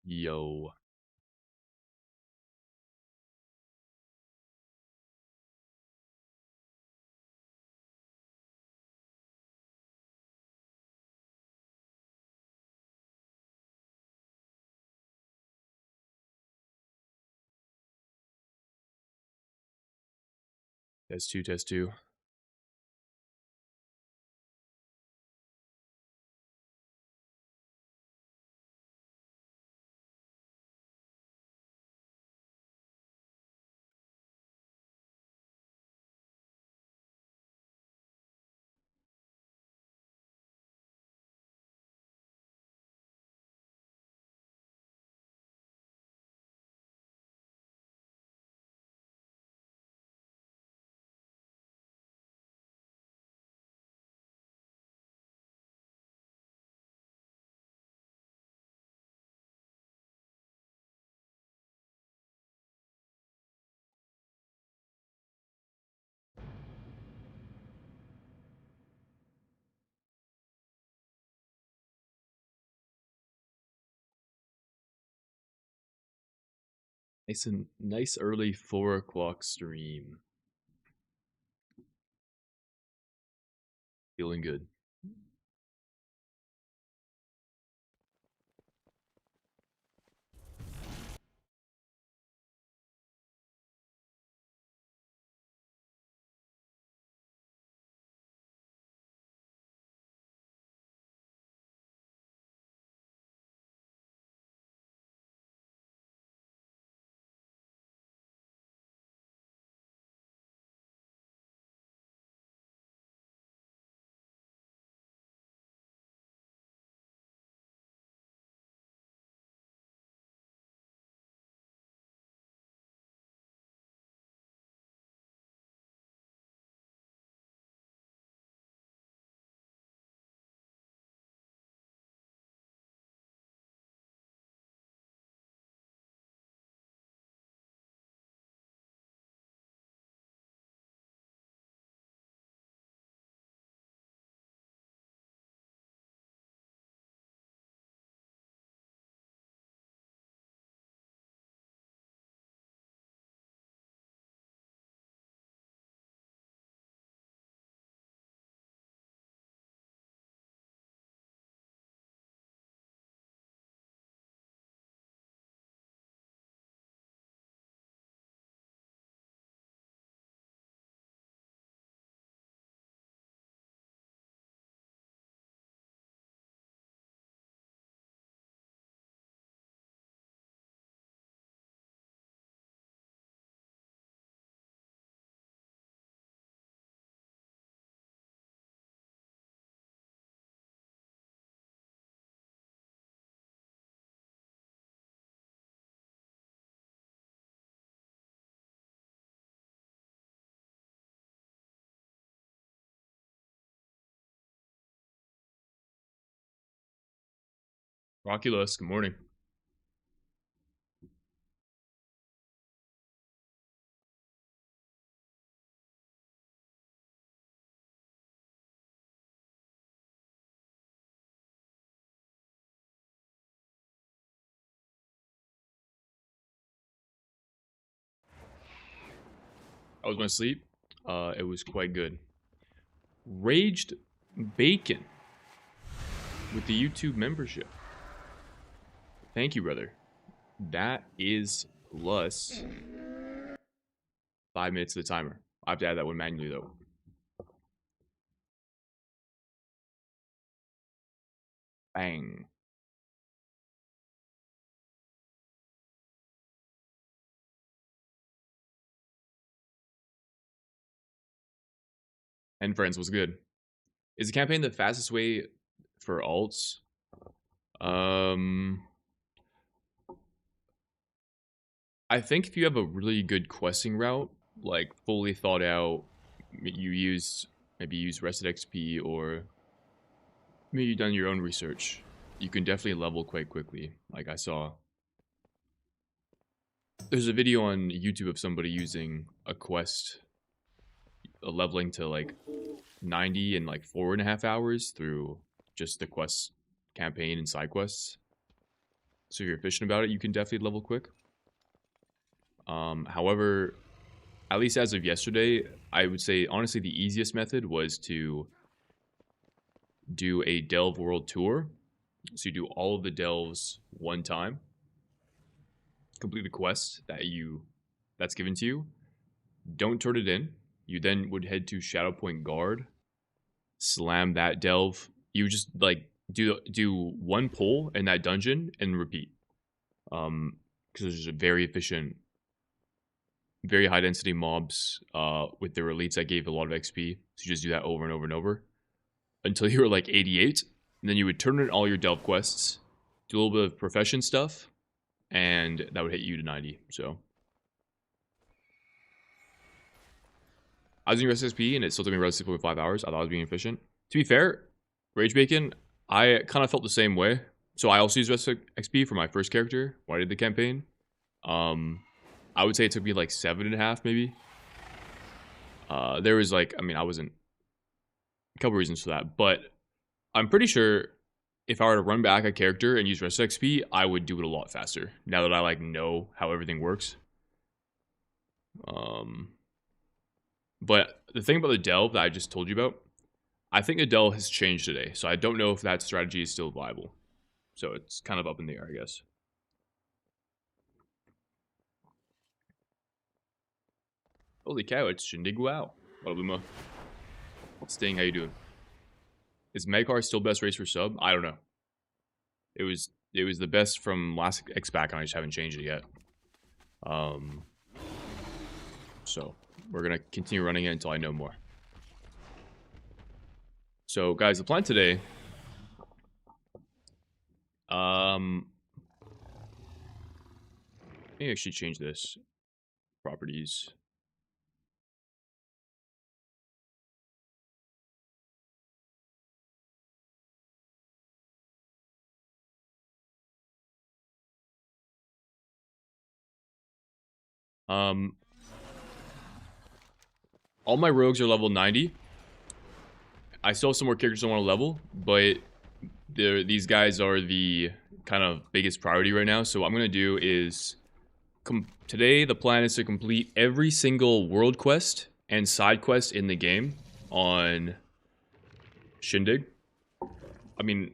Yo. Test two, test two. Nice early 4 o'clock stream. Feeling good. Rockulus, good morning. How was my sleep? It was quite good. Raged Bacon with the YouTube membership. Thank you, brother. That is plus 5 minutes of the timer. I have to add that one manually though. Bang. And friends was good. Is the campaign the fastest way for alts? I think if you have a really good questing route, like fully thought out, you maybe use Rested XP or maybe you've done your own research, you can definitely level quite quickly. Like I saw, there's a video on YouTube of somebody using a quest, leveling to like 90 in like 4.5 hours through just the quest campaign and side quests. So if you're efficient about it, you can definitely level quick. However, at least as of yesterday, I would say honestly the easiest method was to do a delve world tour. So you do all of the delves one time, complete the quest that's given to you. Don't turn it in. You then would head to Shadow Point Guard, slam that delve. You just like do one pull in that dungeon and repeat. Because there's a very efficient, very high density mobs with their elites that gave a lot of XP. So you just do that over and over and over until you were like 88. And then you would turn in all your delve quests, do a little bit of profession stuff, and that would hit you to 90. So I was doing Rest XP and it still took me around 6.5 hours. I thought I was being efficient. To be fair, Rage Bacon, I kind of felt the same way. So I also used Rest XP for my first character when I did the campaign. I would say it took me like 7.5 maybe. There was like, I mean, I wasn't, a couple reasons for that, but I'm pretty sure if I were to run back a character and use Rest XP, I would do it a lot faster. Now that I like know how everything works. But the thing about the delve that I just told you about, I think the delve has changed today, so I don't know if that strategy is still viable. So it's kind of up in the air, I guess. Holy cow, it's Shindig Wow. Waluma. Sting, how you doing? Is Megcar still best race for sub? I don't know. It was the best from last X-Pack, and I just haven't changed it yet. So we're gonna continue running it until I know more. So guys, the plan today. Let me actually change this. Properties. All my rogues are level 90. I still have some more characters I want to level, but these guys are the kind of biggest priority right now. So what I'm going to do is... today, the plan is to complete every single world quest and side quest in the game on Shindig. I mean,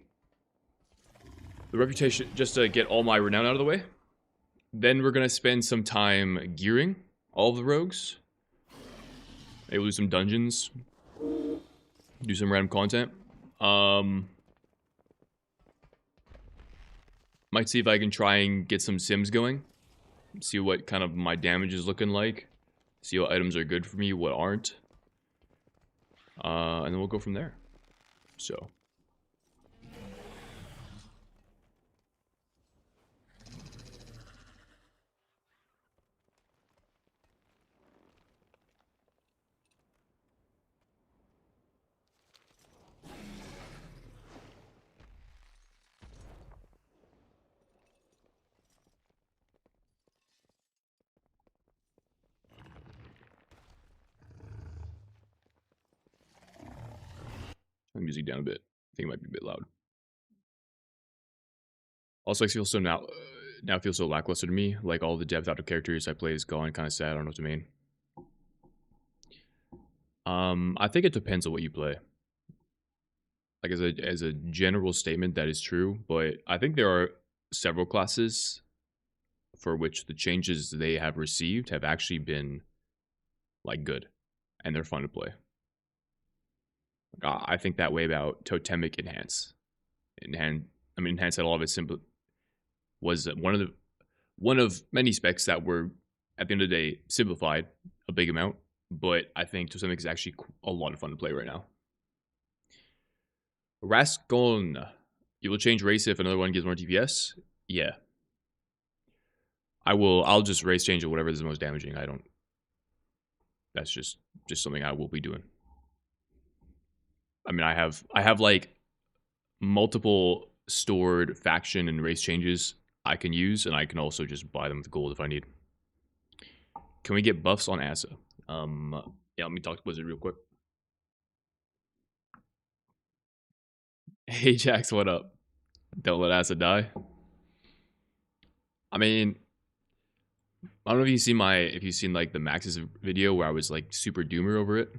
the reputation, just to get all my renown out of the way. Then we're going to spend some time gearing all of the rogues. Maybe do some dungeons. Do some random content. Might see if I can try and get some sims going. See what kind of my damage is looking like. See what items are good for me, what aren't. And then we'll go from there. So. The music down a bit. I think it might be a bit loud. Also, I feel so now feels so lackluster to me. Like all the depth out of characters I play is gone. Kind of sad. I don't know what to mean. I think it depends on what you play. Like as a general statement, that is true. But I think there are several classes for which the changes they have received have actually been like good, and they're fun to play. I think that way about Totemic Enhance. Enhance had a lot of its simple was one of many specs that were at the end of the day simplified a big amount, but I think Totemic is actually a lot of fun to play right now. Rascon, you will change race if another one gives more DPS. Yeah, I will. I'll just race change it whatever is the most damaging. I don't. That's just something I will be doing. I mean, I have like multiple stored faction and race changes I can use, and I can also just buy them with gold if I need. Can we get buffs on Asa? Yeah, let me talk to Blizzard real quick. Hey Jax, what up? Don't let Asa die. I mean, I don't know if you've seen like the Max's video where I was like super doomer over it.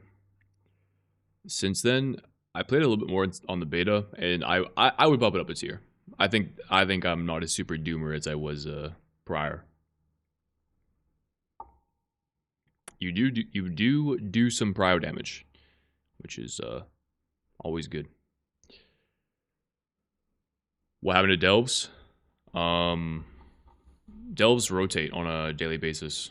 Since then, I played a little bit more on the beta, and I would bump it up a tier. I think I'm not as super doomer as I was prior. You do some prio damage, which is always good. What happened to delves? Um, delves rotate on a daily basis.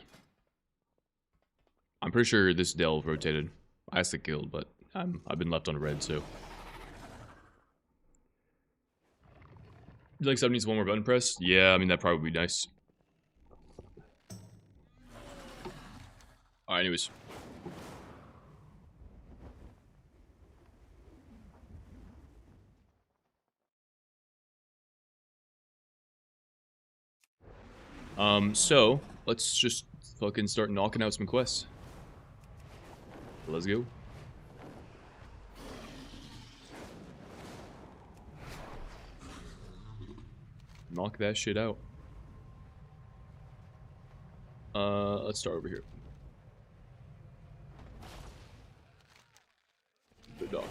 I'm pretty sure this delve rotated. I asked the guild, but I've been left on red, so. Like 7 needs one more button press? Yeah, I mean, that'd probably be nice. Alright, anyways. So, let's just fucking start knocking out some quests. Let's go. Knock that shit out. Let's start over here. The dock.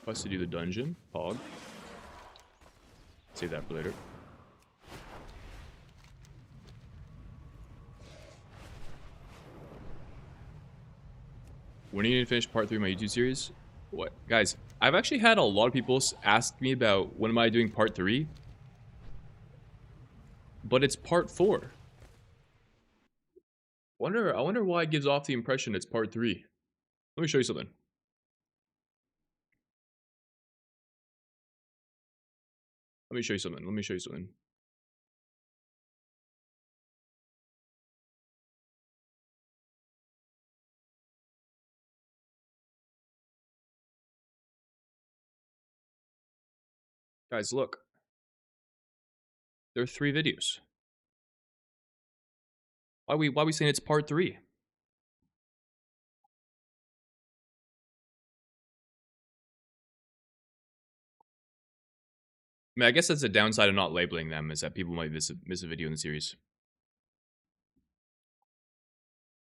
Quest to do the dungeon. Pog. Save that for later. When are you going to finish part 3 of my YouTube series? What? Guys, I've actually had a lot of people ask me about when am I doing part 3? But it's part 4. I wonder why it gives off the impression it's part 3. Let me show you something. Let me show you something. Guys, look. There are 3 videos. Why are we saying it's part 3? I mean, I guess that's the downside of not labeling them, is that people might miss a video in the series.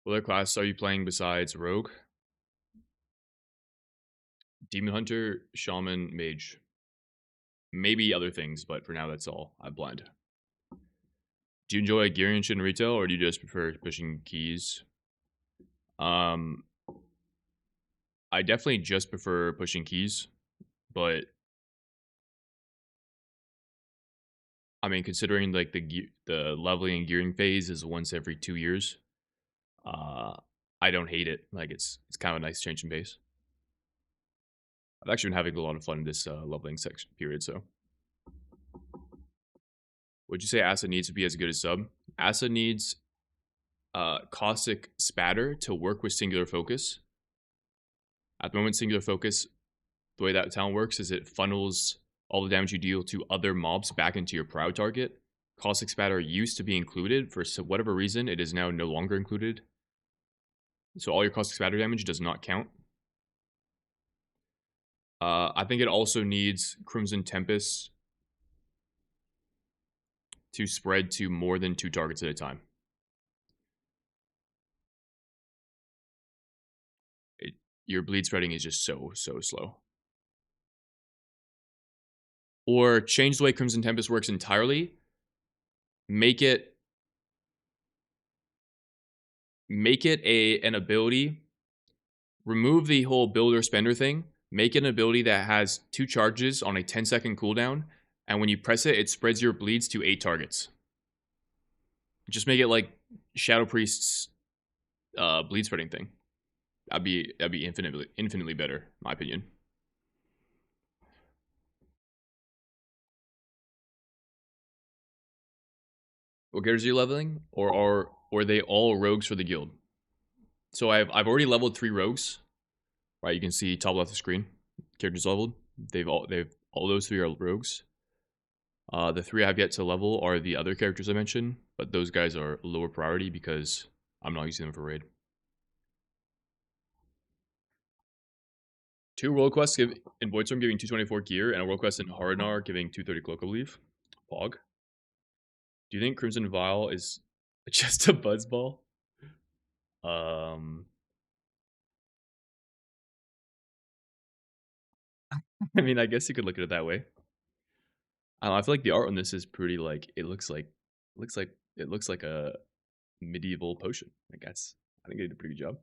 What other class are you playing besides Rogue? Demon Hunter, Shaman, Mage. Maybe other things, but for now that's all. I'm blind. Do you enjoy gearing and shit in retail, or do you just prefer pushing keys? I definitely just prefer pushing keys, but I mean, considering like the leveling and gearing phase is once every 2 years, I don't hate it. Like it's kind of a nice change in pace. I've actually been having a lot of fun in this leveling section period. So, would you say Asa needs to be as good as sub? Asa needs caustic spatter to work with singular focus. At the moment, singular focus, the way that talent works is it funnels all the damage you deal to other mobs back into your proud target. Caustic spatter used to be included. For whatever reason, it is now no longer included. So all your caustic spatter damage does not count. I think it also needs Crimson Tempest to spread to more than 2 targets at a time. Your bleed spreading is just so slow. Or change the way Crimson Tempest works entirely. Make it an ability remove the whole builder spender thing, make an ability that has 2 charges on a 10-second cooldown, and when you press it, it spreads your bleeds to 8 targets. Just make it like Shadow Priest's bleed spreading thing. That'd be infinitely better, in my opinion. What characters are you leveling, or are they all rogues for the guild? So I've already leveled 3 rogues. Right, you can see top left of the screen. Characters leveled. They've all those 3 are rogues. The 3 I've yet to level are the other characters I mentioned, but those guys are lower priority because I'm not using them for raid. 2 world quests give in Voidstorm giving 224 gear, and a world quest in Hardnar giving 230 cloak, I believe. Pog. Do you think Crimson Vial is just a buzzball? I mean, I guess you could look at it that way. I feel like the art on this is pretty like it looks like a medieval potion. Like I think they did a pretty good job.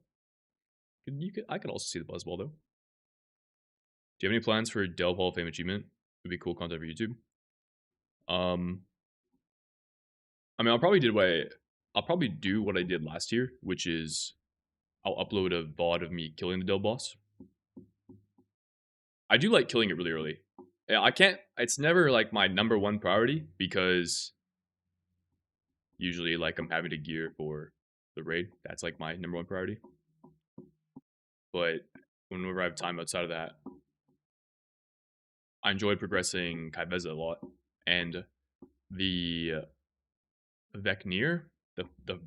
I could also see the buzzball though. Do you have any plans for Delve Hall of Fame achievement? Would be cool content for YouTube. I mean, I'll probably do what I did last year, which is I'll upload a VOD of me killing the Delve boss. I do like killing it really early. Yeah, I can't. It's never like my number 1 priority because usually like I'm having to gear for the raid. That's like my number 1 priority. But whenever I have time outside of that, I enjoy progressing Kaibeza a lot, and the Vecnir, the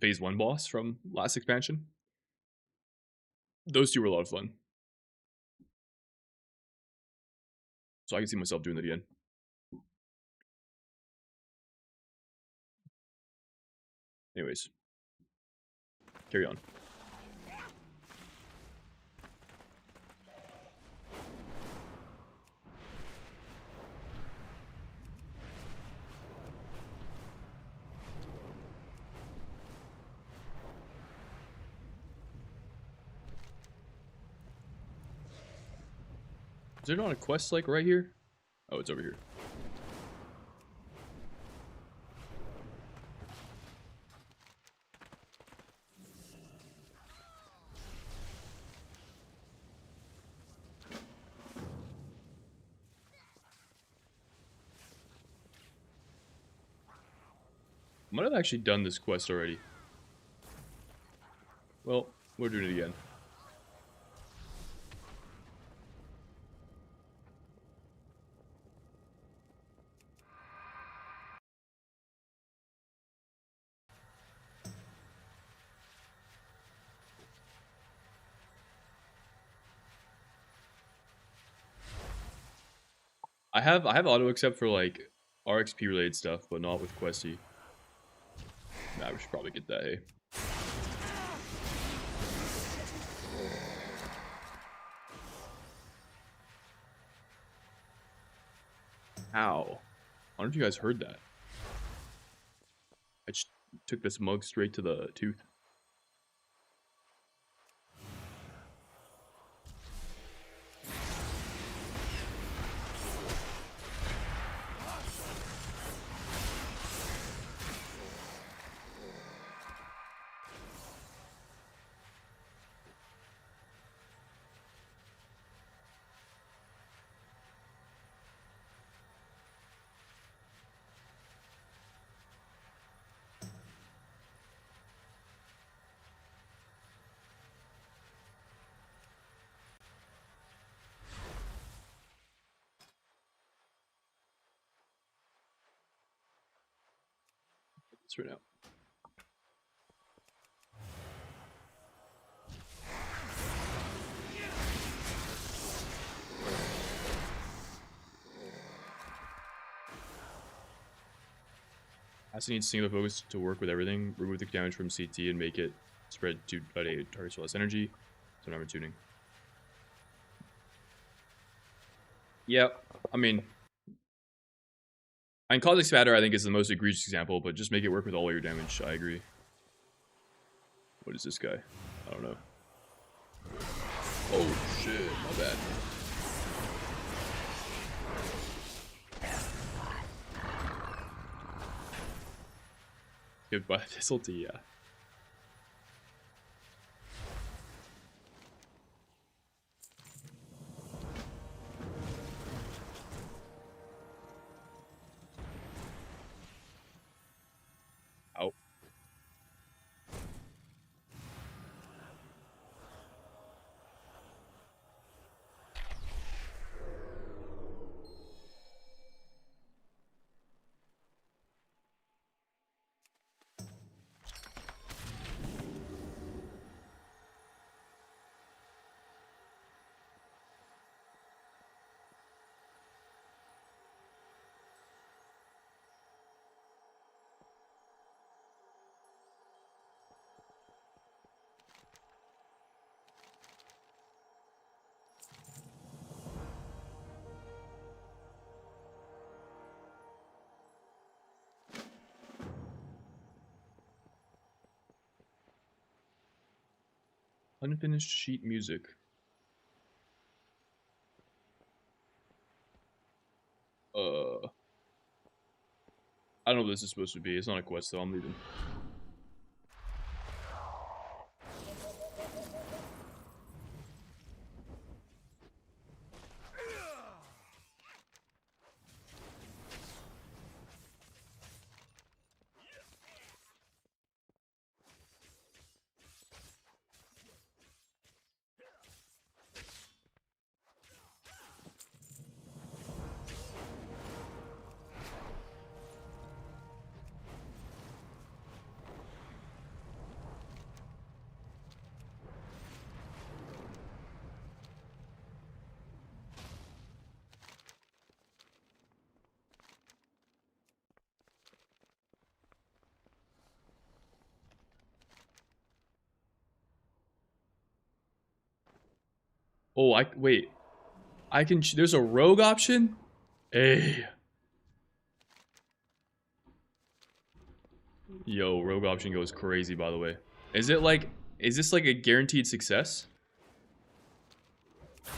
phase 1 boss from last expansion. Those 2 were a lot of fun. So I can see myself doing that again. Anyways, carry on. Is there not a quest like right here? Oh, it's over here. I might have actually done this quest already. Well, we're doing it again. I have auto accept for like RXP related stuff, but not with Questy. Nah, we should probably get that, hey. Ow. I don't know if you guys heard that. I just took this mug straight to the tooth. This right now. Acid needs singular focus to work with everything. Remove the damage from CT and make it spread to targets with less energy. So now we're tuning. Yeah, I mean, Cosmic Spatter I think is the most egregious example, but just make it work with all your damage. I agree. What is this guy? I don't know. Oh shit, my bad. Goodbye, Thistlety, yeah. Out. Unfinished sheet music. I don't know what this is supposed to be. It's not a quest, though. I'm leaving. Oh, wait. I can. There's a rogue option. Hey. Yo, rogue option goes crazy. By the way, is it like? Is this like a guaranteed success?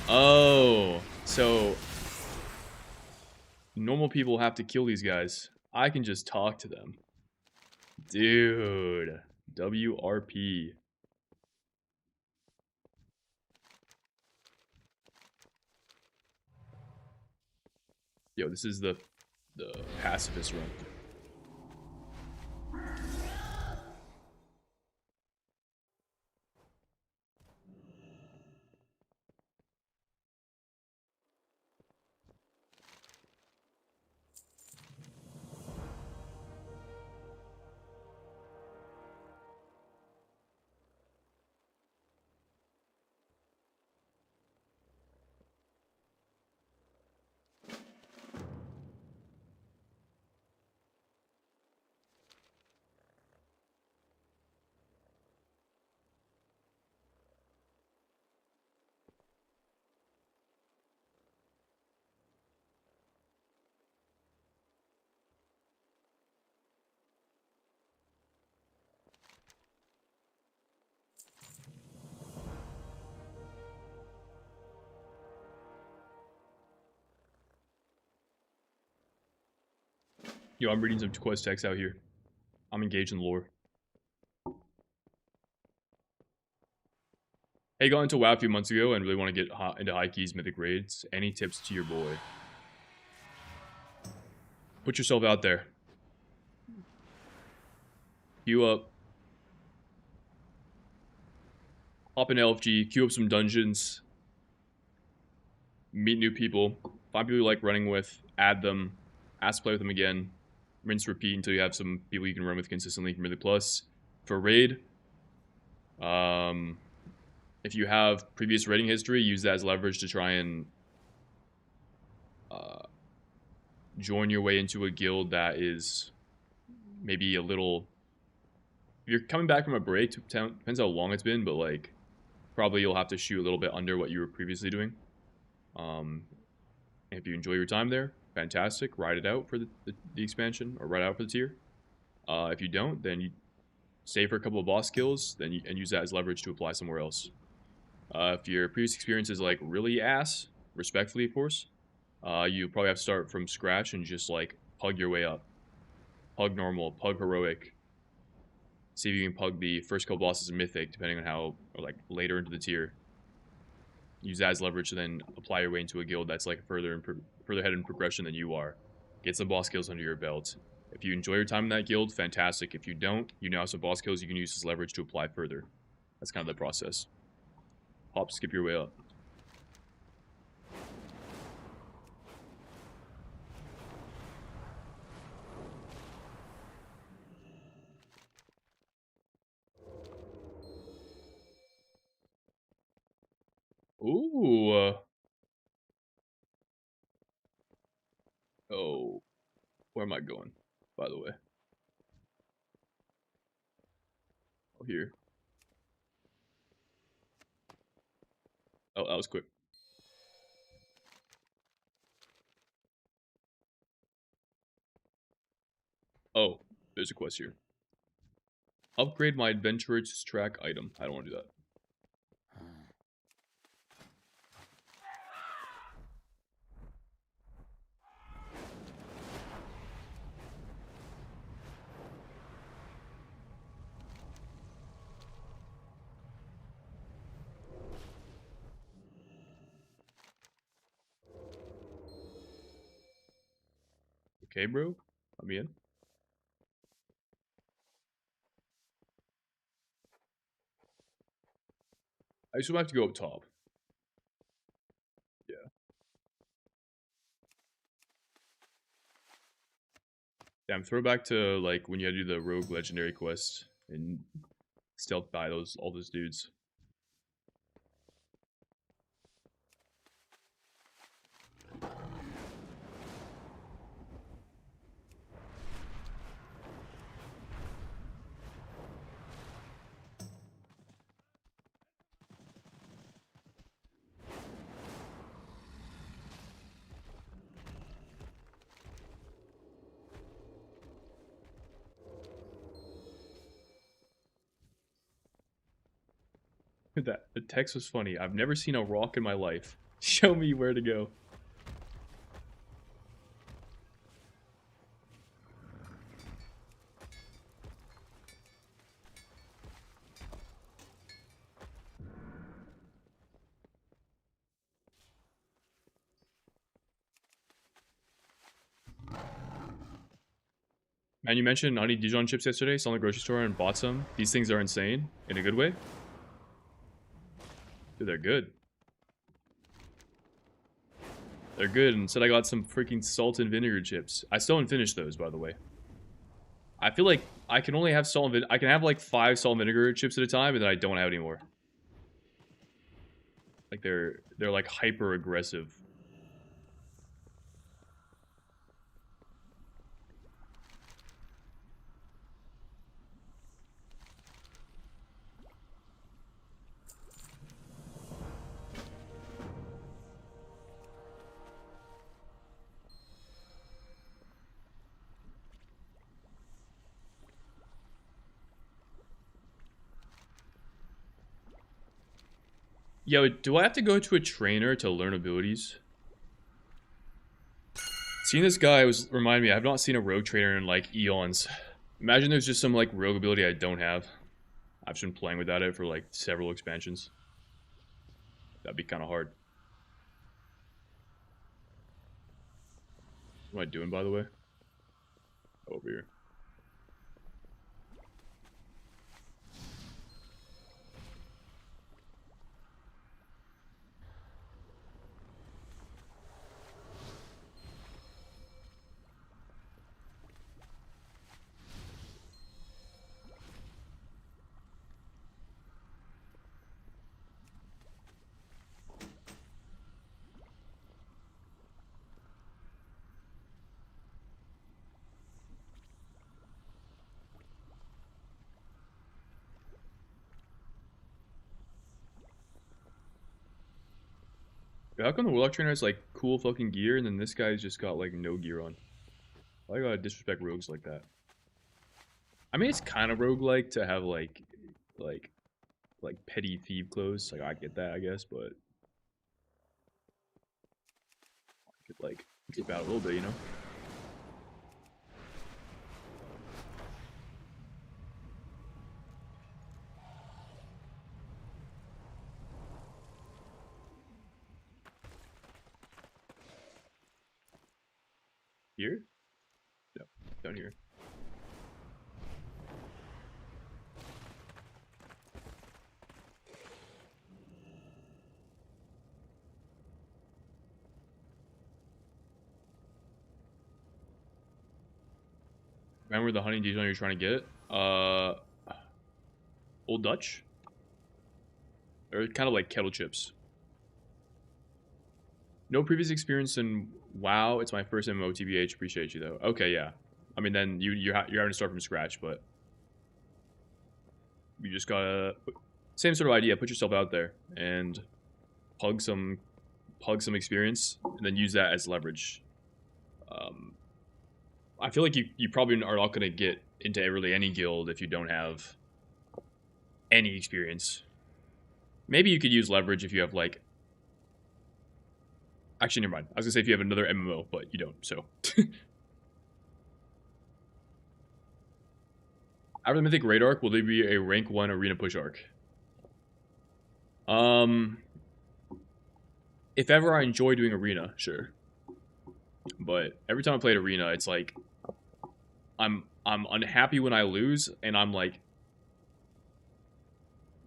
Oh, so normal people have to kill these guys. I can just talk to them. Dude. WRP. Yo, this is the pacifist run. Yo, I'm reading some quest text out here. I'm engaged in lore. Hey, got into WoW a few months ago and really want to get into high keys mythic raids. Any tips to your boy? Put yourself out there. Queue up. Hop in LFG. Queue up some dungeons. Meet new people. Find people you like running with. Add them. Ask to play with them again. Rinse, repeat until you have some people you can run with consistently from Mythic Plus. For raid, if you have previous raiding history, use that as leverage to try and join your way into a guild that is maybe a little. If you're coming back from a break, depends how long it's been, but like probably you'll have to shoot a little bit under what you were previously doing. If you enjoy your time there, fantastic. Ride it out for the expansion, or ride out for the tier. If you don't, then you save for a couple of boss kills, then and use that as leverage to apply somewhere else. If your previous experience is like really ass, respectfully, of course, you probably have to start from scratch and just like pug your way up. Pug normal, pug heroic. See if you can pug the first couple bosses in mythic, depending on how, or like later into the tier. Use that as leverage to then apply your way into a guild that's like further ahead in progression than you are. Get some boss kills under your belt. If you enjoy your time in that guild, fantastic. If you don't, you now have some boss kills you can use as leverage to apply further. That's kind of the process. Hop, skip your way up. Ooh. Oh, where am I going, by the way? Oh, here. Oh, that was quick. Oh, there's a quest here. Upgrade my adventurer's track item. I don't want to do that. Okay, bro. Let me in. I just have to go up top. Yeah. Damn, throwback to like when you had to do the rogue legendary quest and stealth by all those dudes. That the text was funny. I've never seen a rock in my life. Show me where to go. Man, you mentioned honey Dijon chips yesterday. Saw in the grocery store and bought some. These things are insane in a good way. Dude, they're good. They're good. And said I got some freaking salt and vinegar chips. I still haven't finished those, by the way. I feel like I can only have salt and I can have like 5 salt and vinegar chips at a time, and then I don't have any more. Like they're like hyper aggressive. Yo, do I have to go to a trainer to learn abilities? Seeing this guy was remind me, I've not seen a rogue trainer in like eons. Imagine there's just some like rogue ability I don't have. I've just been playing without it for like several expansions. That'd be kind of hard. What am I doing, by the way? Over here. How come the Warlock trainer has like cool fucking gear and then this guy's just got like no gear on? Why gotta disrespect rogues like that? I mean, it's kind of roguelike to have like like petty thief clothes. Like I get that, I guess, but I could like dip out a little bit, you know. Here? No, down here. Remember the honey Dijon you're trying to get? Old Dutch? They're kind of like kettle chips. No previous experience in WoW. It's my first MMO TBH. Appreciate you though. Okay, yeah. I mean, then you're having to start from scratch, but you just gotta same sort of idea. Put yourself out there and plug some experience, and then use that as leverage. Um, I feel like you probably are not gonna get into really any guild if you don't have any experience. Maybe you could use leverage if you have like. Actually, never mind. I was gonna say if you have another MMO, but you don't. So after the Mythic Raid arc, will there be a rank 1 arena push arc? Um, if ever I enjoy doing arena, sure. But every time I played arena, it's like I'm unhappy when I lose, and I'm like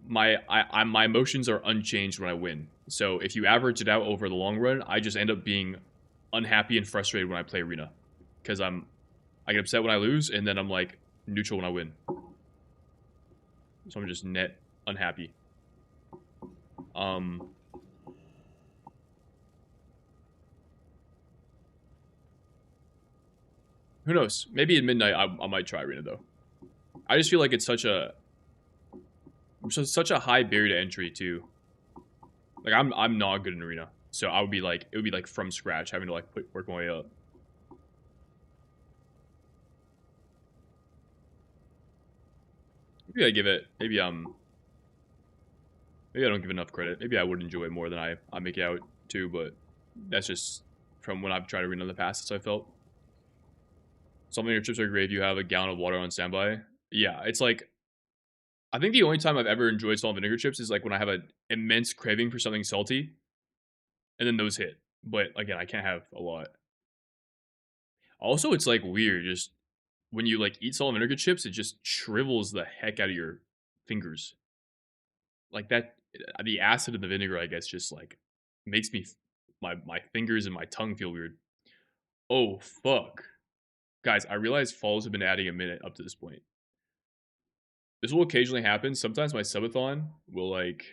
my emotions are unchanged when I win. So if you average it out over the long run, I just end up being unhappy and frustrated when I play arena, because I get upset when I lose, and then I'm like neutral when I win. So I'm just net unhappy. Um, who knows? Maybe at midnight I might try arena though. I just feel like it's such a high barrier to entry too. Like I'm not good in arena, so I would be like it would be like from scratch having to like work my way up. Maybe I give it. Maybe I don't give enough credit. Maybe I would enjoy it more than I make it out too, but that's just from when I've tried arena in the past. That's how I felt. Some of your chips are great if you have a gallon of water on standby. Yeah, it's like I think the only time I've ever enjoyed salt and vinegar chips is like when I have an immense craving for something salty, and then those hit. But again, I can't have a lot. Also, it's like weird. Just when you like eat salt and vinegar chips, it just shrivels the heck out of your fingers. Like that, the acid in the vinegar, I guess, just like makes me my fingers and my tongue feel weird. Oh fuck, guys! I realize falls have been adding a minute up to this point. This will occasionally happen. Sometimes my subathon will like.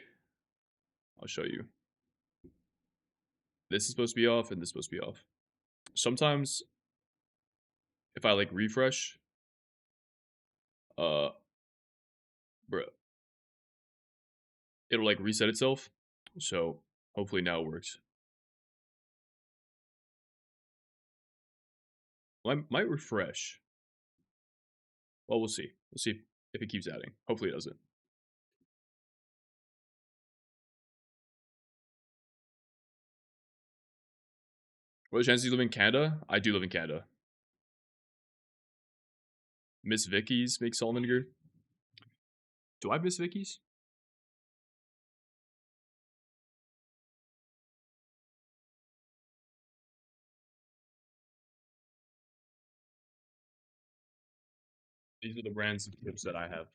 I'll show you. This is supposed to be off, and this is supposed to be off. Sometimes if I like refresh, uh, bro, it'll like reset itself. So hopefully now it works. Well, I might refresh. Well, we'll see. We'll see if it keeps adding. Hopefully it doesn't. What are the chances you live in Canada? I do live in Canada. Miss Vicky's makes salt vinegar. Do I have Miss Vicky's? These are the brands of chips that I have.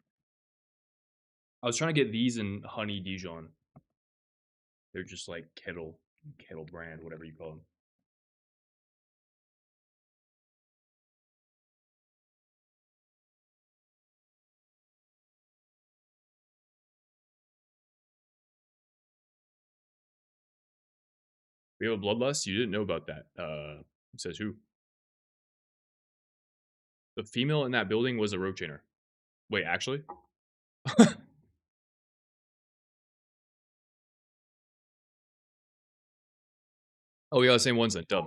I was trying to get these in honey Dijon. They're just like kettle brand, whatever you call them. We have a bloodlust. You didn't know about that. Says who? The female in that building was a rope chainer. Wait, actually? Oh, we got the same ones then. Dub.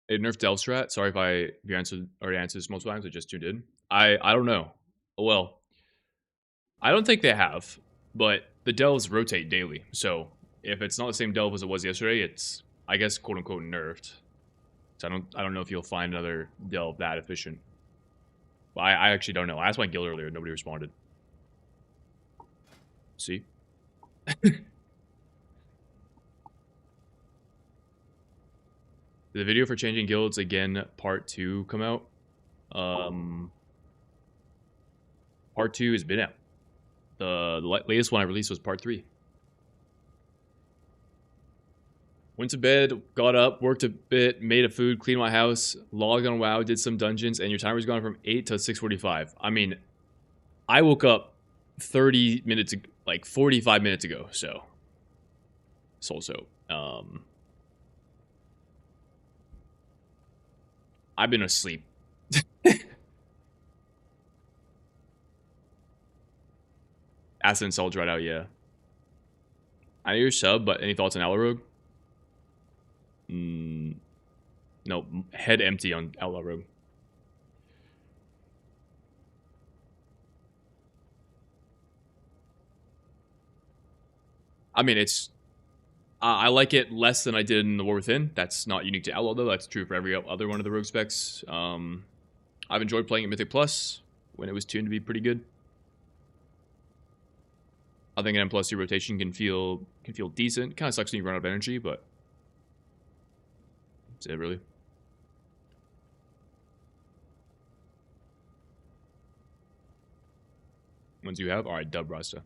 A nerf delve strat. Sorry if you already answered this multiple times. I just tuned in. I don't know. Well, I don't think they have, but the delves rotate daily. So if it's not the same delve as it was yesterday, it's, I guess, quote unquote nerfed. So I don't know if you'll find another delve that efficient. But I actually don't know. I asked my guild earlier, nobody responded. See? Did the video for changing guilds again part 2 come out? Part 2 has been out. The latest one I released was part 3. Went to bed, got up, worked a bit, made a food, cleaned my house, logged on WoW, did some dungeons, and your timer's gone from 8 to 6:45. I mean, I woke up 30 minutes, like 45 minutes ago, so. Soul Soap. I've been asleep. Acid and Salt dried out, yeah. I know you're sub, but any thoughts on Alarogue? No, head empty on Alarogue. I mean, it's... I like it less than I did in the War Within. That's not unique to Outlaw, though. That's true for every other one of the rogue specs. I've enjoyed playing at Mythic Plus when it was tuned to be pretty good. I think an M+2 rotation can feel decent. Kind of sucks when you run out of energy, but that's it, really. Ones you have? Alright, dub Rasta.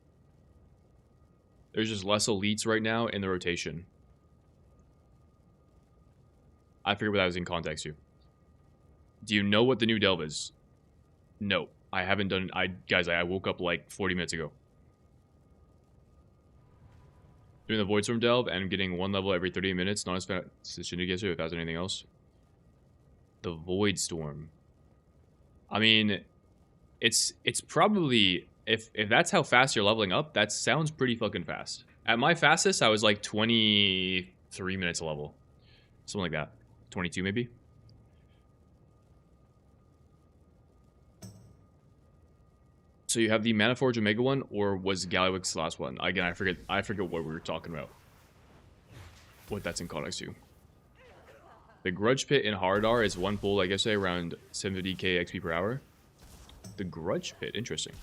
There's just less elites right now in the rotation. I figured what that was in context to. Do you know what the new delve is? No. I haven't done... Guys, I woke up like 40 minutes ago. Doing the Voidstorm delve and getting one level every 30 minutes. Not as fast as Shindig yesterday if that's anything else. The Voidstorm. I mean, it's probably... If that's how fast you're leveling up, that sounds pretty fucking fast. At my fastest, I was like 23 minutes a level. Something like that. 22 maybe? So you have the Manaforge Omega one, or was Galliwix the last one? Again, I forget what we were talking about. What that's in context to. The Grudge Pit in Hardar is one pull, like I say, around 70k XP per hour. The Grudge Pit, interesting.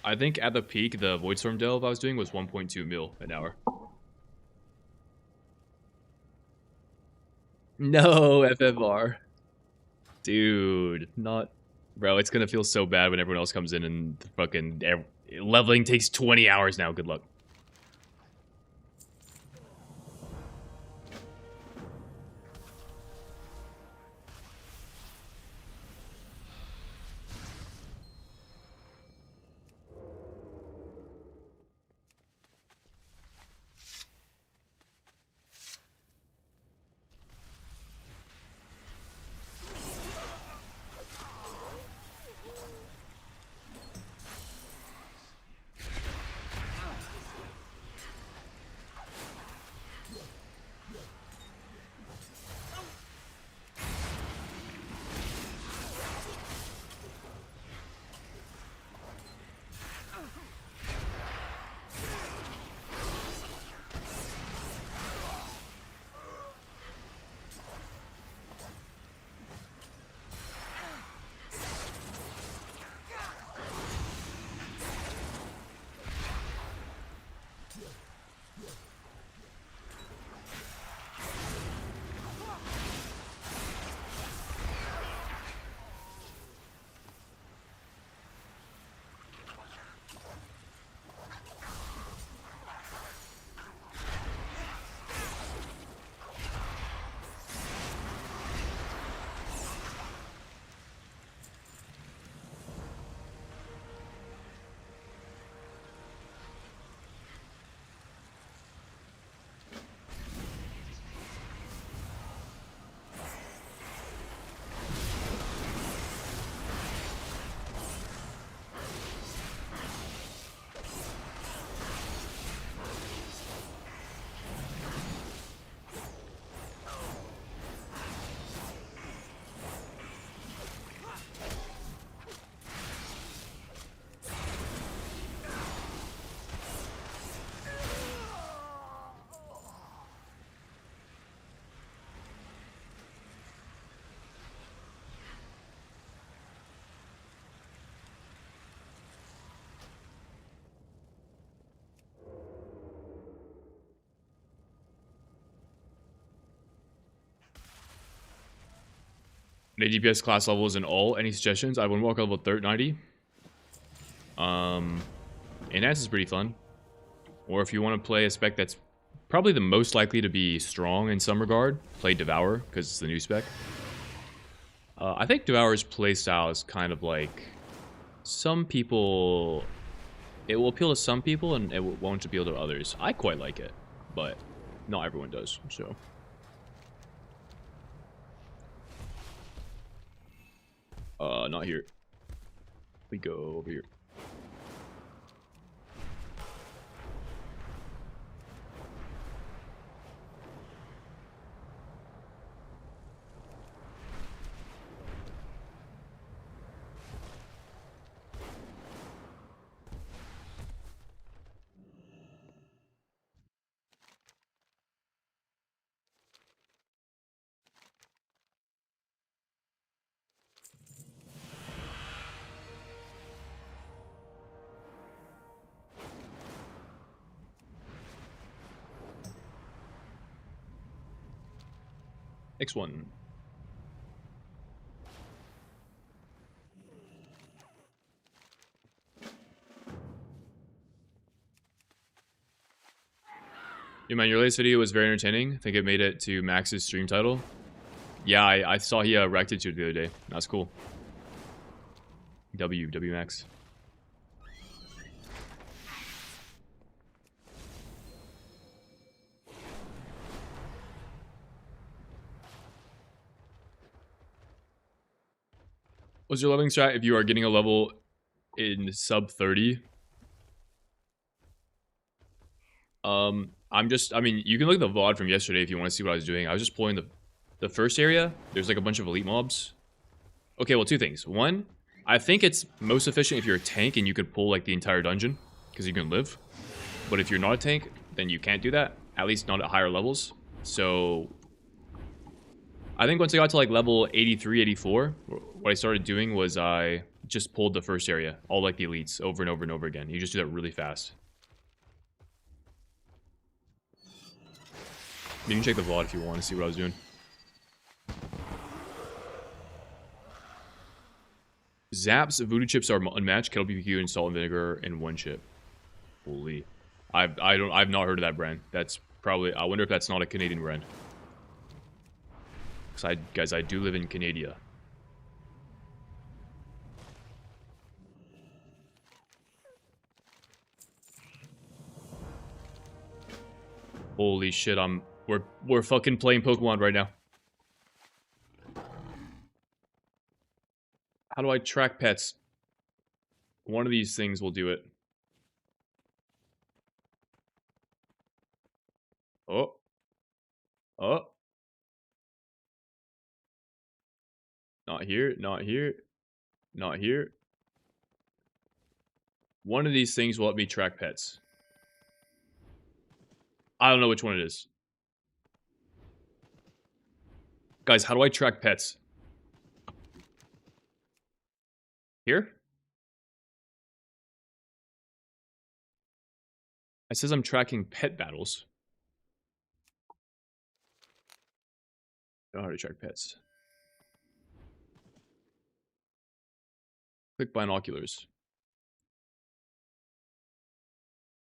I think at the peak, the Voidstorm delve I was doing was 1.2 mil an hour. No, FFR. Dude, not... Bro, it's gonna feel so bad when everyone else comes in and fucking... Leveling takes 20 hours now, good luck. Any DPS class levels in all? Any suggestions? I would walk level 90. Enhance is pretty fun. Or if you want to play a spec that's probably the most likely to be strong in some regard, play Devour, because it's the new spec. I think Devour's playstyle is kind of like... Some people... It will appeal to some people, and it won't appeal to others. I quite like it, but not everyone does, so... Not here. We go over here. X1. Yeah, man, your latest video was very entertaining. I think it made it to Max's stream title. Yeah, I saw he reacted to it the other day. That's cool. W Max. What's your leveling strat if you are getting a level in sub 30? I mean, you can look at the VOD from yesterday if you want to see what I was doing. I was just pulling the first area. There's like a bunch of elite mobs. Okay, well, two things. One, I think it's most efficient if you're a tank and you can pull like the entire dungeon because you can live. But if you're not a tank, then you can't do that. At least not at higher levels. So I think once I got to like level 83, 84, what I started doing was I just pulled the first area, all like the elites, over and over and over again. You just do that really fast. You can check the VOD if you want to see what I was doing. Zaps, voodoo chips are unmatched. Kettle BBQ and salt and vinegar in one chip. Holy, I've not heard of that brand. That's probably, I wonder if that's not a Canadian brand. Guys, I do live in Canada. Holy shit, we're fucking playing Pokemon right now. How do I track pets? One of these things will do it. Oh. Oh. Not here, not here, not here. One of these things will let me track pets. I don't know which one it is. Guys, how do I track pets? Here? It says I'm tracking pet battles. I don't know how to track pets. Click binoculars.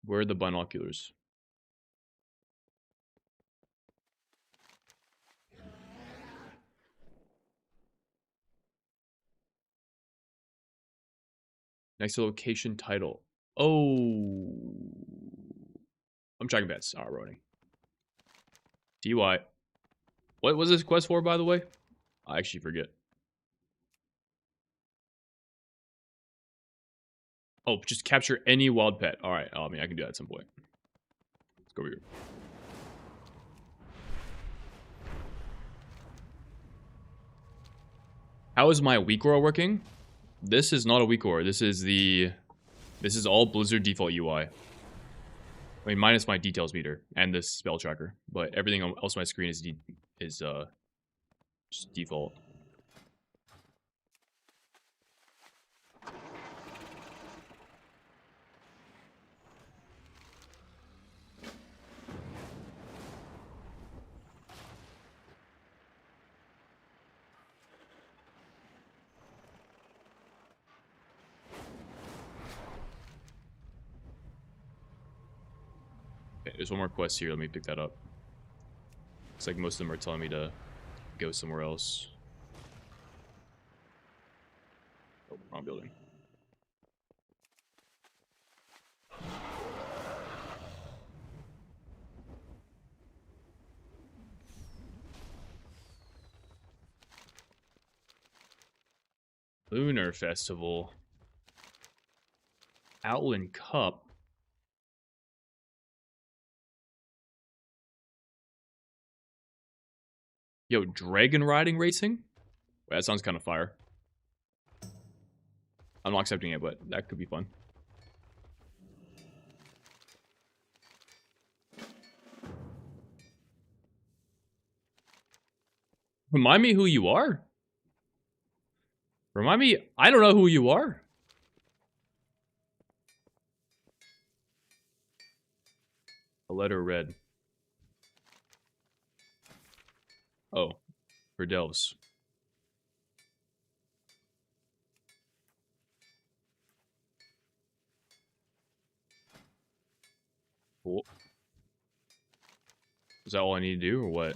Where are the binoculars? Next to location title. Oh. I'm tracking pets. Alright, running. DY. What was this quest for, by the way? I actually forget. Oh, just capture any wild pet. Alright, I mean, I can do that at some point. Let's go over here. How is my weak aura working? This is not a weak aura. This is all Blizzard default UI. I mean, minus my details meter and this spell tracker, but everything else on my screen is just default. there's one more quest here. Let me pick that up. It's like most of them are telling me to go somewhere else. Oh, wrong building. Lunar Festival. Outland Cup. Yo, dragon riding racing? Wait, that sounds kind of fire. I'm not accepting it, but that could be fun. Remind me who you are? Remind me, I don't know who you are. A letter read. Oh, for Delves. Cool. Is that all I need to do, or what?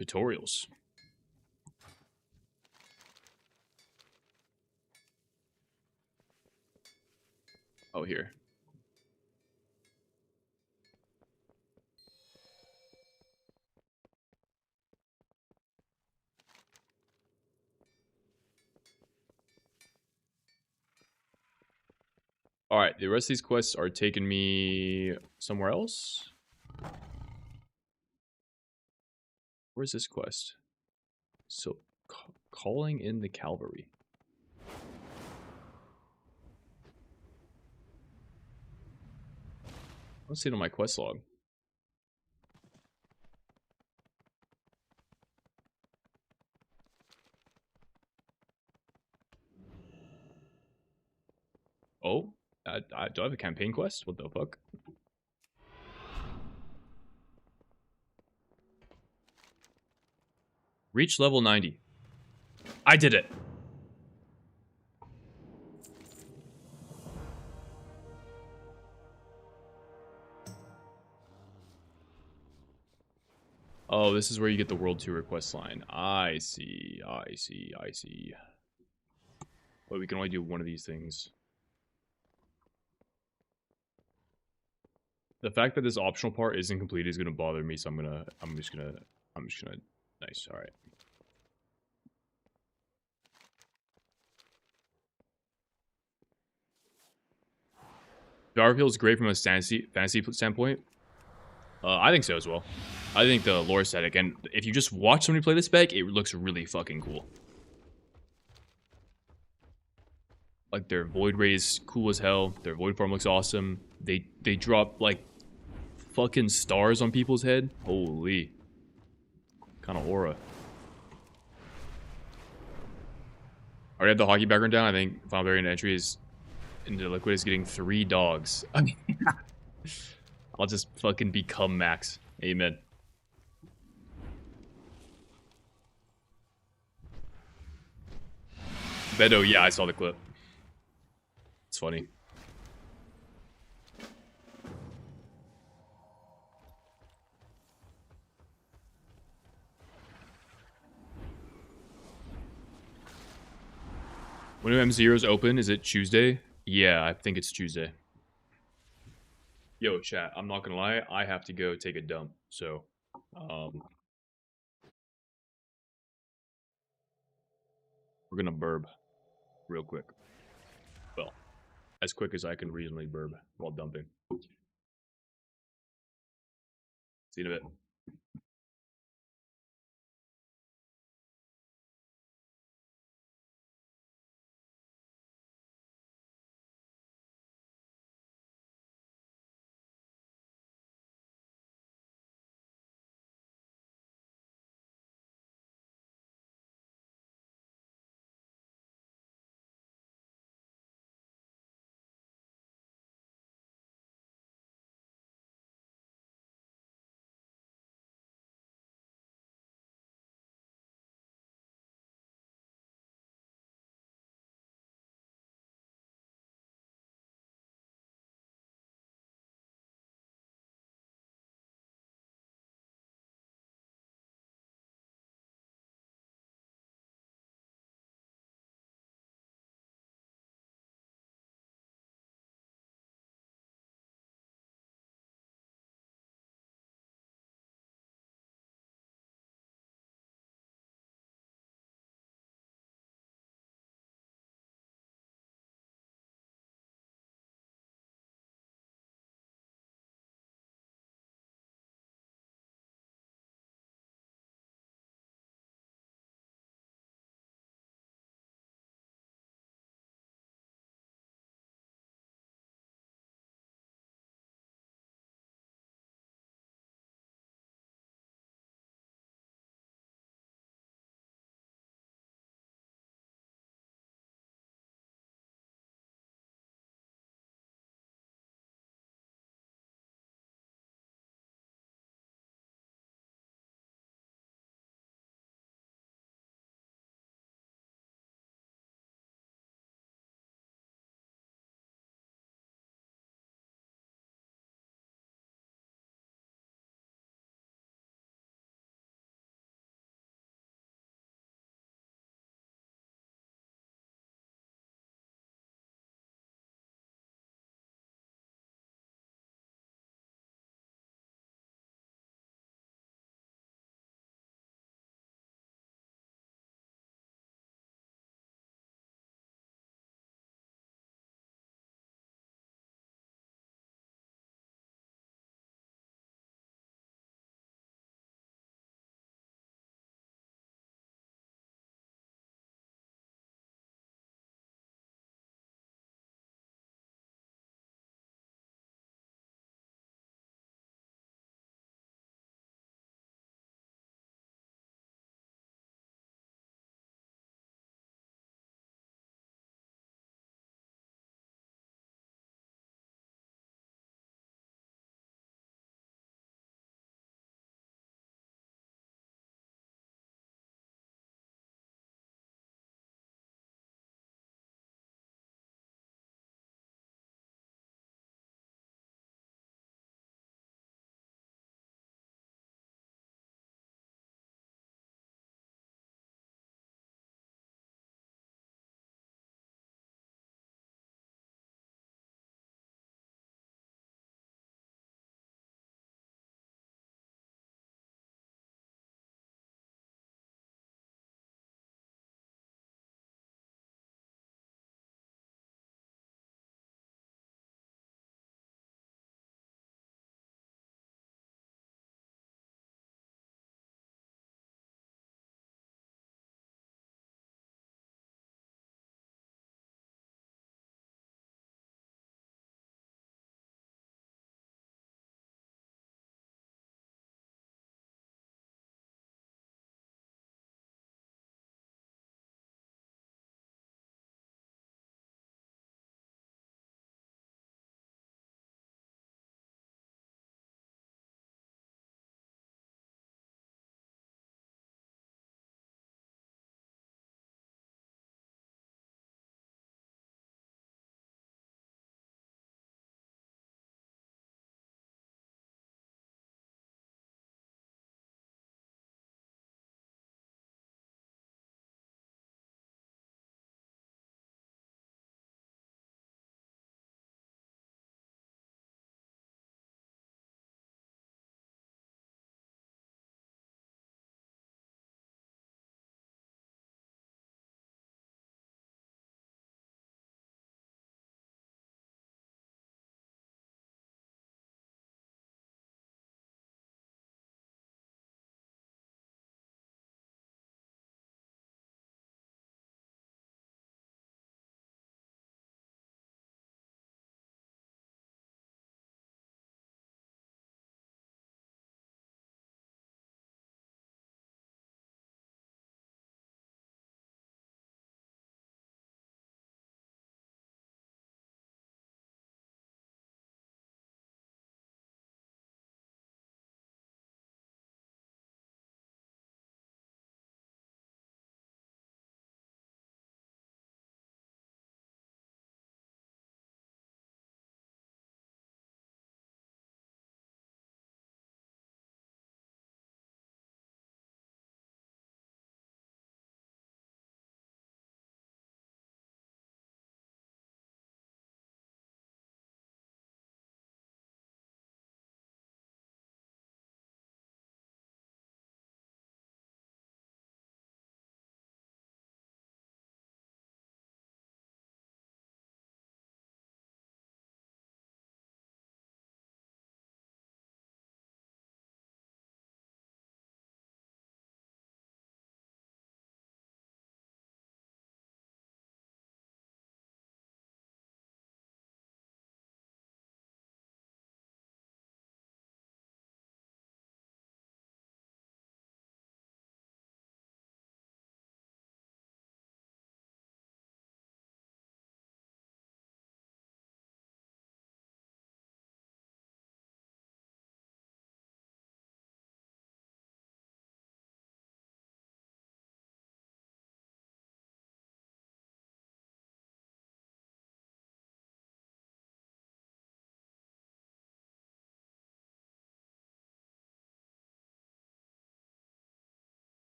Tutorials. Oh, here. Alright, the rest of these quests are taking me somewhere else. Where's this quest? So, calling in the cavalry. I don't see it on my quest log. Oh, do I have a campaign quest? What the fuck? Reach level 90. I did it. Oh, this is where you get the World Tour quest line. I see. I see. I see. But we can only do one of these things. The fact that this optional part isn't complete is gonna bother me, so I'm just gonna nice, alright. Dark is great from a fantasy standpoint. I think so as well. I think the lore aesthetic, and if you just watch somebody play this spec, it looks really fucking cool. Like their Void Ray is cool as hell. Their Void Form looks awesome. They drop like fucking stars on people's head. Holy. Kind of aura. Already have the hockey background down. I think final variant entry is into liquid is getting 3 dogs. I'll just fucking become Max. Amen. Beto, yeah, I saw the clip. It's funny. When do M0s open? Is it Tuesday? Yeah, I think it's Tuesday. Yo, chat, I'm not gonna lie, I have to go take a dump, so, we're gonna burb real quick. Well, as quick as I can reasonably burb while dumping. See you in a bit.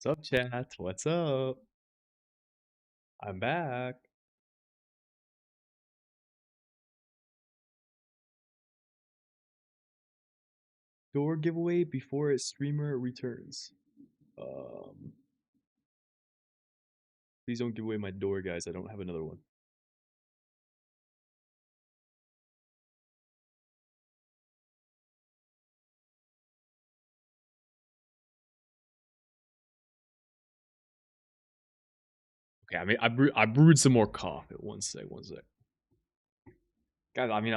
What's up, chat? What's up? I'm back. Door giveaway before a streamer returns. Um, Please don't give away my door, guys. I don't have another one. Okay, I mean, I brewed some more coffee. One sec, one sec. Guys, I mean,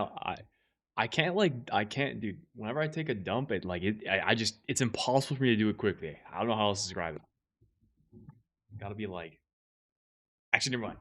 I can't I can't, dude. Whenever I take a dump, I just it's impossible for me to do it quickly. I don't know how else to describe it. Gotta be like, actually, never mind.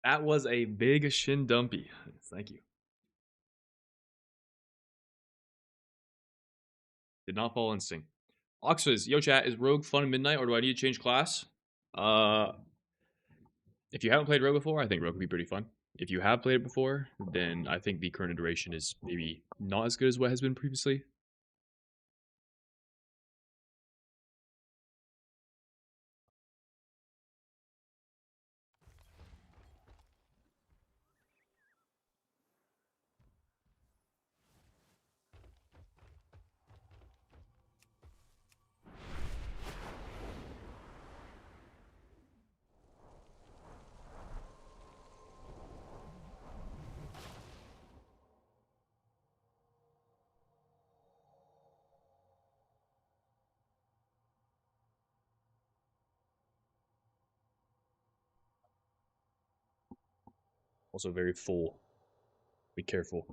That was a big shin dumpy. Thank you. Did not follow instinct. Ox says, "Yo, chat, is Rogue fun at midnight, or do I need to change class?" Uh, if you haven't played Rogue before, I think Rogue would be pretty fun. If you have played it before, then I think the current iteration is maybe not as good as what has been previously. Also very full. Be careful.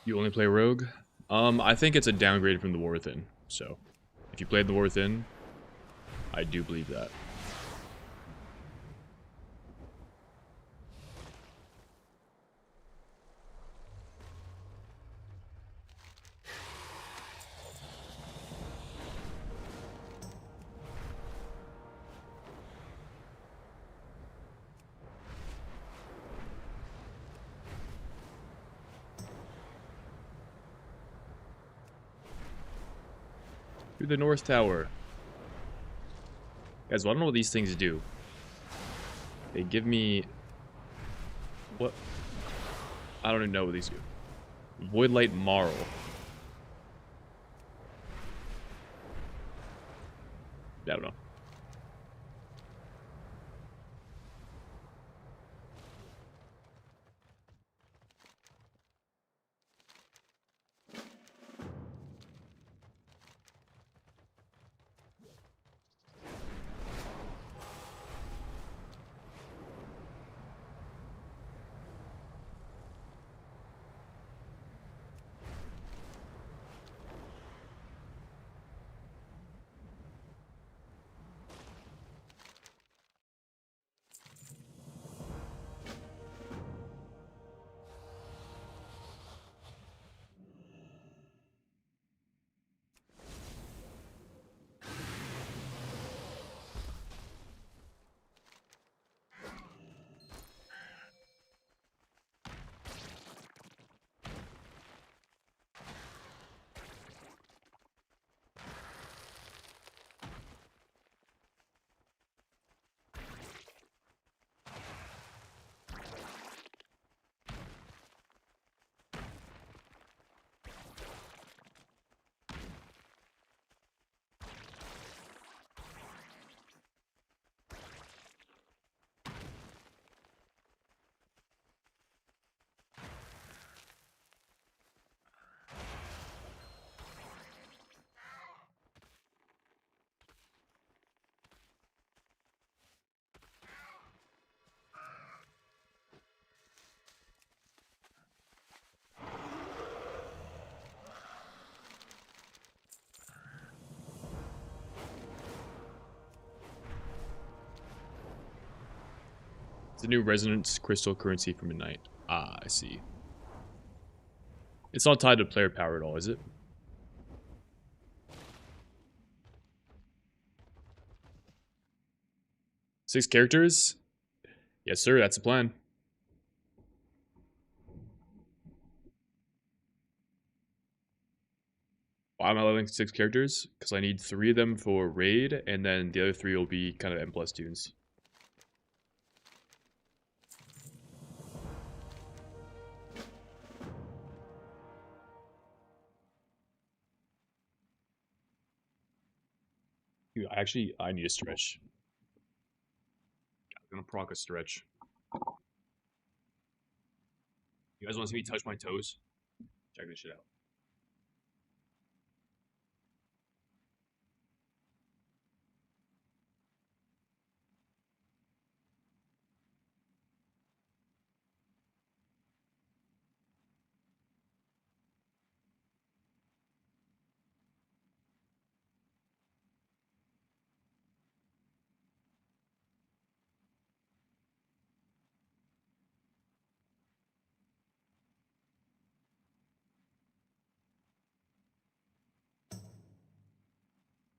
You only play Rogue? I think it's a downgrade from the War Within. So, if you played the War Within, I do believe that. To the North Tower. Guys, well, I don't know what these things do. They give me... What? I don't even know what these do. Voidlight Marl. I don't know. the new resonance crystal currency for midnight. Ah, I see. It's not tied to player power at all, is it? Six characters? Yes, sir, that's the plan. Why am I leveling 6 characters? Because I need 3 of them for raid, and then the other 3 will be kind of M+ tunes. Dude, I need a stretch. I'm gonna proc a stretch. You guys want to see me touch my toes? Check this shit out.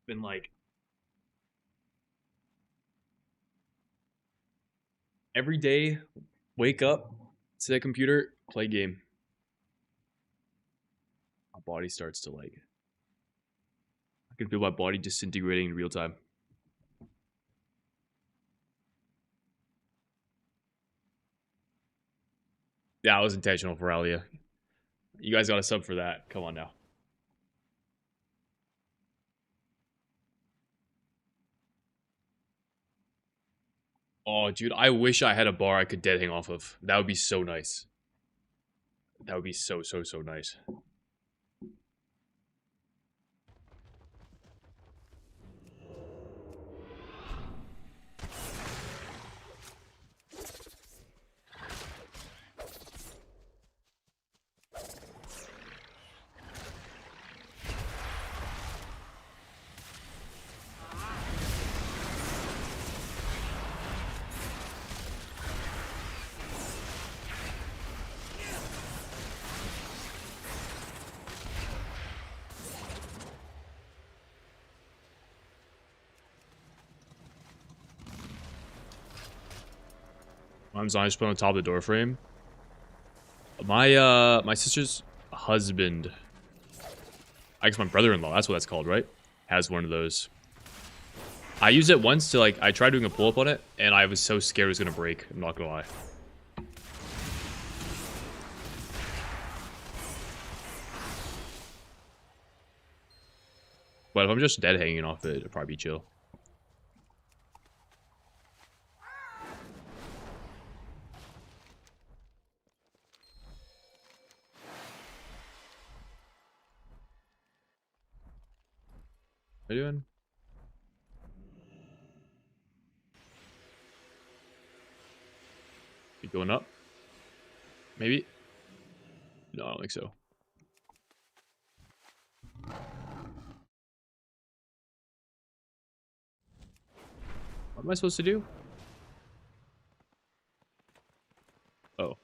Been like every day, wake up, sit at computer, play game. My body starts to like. I can feel my body disintegrating in real time. That was intentional for Alia. You guys got a sub for that. Come on now. Oh, dude, I wish I had a bar I could dead hang off of. That would be so nice. That would be so nice. I'm just put on top of the door frame. My sister's husband, I guess my brother-in-law, that's what that's called, right? Has one of those. I used it once to like, I tried doing a pull-up on it, and I was so scared it was gonna break. I'm not gonna lie. But if I'm just dead hanging off it, it'd probably be chill. What are you doing? You going up? Maybe? No, I don't think so. What am I supposed to do? Oh.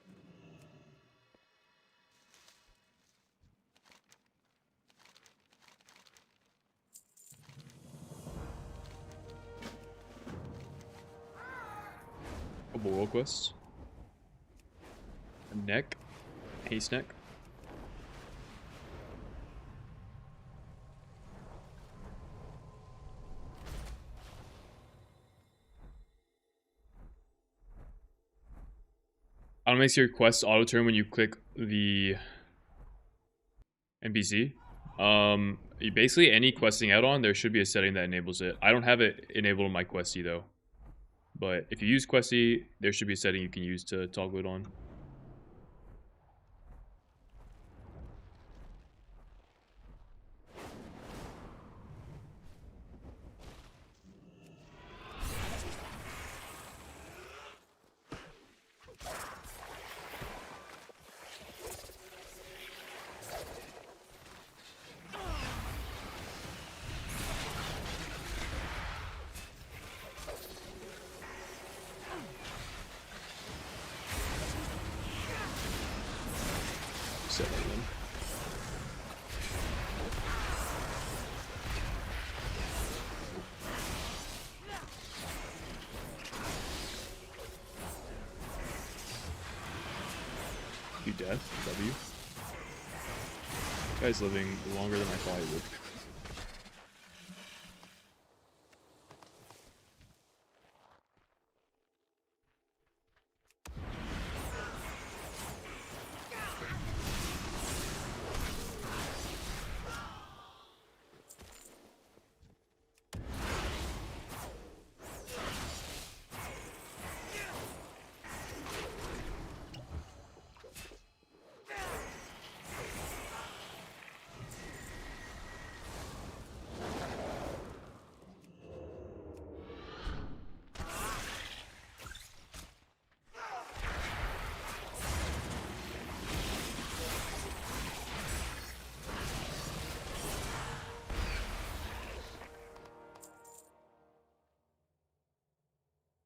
Couple world quests. A neck. Haste neck. Auto makes your quest auto turn when you click the NPC. Basically any questing out on, there should be a setting that enables it. I don't have it enabled on my questy though. But if you use questy, there should be a setting you can use to toggle it on. 7 of them. You death, W. This guy's living longer than I thought he would.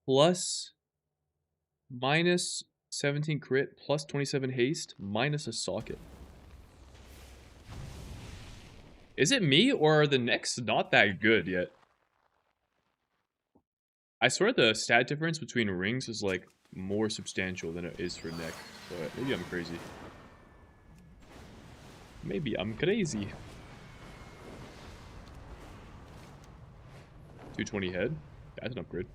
Plus minus 17 crit, plus 27 haste, minus a socket. Is it me, or are the necks not that good yet? I swear the stat difference between rings is like more substantial than it is for neck, but maybe I'm crazy. Maybe I'm crazy. 220 head? That's an upgrade.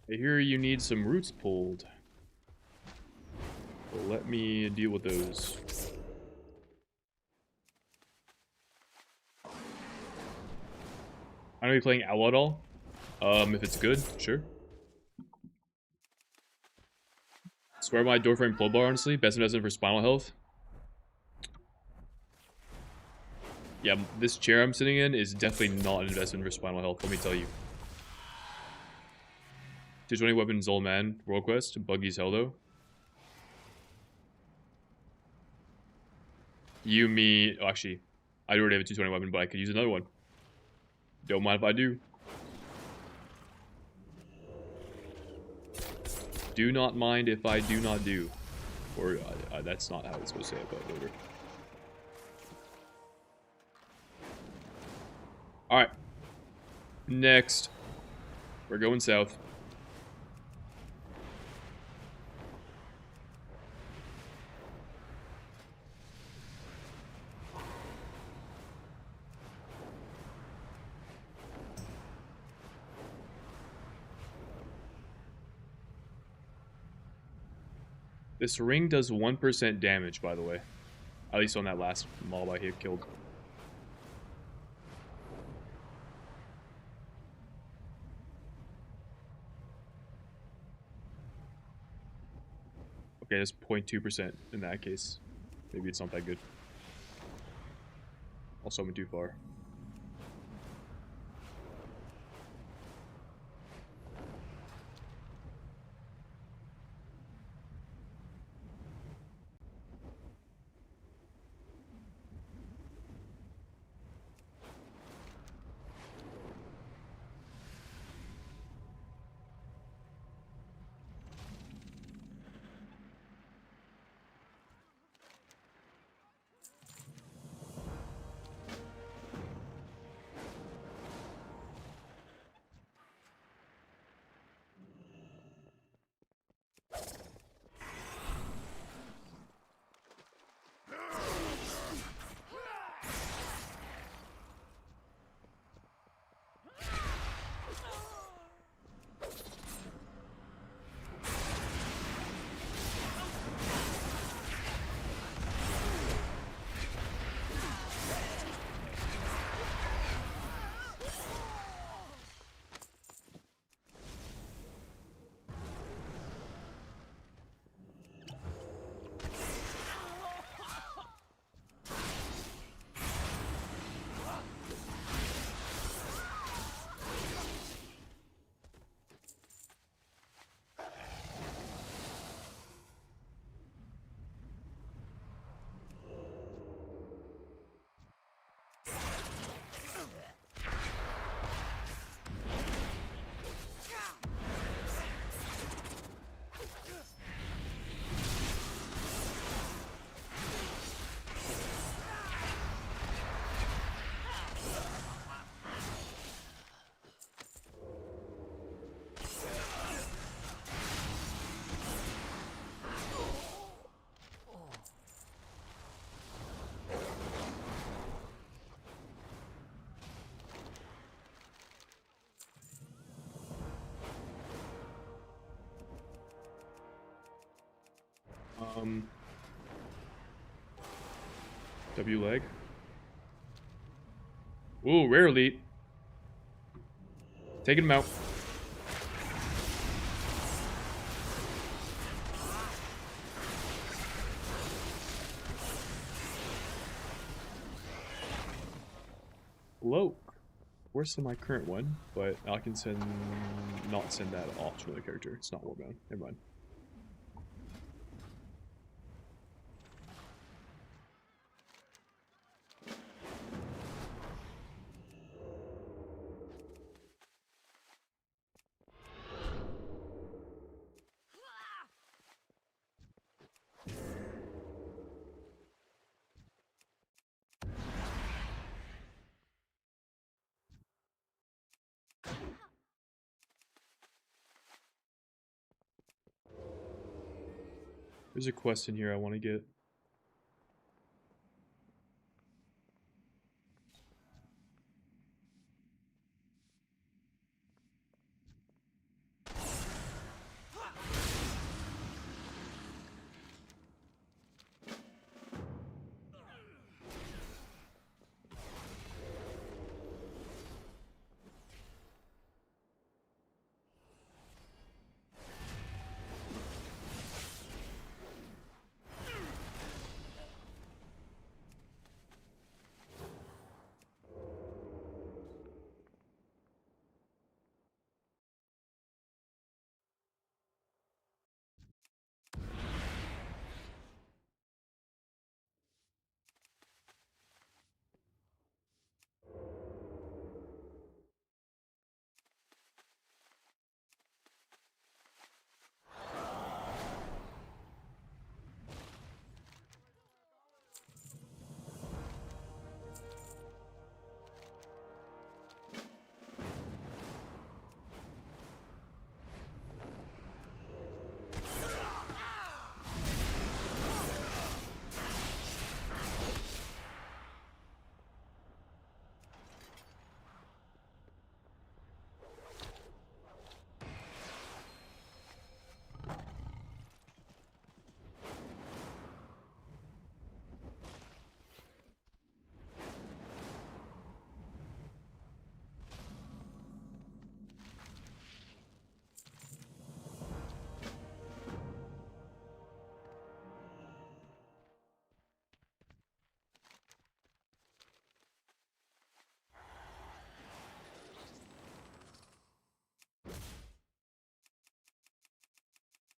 I hear you need some roots pulled. So let me deal with those. I know you're playing Outlaw at all. If it's good, sure. Swear by Doorframe Pull Bar, honestly. Best investment for spinal health. Yeah, this chair I'm sitting in is definitely not an investment for spinal health, let me tell you. 220 weapons, old man. World Quest. Buggy's hell, though. You, me... Oh, actually, I already have a 220 weapon, but I could use another one. Don't mind if I do. Do not mind if I do not do. Or, that's not how it's supposed to say it, but whatever. Alright. Next. We're going south. This ring does 1% damage, by the way. At least on that last mob I hit killed. Okay, that's 0.2% in that case. Maybe it's not that good. Also, I went too far. W leg. Ooh, rare elite. Taking him out. Low. Worse than my current one, but I can not send that off to another character. It's not Warbound. Never mind. There's a quest in here I want to get.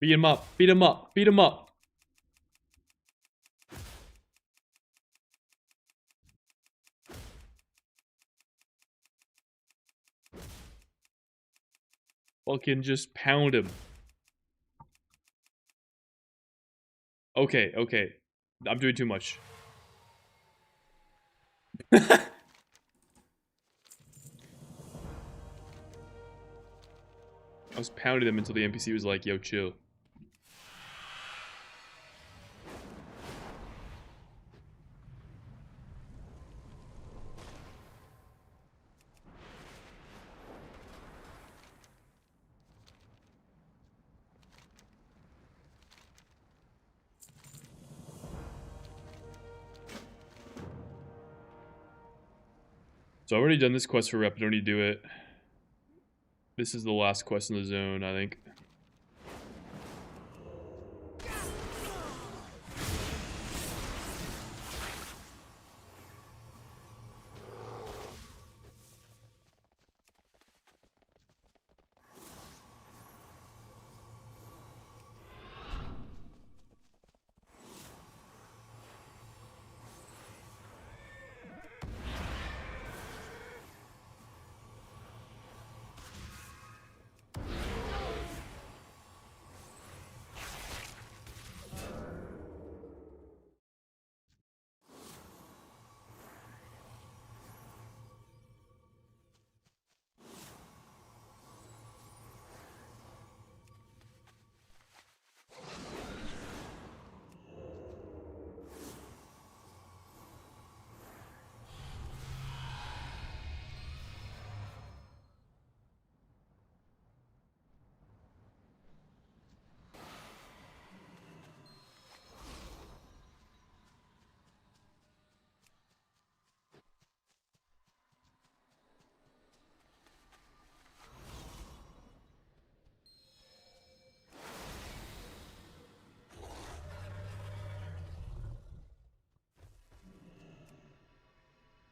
Beat him up. Beat him up. Beat him up. Fucking just pound him. Okay, okay. I'm doing too much. I was pounding him until the NPC was like, yo, chill. So I've already done this quest for rep. I don't need to do it. This is the last quest in the zone, I think.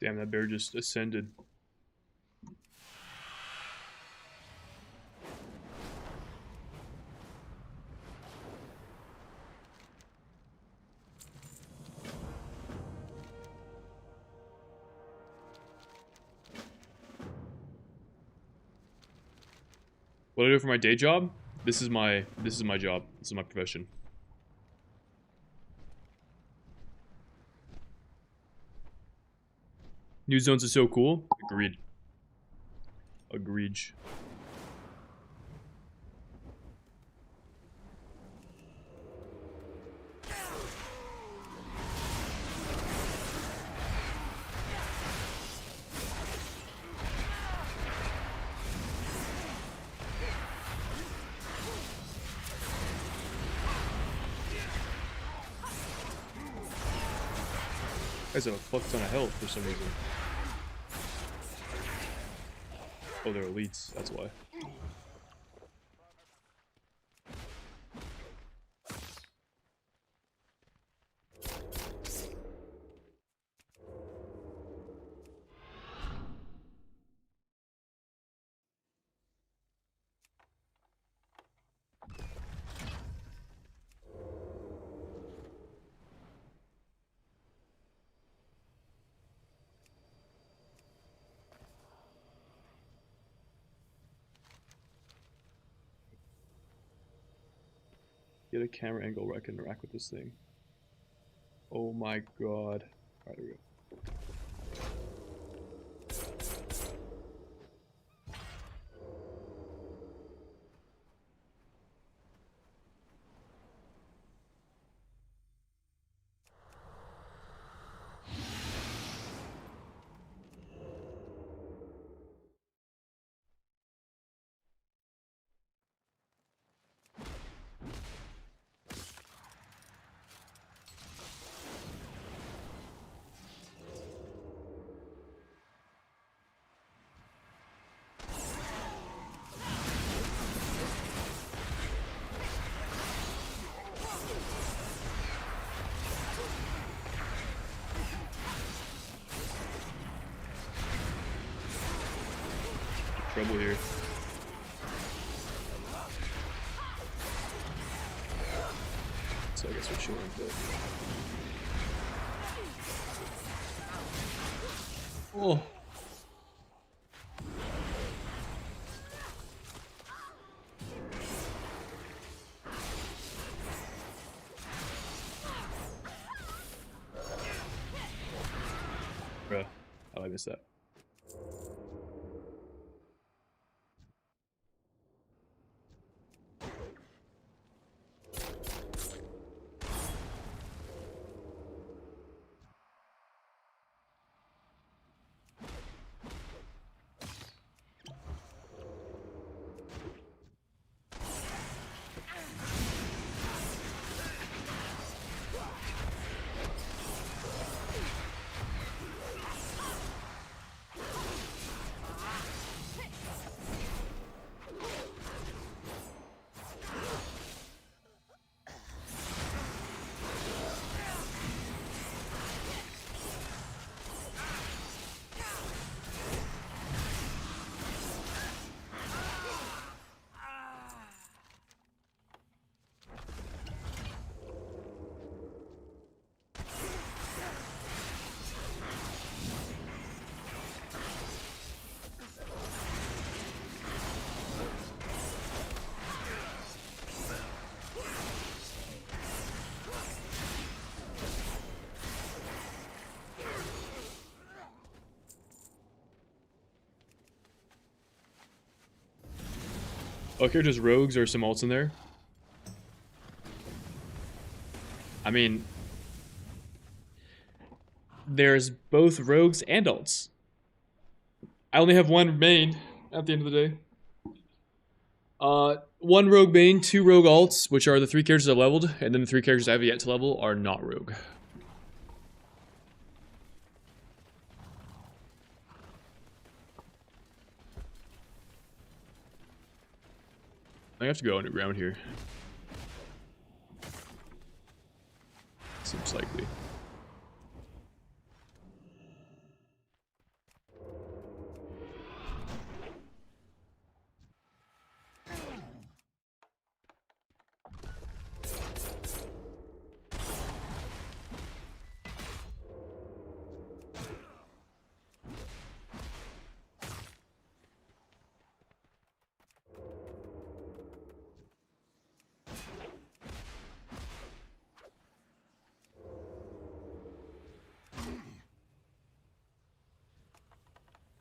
Damn, that bear just ascended. What do I do for my day job? This is my job. This is my profession. New zones are so cool. Agreed. Agreed. Guys have a fuck ton of health for some reason. Oh, they're elites, that's why. Get a camera angle where I can interact with this thing. Oh my god. Alright, here we go. Trouble here. So I guess we're chilling, but... Oh! Bruh, how did I miss that? Okay, just rogues or some alts in there. I mean, there's both rogues and alts. I only have one main at the end of the day. One rogue main, two rogue alts, which are the three characters I've leveled, and then the three characters I have yet to level are not rogue. I have to go underground here. Seems likely.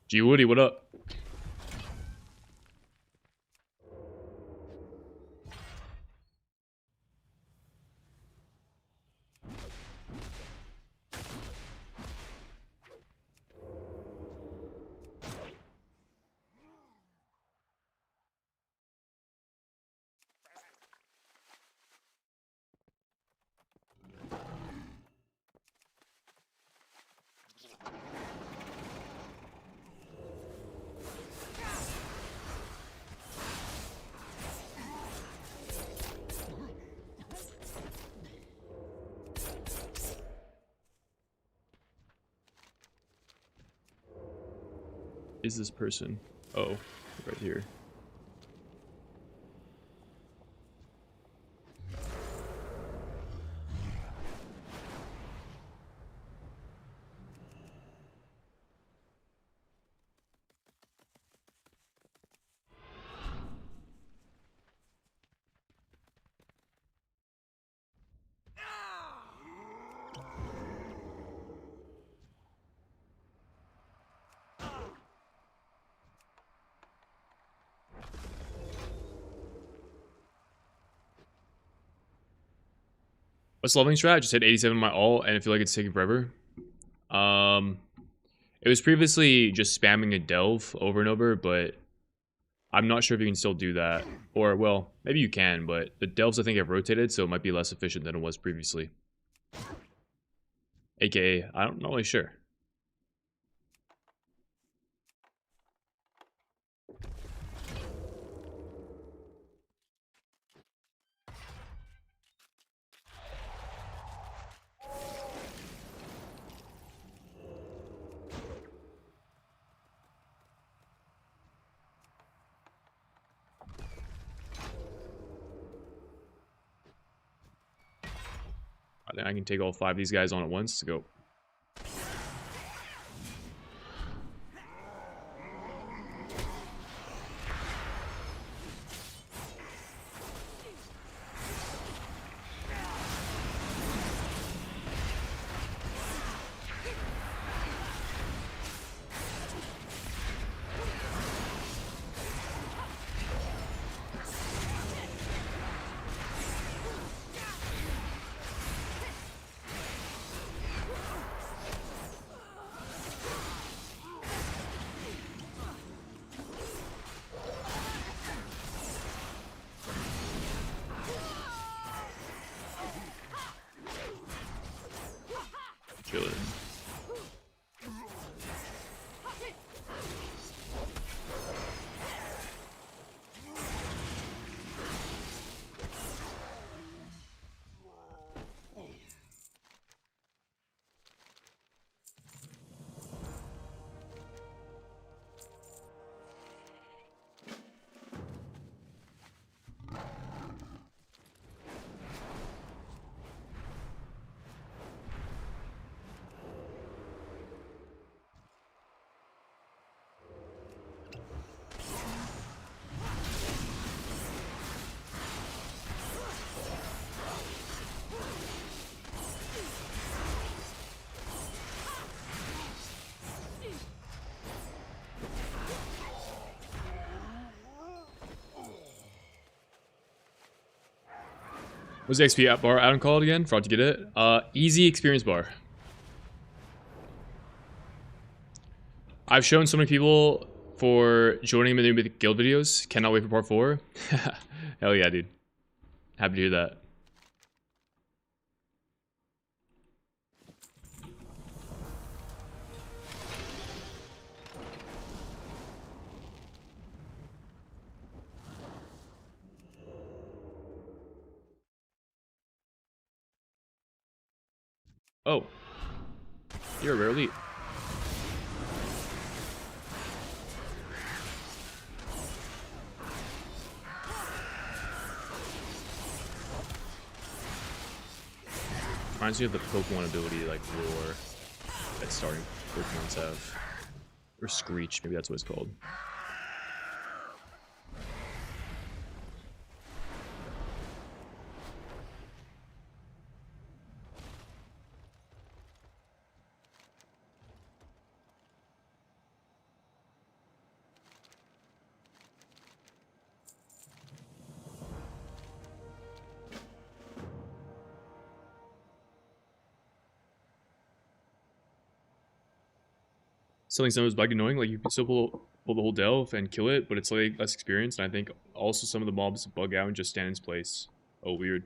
G Woody, what up? Is this person? Oh, right here. What's leveling strat? Just hit 87 on my ult, and I feel like it's taking forever. It was previously just spamming a delve over and over, but I'm not sure if you can still do that. Or, well, maybe you can, but the delves I think have rotated, so it might be less efficient than it was previously. AKA, I'm not really sure. I think I can take all 5 of these guys on at once to go. Chilling. What's the XP bar add-on called again? Forgot to get it. Easy experience bar. I've shown so many people for joining the new guild videos. Cannot wait for part 4. Hell yeah, dude. Happy to hear that. Oh. You're a rare elite. Reminds me of the Pokemon ability, like Roar, that starting Pokemons have. Or Screech, maybe that's what it's called. something someone's bug annoying. Like you can still pull the whole delve and kill it, but it's like less experience. And I think also some of the mobs bug out and just stand in its place. Oh, weird.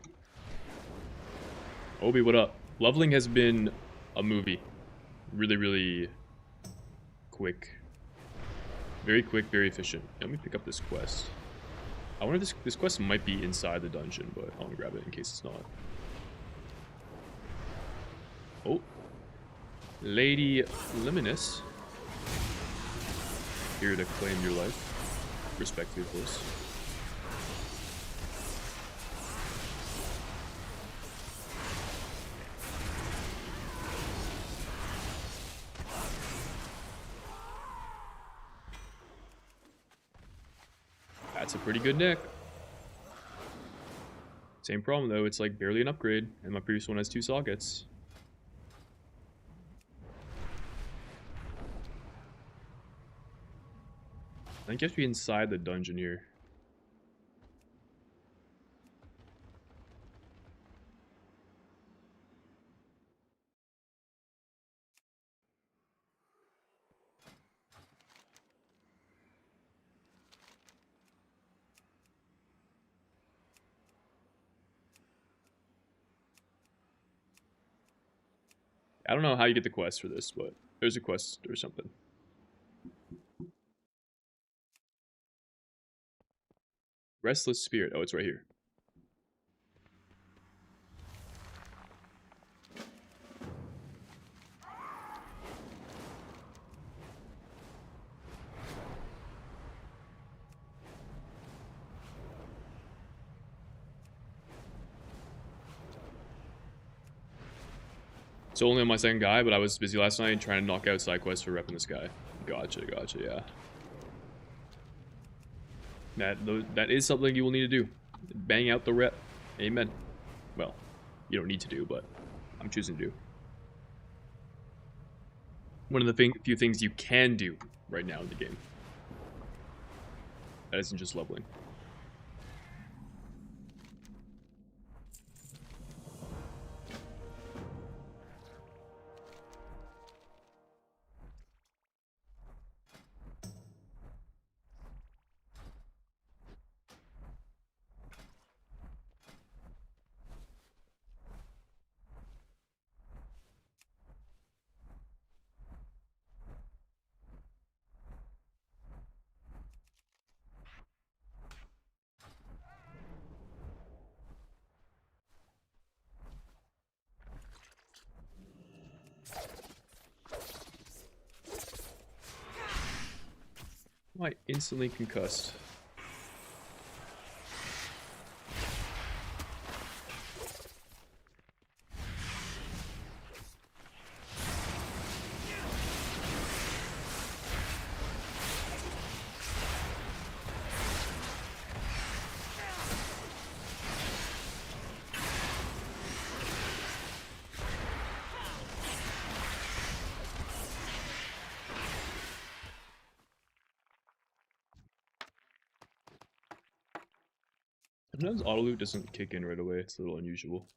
Obi, what up? Leveling has been a movie. Really, really quick. Very quick, very efficient. Let me pick up this quest. I wonder if this quest might be inside the dungeon, but I want to grab it in case it's not. Oh. Lady Luminous. Here to claim your life. Respectfully, of course. That's a pretty good neck. Same problem though, it's like barely an upgrade, and my previous one has 2 sockets. I think you have to be inside the dungeon here. I don't know how you get the quest for this, but there's a quest or something. Restless Spirit. Oh, it's right here. So only on my second guy, but I was busy last night trying to knock out side quests for repping this guy. Gotcha, yeah. That is something you will need to do. Bang out the rep. Amen. Well, you don't need to do, but I'm choosing to do. One of the few things you can do right now in the game. That isn't just leveling. Why instantly concussed? Sometimes auto loot doesn't kick in right away. It's a little unusual.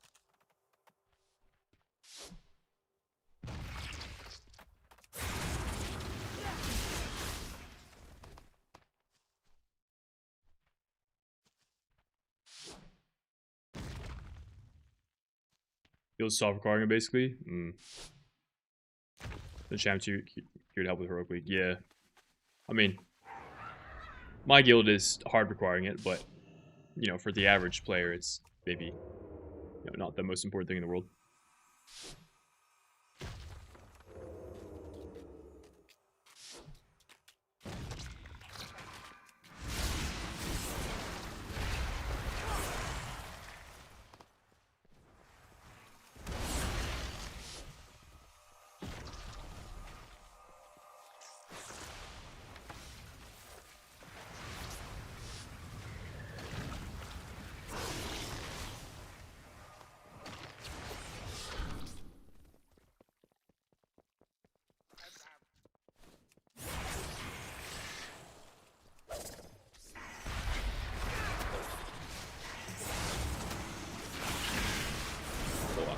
Feels soft requiring it basically. The champs here to help with heroic week. Yeah. I mean, my guild is hard requiring it, but you know, for the average player, it's maybe not the most important thing in the world.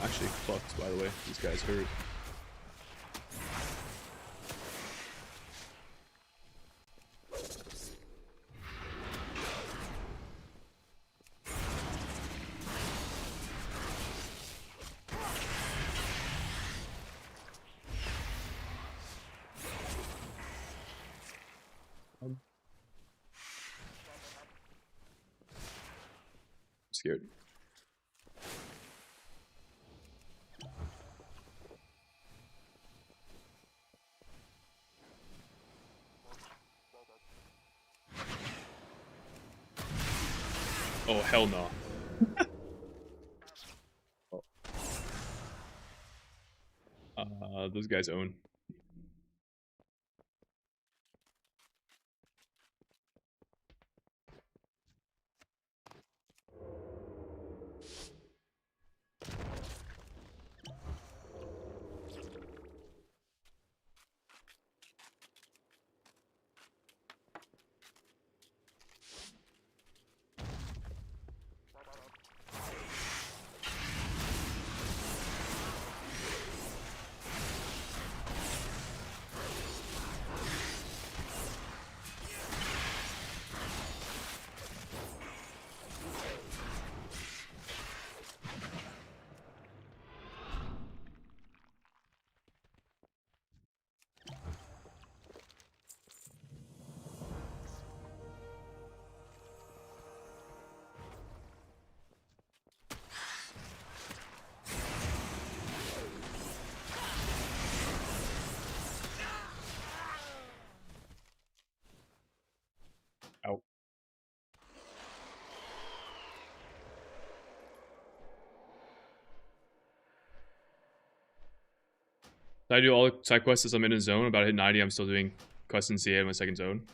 Actually fucked, by the way. These guys hurt. Scared. Oh, hell no. Those guys own. Out. I do all the side quests as I'm in a zone. About to hit 90, I'm still doing quests in CA in my second zone.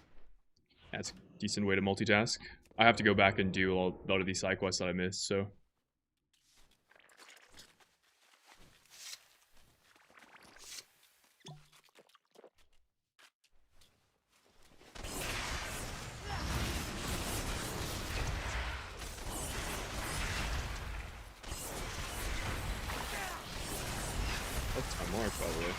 That's a decent way to multitask. I have to go back and do a lot of these side quests that I missed, so. That's my mark, by the way.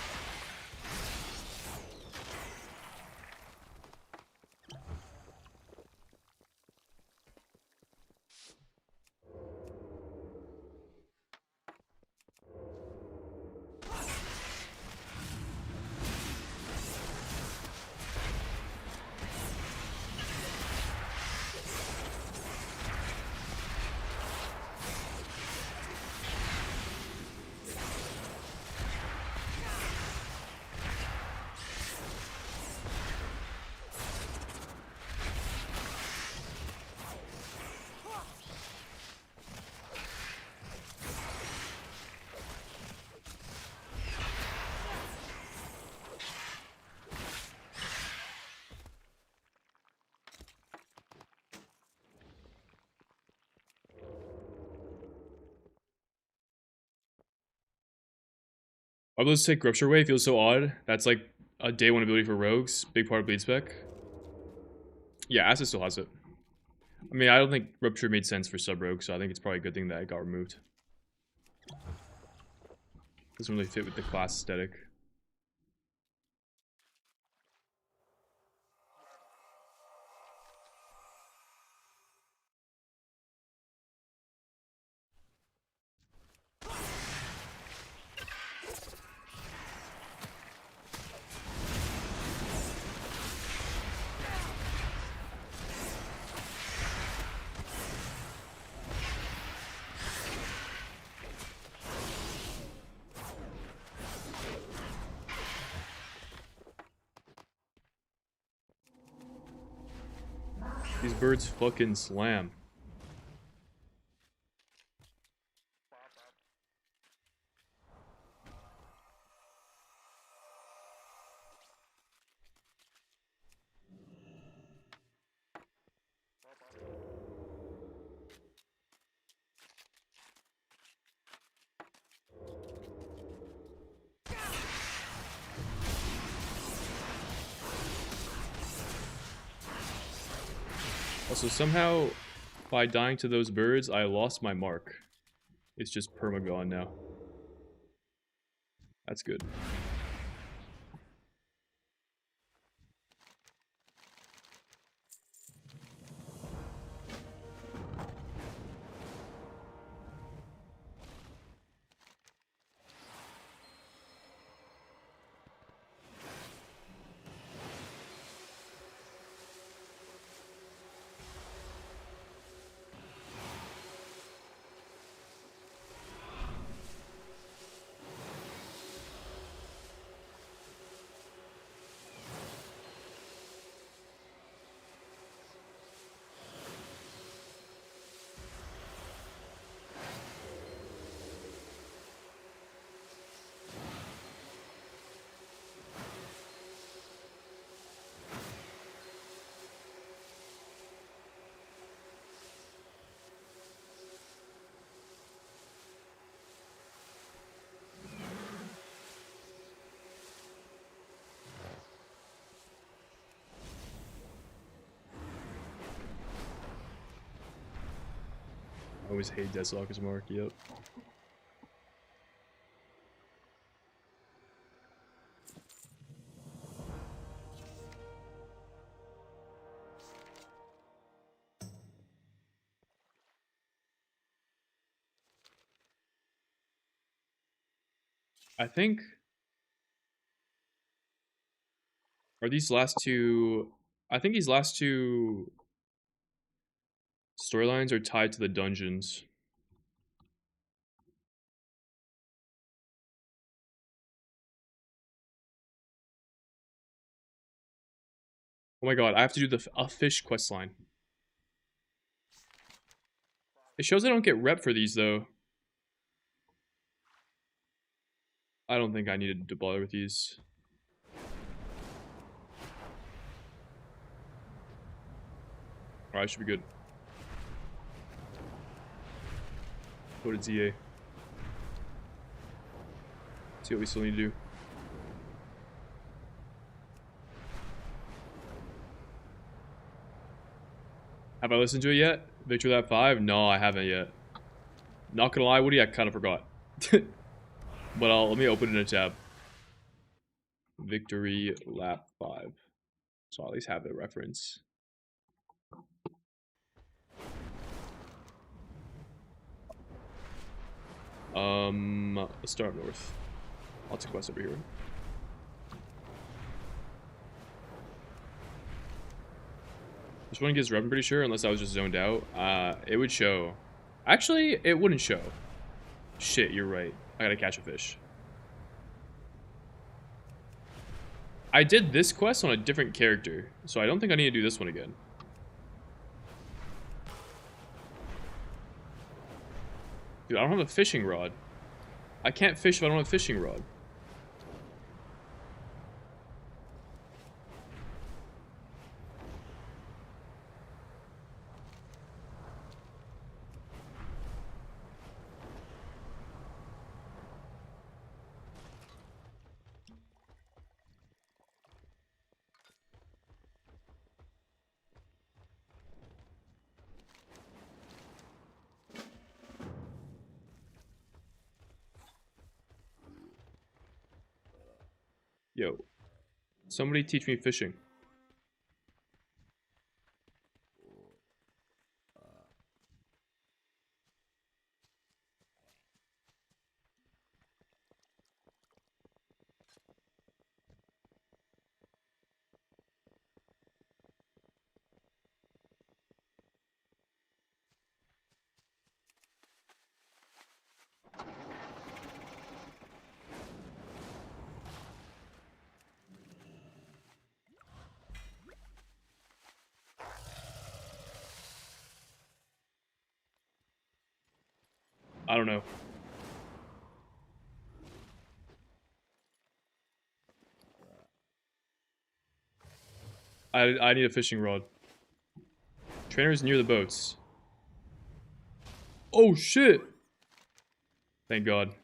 Why will this take Rupture Wave? Feels so odd. That's like a day one ability for rogues. Big part of bleed spec. Yeah, Acid still has it. I mean, I don't think Rupture made sense for sub rogue, so I think it's probably a good thing that it got removed. Doesn't really fit with the class aesthetic. These birds fucking slam. Also, somehow, by dying to those birds, I lost my mark. It's just perma gone now. That's good. Always hate Deathstalker's Mark, yep. I think... Are these last two... I think these last two storylines are tied to the dungeons. Oh my god, I have to do a fish quest line. It shows I don't get rep for these, though. I don't think I needed to bother with these. Alright, should be good. Go to ZA. See what we still need to do. Have I listened to it yet? Victor Lap 5? No, I haven't yet. Not gonna lie, Woody, I kind of forgot. But let me open it in a tab. Victory Lap 5. So I'll at least have the reference. Let's start up north. I'll take west over here. This one gets rep, I'm pretty sure, unless I was just zoned out. It would show. Actually, it wouldn't show. Shit, you're right. I gotta catch a fish. I did this quest on a different character, so I don't think I need to do this one again. Dude, I don't have a fishing rod. I can't fish if I don't have a fishing rod. Yo, somebody teach me fishing. I don't know. I need a fishing rod. Trainer's near the boats. Oh shit! Thank God.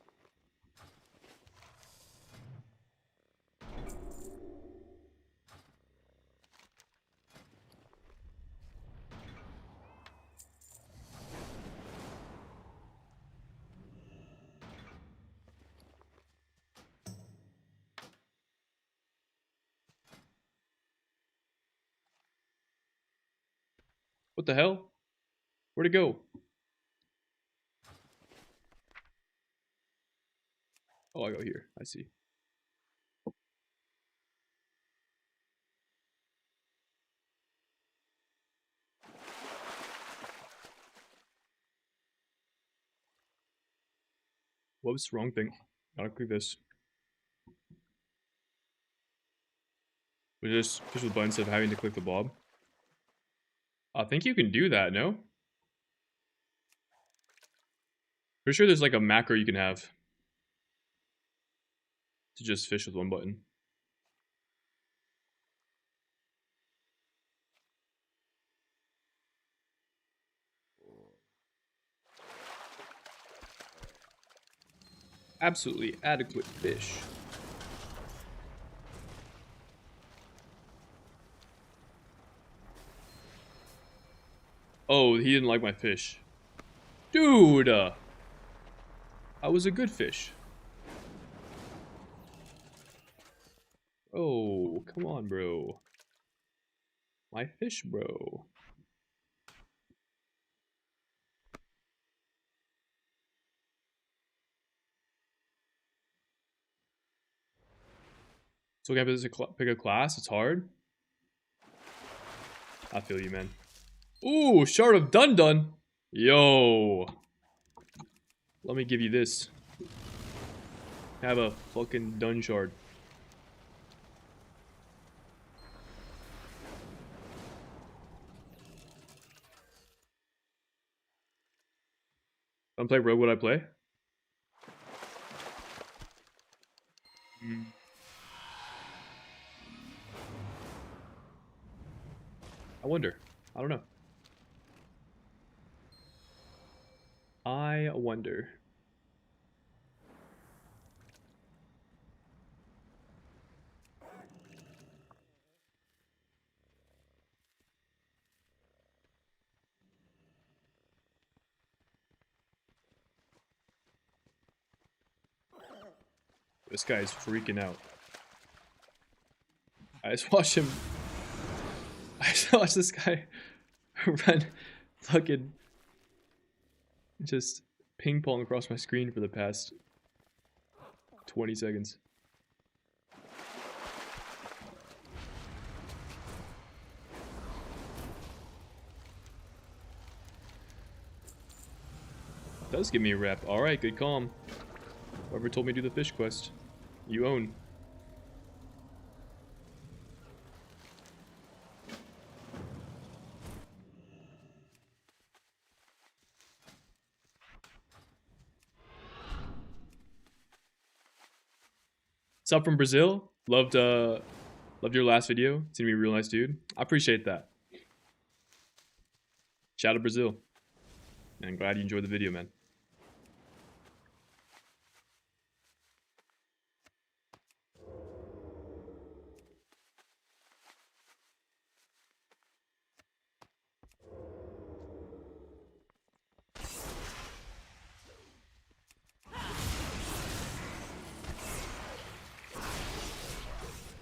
What the hell? Where'd it go? Oh, I go here. I see. Whoops, wrong thing. Gotta click this. We just push the button instead of having to click the blob. I think you can do that, no? Pretty sure there's like a macro you can have to just fish with one button. Absolutely adequate fish. Oh, he didn't like my fish. Dude! I was a good fish. Oh, come on, bro. My fish, bro. So we gotta pick a class. It's hard. I feel you, man. Ooh, Shard of Dun Dun. Yo. Let me give you this. Have a fucking Dun Shard. If I play Rogue, would I play? I wonder. I don't know. I wonder. This guy's freaking out. I just watched him. I just watched this guy run fucking just ping pong across my screen for the past 20 seconds. Does give me a rep. Alright, good calm. Whoever told me to do the fish quest, you own. What's up from Brazil? Loved your last video. Seemed to be a real nice dude. I appreciate that. Shout out to Brazil. And glad you enjoyed the video, man.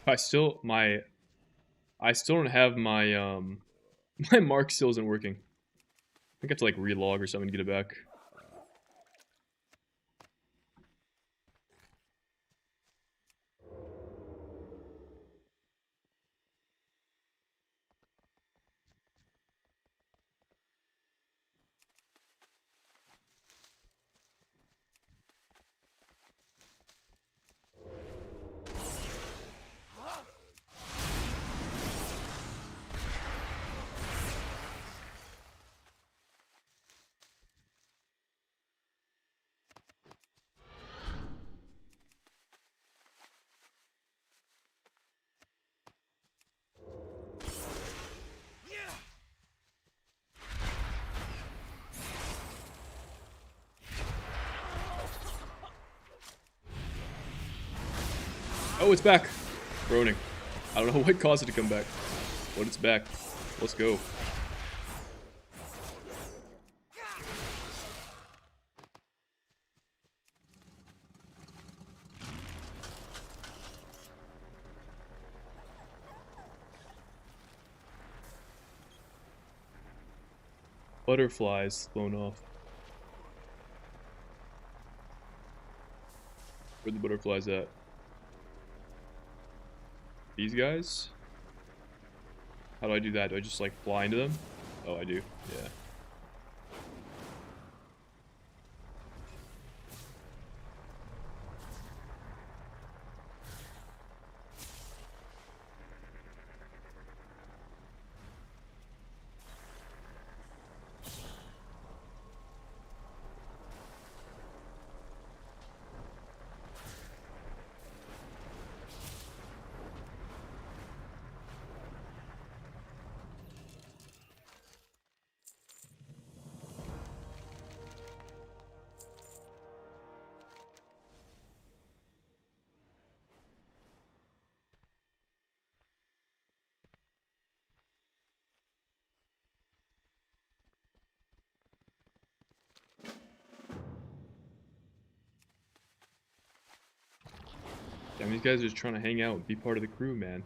I still don't have my my mark still isn't working. I think I have to like relog or something to get it back. Oh, it's back. Groaning. I don't know what caused it to come back, but it's back. Let's go. Butterflies blown off. Where the butterflies at? These guys? How do I do that? Do I just like fly into them? Oh, I do. Yeah. And these guys are just trying to hang out, be part of the crew, man.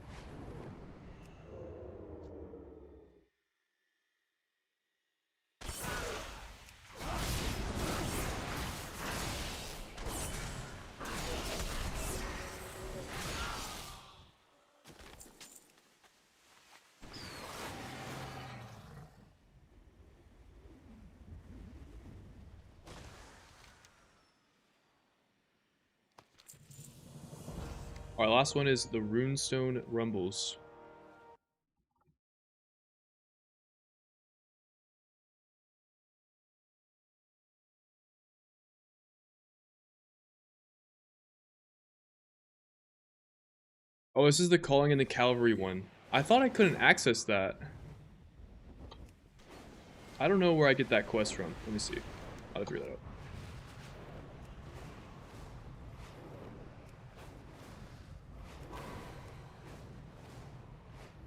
Our last one is the Runestone Rumbles. Oh, this is the Calling in the Cavalry one. I thought I couldn't access that. I don't know where I get that quest from. Let me see. I'll figure that out.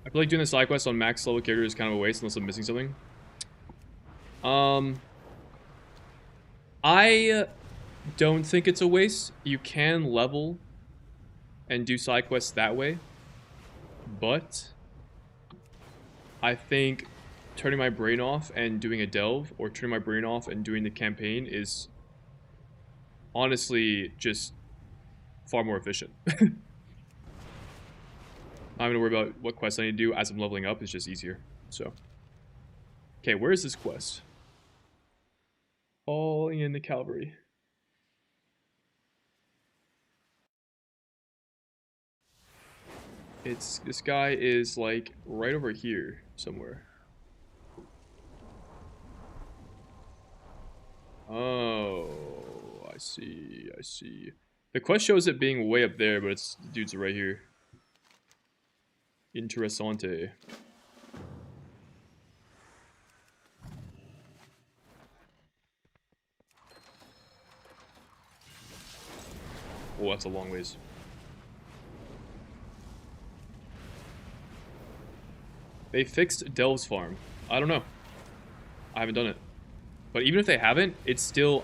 I feel like doing the side quest on max level character is kind of a waste unless I'm missing something. I don't think it's a waste. You can level and do side quests that way, but I think turning my brain off and doing a delve, or turning my brain off and doing the campaign is honestly just far more efficient. I'm gonna worry about what quests I need to do as I'm leveling up. It's just easier. So, okay, where is this quest? Calling in the Cavalry. This guy is like right over here somewhere. Oh, I see, I see. The quest shows it being way up there, but it's the dudes are right here. Interessante. Oh, that's a long ways. They fixed Delve's farm. I don't know. I haven't done it. But even if they haven't, it's still,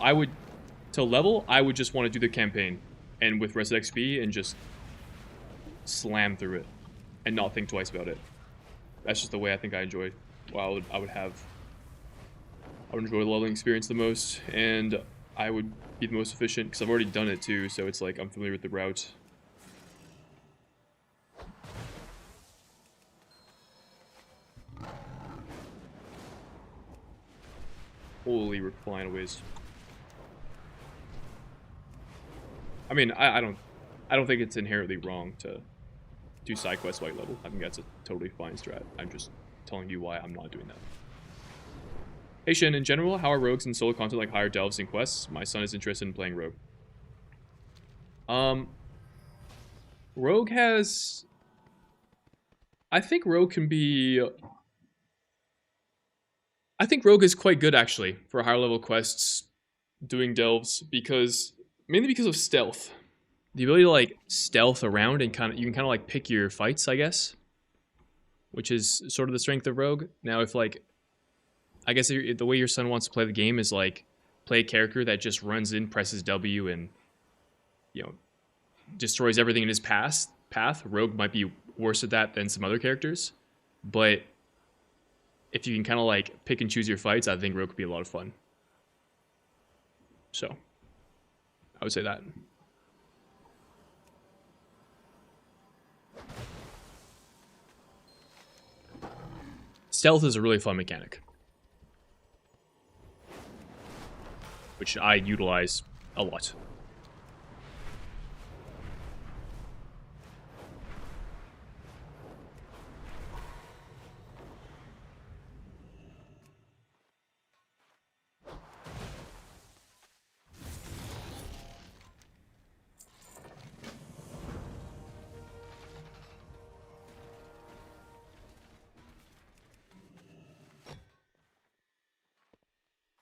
to level, I would just want to do the campaign. And with Reset XP and just slam through it. And not think twice about it. That's just the way I think I enjoy. Well, I would enjoy the leveling experience the most. And I would be the most efficient because I've already done it too. So it's like I'm familiar with the route. Holy, we're flying ways. I mean, I don't think it's inherently wrong to do side quests white level. I think that's a totally fine strat. I'm just telling you why I'm not doing that. Hey Shin, in general, how are rogues in solo content like higher delves and quests? My son is interested in playing rogue. Rogue has... I think rogue can be... I think rogue is quite good actually for higher level quests doing delves mainly because of stealth. The ability to like stealth around and you can kind of like pick your fights, I guess, which is sort of the strength of rogue. Now, if like, I guess the way your son wants to play the game is like play a character that just runs in, presses W, and destroys everything in his path. Rogue might be worse at that than some other characters, but if you can kind of like pick and choose your fights, I think rogue could be a lot of fun. So, I would say that. Stealth is a really fun mechanic, which I utilize a lot.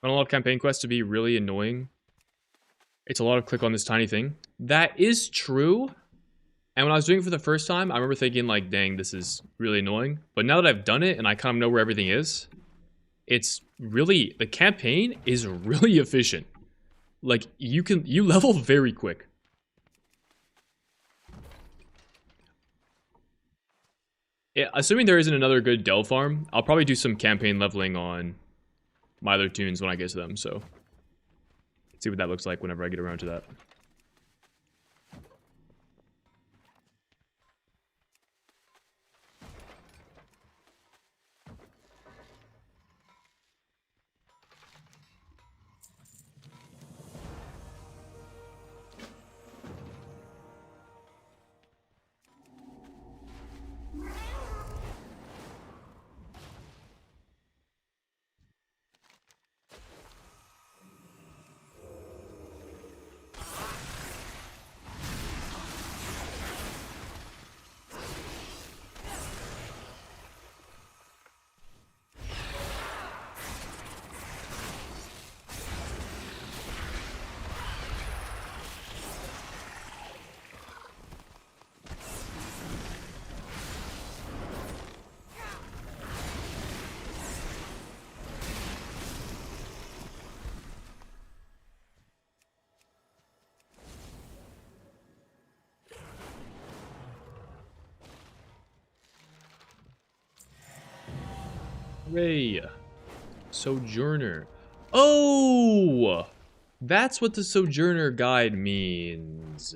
On a lot of campaign quests to be really annoying, it's a lot of click on this tiny thing. That is true. And when I was doing it for the first time, I remember thinking like, dang, this is really annoying. But now that I've done it and I kind of know where everything is, it's really, the campaign is really efficient. Like you level very quick. Yeah, assuming there isn't another good Delve farm, I'll probably do some campaign leveling on my other tunes when I get to them, so see what that looks like whenever I get around to that. Hooray! Sojourner. Oh! That's what the Sojourner guide means.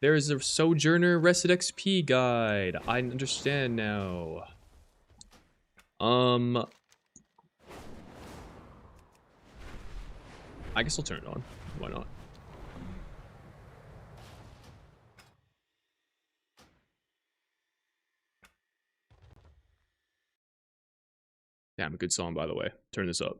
There is a Sojourner Rested XP guide. I understand now. I guess I'll turn it on. Why not? Damn, a good song, by the way. Turn this up.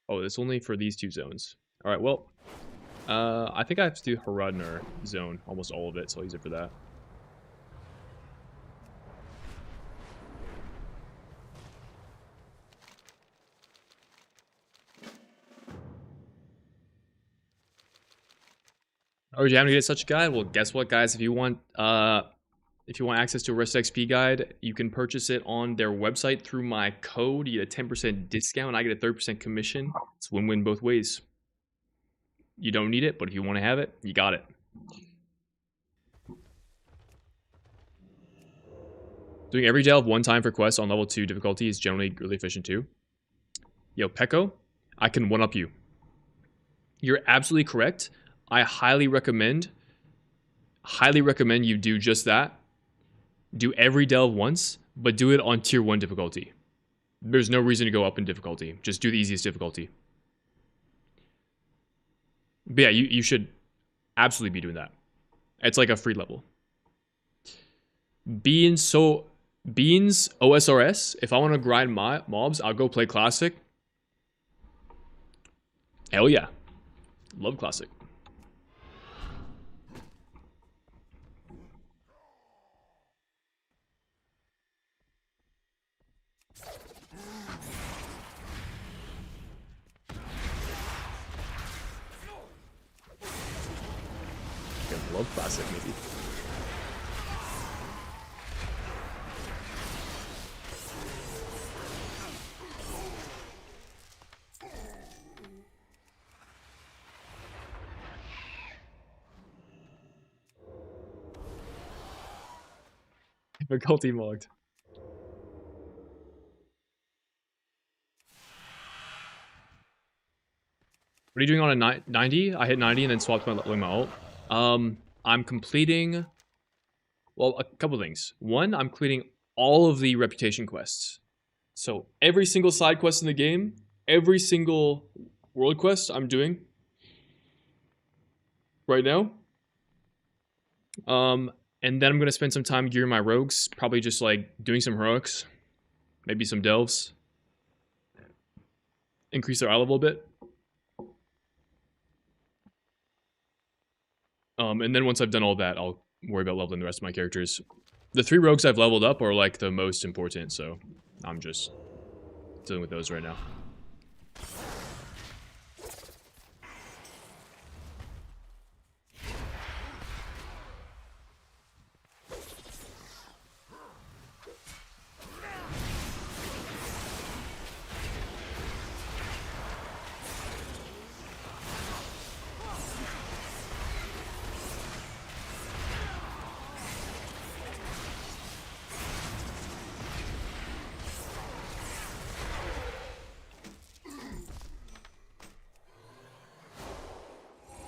Oh, it's only for these two zones. Alright, well, I think I have to do Haradnar zone, almost all of it, so I'll use it for that. Oh, you haven't get such a guide? Well, guess what, guys? If you want access to a Rest XP guide, you can purchase it on their website through my code. You get a 10% discount. I get a 30% commission. It's win-win both ways. You don't need it, but if you want to have it, you got it. Doing every delve one time for quests on level 2 difficulty is generally really efficient too. Yo, Peko, I can one-up you. You're absolutely correct. I highly recommend you do just that. Do every delve once, but do it on tier 1 difficulty. There's no reason to go up in difficulty. Just do the easiest difficulty. But yeah, you should absolutely be doing that. It's like a free level. Beans OSRS. If I want to grind my mobs, I'll go play Classic. Hell yeah. Love Classic. I love Classic, maybe. Difficulty mogged. What are you doing on a 90? I hit 90 and then swapped my ult. I'm completing, well, a couple things. One, I'm completing all of the reputation quests. So every single side quest in the game, every single world quest I'm doing right now. And then I'm going to spend some time gearing my rogues, probably just like doing some heroics, maybe some delves, increase their eye level a bit. And then once I've done all that, I'll worry about leveling the rest of my characters. The 3 rogues I've leveled up are like the most important, so I'm just dealing with those right now.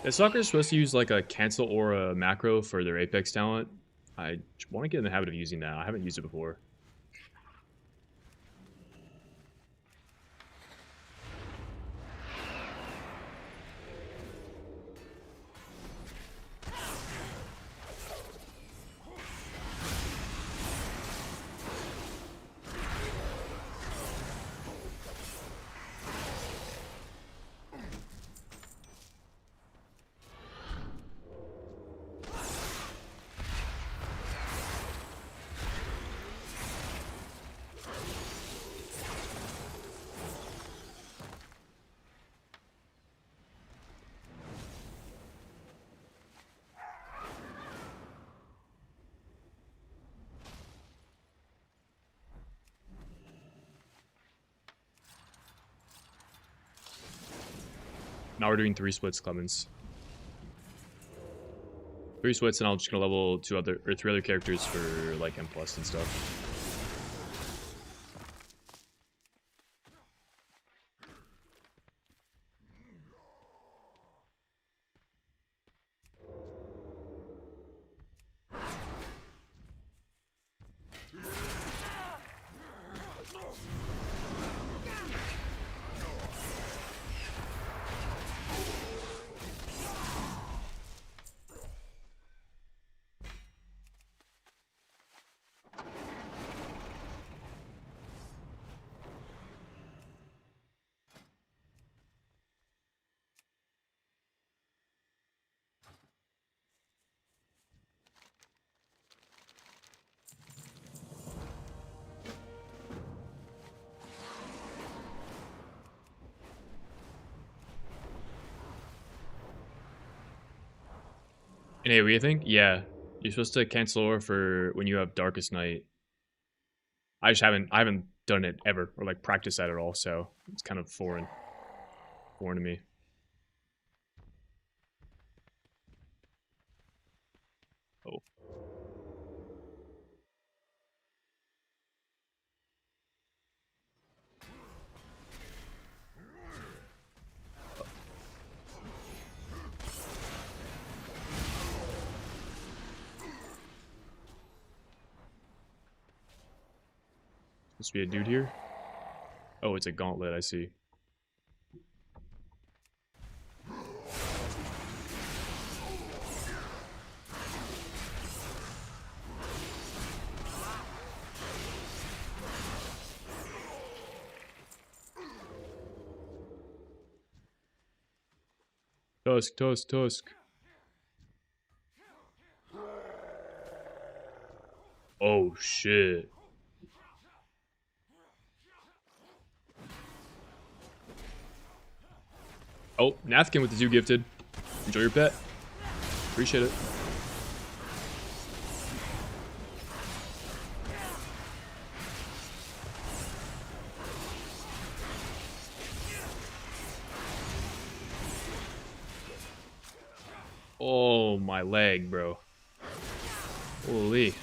Is soccer supposed to use like a cancel or a macro for their Apex talent? I want to get in the habit of using that. I haven't used it before. Now we're doing 3 splits, Clemens. 3 splits, and I'm just gonna level 3 other characters for like M plus and stuff. And hey, what do you think? Yeah, you're supposed to cancel aura for when you have Darkest Night. I haven't done it ever or like practiced that at all, so it's kind of foreign to me. Oh, supposed to be a dude here. Oh, it's a gauntlet. I see. Tusk, tusk, tusk. Oh shit. Oh, Nathkin with the zoo gifted. Enjoy your pet. Appreciate it. Oh, my leg, bro. Holy.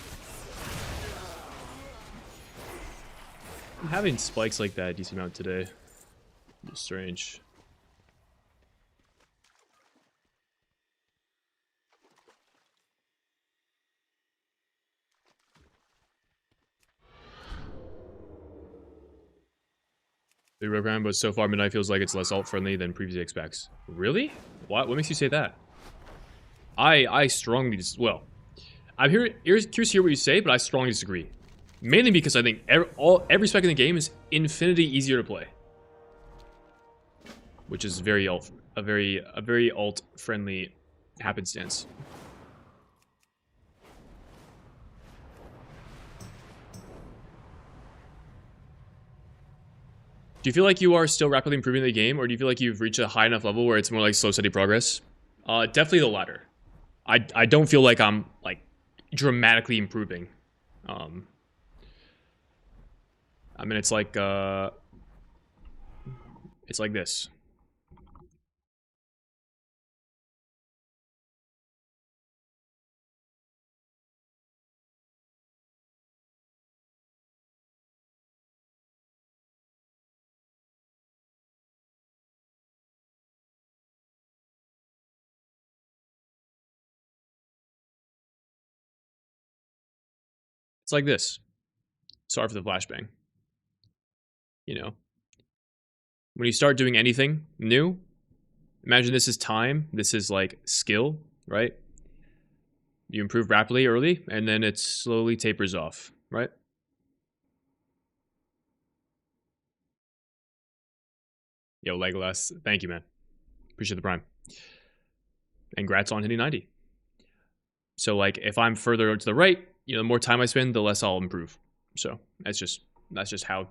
I'm having spikes like that a decent amount today. It's strange. The program, but so far Midnight feels like it's less alt friendly than previously expects. Really? What makes you say that? I strongly well, I'm curious to hear what you say, but I strongly disagree. Mainly because I think every spec in the game is infinity easier to play, which is a very alt friendly happenstance. Do you feel like you are still rapidly improving the game, or do you feel like you've reached a high enough level where it's more like slow, steady progress? Definitely the latter. I don't feel like I'm like dramatically improving. Um, I mean, it's like this. It's like this. Sorry for the flashbang. You know, when you start doing anything new, imagine this is time, this is like skill, right? You improve rapidly early, and then it slowly tapers off, right? Yo, Legolas, thank you, man. Appreciate the prime. And grats on hitting 90. So, like, if I'm further to the right, the more time I spend, the less I'll improve. So that's just how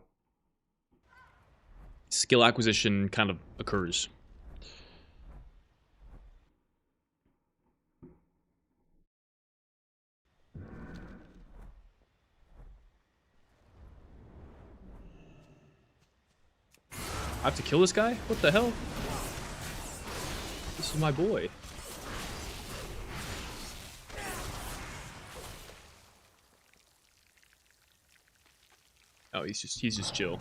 skill acquisition kind of occurs. I have to kill this guy? What the hell? This is my boy. Oh, he's just chill.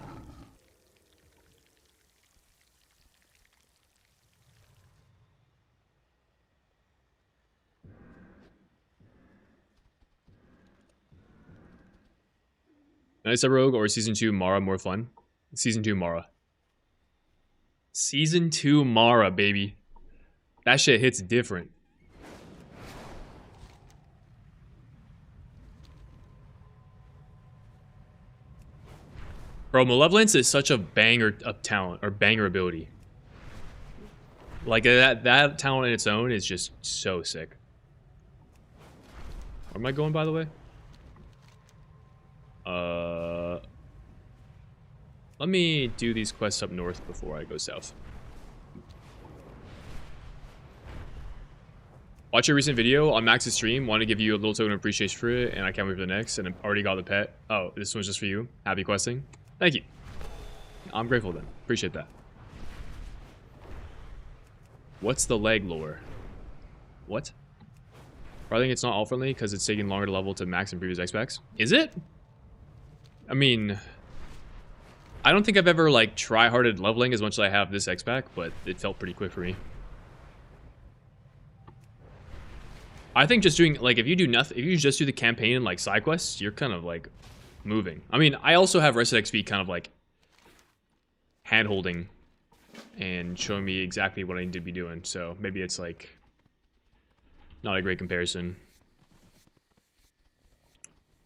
Nice Rogue or Season 2 Mara more fun? Season 2 Mara. Season 2 Mara, baby. That shit hits different. Bro, Malevolence is such a banger of talent, or banger ability. Like, that talent in its own is just so sick. Where am I going, by the way? Let me do these quests up north before I go south. Watch your recent video on Max's stream. Want to give you a little token of appreciation for it, and I can't wait for the next. And I already got the pet. Oh, this one's just for you. Happy questing. Thank you. I'm grateful then. Appreciate that. What's the leg lore? What? I think it's not all friendly because it's taking longer to level to max in previous X-Packs. Is it? I mean, I don't think I've ever like try-harded leveling as much as I have this X-Pack, but it felt pretty quick for me. I think just doing, like, if you do nothing, if you just do the campaign and like side quests, you're kind of like moving. I mean, I also have Rested XP kind of like hand-holding and showing me exactly what I need to be doing, so maybe it's like not a great comparison.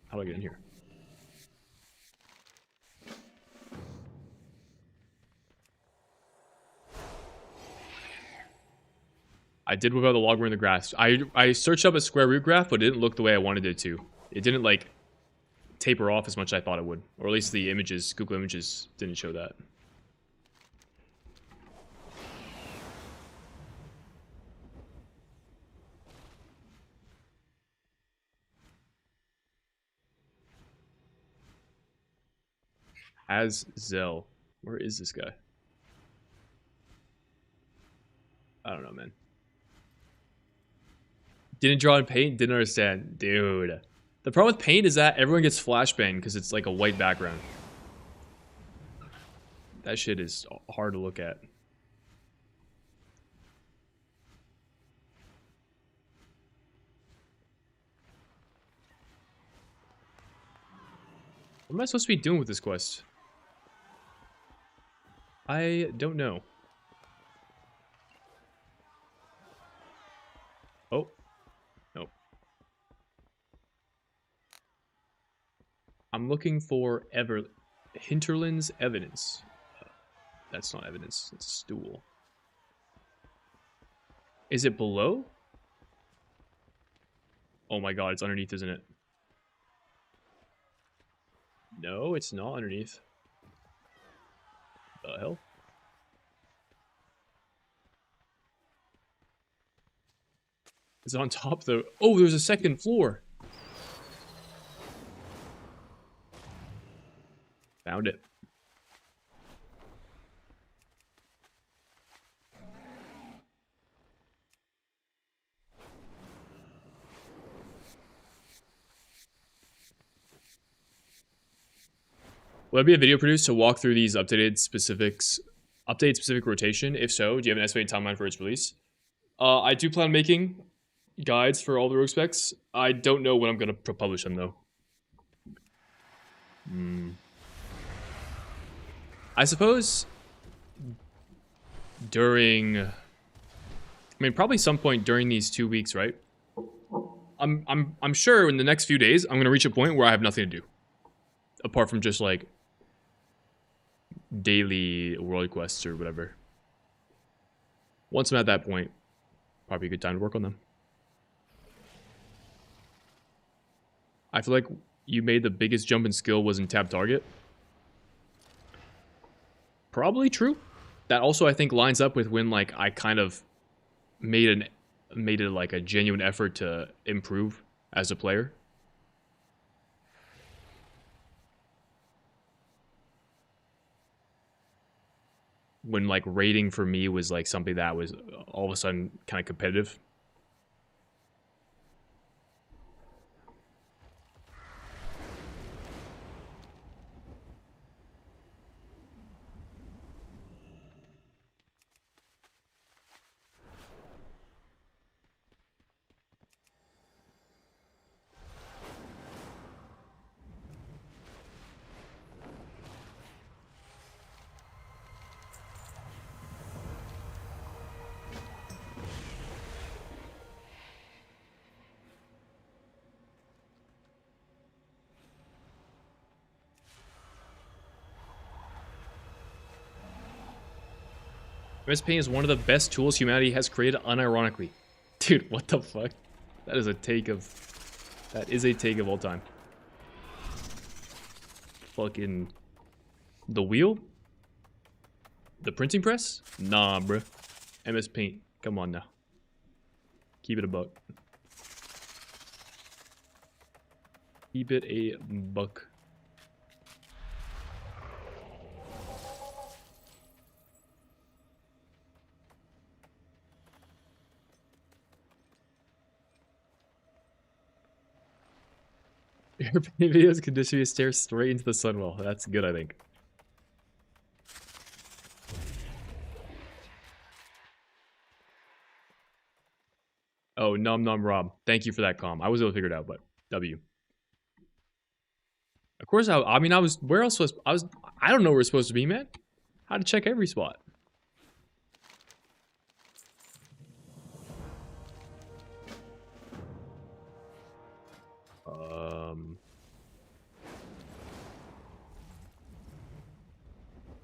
How do I get in here? I did whip out the log in the grass. I searched up a square root graph, but it didn't look the way I wanted it to. It didn't like taper off as much as I thought it would, or at least the images, Google Images, didn't show that. As Zell, where is this guy? I don't know, man. Didn't draw in paint, didn't understand. Dude. The problem with paint is that everyone gets flashbang because it's like a white background. That shit is hard to look at. What am I supposed to be doing with this quest? I don't know. Oh. Nope. I'm looking for Hinterland's evidence. That's not evidence. It's a stool. Is it below? Oh my god, it's underneath, isn't it? No, it's not underneath. The hell? It's on top though. Oh, there's a second floor. Found it. Will there be a video produced to walk through these updated specific rotation? If so, do you have an estimated timeline for its release? I do plan on making guides for all the rogue specs. I don't know when I'm going to publish them, though. I suppose during, I mean, probably some point during these 2 weeks, right? I'm sure in the next few days I'm gonna reach a point where I have nothing to do, apart from just like daily world quests or whatever. Once I'm at that point, probably a good time to work on them. I feel like you made the biggest jump in skill was in tab target. Probably true. That also I think lines up with when like I kind of made it like a genuine effort to improve as a player. When like raiding for me was like something that was all of a sudden kind of competitive. MS Paint is one of the best tools humanity has created unironically. Dude, what the fuck? That is a take of all time. Fucking the wheel? The printing press? Nah, bruh. MS Paint. Come on now. Keep it a buck. Keep it a buck. Your videos condition you to stare straight into the sunwell. That's good, I think. Oh, Num Num Rob. Thank you for that comm. I was able to figure it out, but W. Of course, I mean, I was. Where else was I? I don't know where we're supposed to be, man. How to check every spot.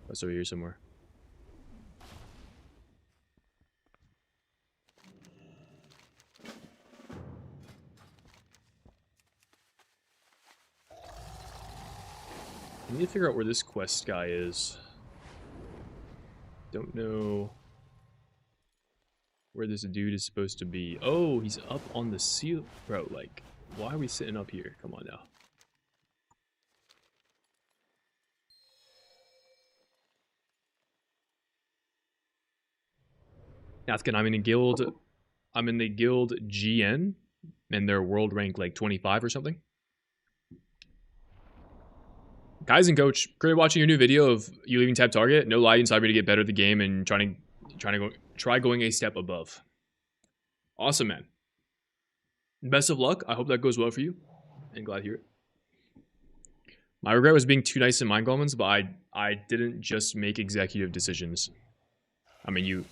That's over here somewhere. I need to figure out where this quest guy is. Don't know where this dude is supposed to be. Oh, he's up on the seal. Bro, like, why are we sitting up here? Come on now. That's good. I'm in a guild. I'm in the guild GN, and they're world rank like 25 or something. Guys and coach, great watching your new video of you leaving tab target. No lie, inspired me to get better at the game and try going a step above. Awesome, man. Best of luck. I hope that goes well for you. And glad to hear it. My regret was being too nice in Mind Golems, but I didn't just make executive decisions. I mean, you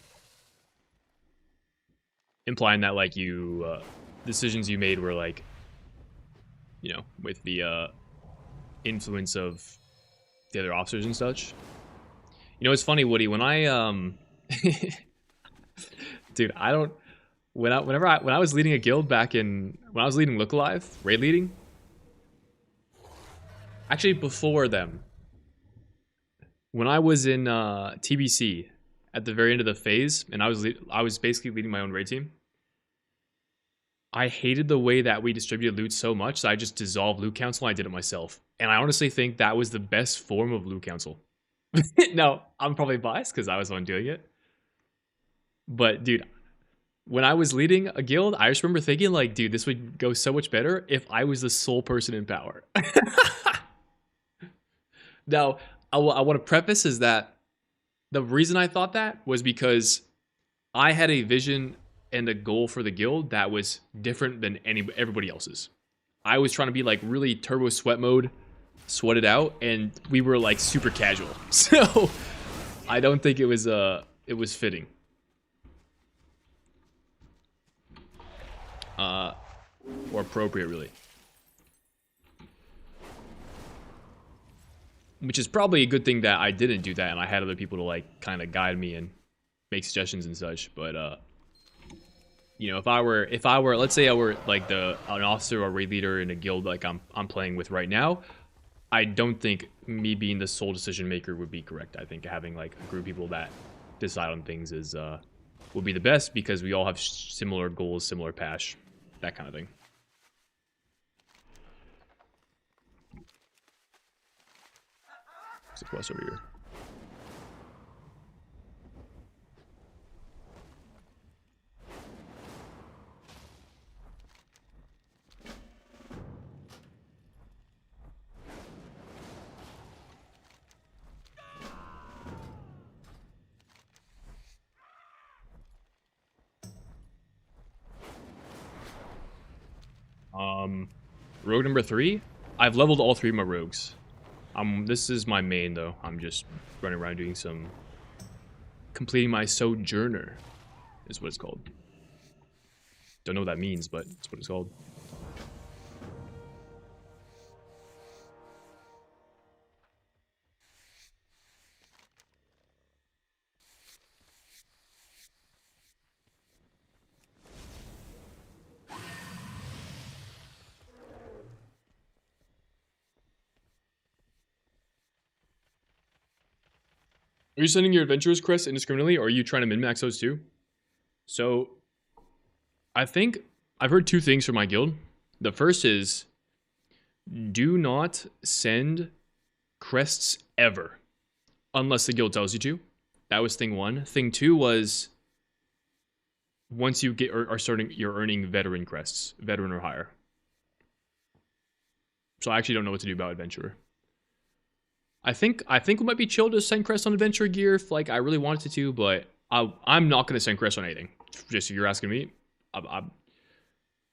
implying that like you decisions you made were like, you know, with the influence of the other officers and such. You know, it's funny, Woody, when I dude, I don't when I was leading a guild back in when I was leading Look Alive, raid leading. Actually before them. When I was in TBC at the very end of the phase and I was basically leading my own raid team. I hated the way that we distributed loot so much that I just dissolved loot council and I did it myself. And I honestly think that was the best form of loot council. No, I'm probably biased because I was the one doing it. But dude, when I was leading a guild, I just remember thinking like, dude, this would go so much better if I was the sole person in power. Now, I want to preface is that the reason I thought that was because I had a vision and a goal for the guild that was different than everybody else's. I was trying to be like really turbo sweat mode, sweat it out, and we were like super casual. So I don't think it was fitting. Or appropriate, really. Which is probably a good thing that I didn't do that, and I had other people to like kind of guide me and make suggestions and such. But you know, if I were, let's say I were like an officer or raid leader in a guild like I'm playing with right now, I don't think me being the sole decision maker would be correct. I think having like a group of people that decide on things is would be the best, because we all have similar goals, similar passion, that kind of thing. There's a quest over here. Rogue number 3. I've leveled all 3 of my rogues. This is my main though. I'm just running around doing some completing my sojourner, is what it's called. Don't know what that means, but it's what it's called. Are you sending your adventurers quests indiscriminately, or are you trying to min-max those too? So, I think I've heard 2 things from my guild. The first is, do not send crests ever, unless the guild tells you to. That was thing 1. Thing 2 was, once you are starting, you're earning veteran crests, veteran or higher. So I actually don't know what to do about adventurer. I think it might be chill to send crests on adventure gear if like I really wanted to, but I'm not gonna send crests on anything. Just if you're asking me,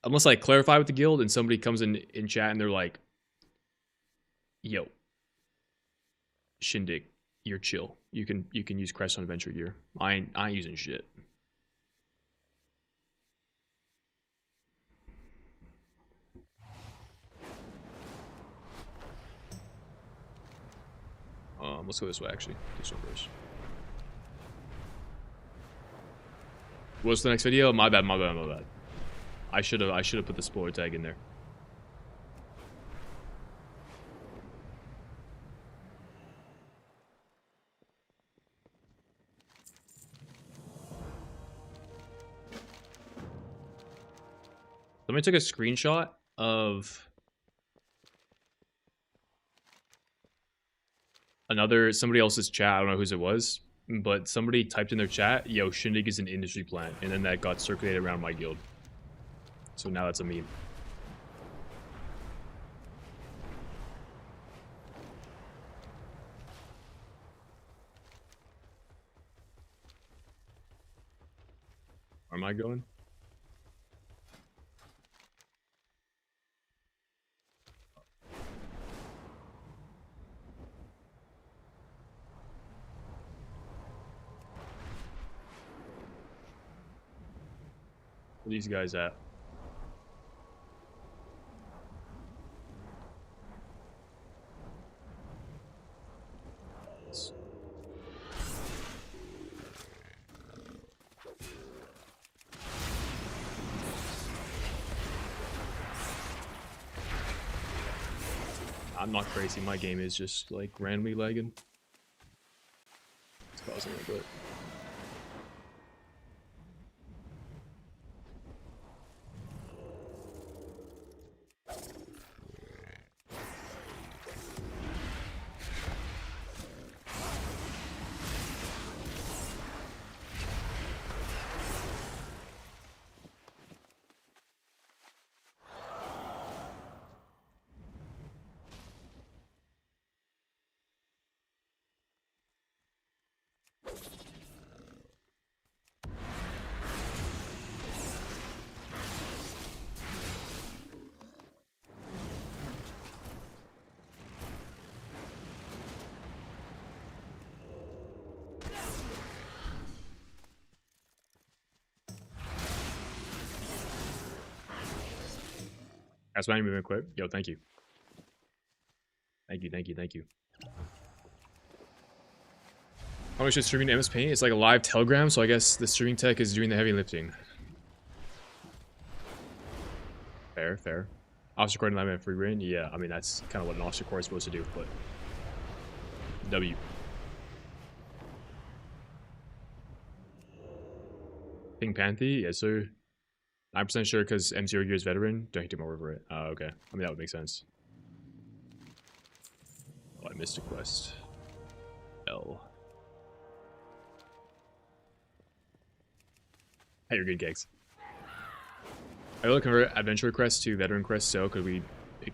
unless I clarify with the guild and somebody comes in chat and they're like, "Yo, Shindig, you're chill. You can use crests on adventure gear. I ain't using shit." Let's go this way actually. This one first. What's the next video? My bad. I should have put the spoiler tag in there. Somebody took a screenshot of somebody else's chat. I don't know whose it was, but somebody typed in their chat, "Yo, Shindig is an industry plant," and then that got circulated around my guild. So now that's a meme. Where am I going? Where are these guys at? I'm not crazy. My game is just like randomly lagging. It's causing a bit. That's my movement quick. Yo, thank you. Thank you, thank you, thank you. How much is streaming MS Paint? It's like a live telegram, so I guess the streaming tech is doing the heavy lifting. Fair, fair. Officer Court and free reign? Yeah, I mean, that's kind of what an officer court is supposed to do, but... W. Pink Panthy? Yes, sir. 9% sure because M0 years veteran. Don't take more over it. Oh, okay. I mean, that would make sense. Oh, I missed a quest. L. Hey, you're good, Gex. I will convert adventure quest to veteran quest, so it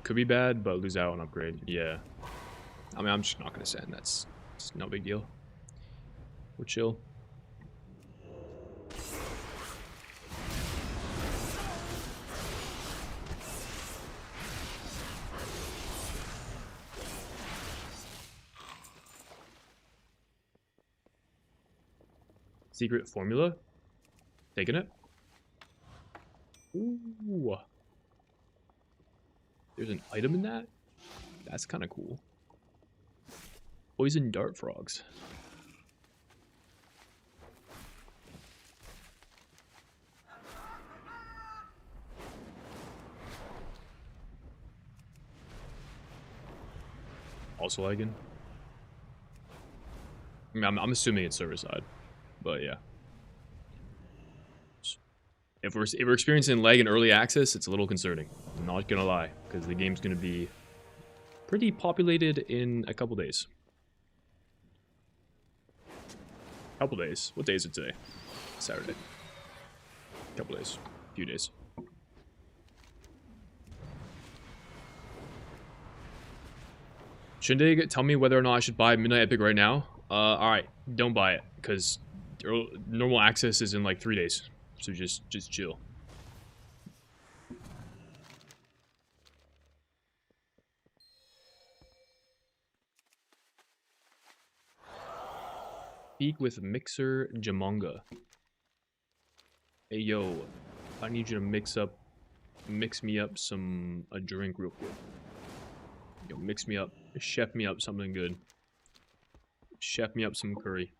could be bad, but lose out on upgrade. Yeah. I mean, I'm just not gonna send. That's no big deal. We're chill. Secret formula? Taking it? Ooh. There's an item in that? That's kind of cool. Poison dart frogs. Also lagging. I mean, I'm assuming it's server side, but yeah. If we're experiencing lag in early access, it's a little concerning. I'm not gonna lie, because the game's gonna be pretty populated in a couple days. Couple days. What day is it today? Saturday. Couple days. Few days. Shindig, tell me whether or not I should buy Midnight Epic right now. Alright, don't buy it, because normal access is in like 3 days. So just chill. Speak with Mixer Jamonga. Hey yo, I need you to mix me up a drink real quick. Yo, mix me up, chef me up something good. Chef me up some curry.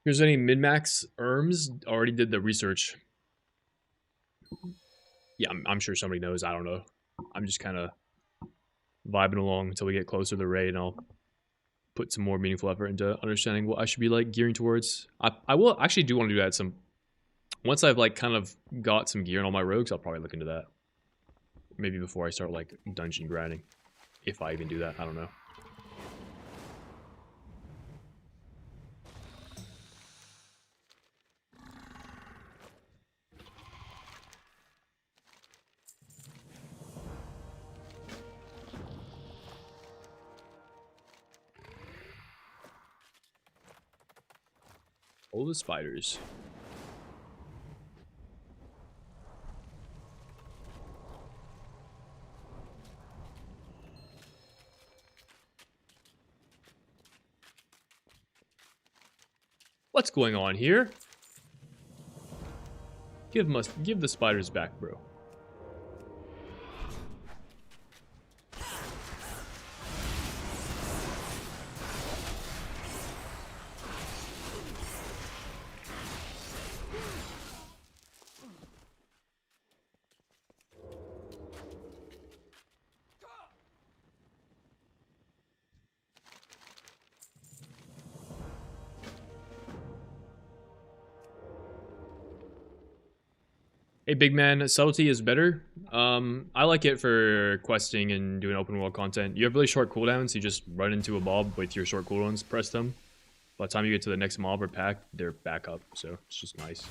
If there's any min-max ERMs, already did the research. Yeah, I'm sure somebody knows. I don't know. I'm just kind of vibing along until we get closer to the raid, and I'll put some more meaningful effort into understanding what I should be like gearing towards. I will actually do want to do that once I've like kind of got some gear on all my rogues. I'll probably look into that. Maybe before I start like dungeon grinding, if I even do that. I don't know. All the spiders. What's going on here? Give the spiders back, bro. Hey, big man, subtlety is better. I like it for questing and doing open world content. You have really short cooldowns. You just run into a mob with your short cooldowns, press them. By the time you get to the next mob or pack, they're back up. So it's just nice.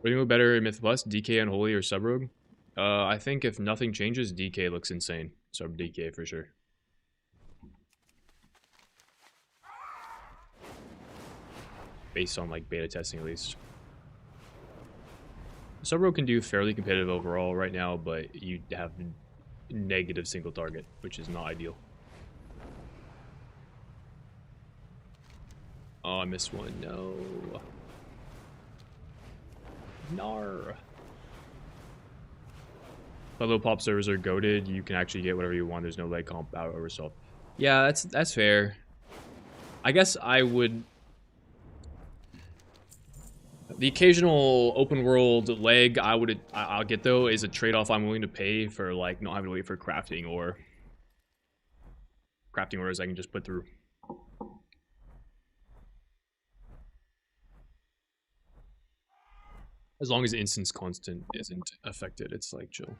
What do you look better in Myth Plus, DK Unholy or Subrogue? I think if nothing changes, DK looks insane. So DK for sure. based on like beta testing at least. Subro can do fairly competitive overall right now, but you have negative single target, which is not ideal. Oh, I missed one. No. Nar. But low pop servers are goated. You can actually get whatever you want. There's no leg comp out over solve. Yeah, that's fair. I guess I would. The occasional open world leg I'll get though is a trade-off I'm willing to pay for like not having to wait for crafting or crafting orders I can just put through. As long as instance constant isn't affected, it's like chill.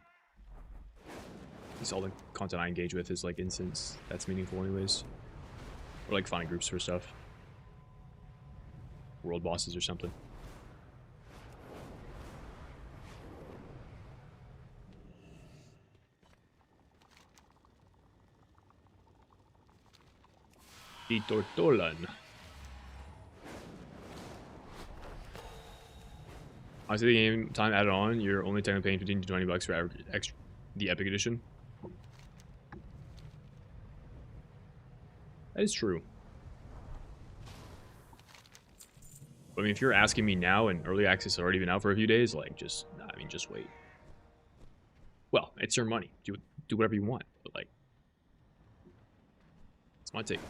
It's all the content I engage with is like instance that's meaningful anyways. Or like finding groups for stuff. World bosses or something. The Tortolan. Honestly, the game time added on, you're only technically paying 15 to 20 bucks for the Epic Edition. That is true. I mean, if you're asking me now and early access has already been out for a few days, like, just wait. Well, it's your money. Do whatever you want, but, like, it's my take.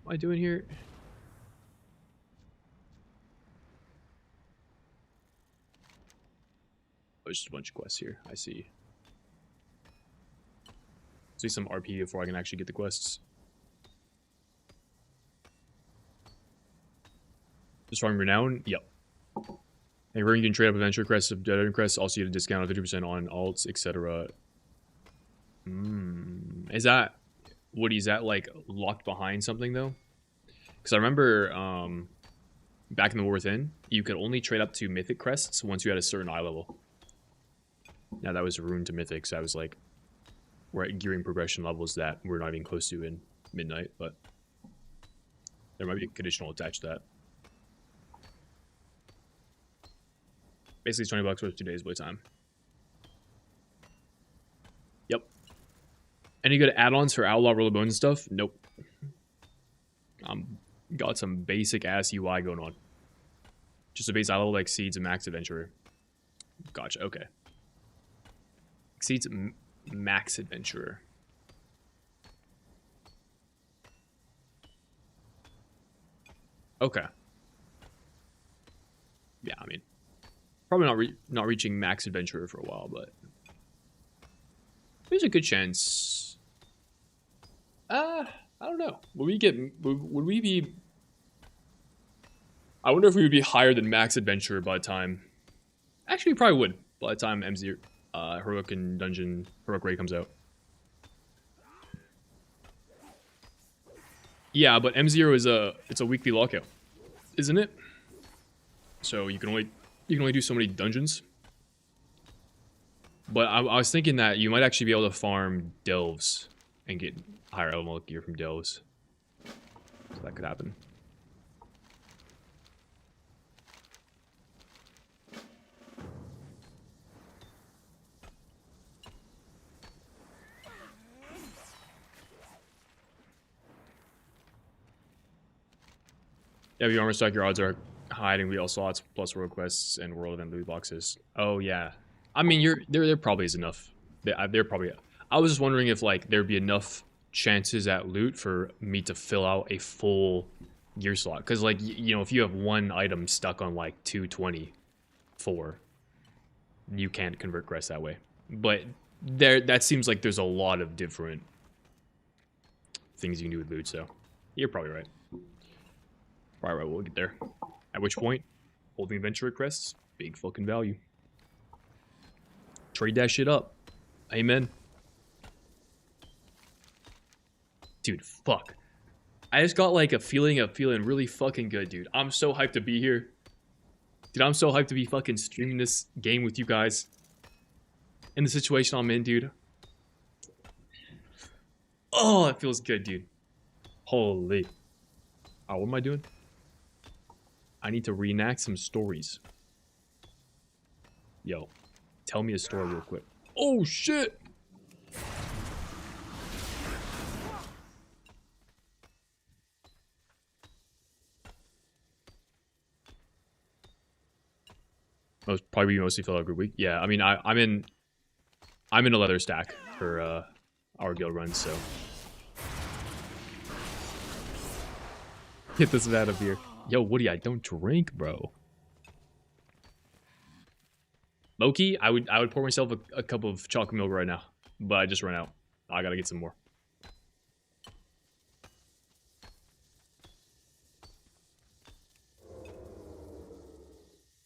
What am I doing here? Oh, there's just a bunch of quests here. I see. See some RP before I can actually get the quests. Just farming renown? Yep. And where you can trade up adventure crests of dead crests, also you get a discount of 50% on alts, etc. Is that Woody, is that like locked behind something though? Because I remember back in the War Within, you could only trade up to mythic crests once you had a certain eye level. Now that was rune to mythics. That was like we're at gearing progression levels that we're not even close to in Midnight, but there might be a conditional attached to that. Basically, it's 20 bucks worth of 2 days playtime. Yep. Any good add-ons for Outlaw, Roll of Bones and stuff? Nope. Got some basic ass UI going on. Just a base eye level that exceeds a max adventurer. Gotcha. Okay. Exceeds max adventurer. Okay. Yeah, I mean, probably not reaching max adventurer for a while, but there's a good chance. I don't know. Would we be? I wonder if we would be higher than max adventurer by the time. Actually, we probably would by the time M0 heroic and dungeon heroic raid comes out. Yeah, but M0 is it's a weekly lockout, isn't it? So you can only do so many dungeons. But I was thinking that you might actually be able to farm delves and get higher level gear from delves. So that could happen. Yeah, if you armor stock, your odds are high in wheel slots plus world quests and world event loot boxes. Oh yeah, I mean there probably is enough. There probably. I was just wondering if like there'd be enough chances at loot for me to fill out a full gear slot. Because like you know, if you have one item stuck on like 224, you can't convert quests that way. But that seems like there's a lot of different things you can do with loot. So you're probably right. Probably right. We'll get there. At which point, holding adventurer crests, big fucking value. Trade that shit up. Amen. Dude, fuck. I just got like a feeling of feeling really fucking good, dude. I'm so hyped to be here. Dude, I'm so hyped to be fucking streaming this game with you guys. In the situation I'm in, dude. Oh, it feels good, dude. Holy. Oh, what am I doing? I need to reenact some stories. Yo, tell me a story real quick. Oh, shit! Probably mostly fellow group week. Yeah, I mean, I'm in a leather stack for our guild run, so get this out of here. Yo, Woody, I don't drink, bro. Loki, I would pour myself a cup of chocolate milk right now, but I just ran out. I gotta get some more.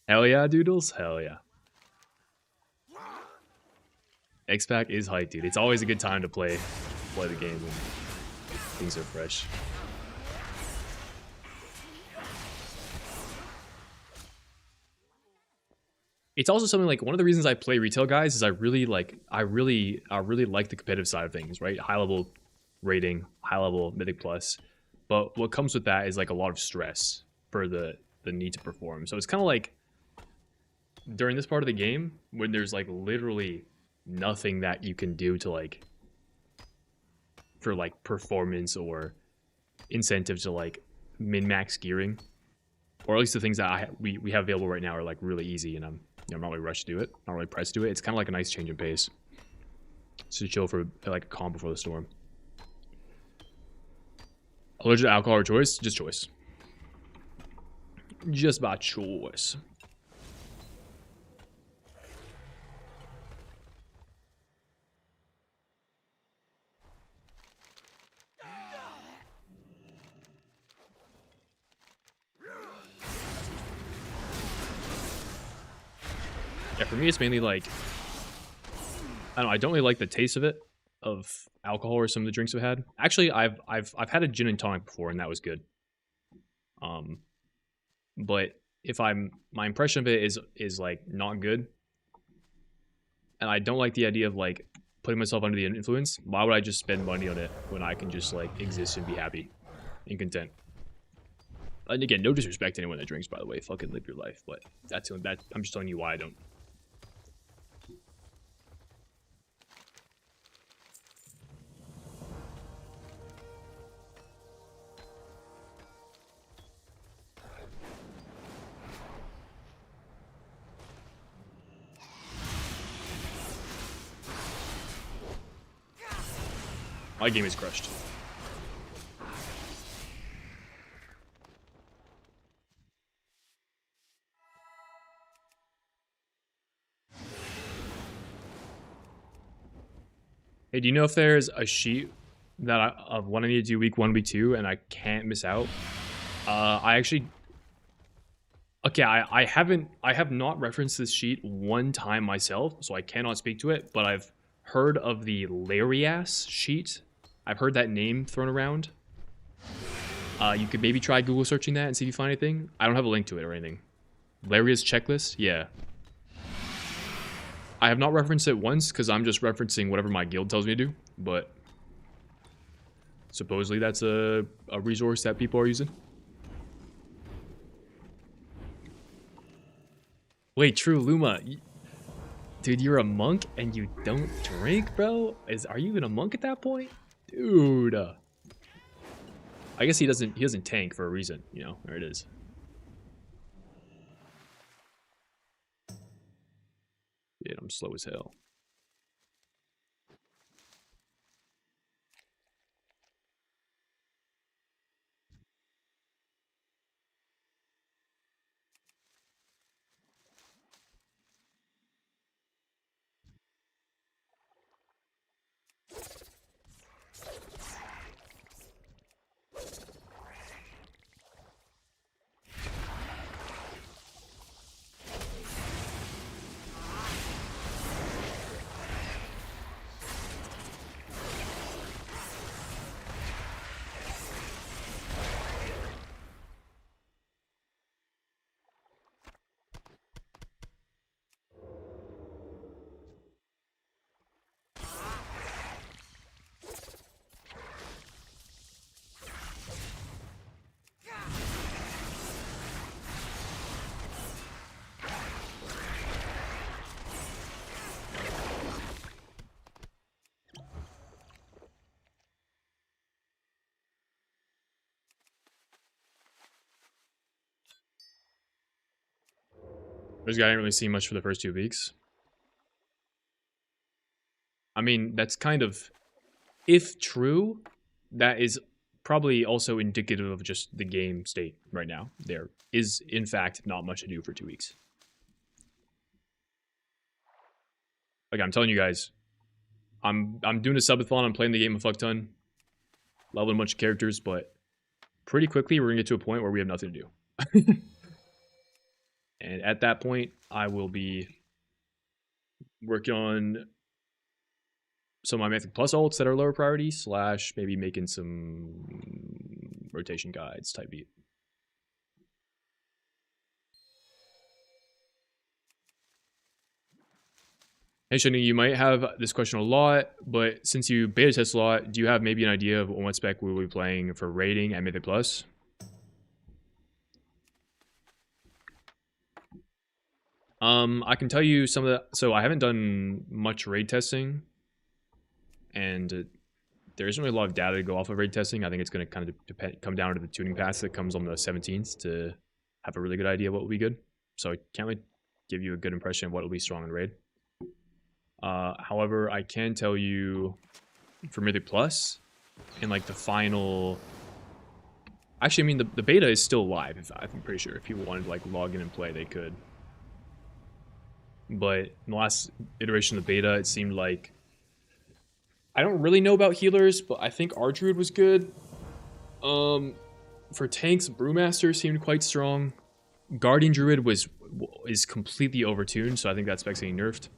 Hell yeah, doodles. Hell yeah. X-Pac is hype, dude. It's always a good time to play the game when things are fresh. It's also something like one of the reasons I play retail, guys, is I really like the competitive side of things, right? High level rating, high level mythic plus. But what comes with that is like a lot of stress for the need to perform. So it's kind of like during this part of the game when there's like literally nothing that you can do to like for like performance or incentive to like min-max gearing, or at least the things that we have available right now are like really easy, and I'm not really rushed to do it, not really pressed to do it. It's kind of like a nice change in pace. So chill for like a calm before the storm. Allergic to alcohol or choice? Just choice. Just by choice. Yeah, for me, it's mainly like, I don't know, I don't really like the taste of it, of alcohol or some of the drinks we've had. Actually, I've had a gin and tonic before, and that was good. But if my impression of it is like not good, and I don't like the idea of like putting myself under the influence. Why would I just spend money on it when I can just like exist and be happy and content? And again, no disrespect to anyone that drinks, by the way. Fucking live your life, but I'm just telling you why I don't. My game is crushed. Hey, do you know if there's a sheet that of what I need to do week 1, week 2, and I can't miss out? I actually... Okay, I have not referenced this sheet one time myself, so I cannot speak to it, but I've heard of the Larias sheet. I've heard that name thrown around. You could maybe try Google searching that and see if you find anything. I don't have a link to it or anything. Laria's checklist? Yeah. I have not referenced it once because I'm just referencing whatever my guild tells me to do, but supposedly that's a resource that people are using. Wait, true, Luma. Dude, you're a monk and you don't drink, bro? Are you even a monk at that point? Dude. I guess he doesn't tank for a reason, you know. There it is. Yeah, I'm slow as hell. This guy didn't really see much for the first 2 weeks. I mean, that's kind of, if true, that is probably also indicative of just the game state right now. There is, in fact, not much to do for 2 weeks. Like I'm telling you guys, I'm doing a subathon. I'm playing the game a fuck ton, leveling a bunch of characters, but pretty quickly we're gonna get to a point where we have nothing to do. And at that point, I will be working on some of my Mythic Plus ults that are lower priority, / maybe making some rotation guides type beat. Hey, Shani, you might have this question a lot, but since you beta test a lot, do you have maybe an idea of what spec we will be playing for raiding at Mythic Plus? I can tell you some of the... So I haven't done much raid testing, and there isn't really a lot of data to go off of raid testing. I think it's going to kind of come down to the tuning pass that comes on the 17th to have a really good idea of what will be good. So I can't really give you a good impression of what will be strong in raid. However, I can tell you for Mythic Plus, in like the final... Actually, I mean, the beta is still live, I'm pretty sure. If people wanted to like log in and play, they could. But in the last iteration of the beta, it seemed like... I don't really know about healers, but I think Archdruid was good. For tanks, Brewmaster seemed quite strong. Guardian Druid is completely overtuned, so I think that spec's getting nerfed.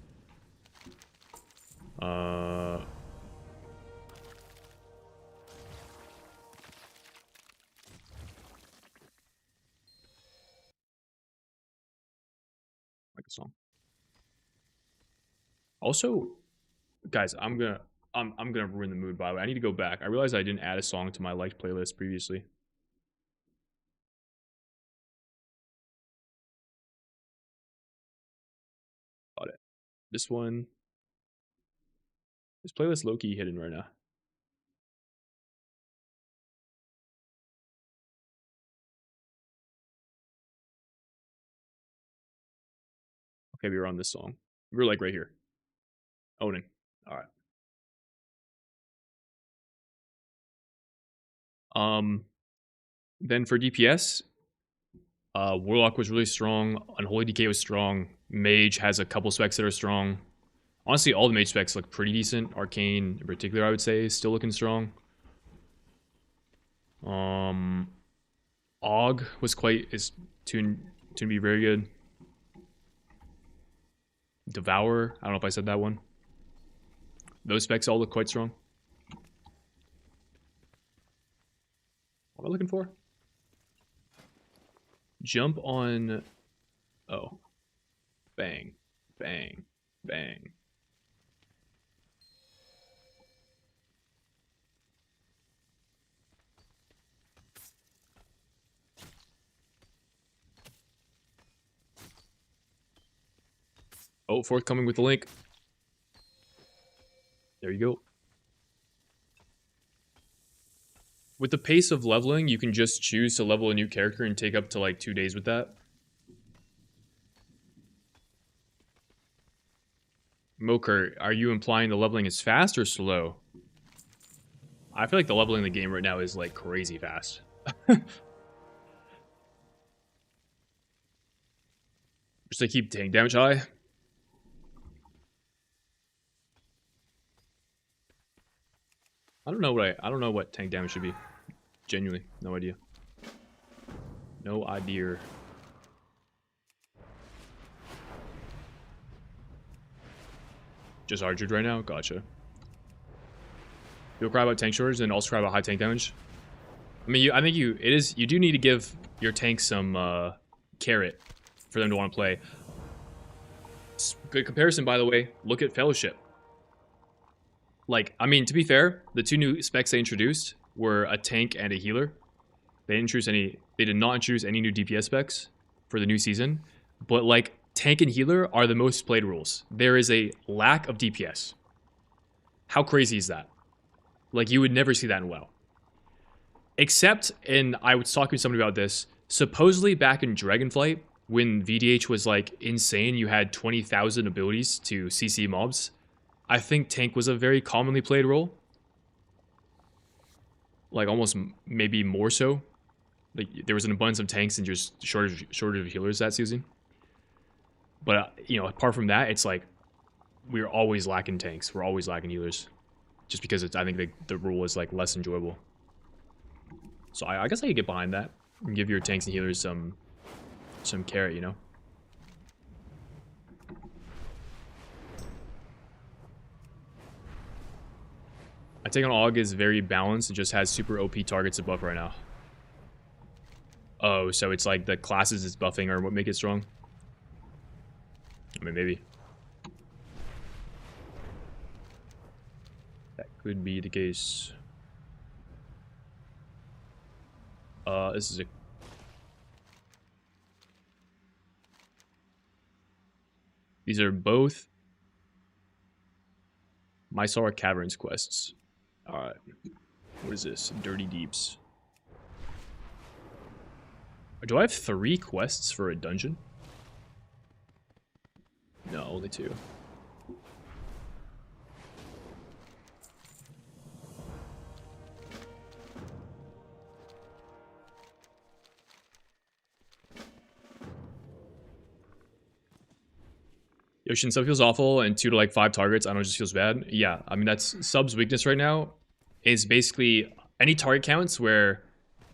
Like a song. Also, guys, I'm gonna ruin the mood, by the way. I need to go back. I realized I didn't add a song to my liked playlist previously. Got it. This one. This playlist low-key hidden right now. Okay, we were on this song. We were like right here. Onin. Alright. Then for DPS, Warlock was really strong. Unholy Decay was strong. Mage has a couple specs that are strong. Honestly, all the mage specs look pretty decent. Arcane, in particular, I would say, is still looking strong. Og is tuned to be very good. Devour, I don't know if I said that one. Those specs all look quite strong. What am I looking for? Jump on... Oh. Bang. Bang. Bang. Oh, forthcoming with the link. There you go. With the pace of leveling, you can just choose to level a new character and take up to like 2 days with that. Moker, are you implying the leveling is fast or slow? I feel like the leveling in the game right now is like crazy fast. Just to keep tank damage high. I don't know what tank damage should be. Genuinely, no idea. No idea. Just Archdruid right now? Gotcha. You'll cry about tank shortage and also cry about high tank damage. I mean, I think you do need to give your tank some carrot for them to want to play. Good comparison, by the way. Look at Fellowship. Like, I mean, to be fair, the 2 new specs they introduced were a tank and a healer. They did not introduce any new DPS specs for the new season. But like, tank and healer are the most played rules. There is a lack of DPS. How crazy is that? Like, you would never see that in WoW. Except, and I was talking to somebody about this, supposedly back in Dragonflight, when VDH was like insane, you had 20,000 abilities to CC mobs. I think tank was a very commonly played role. Like almost maybe more so. Like there was an abundance of tanks and just shortage of healers that season. But you know, apart from that, it's like we're always lacking tanks. We're always lacking healers, just because I think the rule is like less enjoyable. So I guess I could get behind that and give your tanks and healers some carrot, you know. I take on Og is very balanced. It just has super OP targets above right now. Oh, so it's like the classes it's buffing are what make it strong? I mean, maybe. That could be the case. This is a... These are both Mysara Caverns quests. Alright. What is this? Dirty Deeps. Do I have 3 quests for a dungeon? No, only 2. Yoshin, sub feels awful, and 2 to like 5 targets, I don't know, just feels bad. Yeah, I mean, that's sub's weakness right now, is basically any target counts where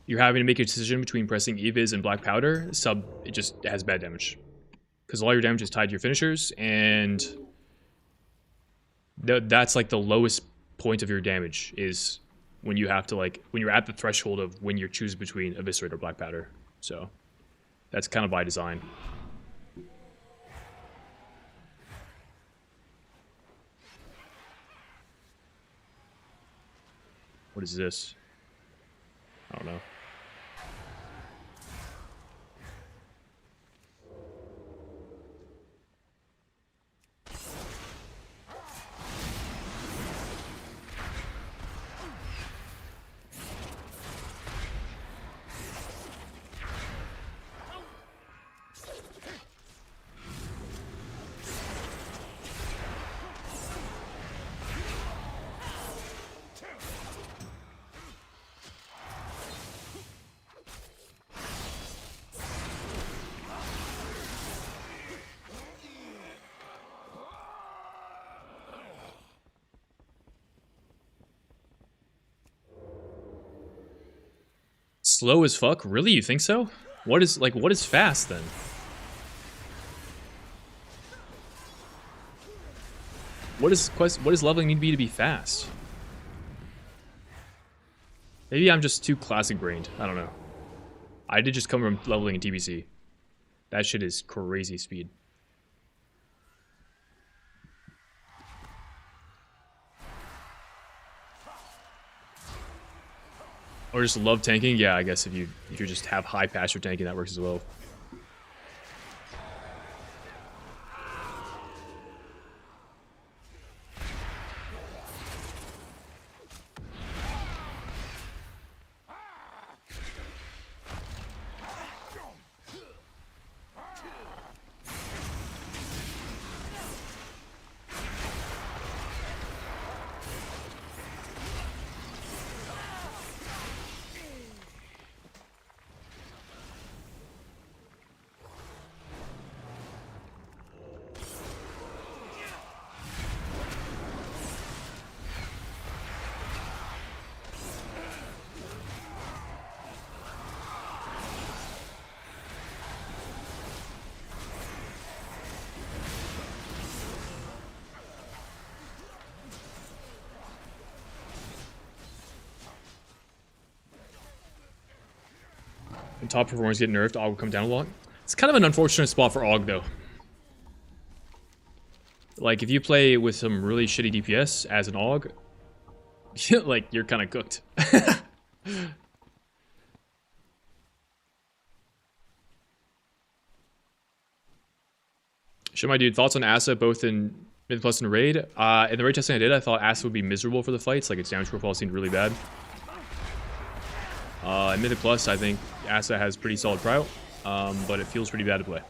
you're having to make a decision between pressing Eviz and Black Powder, sub, it just has bad damage. Because all your damage is tied to your finishers, and that's like the lowest point of your damage, is when you have to like, when you're at the threshold of when you're choosing between Eviscerate or Black Powder. So, that's kind of by design. What is this? I don't know. Slow as fuck? Really? You think so? What is fast then? What does leveling need to be fast? Maybe I'm just too classic brained. I don't know. I did just come from leveling in TBC. That shit is crazy speed. Or just love tanking? Yeah, I guess if you just have high passive tanking, that works as well. And top performers get nerfed, Og will come down a lot. It's kind of an unfortunate spot for Og, though. Like, if you play with some really shitty DPS as an Og, like, you're kind of cooked. Show my dude, thoughts on Asa both in Mythic Plus and Raid? In the raid testing I did, I thought Asa would be miserable for the fights. Like, its damage profile seemed really bad. In Mythic Plus, I think Asa has pretty solid prio. but it feels pretty bad to play.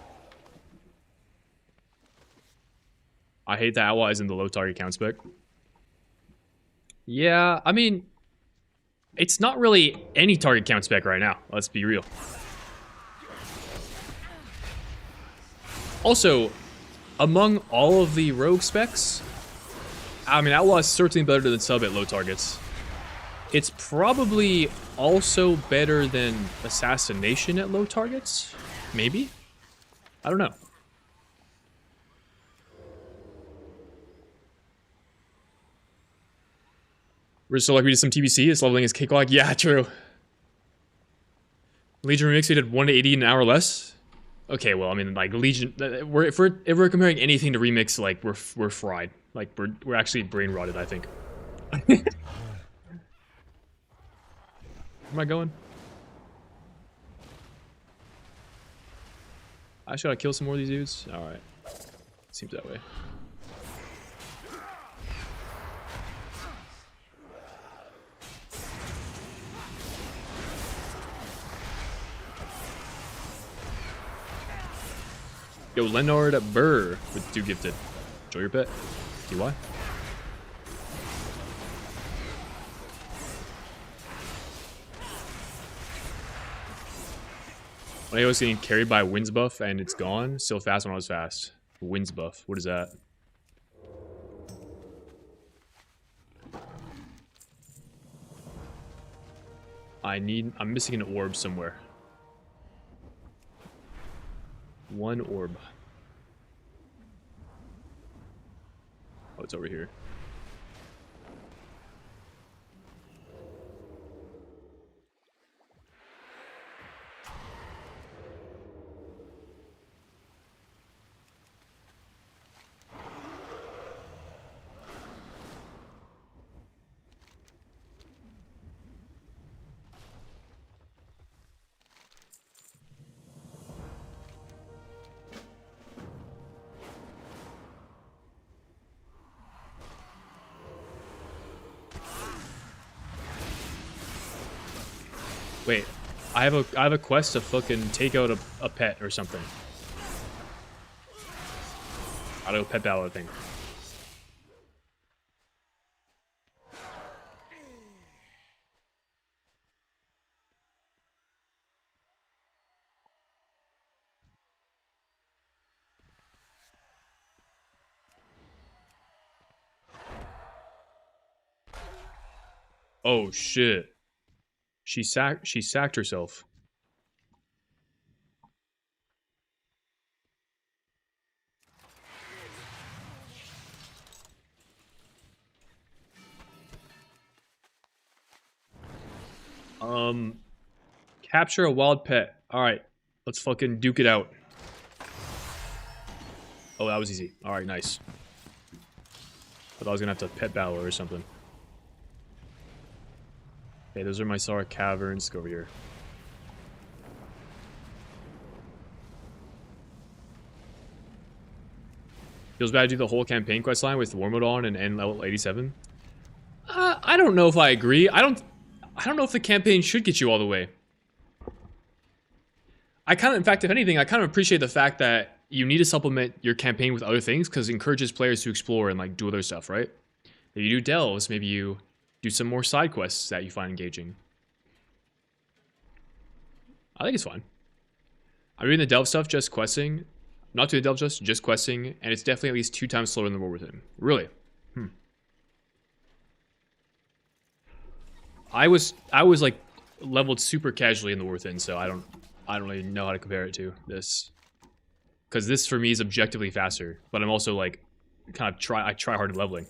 I hate that Outlaw isn't the low target count spec. Yeah, I mean, it's not really any target count spec right now. Let's be real. Also, among all of the rogue specs, I mean, Outlaw is certainly better than Sub at low targets. It's probably also better than Assassination at low targets? Maybe? I don't know. So like we did some TBC, it's leveling his cakewalk. Yeah, true. Legion Remix, we did 1 to 80 an hour less. Okay, well, I mean, like Legion, if we're comparing anything to Remix, like we're fried. Like we're actually brain rotted, I think. Where am I going? Should I kill some more of these dudes? All right, seems that way. Yo, Leonard Burr with 2 gifted. Enjoy your pet. TY. When I was getting carried by Winds buff and it's gone, still fast when I was fast. Winds buff, what is that? I'm missing an orb somewhere. 1 orb. Oh, it's over here. Wait, I have a quest to fucking take out a pet or something. Auto pet battle thing. Oh shit. She sacked herself. Capture a wild pet. Alright. Let's fucking duke it out. Oh, that was easy. Alright, nice. Thought I was gonna have to pet battle or something. Okay, those are my Sara caverns. Go over here. Feels bad to do the whole campaign quest line with War Mode on and end level 87. I don't know if I agree. I don't know if the campaign should get you all the way. In fact, if anything, I kind of appreciate the fact that you need to supplement your campaign with other things because it encourages players to explore and like do other stuff, right? If you do delves, maybe you do some more side quests that you find engaging. I think it's fine. I'm doing the delve stuff, just questing. Not doing the delve just questing, and it's definitely at least 2 times slower than the War Within. Really? I was like leveled super casually in the War Within, so I don't really know how to compare it to this. Because this for me is objectively faster, but I'm also like kind of I try hard at leveling.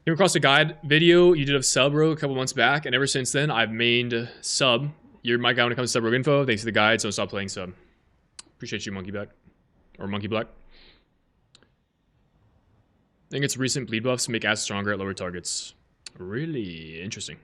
Came across a guide video you did of Sub Rogue a couple months back, and ever since then I've mained Sub. You're my guy when it comes to Sub Rogue info. Thanks for the guide, so stop playing Sub. Appreciate you, Monkey Black. Or Monkey Black. I think it's recent bleed buffs make ass stronger at lower targets. Really interesting.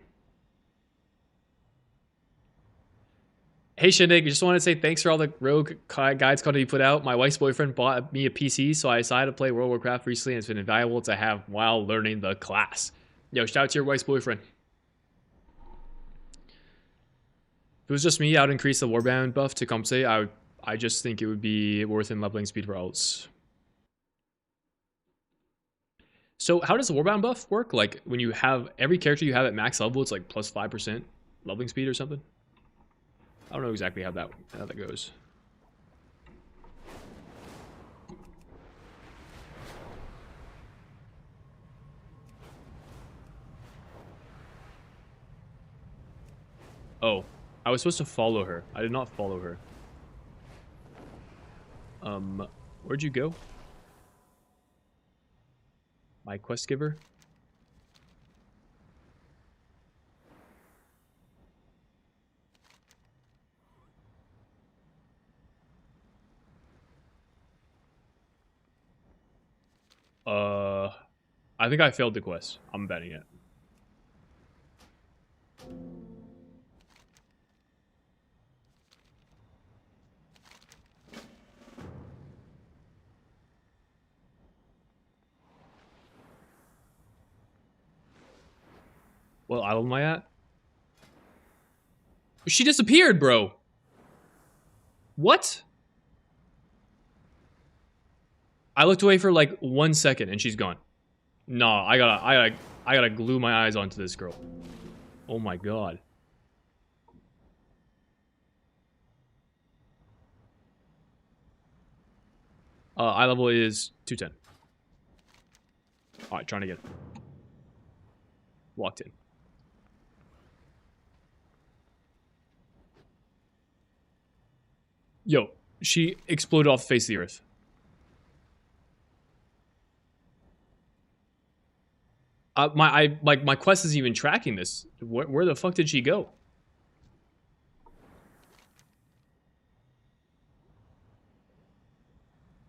Hey Shindig, just want to say thanks for all the rogue guides content you put out. My wife's boyfriend bought me a PC, so I decided to play World of Warcraft recently, and it's been invaluable to have while learning the class. Yo, shout out to your wife's boyfriend. If it was just me, I would increase the warband buff to compensate. I just think it would be worth in leveling speed for alts. So how does the warband buff work? Like when you have every character you have at max level, it's like plus 5% leveling speed or something. I don't know exactly how that goes. Oh, I was supposed to follow her. I did not follow her. Where'd you go? My quest giver? I think I failed the quest. I'm betting it. What island am I at? She disappeared, bro. What? I looked away for like 1 second and she's gone. Nah, I gotta glue my eyes onto this girl. Oh my god. Eye level is 210. Alright, trying to get locked in. Yo, she exploded off the face of the earth. My quest isn't even tracking this. Where the fuck did she go?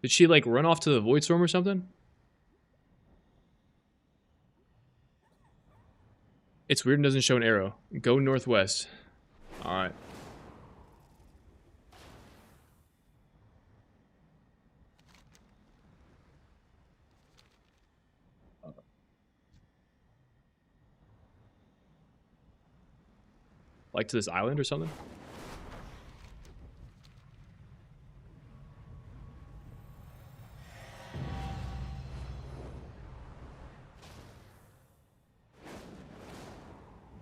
Did she like run off to the void storm or something? It's weird and doesn't show an arrow. Go northwest. Alright. Like to this island or something?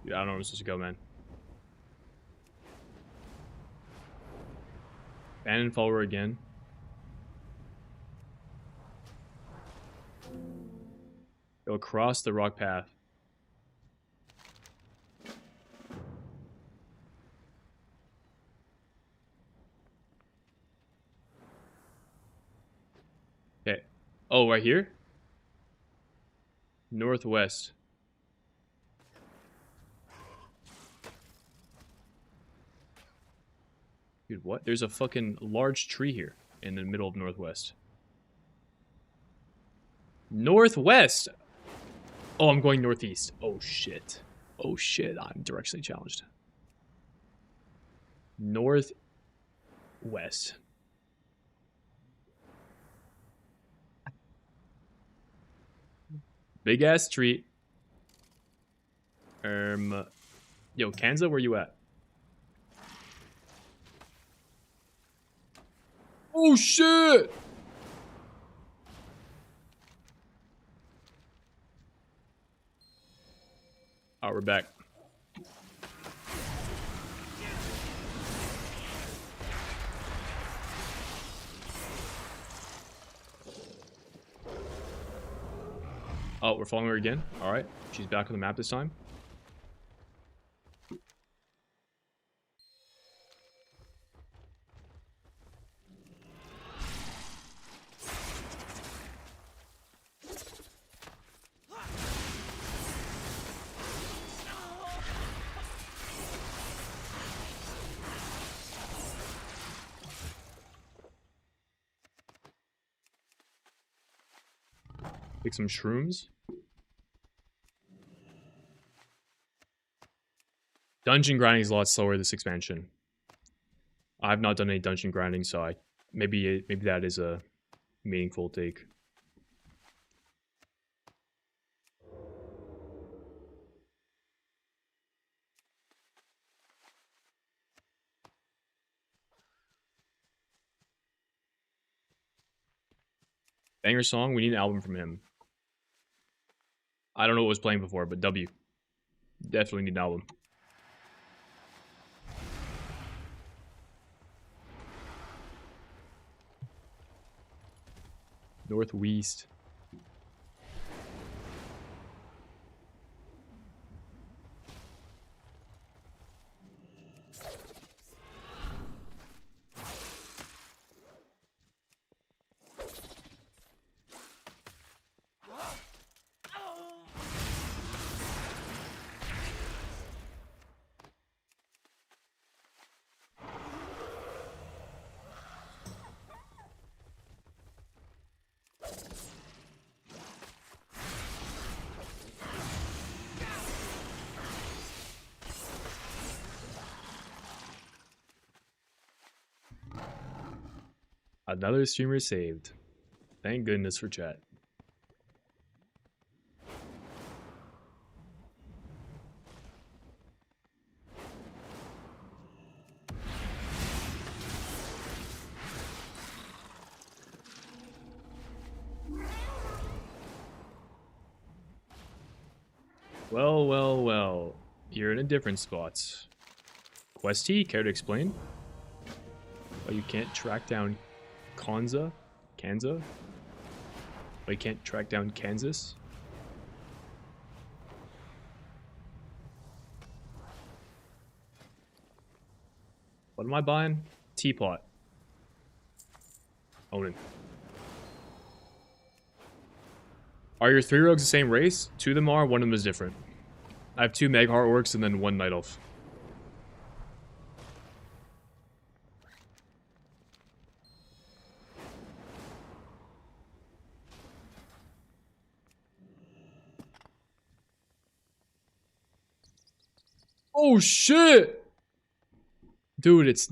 Dude, I don't know where I'm supposed to go, man. Abandon follower again. Go across the rock path. Okay. Oh, right here? Northwest. Dude, what? There's a fucking large tree here in the middle of northwest. Northwest! Oh, I'm going northeast. Oh, shit. Oh, shit. I'm directionally challenged. Northwest. Big ass tree. Yo, Kanza, where you at? Oh, shit! Oh, we're back. Oh, we're following her again? Alright. She's back on the map this time. Take some shrooms. Dungeon grinding is a lot slower this expansion. I've not done any dungeon grinding, so maybe that is a meaningful take. Banger song, we need an album from him. I don't know what was playing before, but W. Definitely need an album. Northwest. Another streamer saved. Thank goodness for chat. Well, well, well. You're in a different spot. Questy, care to explain? Oh, you can't track down Kanza? Kanza? Oh, you can't track down Kansas? What am I buying? Teapot. Onin. Are your 3 rogues the same race? 2 of them are, 1 of them is different. I have 2 Meg Heart Orcs and then 1 Night Elf. Oh shit! Dude, it's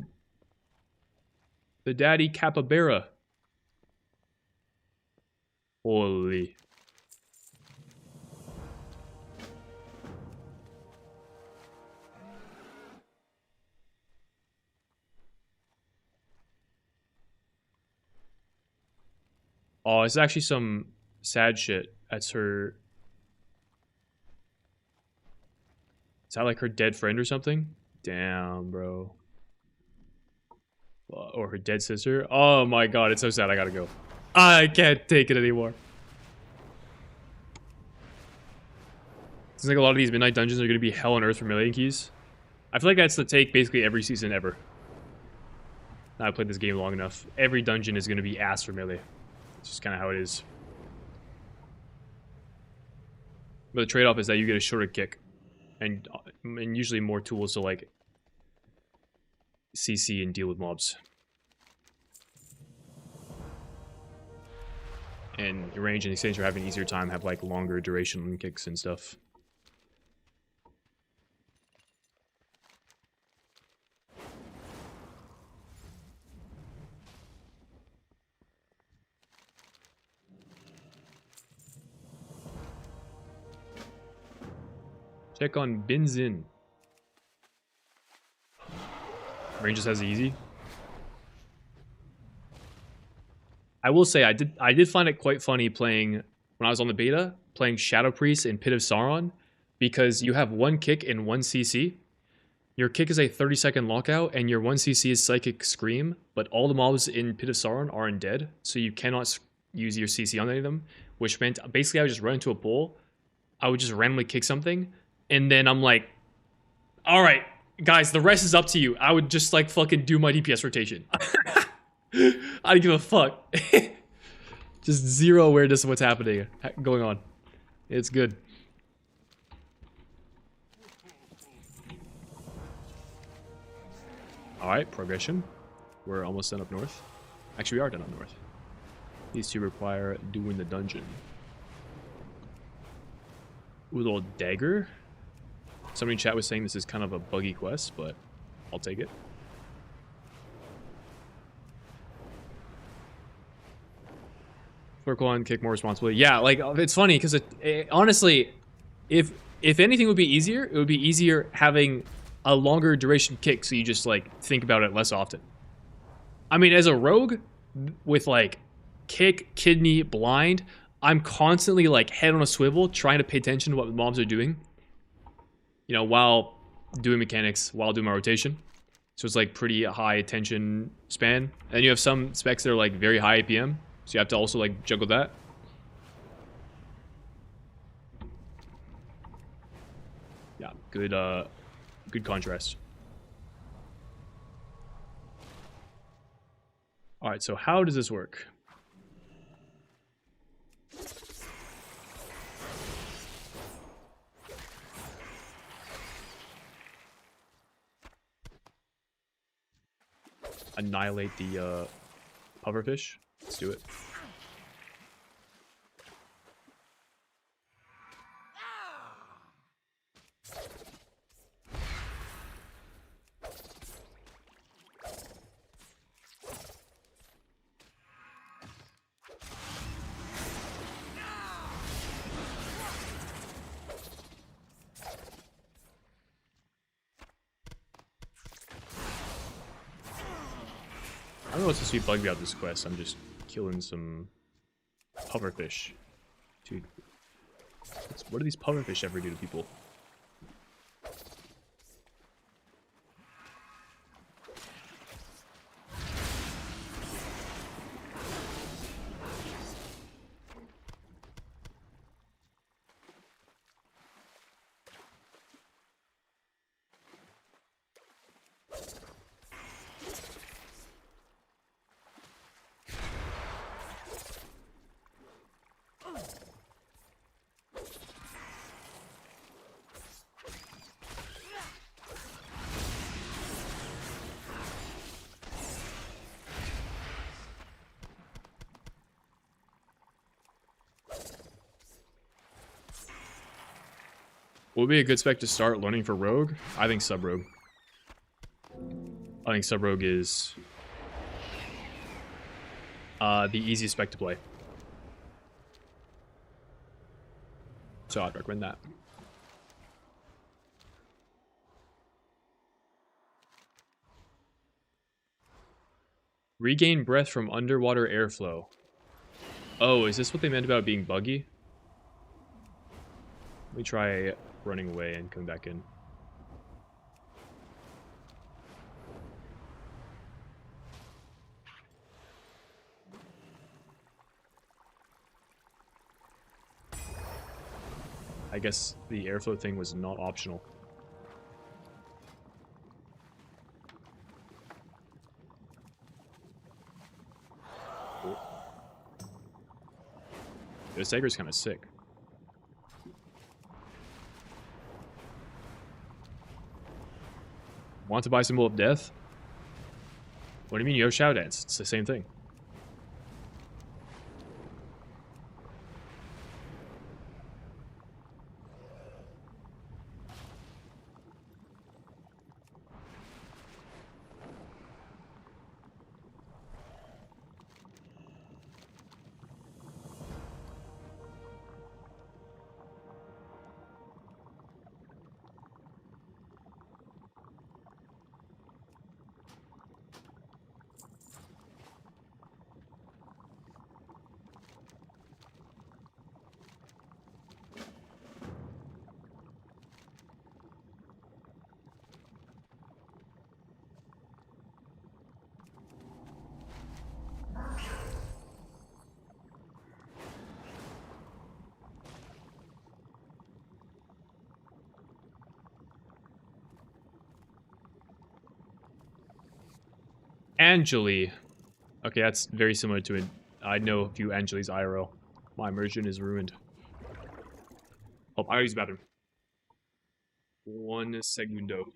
the daddy capybara. Holy. Oh, it's actually some sad shit. That's her. Is that like her dead friend or something? Damn, bro. Or her dead sister. Oh my god, it's so sad. I gotta go. I can't take it anymore. Seems like a lot of these midnight dungeons are gonna be hell on earth for million keys. I feel like that's the take basically every season ever. I've played this game long enough. Every dungeon is gonna be ass for melee. It's just kind of how it is. But the trade-off is that you get a shorter kick. And usually more tools to like CC and deal with mobs. And your range and exchange are having an easier time, have like longer duration kicks and stuff. Check on Binzin. Range just has it easy. I will say I did find it quite funny playing when I was on the beta, playing Shadow Priest and Pit of Sauron, because you have 1 kick and 1 CC. Your kick is a 30-second lockout, and your 1 CC is Psychic Scream, but all the mobs in Pit of Sauron are undead, so you cannot use your CC on any of them, which meant basically I would just run into a pool, I would just randomly kick something, and then I'm like, alright, guys, the rest is up to you. I would just like fucking do my DPS rotation. I don't give a fuck. Just zero awareness of what's happening, going on. It's good. Alright, progression. We're almost done up north. Actually, we are done up north. These 2 require doing the dungeon. Ooh, little dagger. Somebody in chat was saying this is kind of a buggy quest, but I'll take it. Circle on kick more responsibly. Yeah, like it's funny because honestly, if if anything would be easier, it would be easier having a longer duration kick, so you just like think about it less often. I mean, as a rogue with like kick, kidney, blind, I'm constantly like head on a swivel, trying to pay attention to what the mobs are doing. You know, while doing mechanics, while doing my rotation. So it's like pretty high attention span. And you have some specs that are like very high APM, so you have to also like juggle that. Yeah, good contrast. All right, so how does this work? Annihilate the pufferfish. Let's do it. I don't know what's supposed to be bugging about this quest. I'm just killing some pufferfish. Dude, what do these pufferfish ever do to people? What would be a good spec to start learning for Rogue? I think Sub Rogue. I think Sub Rogue is the easiest spec to play. So I'd recommend that. Regain breath from underwater airflow. Oh, is this what they meant about being buggy? Let me try running away and coming back in. I guess the airflow thing was not optional. Cool. This Egger's kind of sick. Want to buy Symbol of Death? What do you mean you have Shadow Dance? It's the same thing. Angeli. Okay, that's very similar to it. I know a few Angelis IRL. My immersion is ruined. Oh, I gotta use the bathroom. 1 segundo.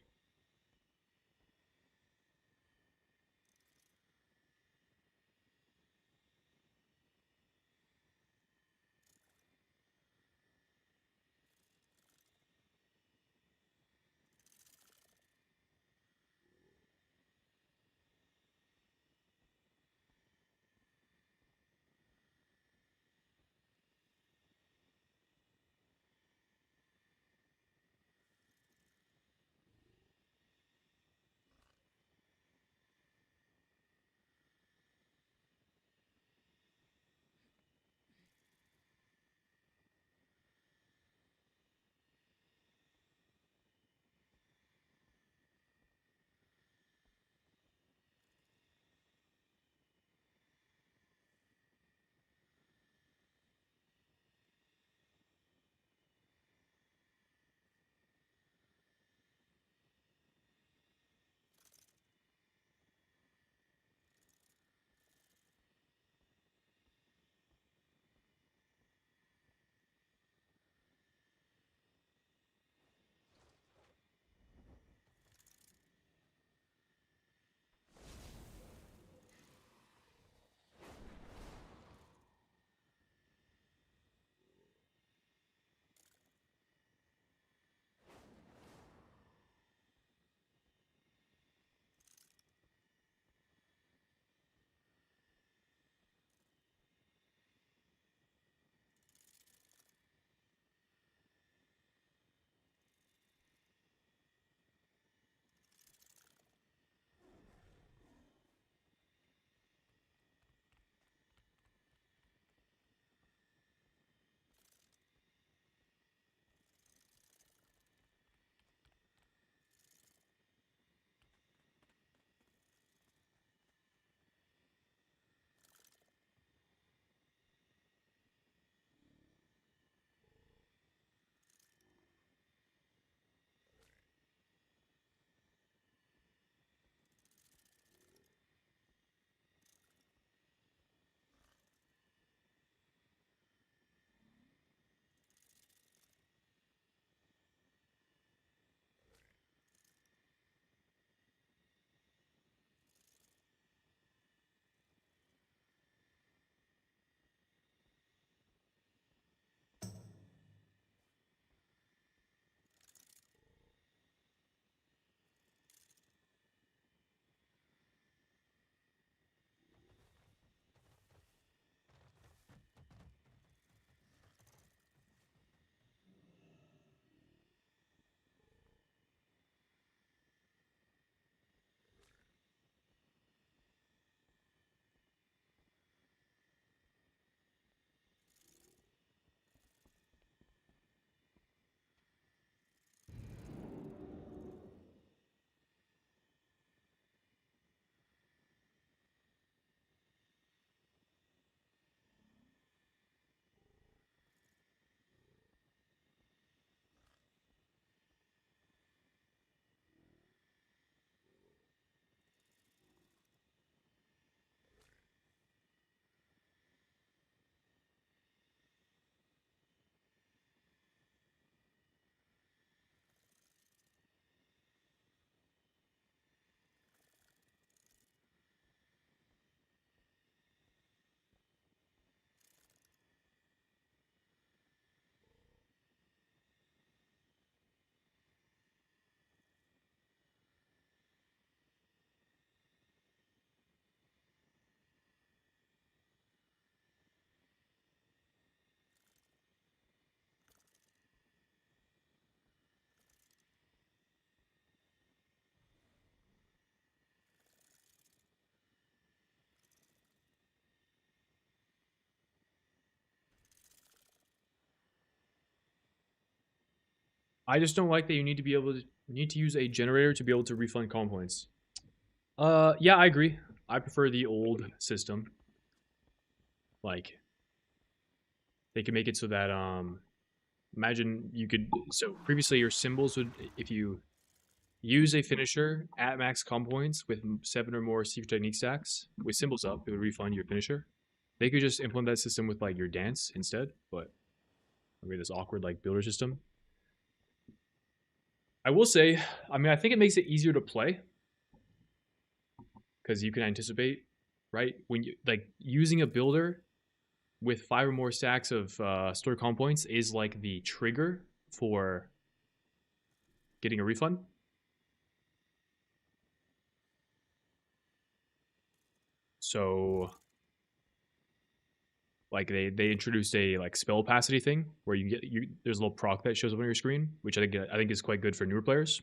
I just don't like that you need to use a generator to be able to refund calm points. Yeah, I agree. I prefer the old system. Like they can make it so that imagine you could so previously your symbols would if you use a finisher at max calm points with 7 or more secret technique stacks with symbols up, it would refund your finisher. They could just implement that system with like your dance instead, but I mean this awkward like builder system. I will say, I mean, I think it makes it easier to play because you can anticipate, right? When you like using a builder with 5 or more stacks of story calm points is like the trigger for getting a refund. So like they introduced a like spell opacity thing where there's a little proc that shows up on your screen, which I think is quite good for newer players.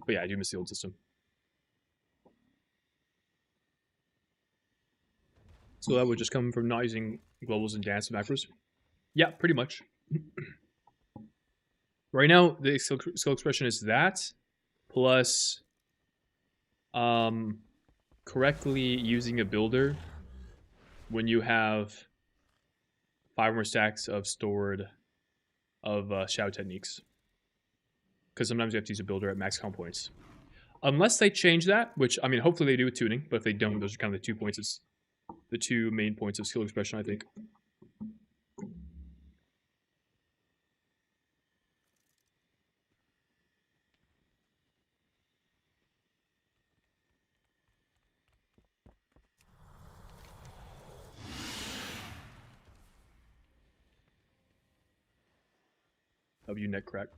But yeah, I do miss the old system. So that would just come from not using globals and dance macros. Yeah, pretty much. Right now, the skill expression is that plus um, correctly using a builder when you have 5 more stacks of stored of shadow techniques. Because sometimes you have to use a builder at max calm points. Unless they change that, which I mean, hopefully they do with tuning. But if they don't, those are kind of the 2 main points of skill expression. I think. W net crack.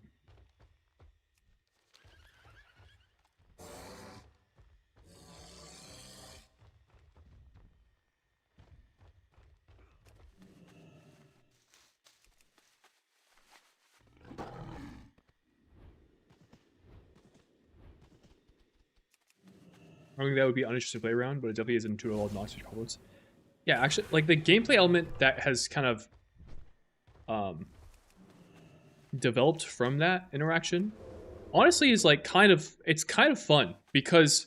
I think that would be uninteresting to play around, but it definitely is into a lot of noxious combos. Yeah, actually, like the gameplay element that has kind of um, developed from that interaction, honestly, is like it's kind of fun because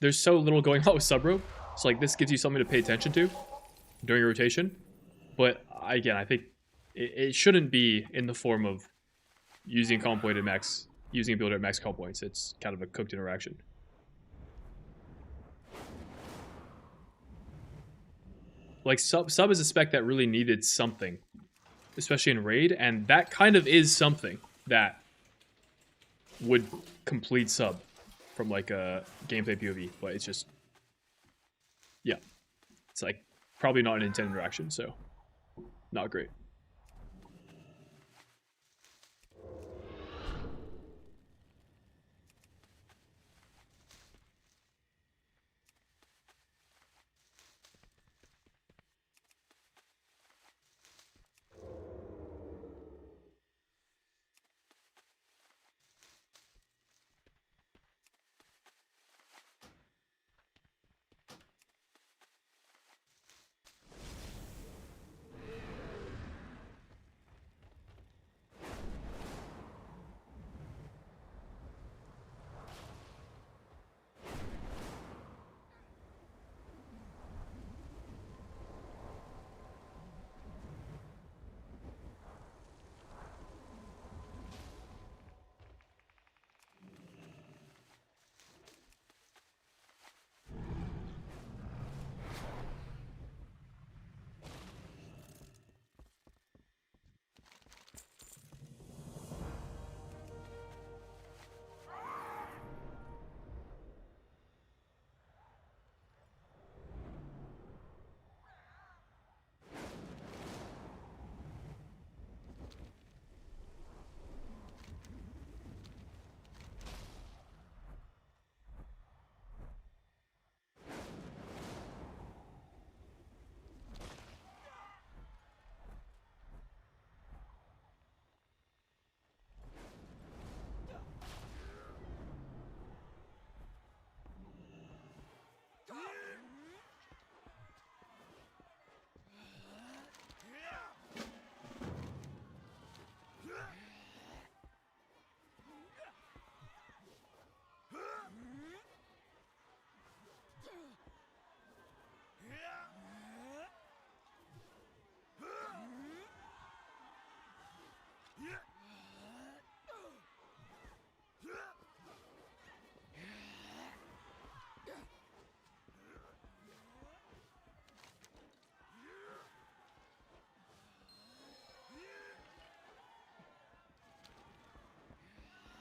there's so little going on with sub rope. So like this gives you something to pay attention to during a rotation. But again, I think it shouldn't be in the form of using calm point at max, using a builder at max calm points. It's kind of a cooked interaction. Like sub is a spec that really needed something, especially in raid, and that kind of is something that would complete sub from like a gameplay POV. But it's just yeah, it's like probably not an intended interaction, so not great.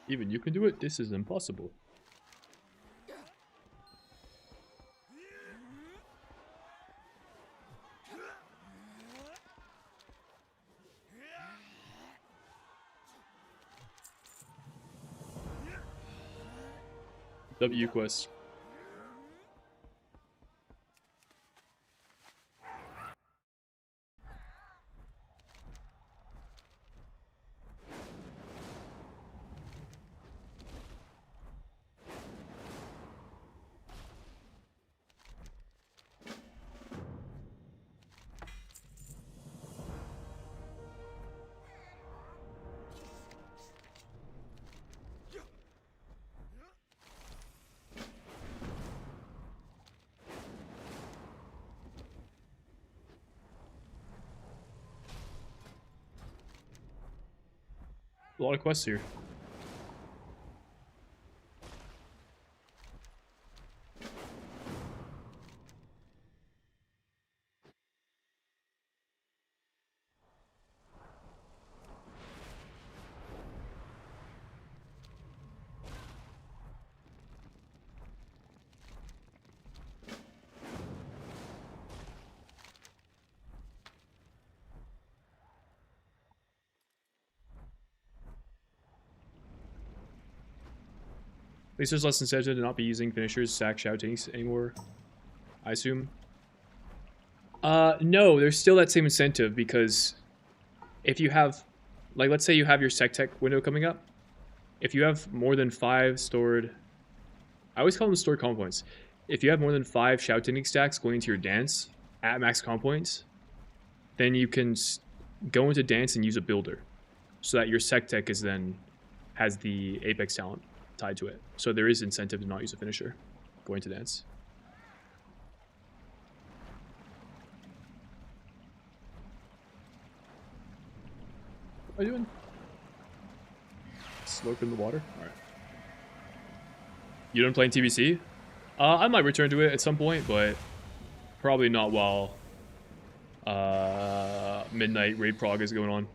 Even you can do it? This is impossible. W quest. A lot of quests here. At least there's less incentive to not be using finishers, sack, shout techniques anymore, I assume. No, there's still that same incentive because if you have, like, let's say you have your sec tech window coming up. If you have more than 5 stored, I always call them stored comp points. If you have more than 5 shout technique stacks going into your dance at max comp points, then you can go into dance and use a builder, so that your sec tech is then has the apex talent tied to it. So there is incentive to not use a finisher going to dance. What are you doing? Slurping the water? Alright. You done playing TBC? I might return to it at some point, but probably not while midnight raid prog is going on.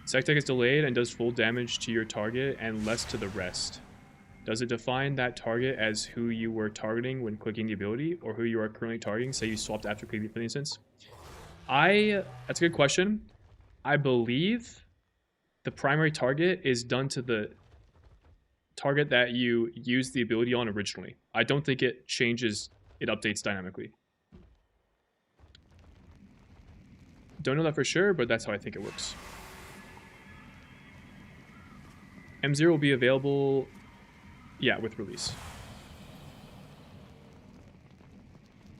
Sectech is delayed and does full damage to your target and less to the rest. Does it define that target as who you were targeting when clicking the ability, or who you are currently targeting? Say you swapped after clicking, for instance. That's a good question. I believe the primary target is done to the target that you used the ability on originally. I don't think it changes, it updates dynamically. Don't know that for sure, but that's how I think it works. M0 will be available, yeah, with release.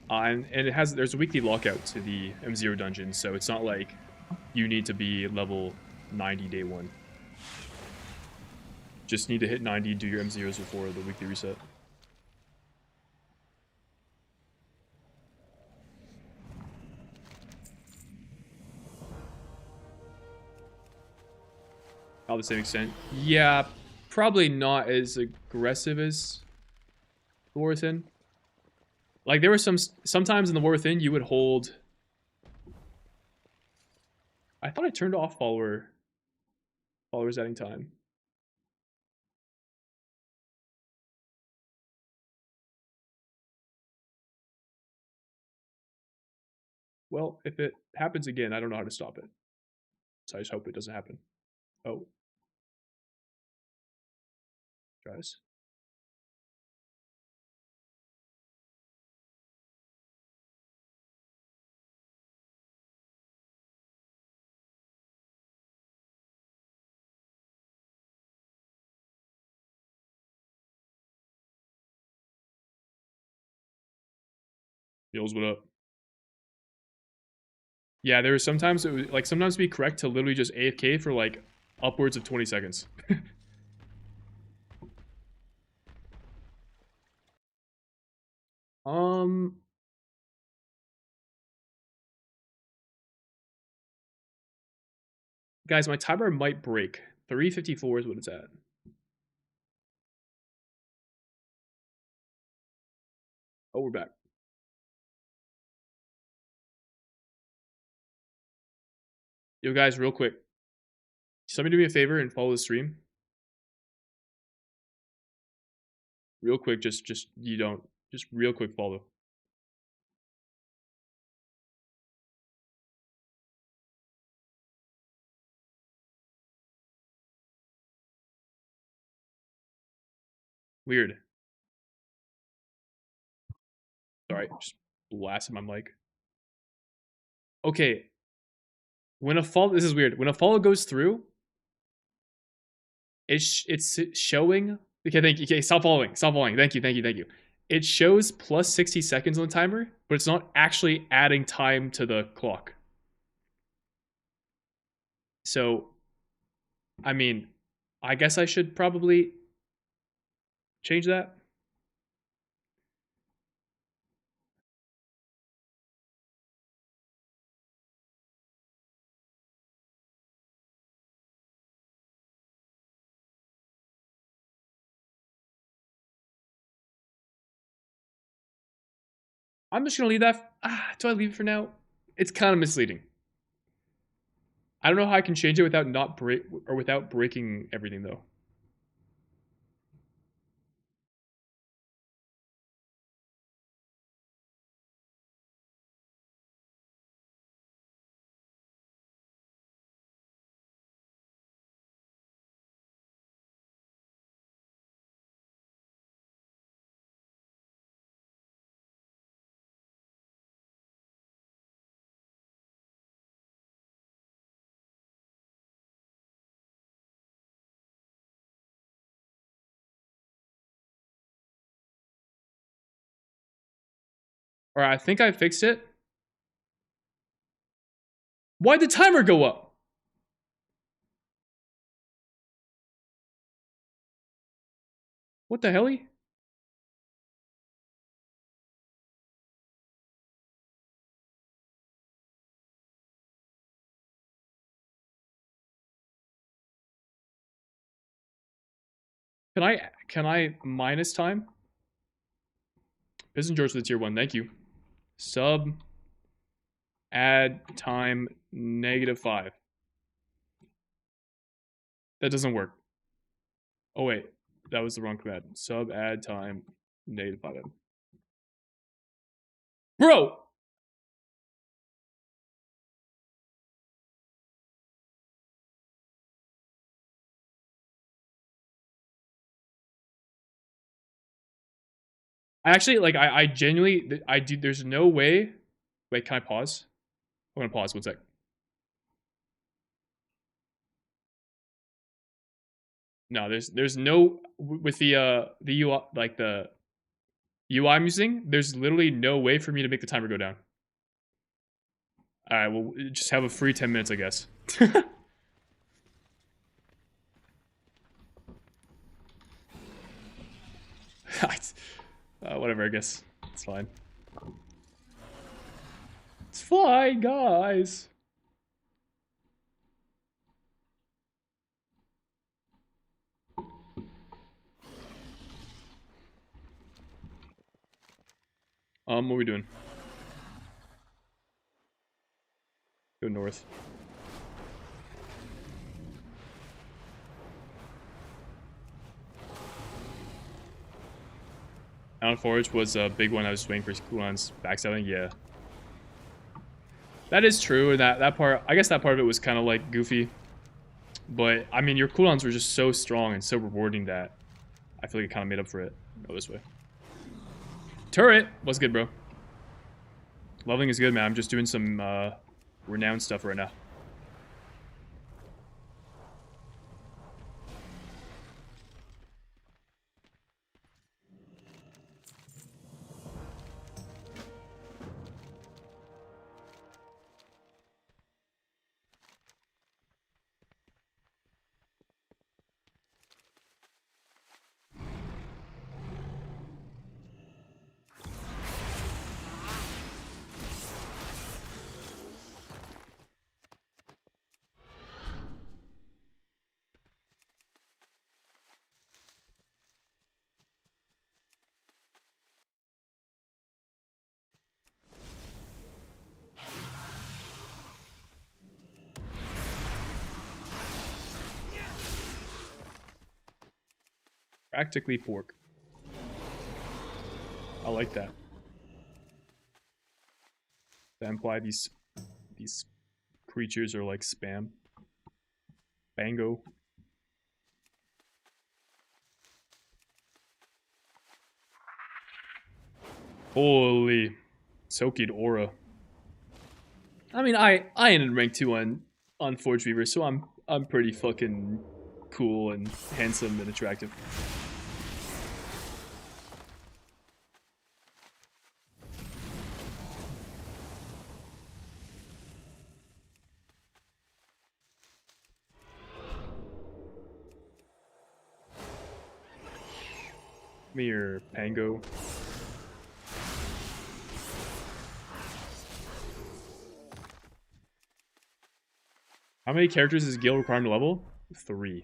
And there's a weekly lockout to the M0 dungeon, so it's not like you need to be level 90 day one. Just need to hit 90, do your M0s before the weekly reset. Not the same extent. Yeah, probably not as aggressive as the War Within. Like there were sometimes in the War Within you would hold. I thought I turned off followers adding time. Well, if it happens again, I don't know how to stop it. So I just hope it doesn't happen. Oh, guys. Yells, what up? Yeah, there was sometimes it would sometimes be correct to literally just AFK for like upwards of 20 seconds. um Guys, my timer might break. 354 is what it's at. Oh, we're back. Yo, guys, real quick. Somebody do me a favor and follow the stream. Real quick, just you don't. Just real quick follow. Weird. Sorry, just blasted my mic. Okay, when a follow, this is weird. When a follow goes through, it's showing. Okay, thank you. Okay, stop following. Stop following. Thank you. Thank you. Thank you. It shows plus 60 seconds on the timer, but it's not actually adding time to the clock. So, I mean, I guess I should probably change that. I'm just gonna leave that. Do I leave it for now? It's kind of misleading. I don't know how I can change it without not break or without breaking everything though. All right, I think I fixed it. Why'd the timer go up? What the hell? Can I minus time? Pigeon George for the tier 1, thank you. Sub add time -5. That doesn't work. Oh wait, that was the wrong command. Sub add time -5. Bro! I actually like I genuinely I do there's no way. Wait, can I pause? I'm gonna pause 1 sec. No, there's no with the UI like the UI I'm using, there's literally no way for me to make the timer go down. Alright, well just have a free 10 minutes, I guess. Whatever, I guess. It's fine. It's fine, guys. What are we doing? Go north. Down forage was a big one. I was waiting for cooldowns. Backstabbing, yeah. That is true, and that part, I guess that part of it was kind of like goofy. But, I mean, your cooldowns were just so strong and so rewarding that I feel like it kind of made up for it. Go this way. Turret! What's good, bro? Leveling is good, man. I'm just doing some renown stuff right now. Practically pork. I like that. That imply these creatures are like spam. Bango. Holy. Soaked aura. I mean, I ended rank 2 on Forge Weaver, so I'm pretty fucking cool and handsome and attractive. Me or Pango. How many characters is guild requirement level? 3.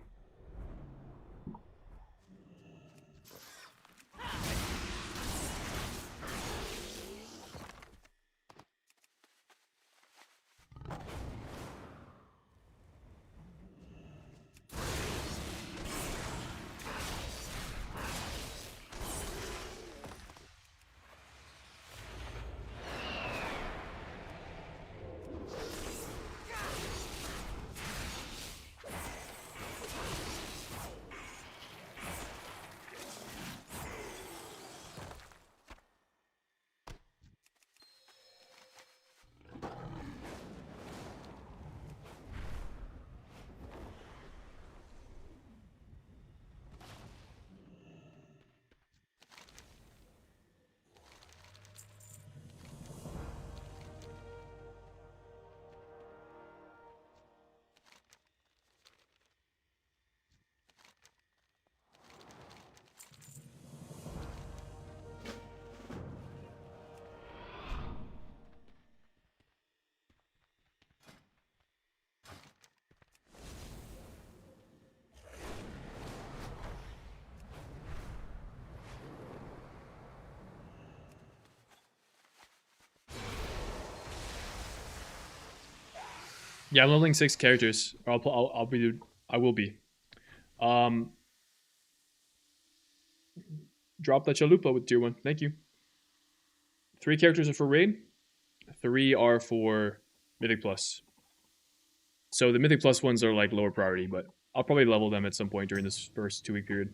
Yeah, I'm leveling 6 characters. I'll be. I will be. Um, drop that chalupa with tier 1. Thank you. 3 characters are for raid. 3 are for Mythic Plus. So the Mythic Plus ones are like lower priority, but I'll probably level them at some point during this first 2-week period.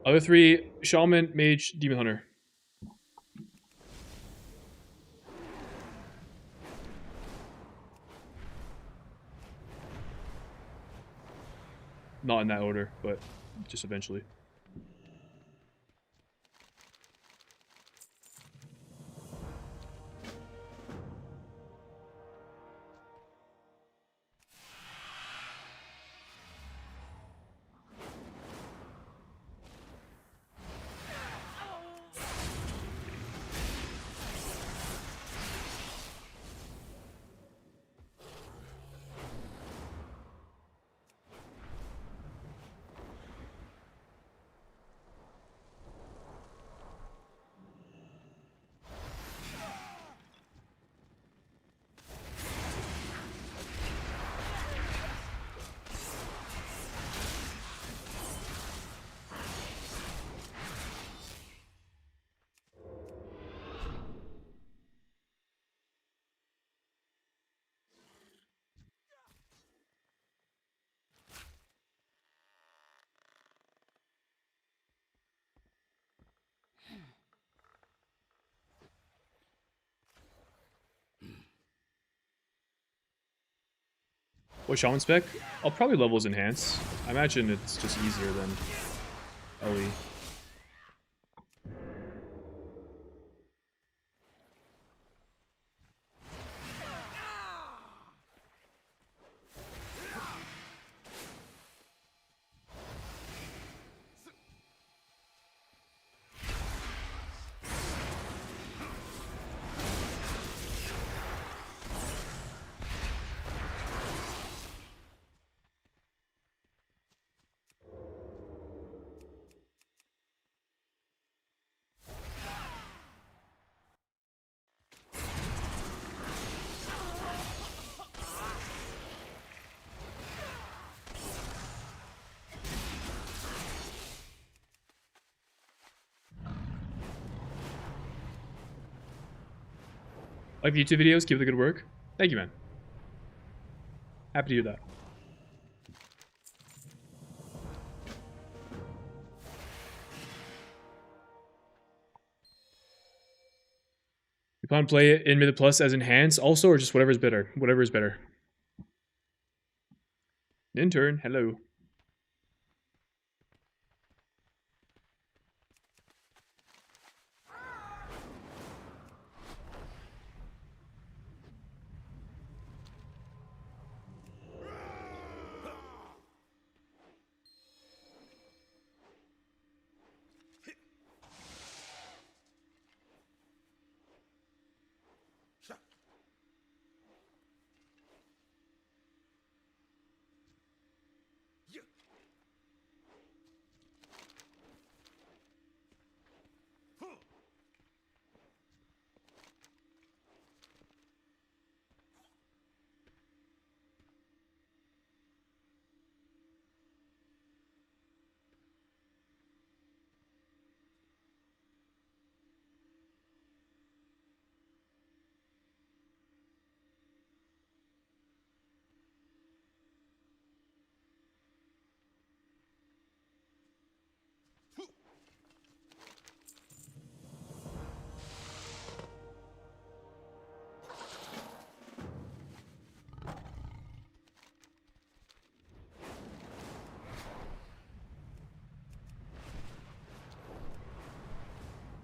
Other 3, Shaman, Mage, Demon Hunter. Not in that order, but just eventually. What Shaman spec? I'll probably levels enhance. I imagine it's just easier than LE. Like the YouTube videos, keep up the good work. Thank you, man. Happy to hear that. You plan to play it in mid plus as enhanced also, or just whatever's better? Whatever is better. Intern, hello.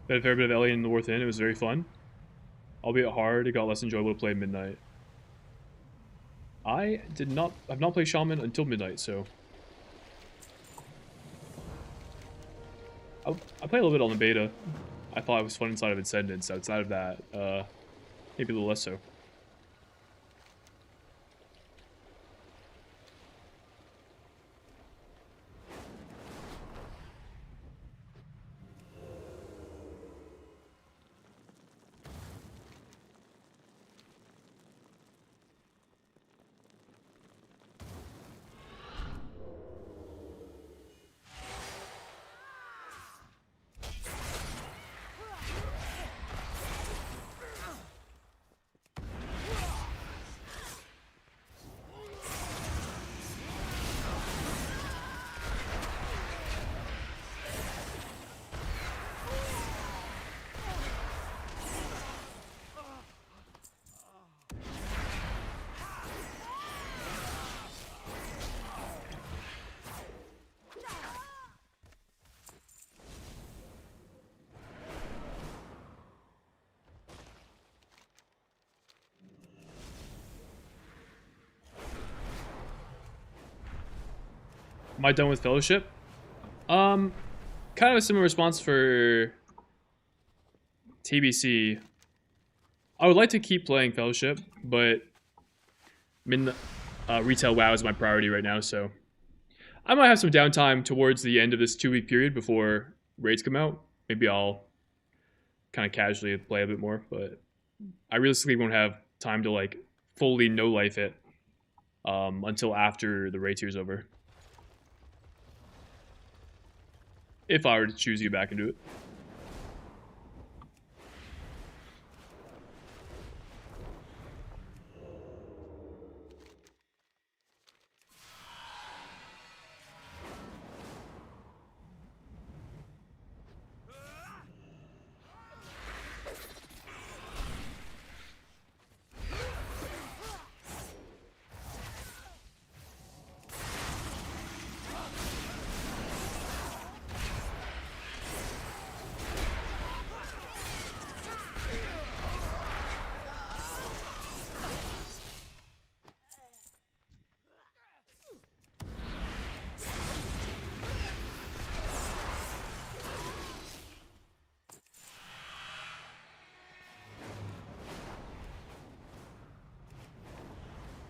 Had a fair bit of Alien in the North End. It was very fun. Albeit hard, it got less enjoyable to play at midnight. I did not. I've not played Shaman until midnight, so I played a little bit on the beta. I thought it was fun inside of Ascendance. Outside of that, maybe a little less so. Am I done with Fellowship? Kind of a similar response for TBC. I would like to keep playing Fellowship, but retail WoW is my priority right now, so I might have some downtime towards the end of this 2-week period before raids come out. Maybe I'll kind of casually play a bit more, but I realistically won't have time to like fully no life it until after the raid tier is over. If I were to choose to get back into it.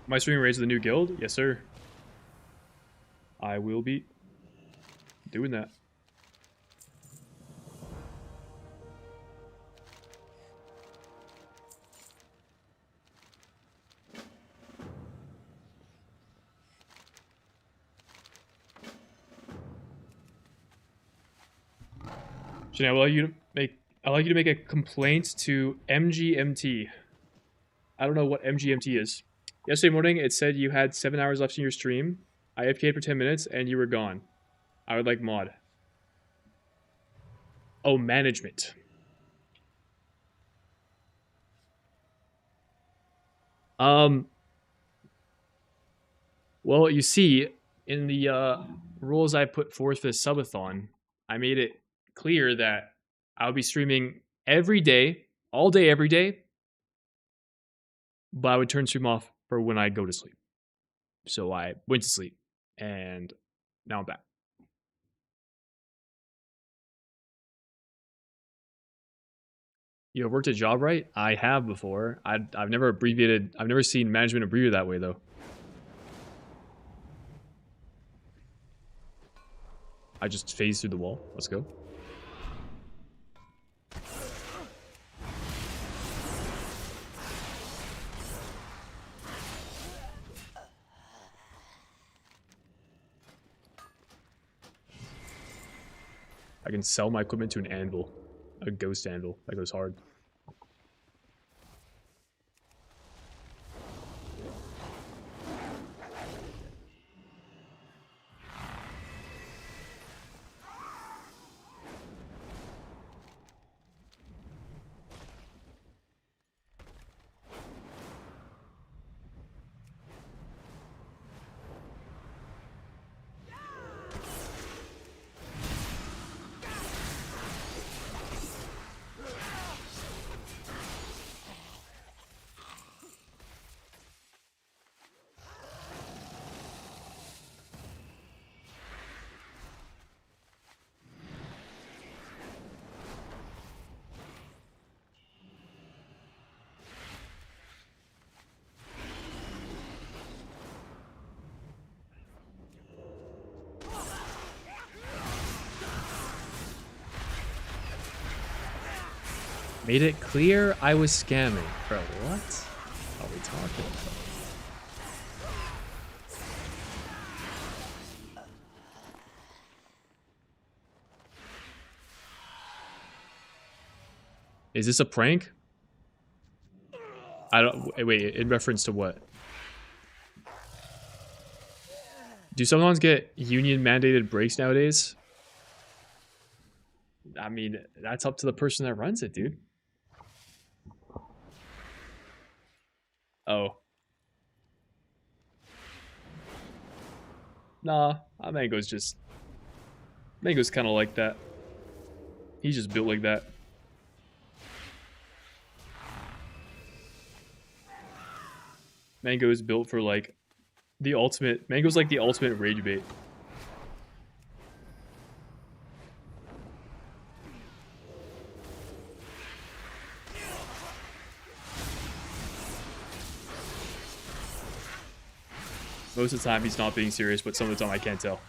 Am I streaming raids of the new guild? Yes, sir. I will be doing that. Shane, I'd like you to make a complaint to MGMT. I don't know what MGMT is. Yesterday morning, it said you had 7 hours left in your stream. I AFK'd for 10 minutes and you were gone. I would like mod. Oh, management. Um, well, you see, in the rules I put forth for the subathon, I made it clear that I'll be streaming every day, all day, every day, but I would turn stream off for when I go to sleep. So I went to sleep, and now I'm back. You have worked a job right? I have before. I've never abbreviated. I've never seen management abbreviated that way though. I just phased through the wall. Let's go. I can sell my equipment to an anvil, a ghost anvil that goes hard. Made it clear I was scamming. Bro, what are we talking about? Is this a prank? I don't. Wait, in reference to what? Do subathons get union mandated breaks nowadays? I mean, that's up to the person that runs it, dude. Oh. Nah, Mango's kind of like that. He's just built like that. Mango is built for like the ultimate. Mango's like the ultimate rage bait. Most of the time he's not being serious, but some of the time I can't tell.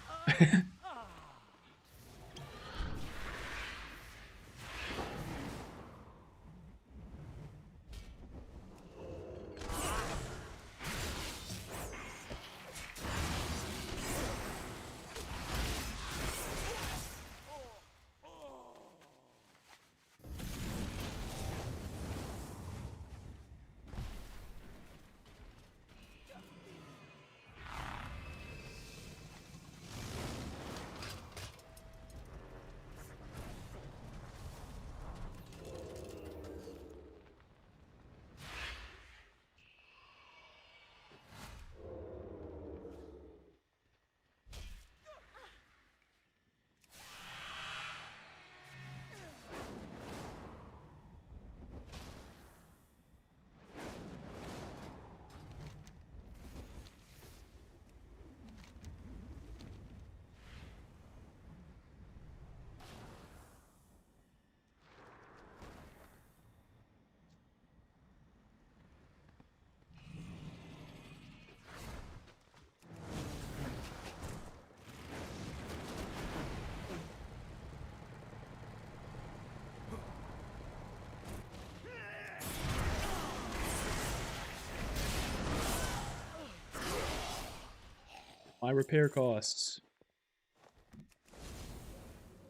My repair costs.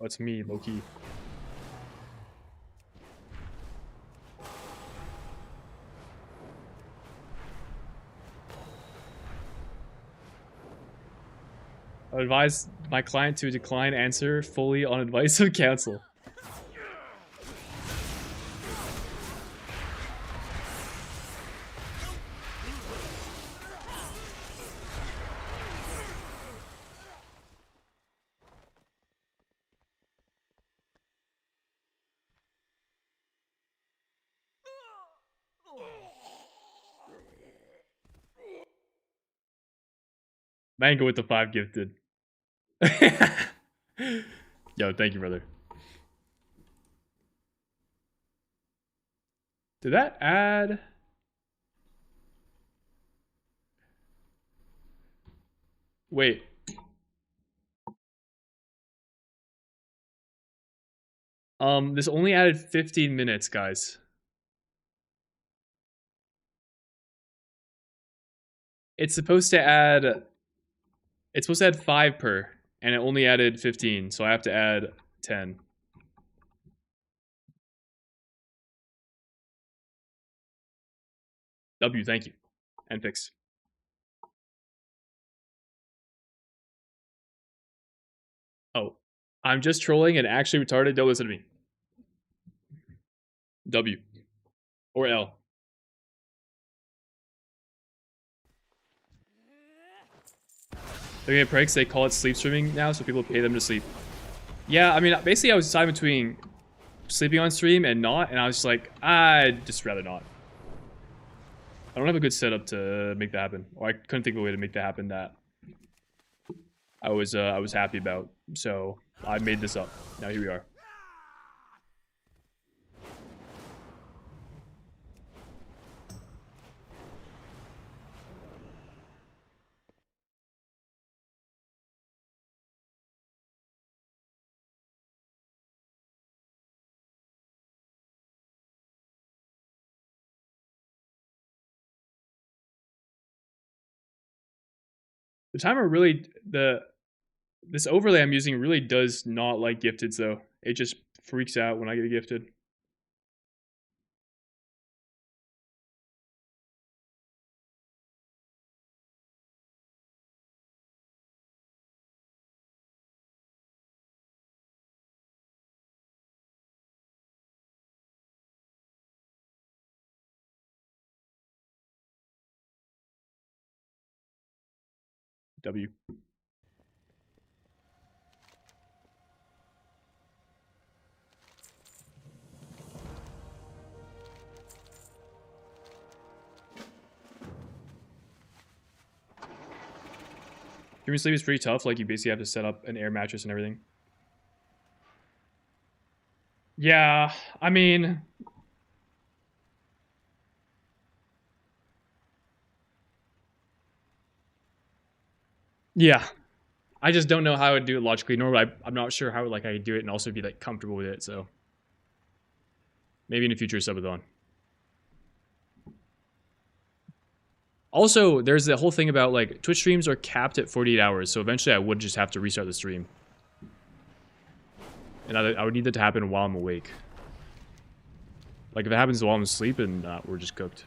Oh, it's me, low key. Advise my client to decline answer fully on advice of counsel. Mango with the 5 gifted. Yo, thank you, brother. Did that add? Wait. This only added 15 minutes, guys. It's supposed to add 5 per, and it only added 15, so I have to add 10. W, thank you. And fix. Oh, I'm just trolling and actually retarded. Don't listen to me. W. Or L. They're gonna pranks, they call it sleep streaming now, so people pay them to sleep. Yeah, I mean, basically I was deciding between sleeping on stream and not, and I was just like, I'd just rather not. I don't have a good setup to make that happen, or I couldn't think of a way to make that happen that I was happy about. So I made this up. Now here we are. The timer really this overlay I'm using really does not like gifteds though. It just freaks out when I get a gifted. W. Human sleep is pretty tough. Like you basically have to set up an air mattress and everything. Yeah, I mean, yeah. I just don't know how I would do it logically, nor would I'm not sure how like I could do it and also be like comfortable with it. So maybe in a future subathon. Also, there's the whole thing about like Twitch streams are capped at 48 hours, so eventually I would just have to restart the stream, and I would need that to happen while I'm awake. Like if it happens while I'm asleep, and we're just cooked.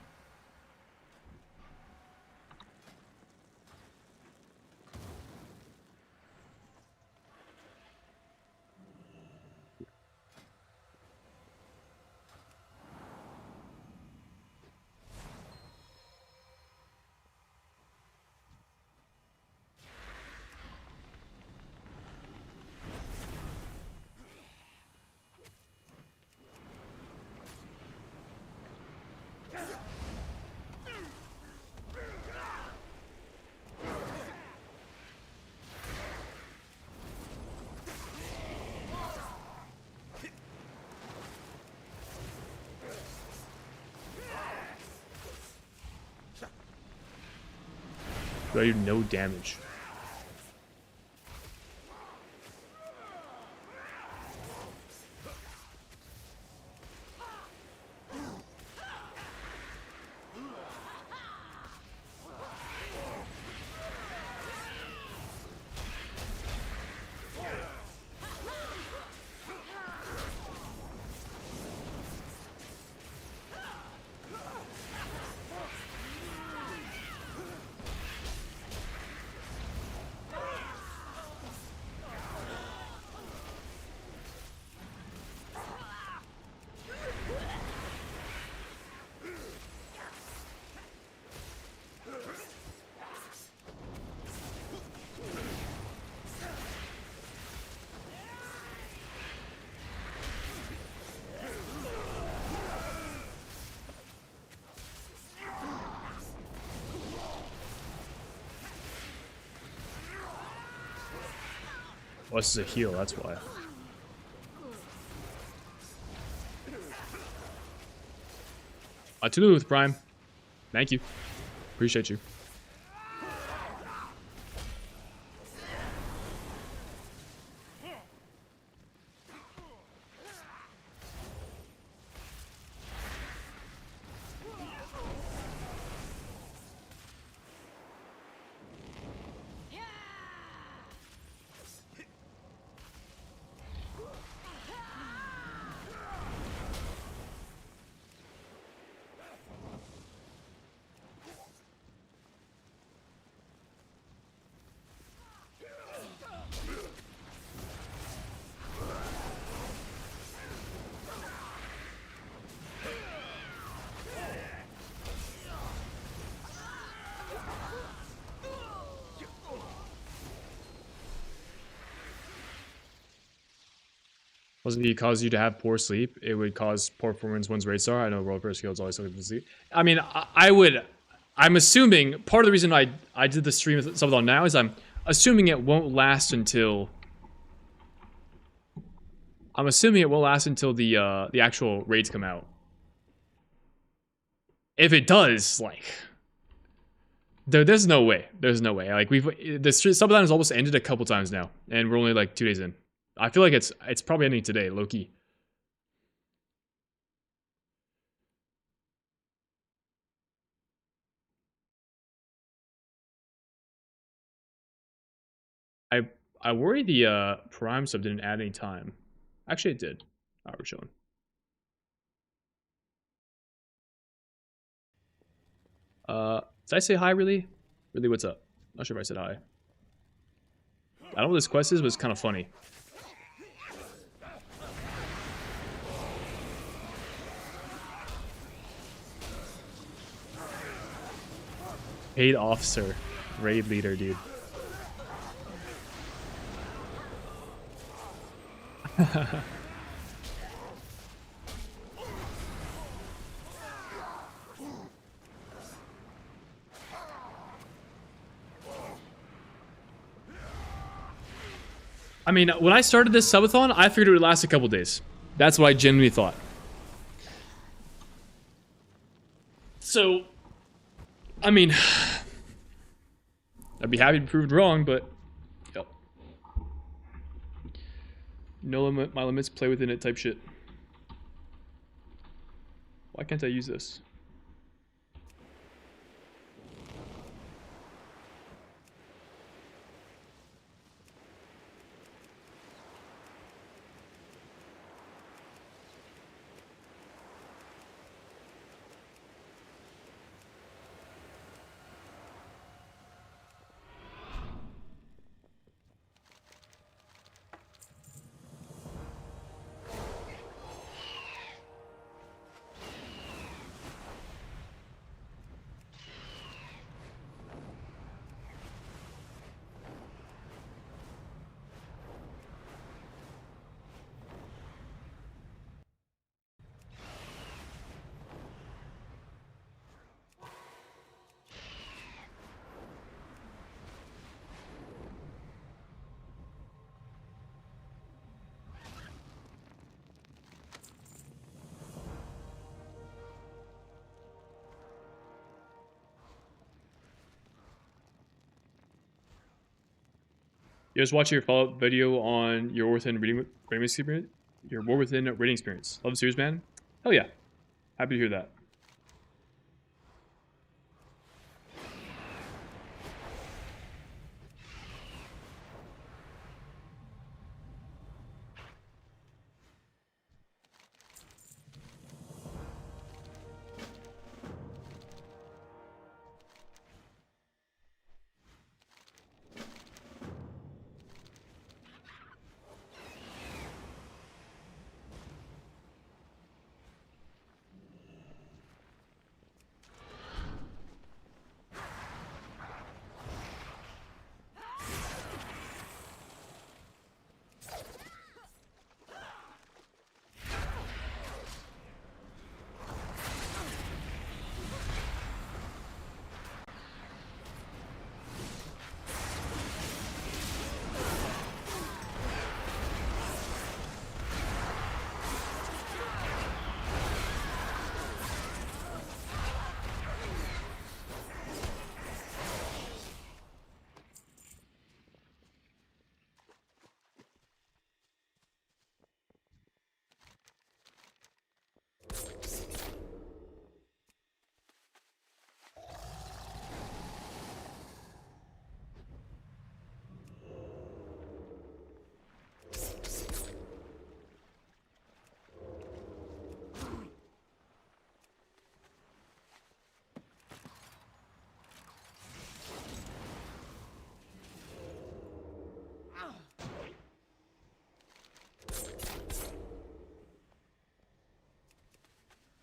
Do I do no damage? Oh, this is a heal, that's why. Tulu with Prime. Thank you. Appreciate you. Wasn't it cause you to have poor sleep? It would cause poor performance one's raid star. I know world first skills always looking to sleep. I mean, I'm assuming part of the reason I did the stream with Subathon now is I'm assuming it won't last until the actual raids come out. If it does, like, there's no way. There's no way. Like the Subathon has almost ended a couple times now, and we're only like 2 days in. I feel like it's probably ending today, low key. I worry the Prime sub didn't add any time. Actually, it did. Oh, we're chilling. Did I say hi, really? Really, what's up? Not sure if I said hi. I don't know what this quest is, but it's kind of funny. Paid officer. Raid leader, dude. I mean, when I started this subathon, I figured it would last a couple days. That's what I genuinely thought. So, I mean, I'd be happy to be proved wrong, but yep. No limit, my limits, play within it type shit. Why can't I use this? You just watch your follow-up video on your War Within reading experience? Your War Within reading experience. Love the series, man. Hell yeah. Happy to hear that.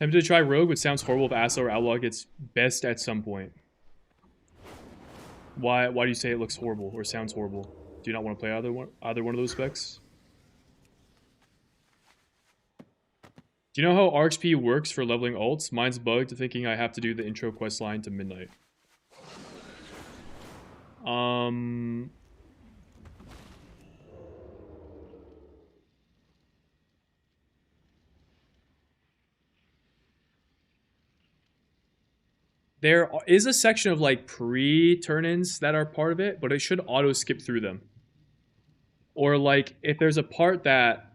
I'm to try Rogue, which sounds horrible if Asla or Outlaw gets best at some point. Why do you say it looks horrible or sounds horrible? Do you not want to play either one of those specs? Do you know how RXP works for leveling alts? Mine's bugged, thinking I have to do the intro quest line to midnight. There is a section of like pre-turn-ins that are part of it, but it should auto skip through them. Or like if there's a part that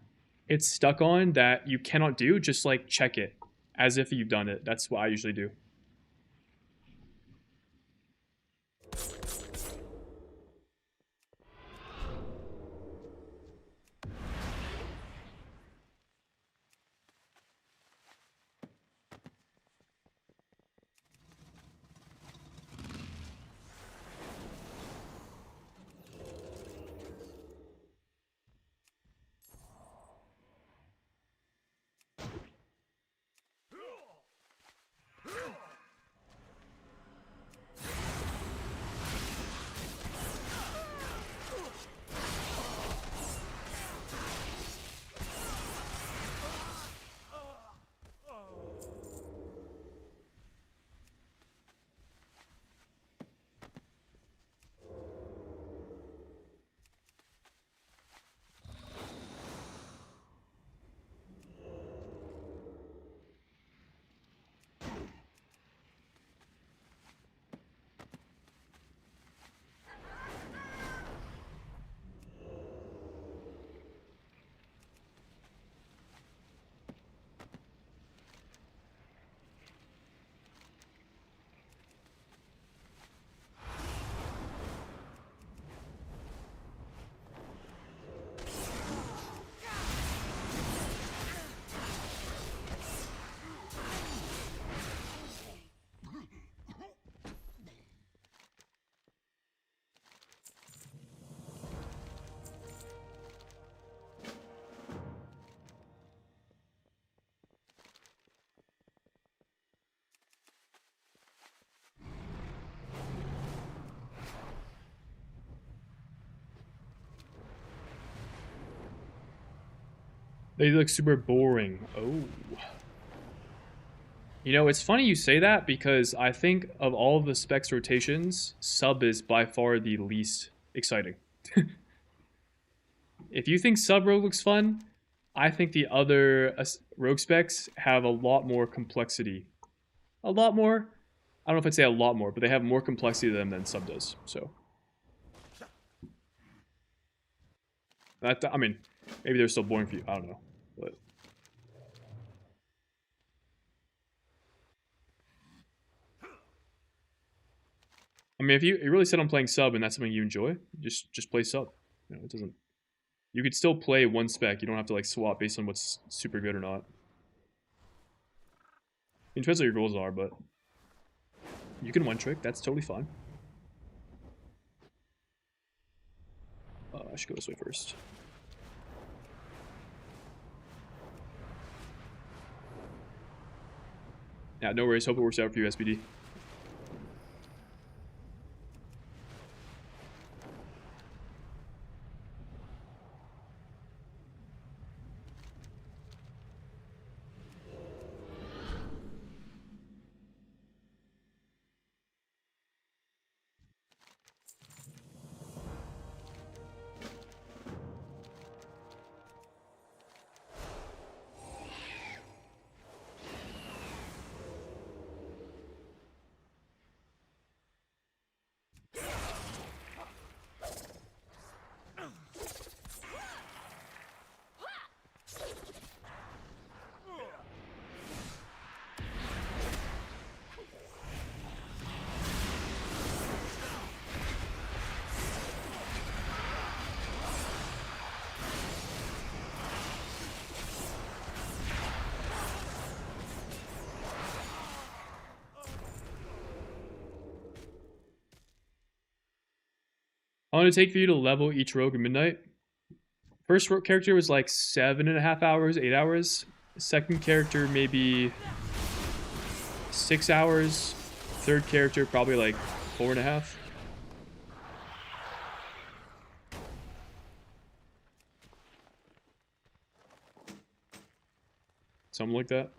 it's stuck on that you cannot do, just like check it as if you've done it. That's what I usually do. They look super boring. Oh. You know, it's funny you say that because I think of all of the specs rotations, sub is by far the least exciting. If you think sub rogue looks fun, I think the other rogue specs have a lot more complexity. A lot more? I don't know if I'd say a lot more, but they have more complexity to them than sub does. So, that, I mean, maybe they're still boring for you. I don't know. But I mean, if you really set on playing sub and that's something you enjoy, just play sub. You know, it doesn't. You could still play one spec. You don't have to like swap based on what's super good or not. It depends what your goals are, but you can one trick. That's totally fine. I should go this way first. Yeah, no worries. Hope it works out for you, SBD. How long did it take for you to level each rogue at midnight? First character was like 7.5 hours, 8 hours. Second character maybe 6 hours. Third character, probably like 4.5. Something like that.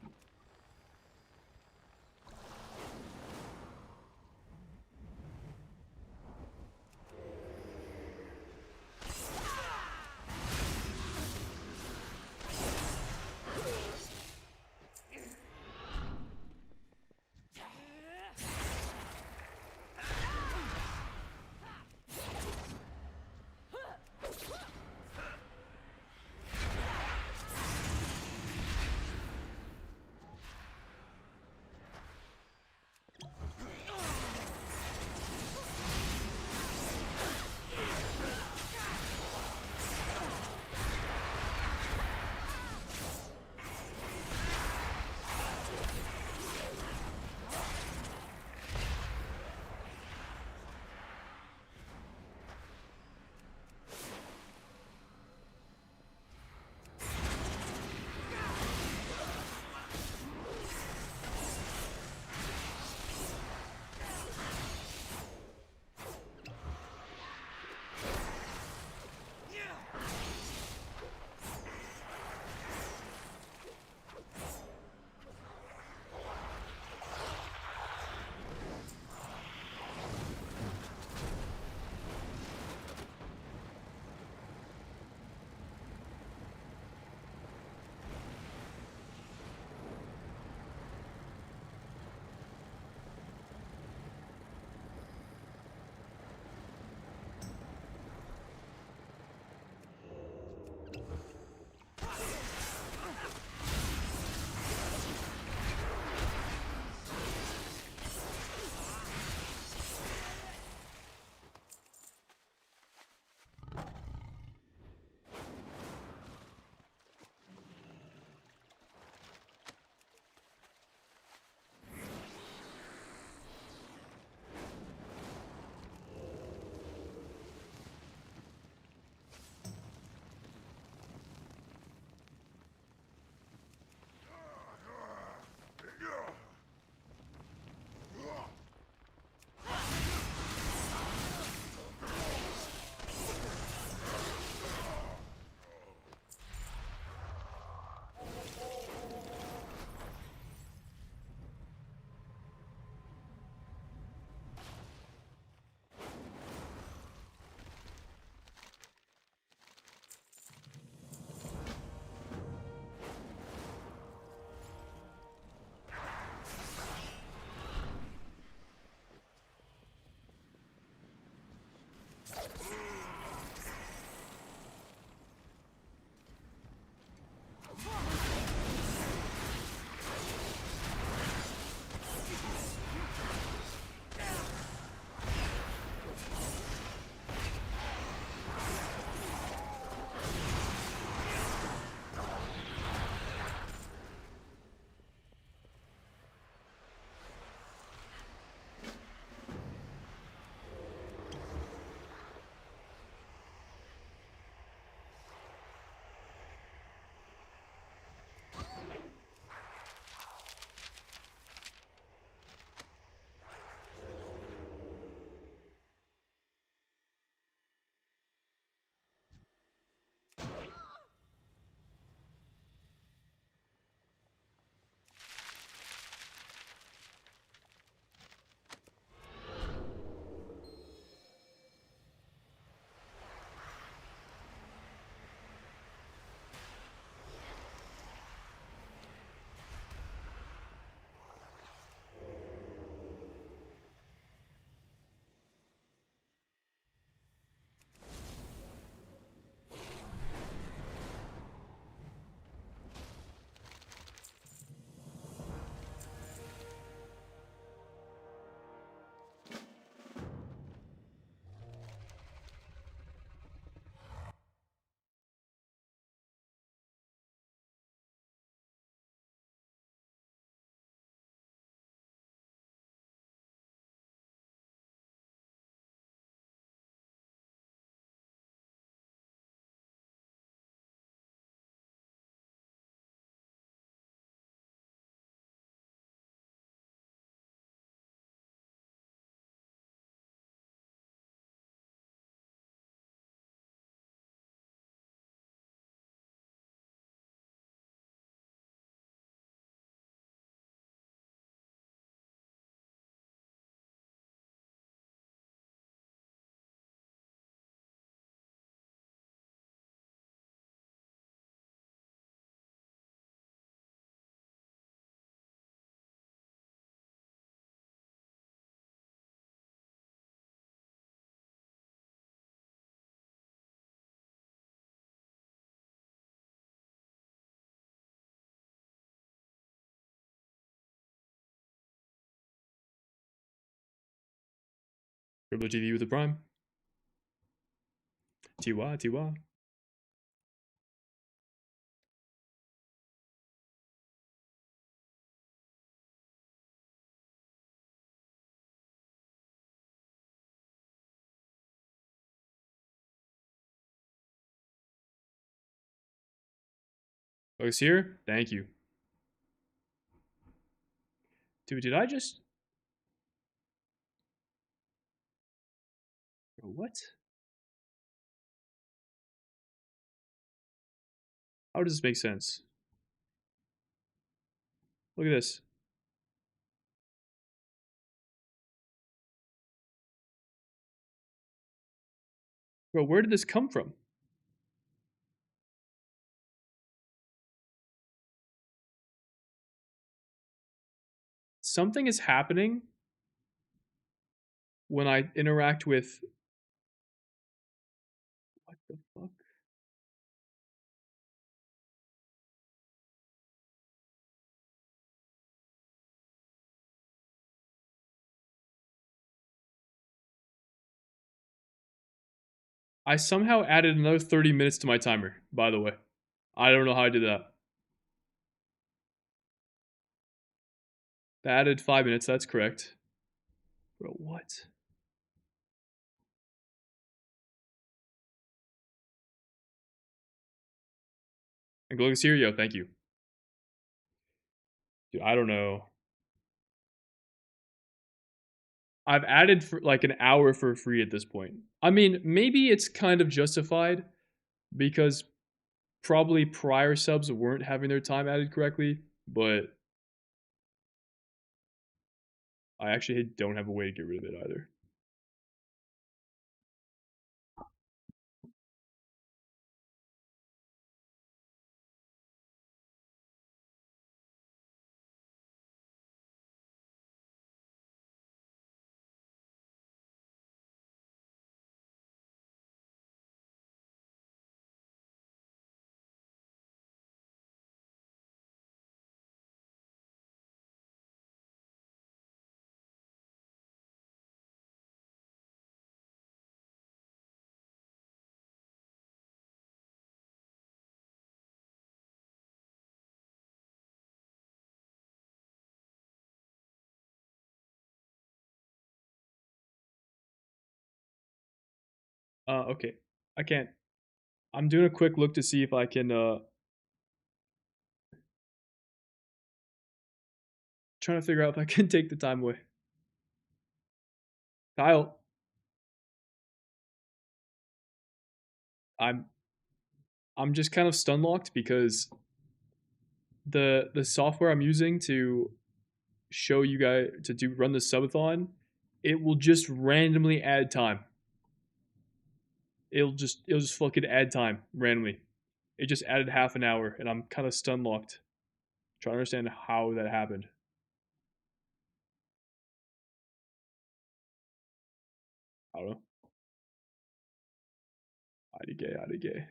Dribble TV with the prime. Tiwa, Tiwa. Focus here. Thank you. Dude, did I just... Bro, what? How does this make sense? Look at this. Bro, where did this come from? Something is happening when I interact with... What the fuck? I somehow added another 30 minutes to my timer, by the way. I don't know how I did that. That added 5 minutes, that's correct. Bro, what? And Glowing Syrio, thank you. Dude, I don't know. I've added for like an hour for free at this point. I mean, maybe it's kind of justified because probably prior subs weren't having their time added correctly, but I actually don't have a way to get rid of it either. Okay. I can't. I'm doing a quick look to see if I can trying to figure out if I can take the time away. Kyle, I'm I'm just kind of stun locked because the software I'm using to show you guys to do run the subathon, it will just randomly add time. It'll just fucking add time randomly. It just added half an hour, and I'm kind of stun locked, trying to understand how that happened. I don't know. IDK, IDK.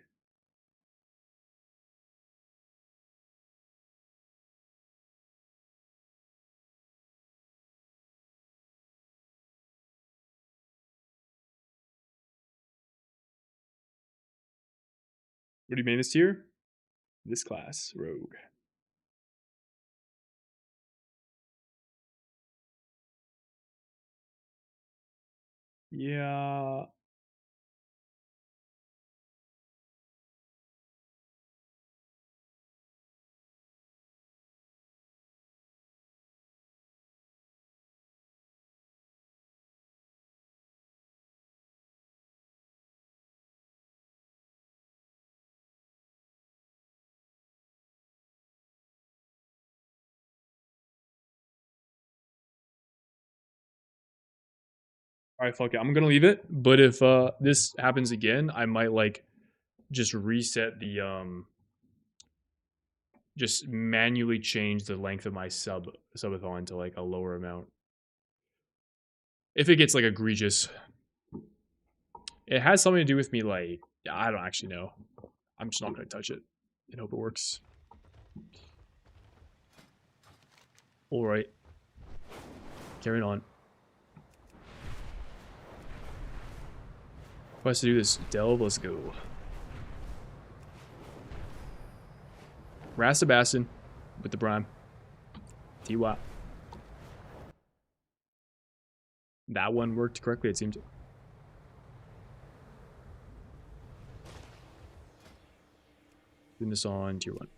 What do you mean this tier? This class, rogue. Yeah. All right, fuck it. I'm gonna leave it. But if this happens again, I might like just reset the just manually change the length of my subathon to like a lower amount. If it gets like egregious, it has something to do with me. Like I don't actually know. I'm just not gonna touch it and hope it works. All right, carrying on. Quest to do this delve. Let's go. Rastabastin with the Prime. TY. That one worked correctly, it seemed to. Doing this on tier 1.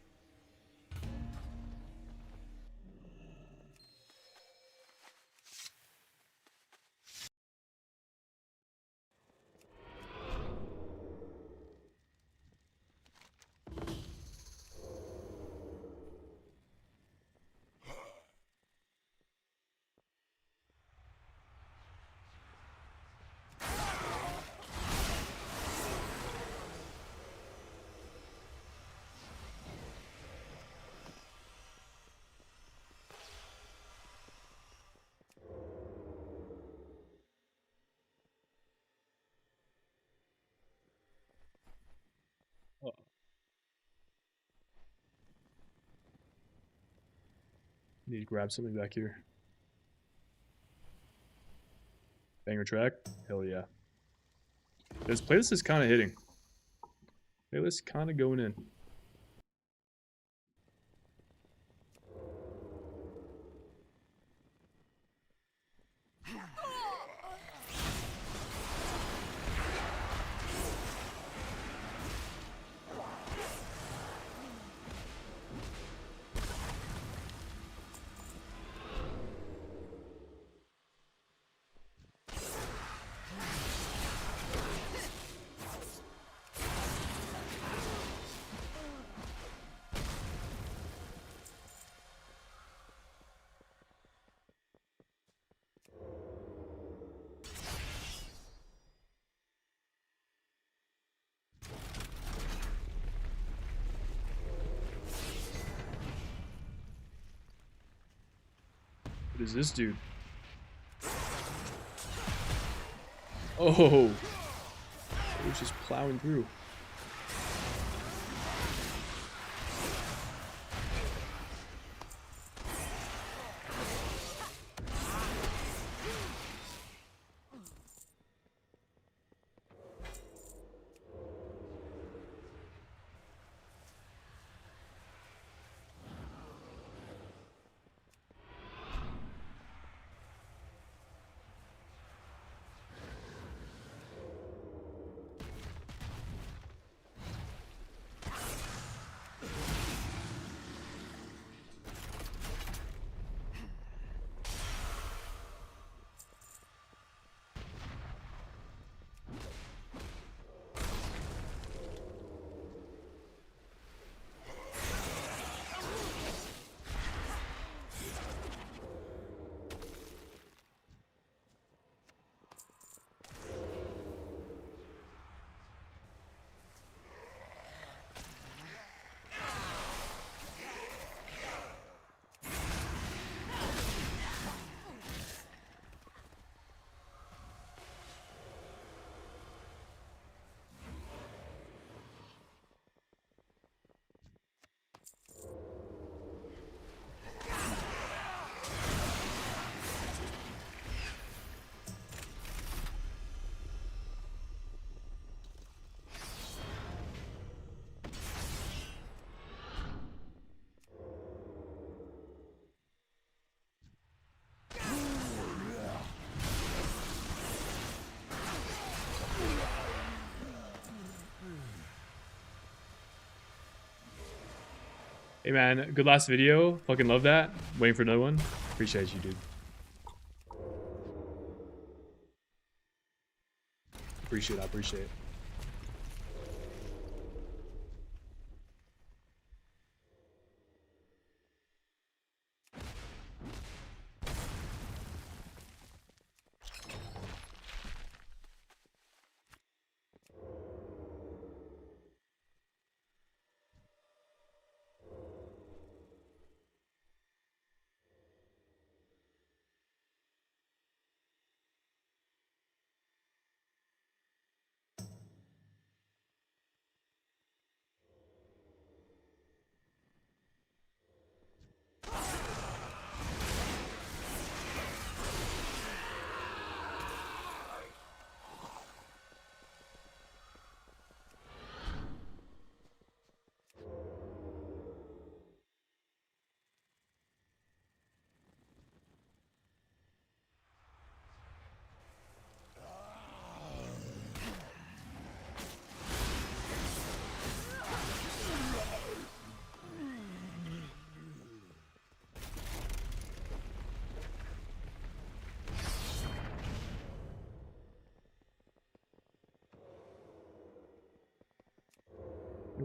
Oh. Need to grab something back here. Banger track? Hell yeah. This playlist is kind of hitting. Playlist kind of going in. What is this dude? Oh! He was just plowing through. Hey man, good last video. Fucking love that. Waiting for another one. Appreciate you, dude. Appreciate it. I appreciate it.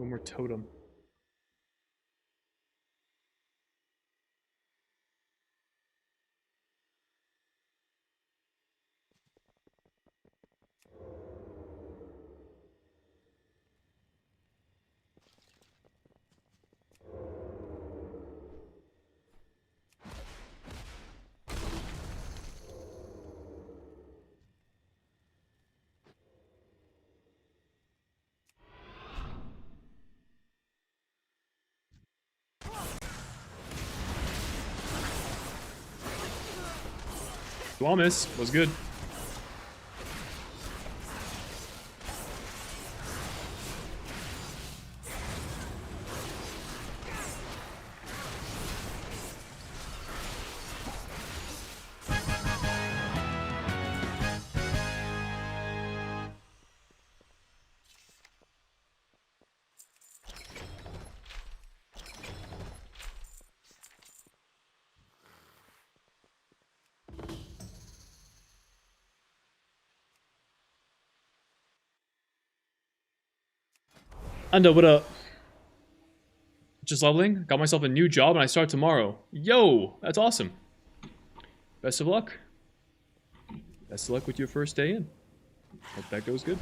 One more totem. Duamis was good. Ando, what up? Just leveling. Got myself a new job and I start tomorrow. Yo, that's awesome. Best of luck. Best of luck with your first day in. Hope that goes good.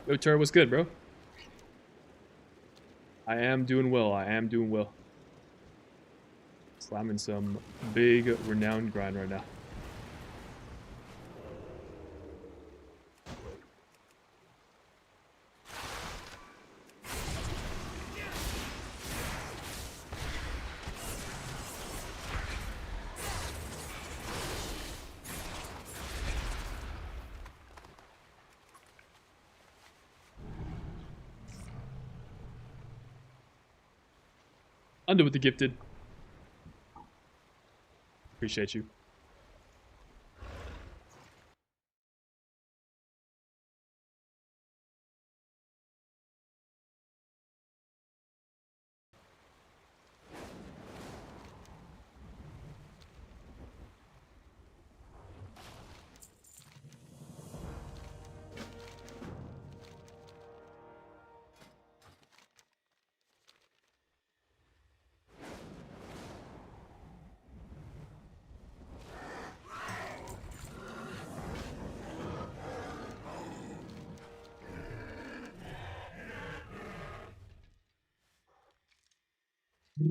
Yo, Tur, what's good, bro? I am doing well. I am doing well. Slamming some big renowned grind right now. Under with the gifted. Appreciate you.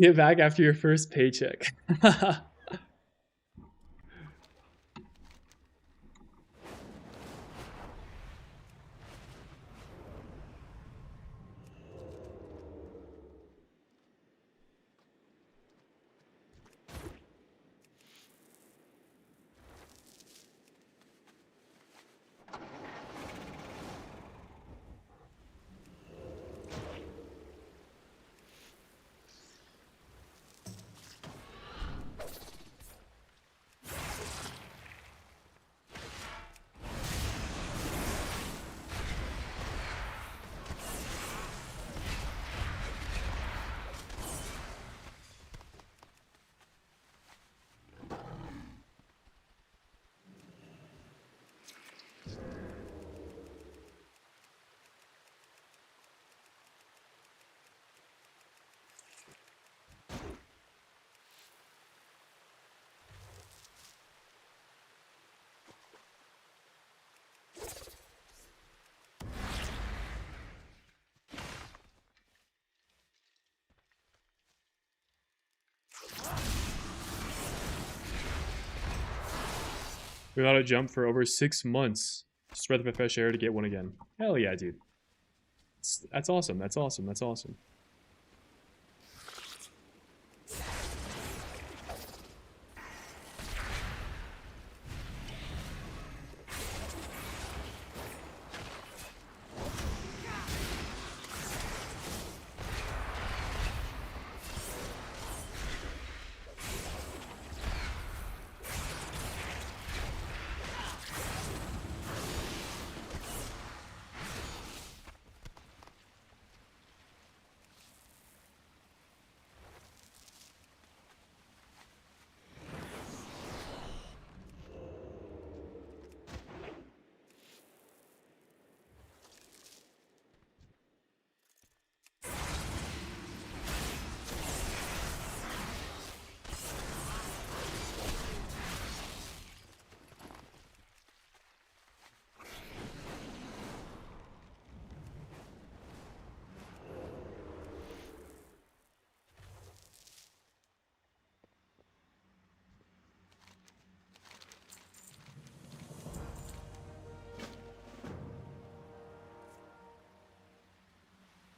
Get back after your first paycheck. Without a jump for over 6 months. Spread the fresh air to get one again. Hell yeah, dude. That's awesome. That's awesome. That's awesome.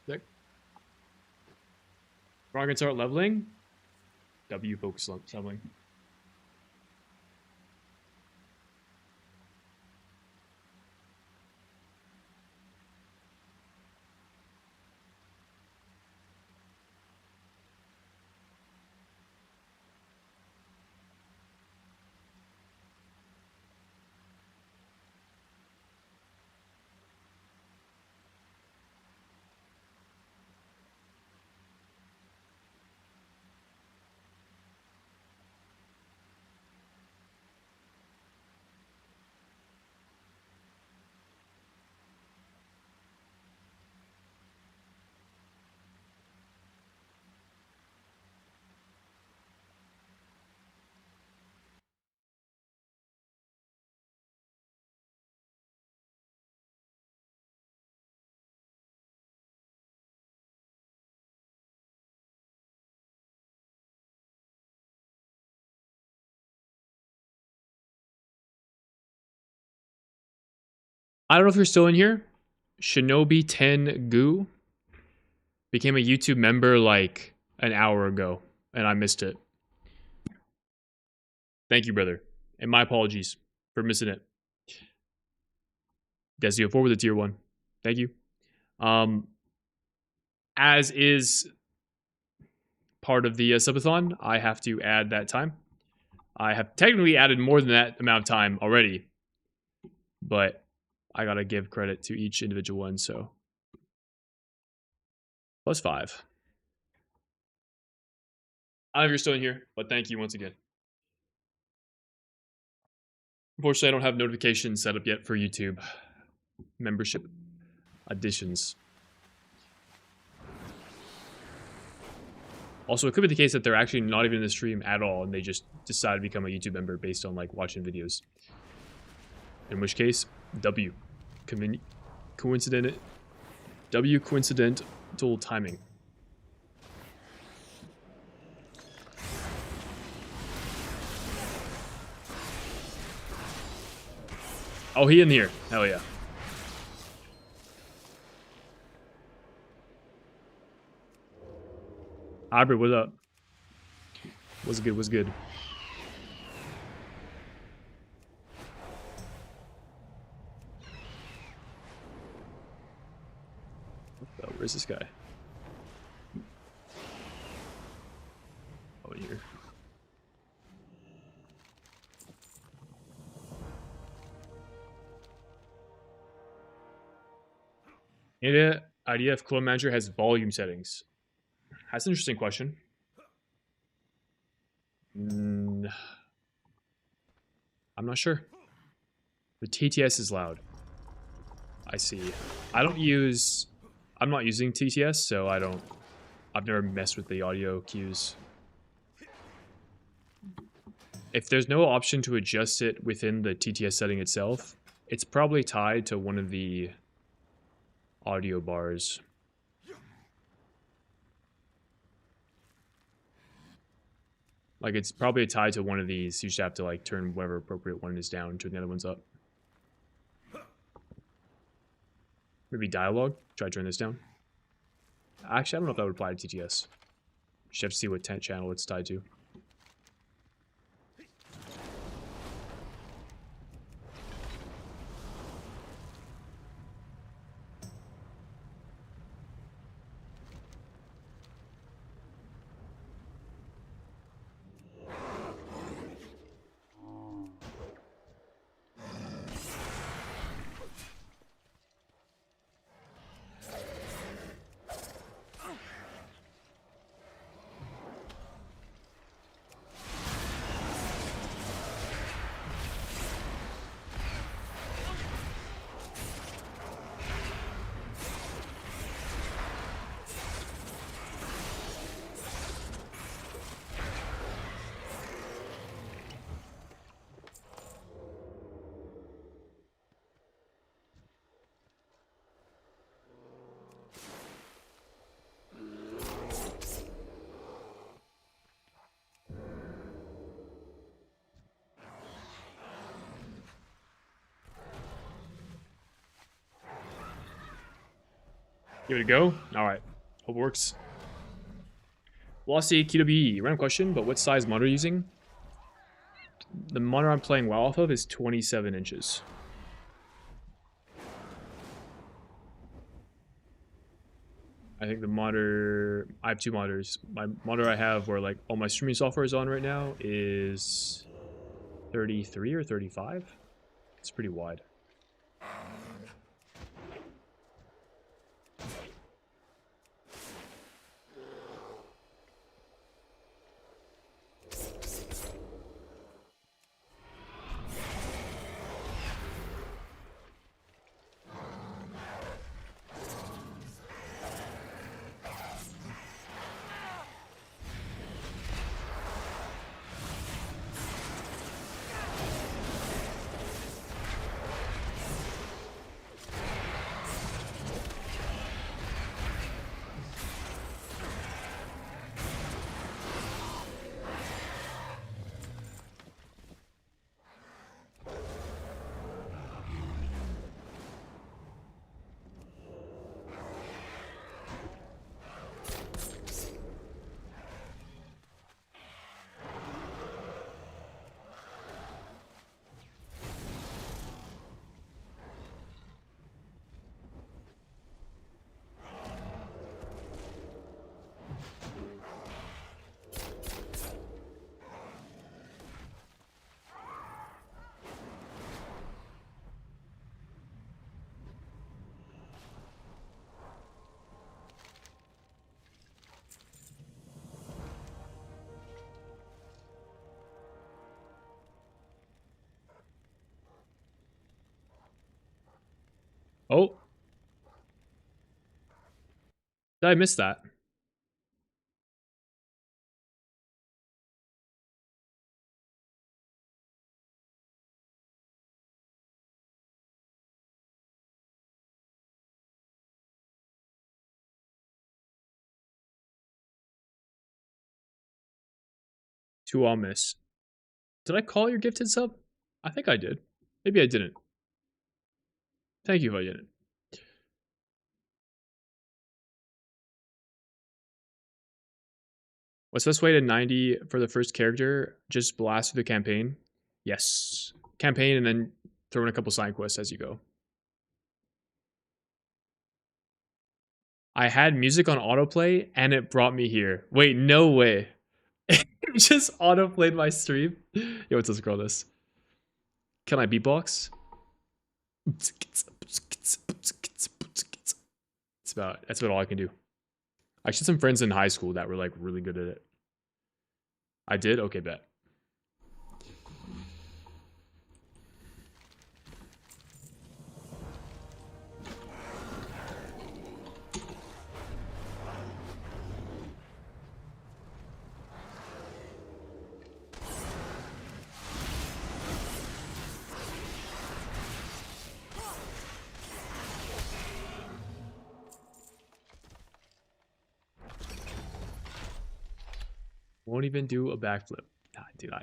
Sick. We're gonna start leveling. W focus leveling. I don't know if you're still in here. Shinobi 10 Goo became a YouTube member like an hour ago, and I missed it. Thank you, brother. And my apologies for missing it. Desio4 with a tier 1. Thank you. As is part of the subathon, I have to add that time. I have technically added more than that amount of time already, but I gotta give credit to each individual one, so. +5. I don't know if you're still in here, but thank you once again. Unfortunately, I don't have notifications set up yet for YouTube membership additions. Also, it could be the case that they're actually not even in the stream at all, and they just decide to become a YouTube member based on like watching videos. In which case, W. Coincidental timing. Oh, he in here. Hell yeah. Hybrid, what's up? What's good? What's good? Oh, where's this guy? Oh, here. IDF Clone Manager has volume settings. That's an interesting question. I'm not sure. The TTS is loud. I see. I'm not using TTS, so I've never messed with the audio cues. If there's no option to adjust it within the TTS setting itself, it's probably tied to one of the audio bars. Like it's probably tied to one of these. You just have to like turn whatever appropriate one is down, turn the other ones up. Maybe dialogue. Try to turn this down. Actually, I don't know if that would apply to TTS. Just have to see what channel it's tied to. Give it a go. All right. Hope it works. Velocity QWE. Random question, but what size monitor are you using? The monitor I'm playing WoW off of is 27 inches. I think the monitor... I have two monitors. My monitor I have where like all my streaming software is on right now is 33 or 35. It's pretty wide. Oh. Did I miss that? Two I'll miss. Did I call your gifted sub? I think I did. Maybe I didn't. Thank you if I didn't. What's the best way to 90 for the first character? Just blast through the campaign? Yes. Campaign and then throw in a couple side quests as you go. I had music on autoplay and it brought me here. Wait, no way. It just autoplayed my stream. Yo, what's this girl this? Can I beatbox? That's about all I can do. I actually had some friends in high school that were like really good at it. I did? Okay, bet. Won't even do a backflip. Nah, dude,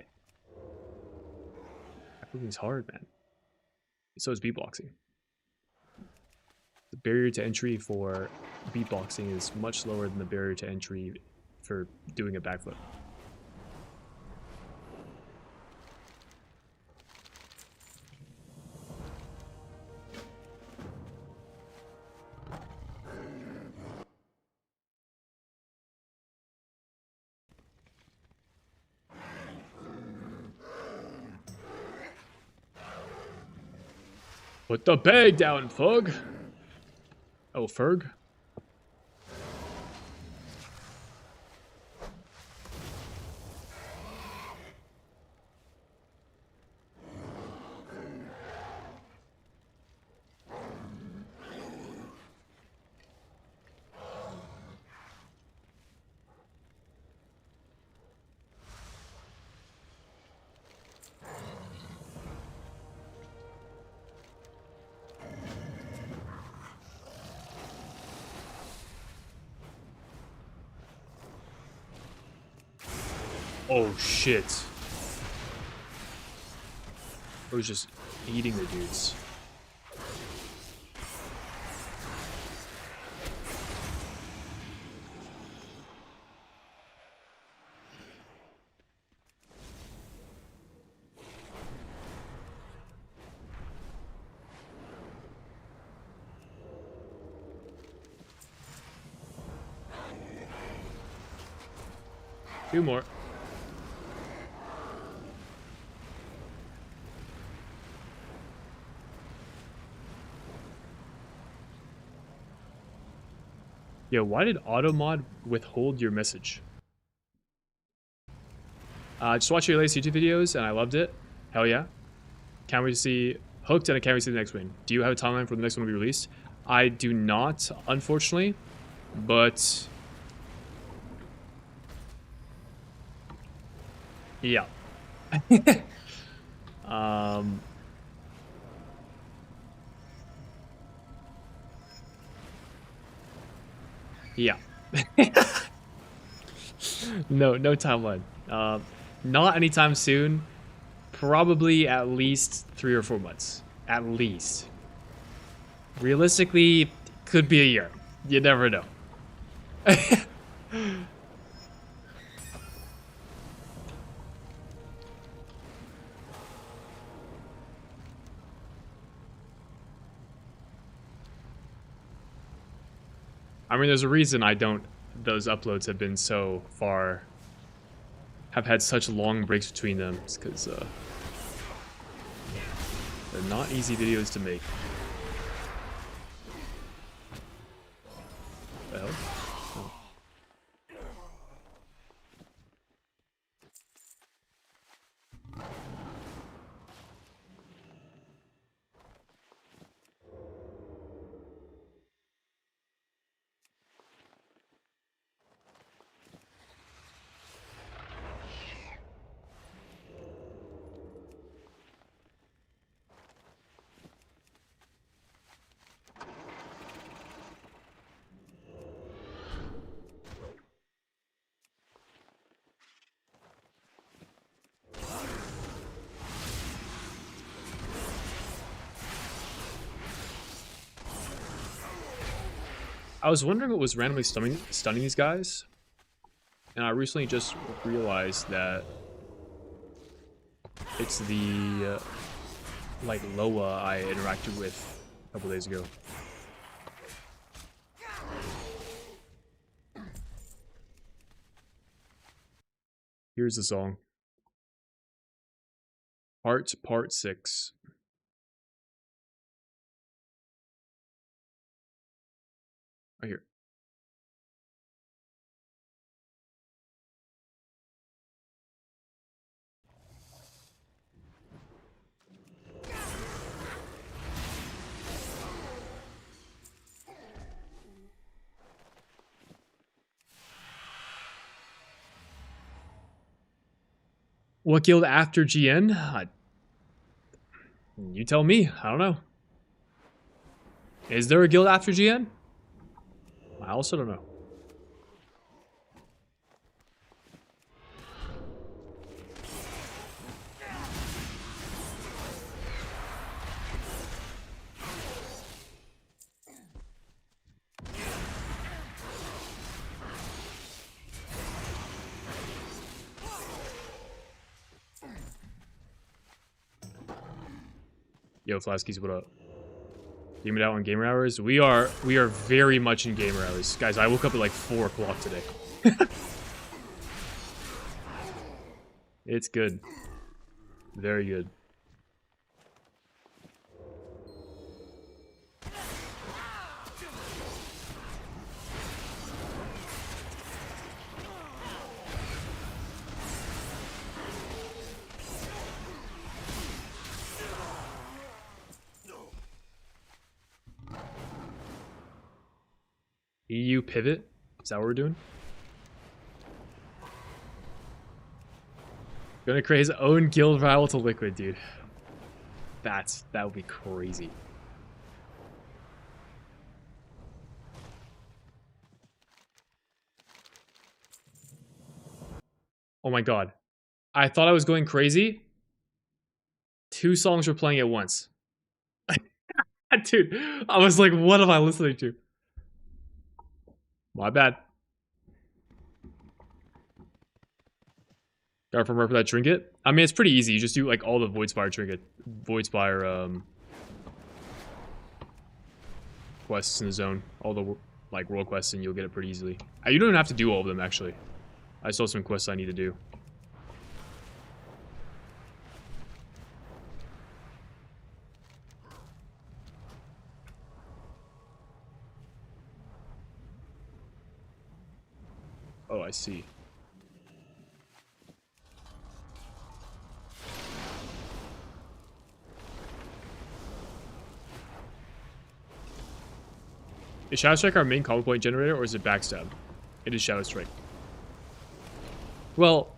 backflipping's hard, man. So is beatboxing. The barrier to entry for beatboxing is much lower than the barrier to entry for doing a backflip. Put the bag down, Fug. Oh, Ferg? Oh, shit. I was just eating the dudes. Two more. Yo, why did AutoMod withhold your message? Just watch your latest YouTube videos and I loved it. Hell yeah. Can't wait to see Hooked and I can't wait to see the next one. Do you have a timeline for the next one to be released? I do not, unfortunately, but yeah. um, yeah. No timeline. Not anytime soon. Probably at least 3 or 4 months. At least. Realistically, could be a year. You never know. I mean, there's a reason those uploads have been so far, have had such long breaks between them. It's because they're not easy videos to make. The hell? Oh. I was wondering what was randomly stunning these guys, and I recently just realized that it's the like Loa I interacted with a couple days ago. Here's the song. Part 6. Right here. What guild after GN? You tell me. I don't know. Is there a guild after GN? I also don't know. Yo, Flaskies, what up? Game it out on gamer hours. We are very much in gamer hours, guys. I woke up at like 4 o'clock today. It's good, very good. EU pivot? Is that what we're doing? Gonna create his own guild rival to Liquid, dude. That would be crazy. Oh my god. I thought I was going crazy. 2 songs were playing at once. Dude, I was like, what am I listening to? My bad. Gotta remember for that trinket. I mean, it's pretty easy. You just do like all the Void Spire trinket, Void Spire quests in the zone, all the like world quests, and you'll get it pretty easily. You don't even have to do all of them actually. I still have some quests I need to do. Oh, I see. Is Shadow Strike our main combo point generator, or is it Backstab? It is Shadow Strike. Well,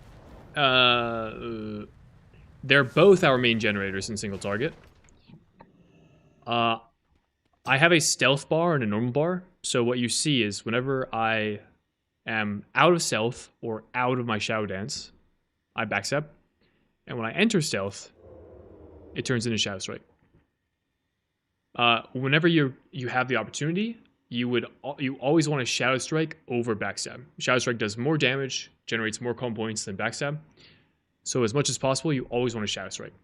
they're both our main generators in single target. I have a stealth bar and a normal bar, so what you see is whenever I am out of stealth or out of my Shadow Dance, I backstab, and when I enter stealth, it turns into Shadow Strike. Whenever you have the opportunity, you always want to Shadow Strike over backstab. Shadow Strike does more damage, generates more combo points than backstab. So as much as possible, you always want to Shadow Strike.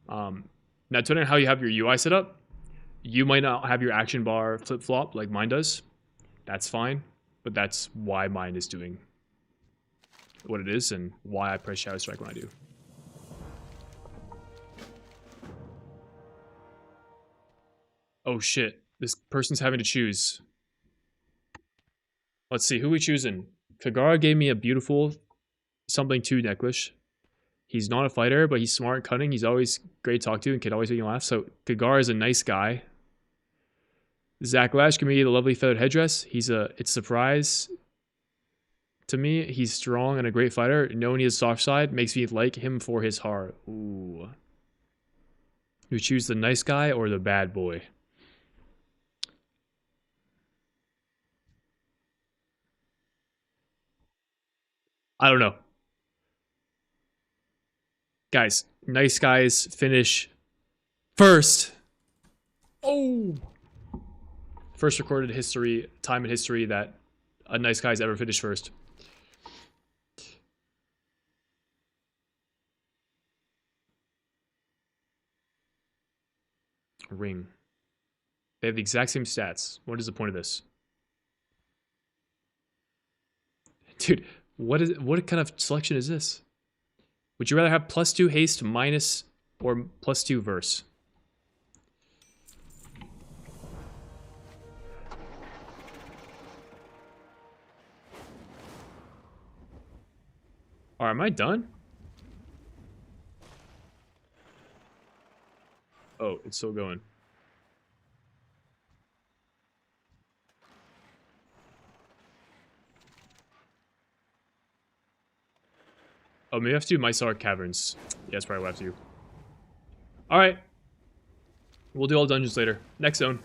Now, depending on how you have your UI set up, you might not have your action bar flip-flop like mine does. That's fine, but that's why mine is doing what it is and why I press Shadow Strike when I do. Oh shit, this person's having to choose. Let's see, who are we choosing? Kagara gave me a beautiful something 2 necklace. He's not a fighter, but he's smart and cunning. He's always great to talk to and can always make you laugh. So Kagara is a nice guy. Zach Lash gave me the lovely feathered headdress. It's a surprise to me. He's strong and a great fighter. Knowing his soft side makes me like him for his heart. Ooh. You choose the nice guy or the bad boy? I don't know. Guys, nice guys finish first. Oh. First recorded time in history that a nice guy's ever finished first. Ring. They have the exact same stats. What is the point of this? Dude, what kind of selection is this? Would you rather have +2 haste minus or +2 verse? Alright, am I done? Oh, it's still going. Oh, maybe I have to do Mysar Caverns. Yeah, that's probably what I have to do. Alright. We'll do all dungeons later. Next zone.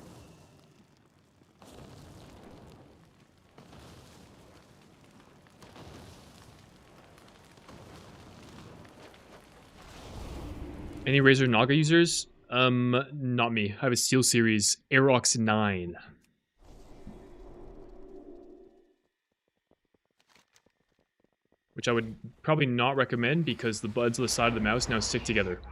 Any Razor Naga users? Not me. I have a Steel Series Aerox 9. Which I would probably not recommend because the buds on the side of the mouse now stick together.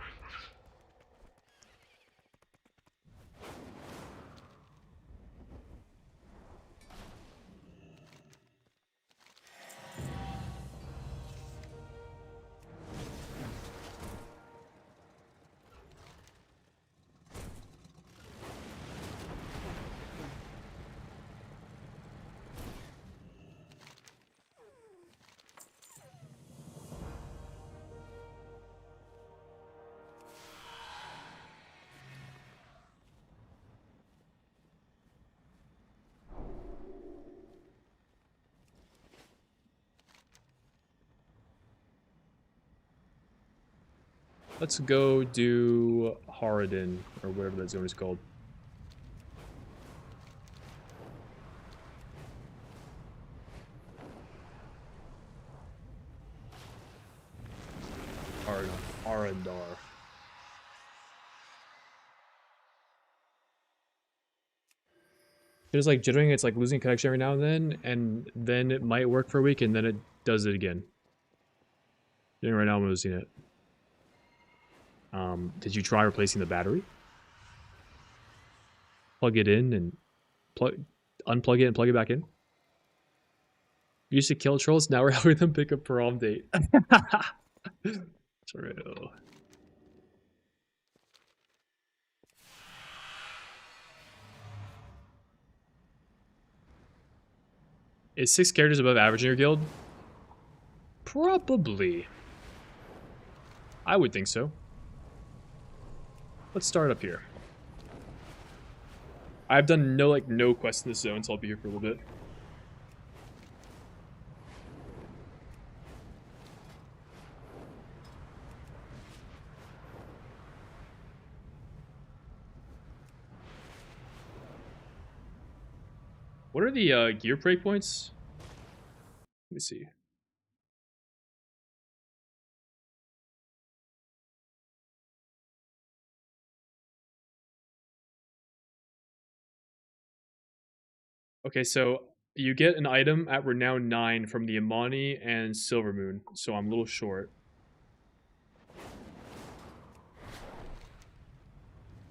Let's go do Haradin, or whatever that zone is called. Arendar. It's like jittering, it's like losing connection every now and then it might work for a week, and then it does it again. Right now I'm losing it. Did you try replacing the battery? Plug it in and unplug it and plug it back in? You used to kill trolls, now we're helping them pick a prom date. True. Is 6 characters above average in your guild? Probably. I would think so. Let's start up here. I've done no quests in this zone, so I'll be here for a little bit. What are the gear break points? Let me see. Okay, so you get an item at Renown 9 from the Imani and Silvermoon, so I'm a little short.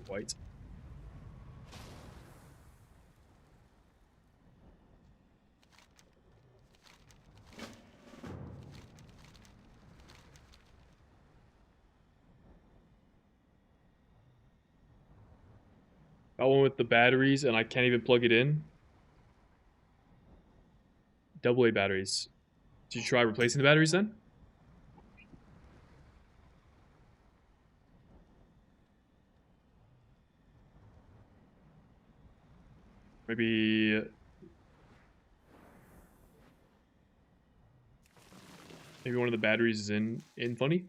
White. That one with the batteries, and I can't even plug it in. AA batteries. Did you try replacing the batteries then? Maybe one of the batteries is in funny.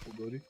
Ability.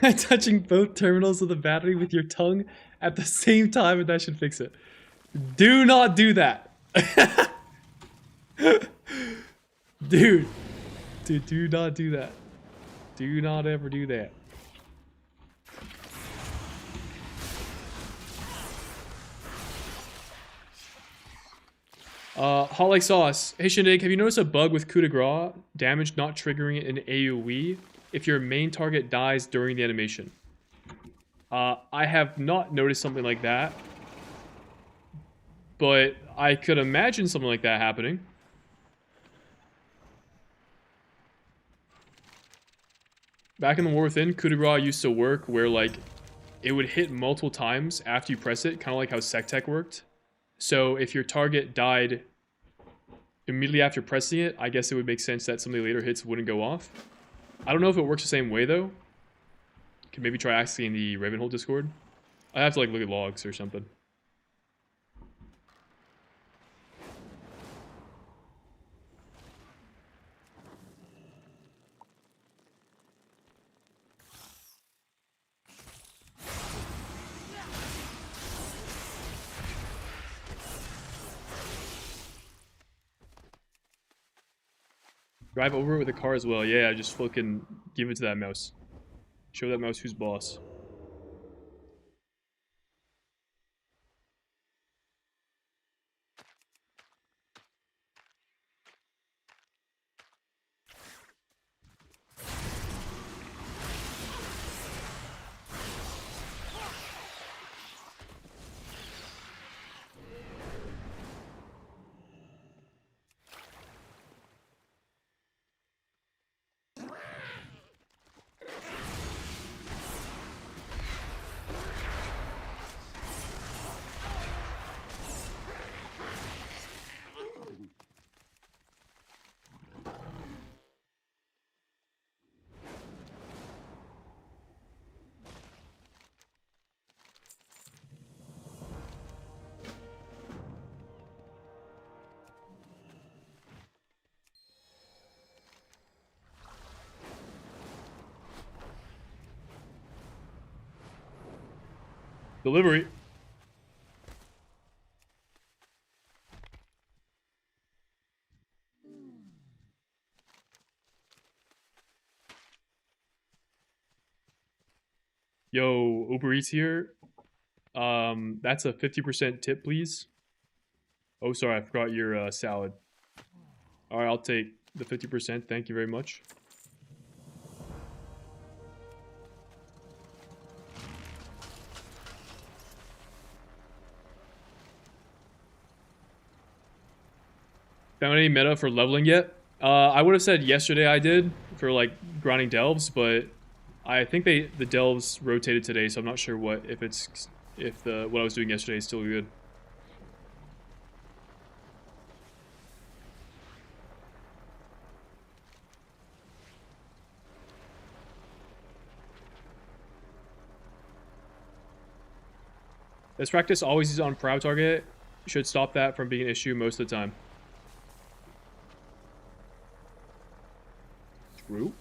Touching both terminals of the battery with your tongue at the same time, and that should fix it. Do not do that. Dude. Dude, do not do that. Do not ever do that. Hot like sauce. Hey Shindig, have you noticed a bug with coup de grace? Damage not triggering an AoE if your main target dies during the animation. I have not noticed something like that. But I could imagine something like that happening. Back in the War Within, coup de grace used to work where, like, it would hit multiple times after you press it, kind of like how Sectech worked. So if your target died immediately after pressing it, I guess it would make sense that some of the later hits wouldn't go off. I don't know if it works the same way, though. Could maybe try asking in the Ravenhold Discord. I have to, like, look at logs or something. Drive over it with a car as well. Yeah, just fucking give it to that mouse. Show that mouse who's boss. Delivery. Yo, Uber Eats here. That's a 50% tip, please. Oh, sorry, I forgot your salad. All right, I'll take the 50%. Thank you very much. Found any meta for leveling yet? I would have said yesterday I did for like grinding delves, but I think the delves rotated today, so I'm not sure what if the what I was doing yesterday is still good. Best practice always use on proud target. Should stop that from being an issue most of the time. True.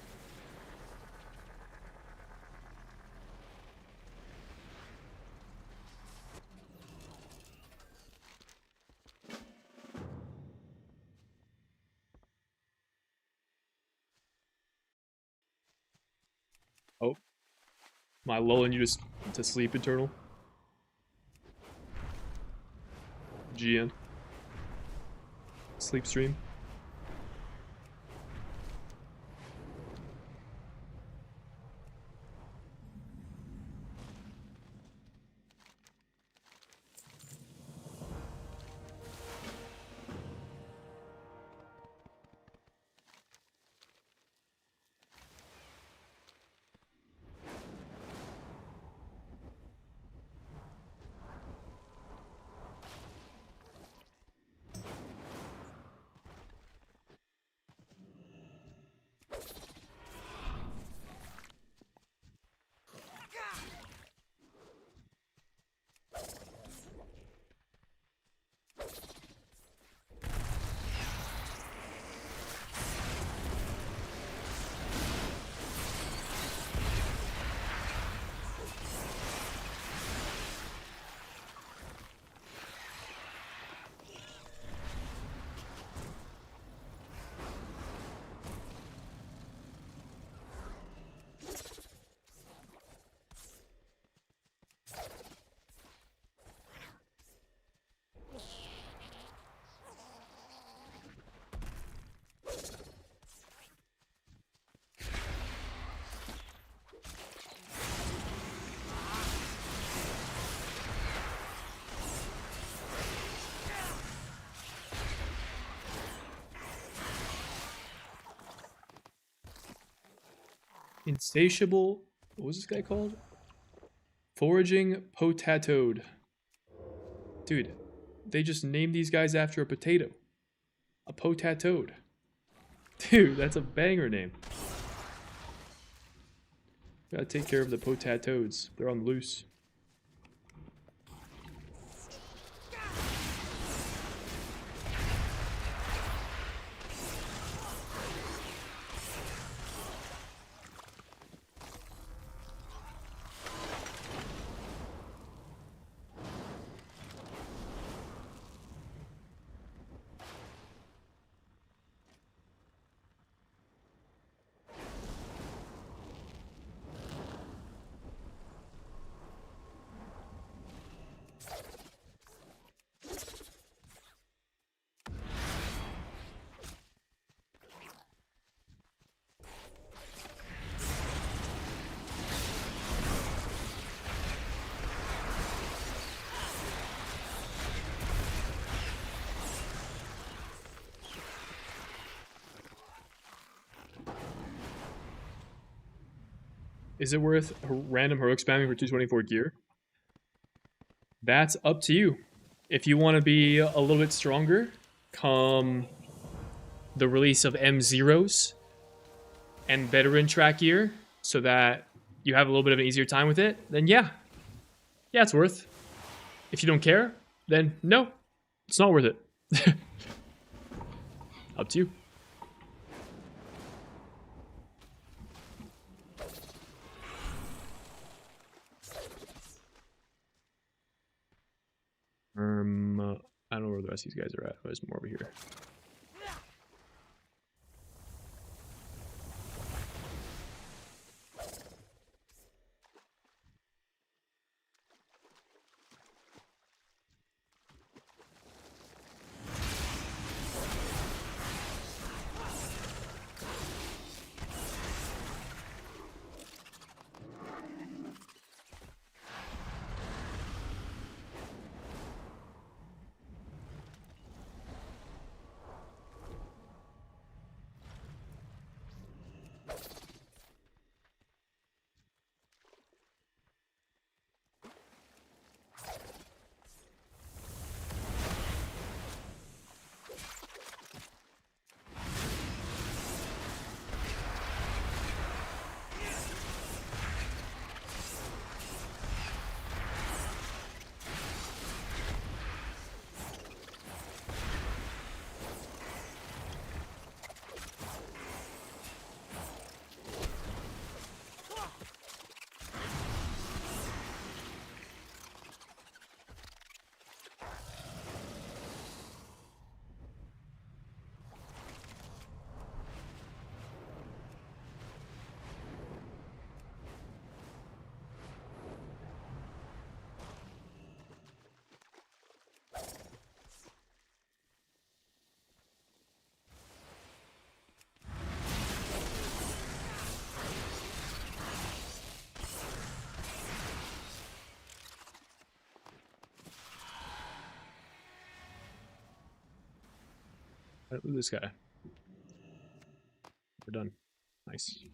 Oh, am I lulling you to sleep, internal? GN. Sleep stream. Insatiable. What was this guy called? Foraging potatoed. Dude, they just named these guys after a potato. A potatoed. Dude, that's a banger name. Gotta take care of the potatoes. They're on loose. Is it worth random heroic spamming for 224 gear? That's up to you. If you want to be a little bit stronger, come the release of M0s and veteran track gear so that you have a little bit of an easier time with it, then yeah. Yeah, it's worth. If you don't care, then no, it's not worth it. Up to you. I don't know where the rest of these guys are at. There's more over here. Look at this guy. We're done. Nice.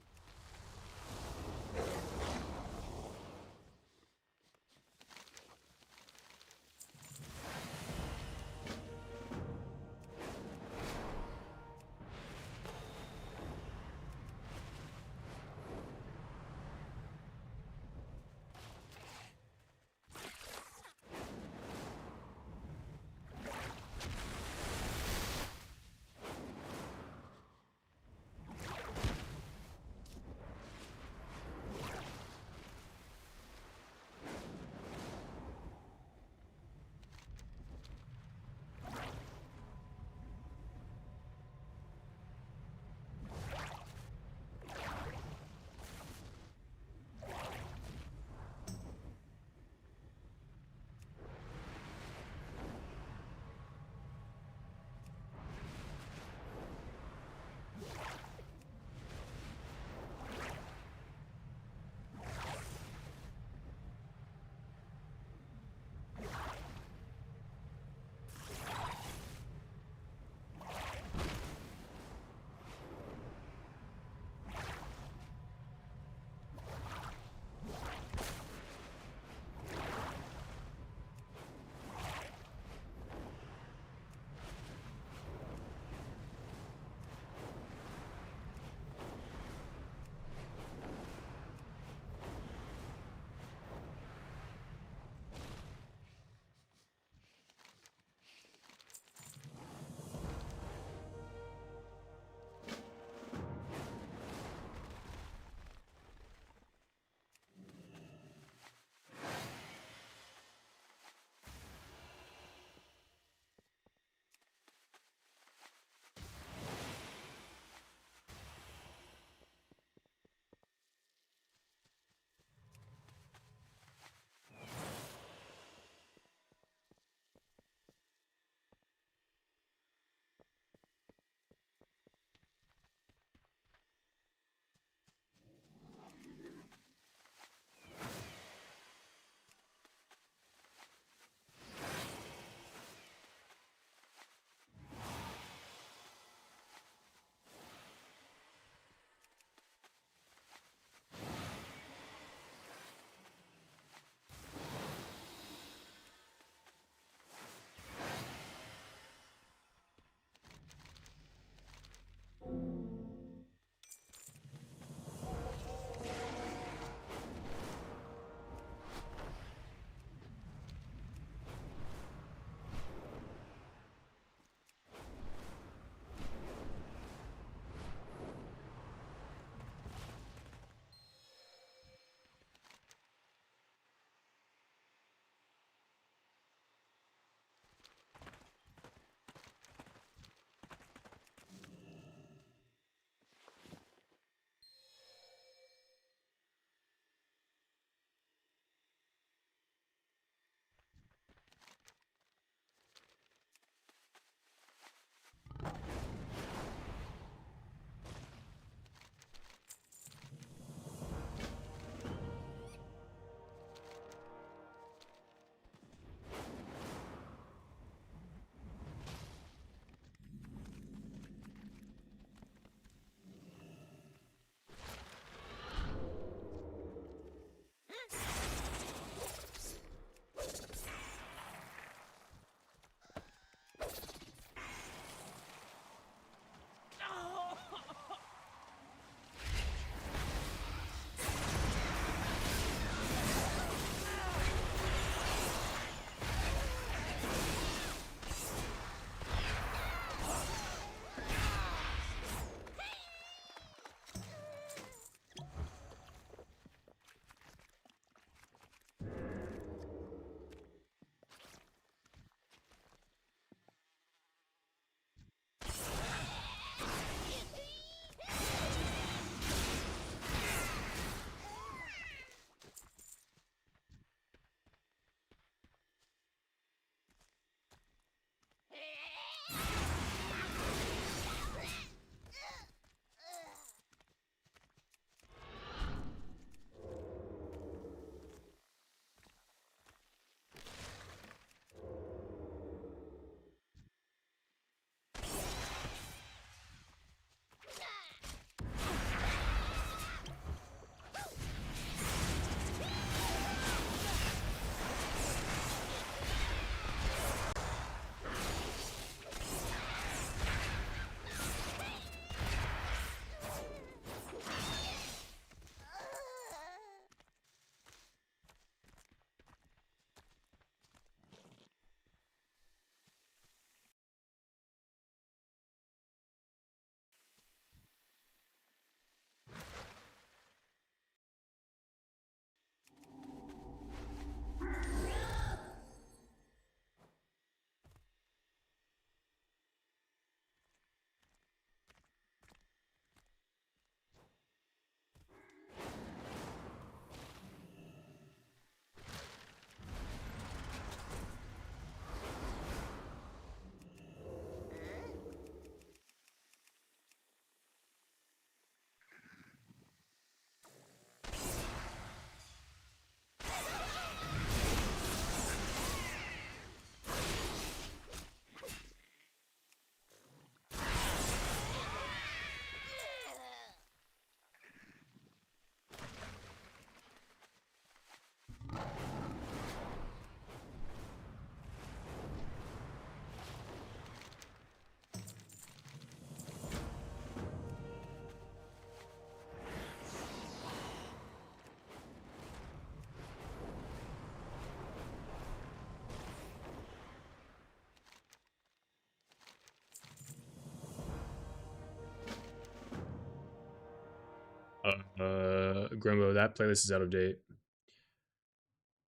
Grumbo, that playlist is out of date.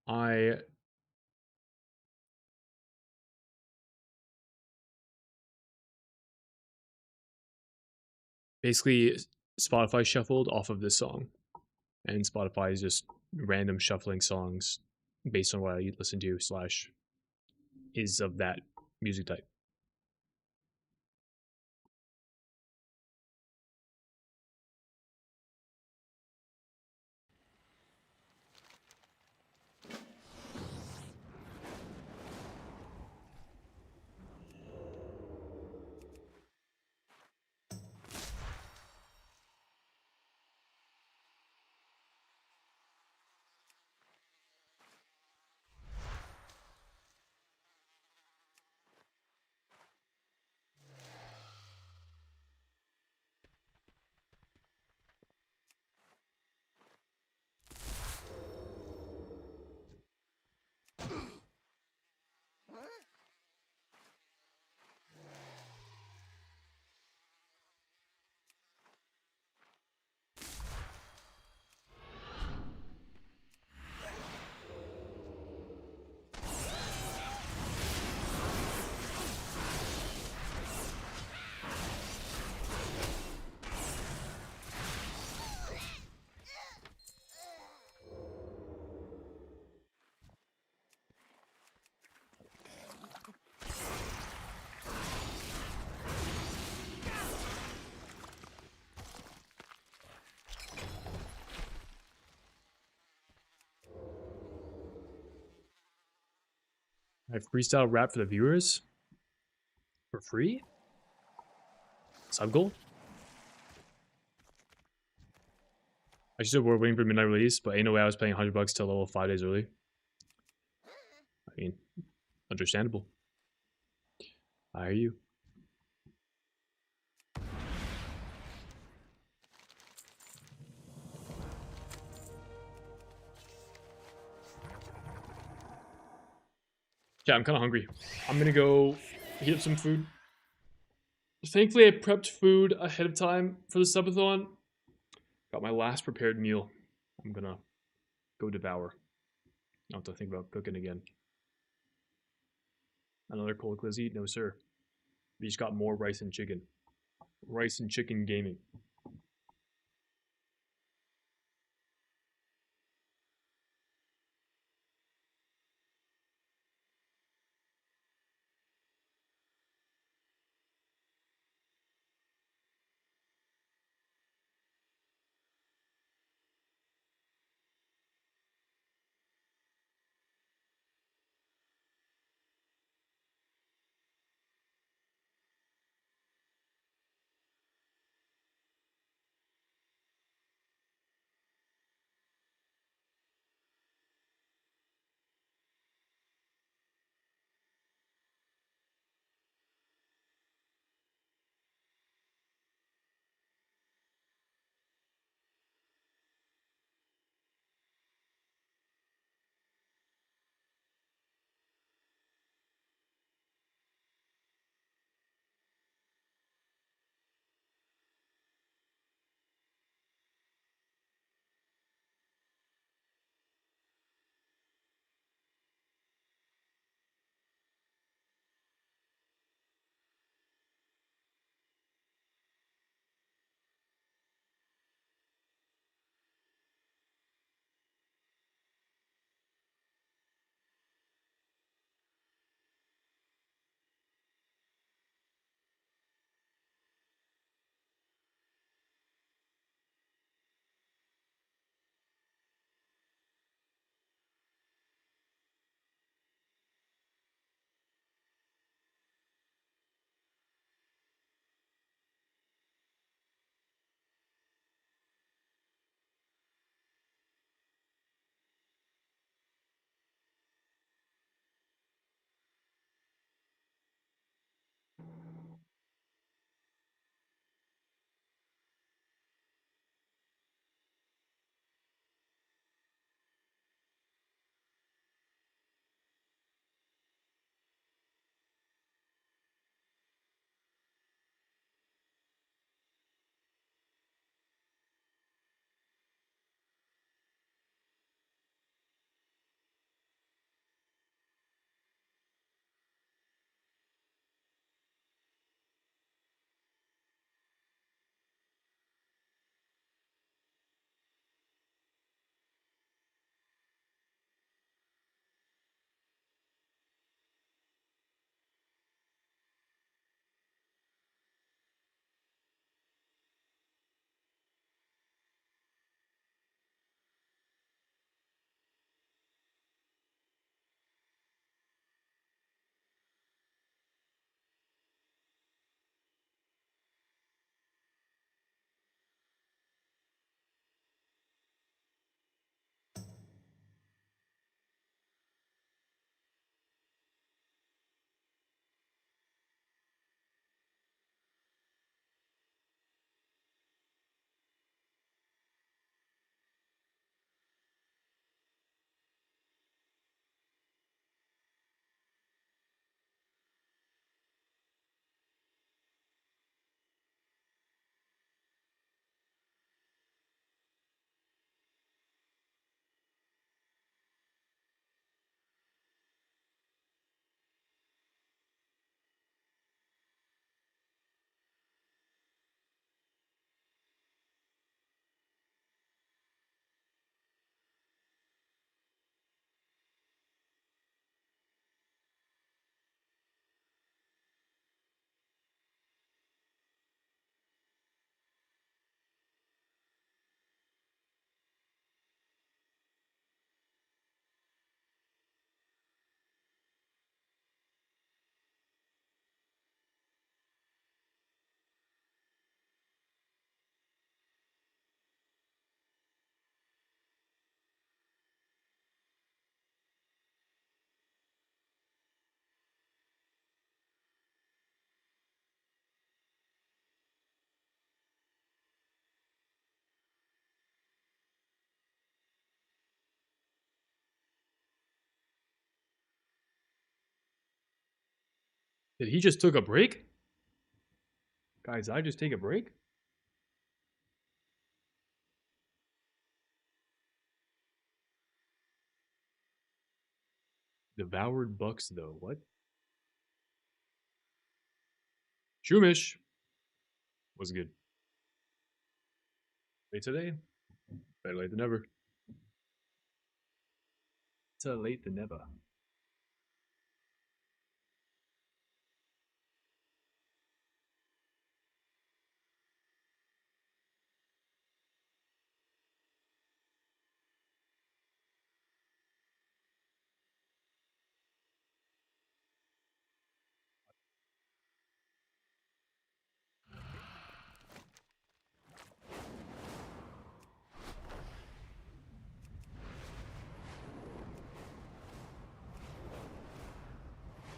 I basically Spotify shuffled off of this song, and Spotify is just random shuffling songs based on what I listen to slash is of that music type. I freestyle rap for the viewers for free. Sub goal. I should have were waiting for midnight release, but ain't no way I was paying $100 to level 5 days early. I mean, understandable. I hear you. Yeah, I'm kind of hungry. I'm gonna go heat up some food. Thankfully, I prepped food ahead of time for the subathon. Got my last prepared meal. I'm gonna go devour. Not to think about cooking again. Another cold glizzy? No, sir. We just got more rice and chicken. Rice and chicken gaming. Did he just took a break? Guys, I just take a break? Devoured bucks, though. What? Shumish was good. Late today? Better late than never. Better late than never.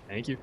Thank you.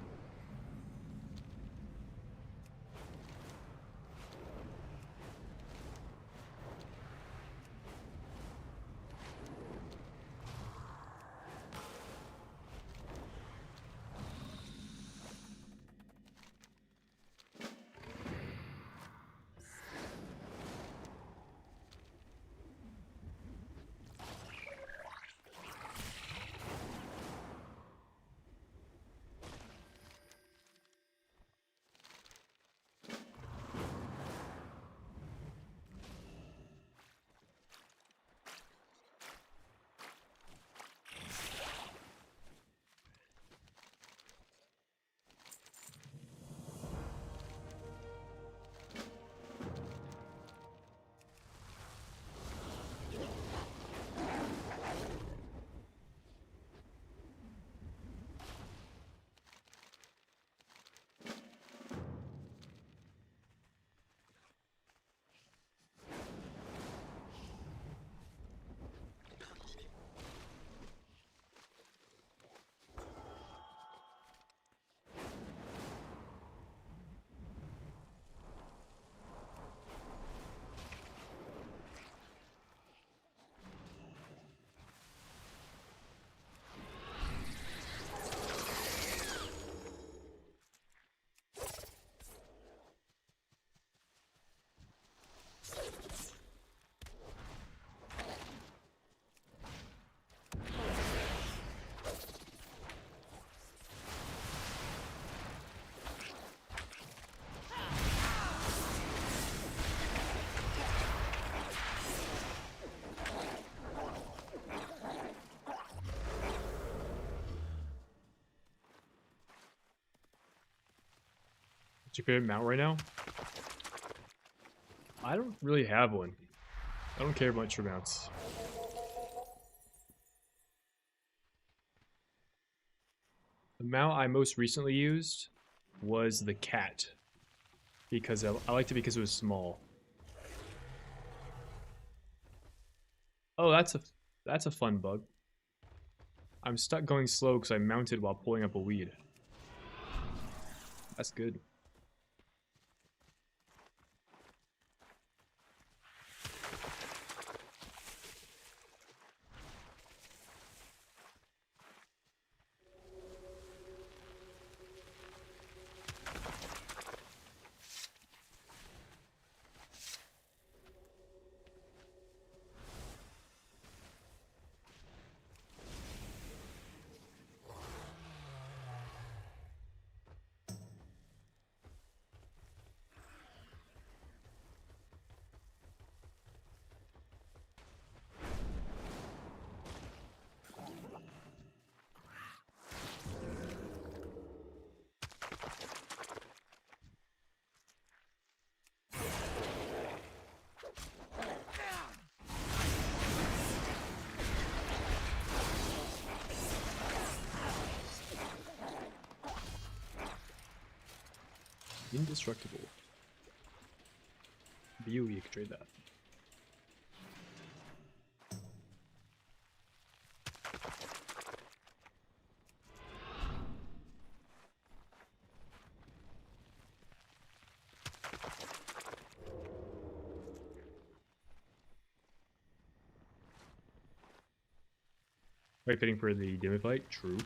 What's your favorite mount right now? I don't really have one. I don't care much for mounts. The mount I most recently used was the cat. Because I liked it because it was small. Oh, that's a fun bug. I'm stuck going slow because I mounted while pulling up a weed. That's good. Indestructible. BU, you can trade that. Right, fitting for the Dimmy fight? True.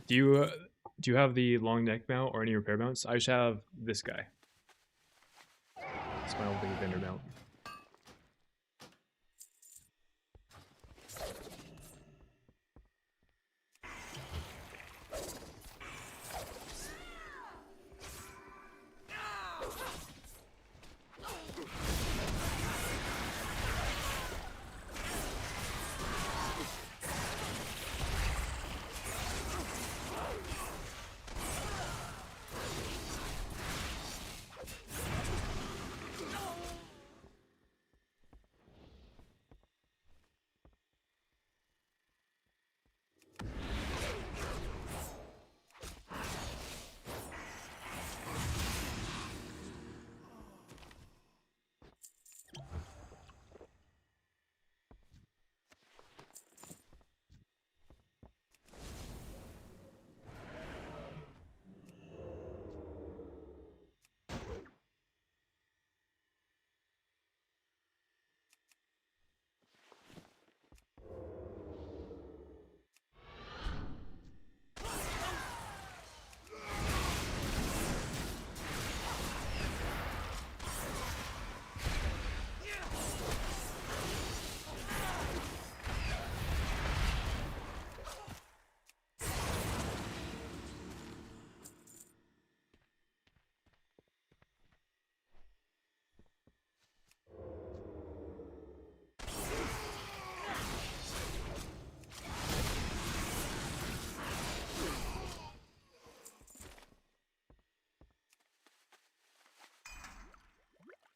Do you have the long neck mount or any repair mounts? I just have this guy. It's my only vendor mount.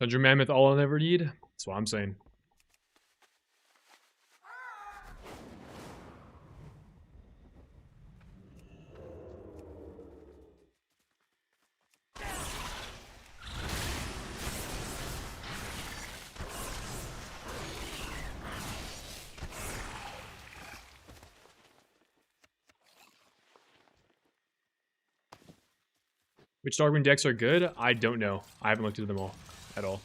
Thunder Mammoth, all I'll ever need. That's what I'm saying. Which Darkwind decks are good? I don't know. I haven't looked into them all at all.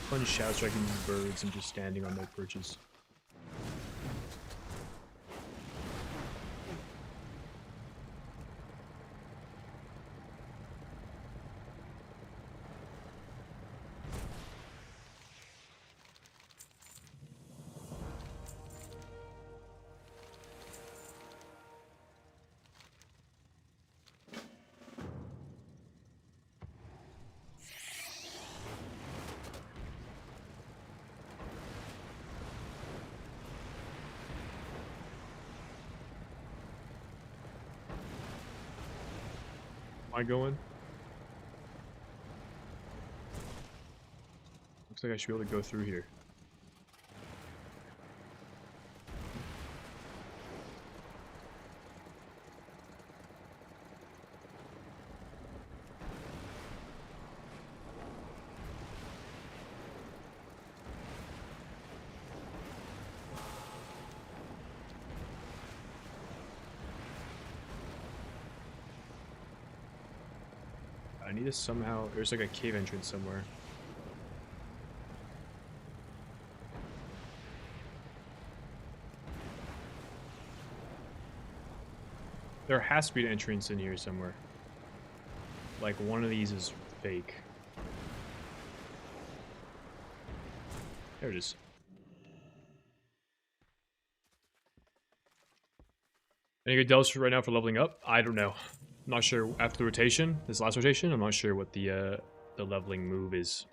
Fun shout striking birds and just standing on their perches. Am I going? Looks like I should be able to go through here. I need to somehow... There's like a cave entrance somewhere. There has to be an entrance in here somewhere. Like, one of these is fake. There it is. Any good delves right now for leveling up? I don't know. I'm not sure after the rotation, this last rotation, I'm not sure what the leveling move is.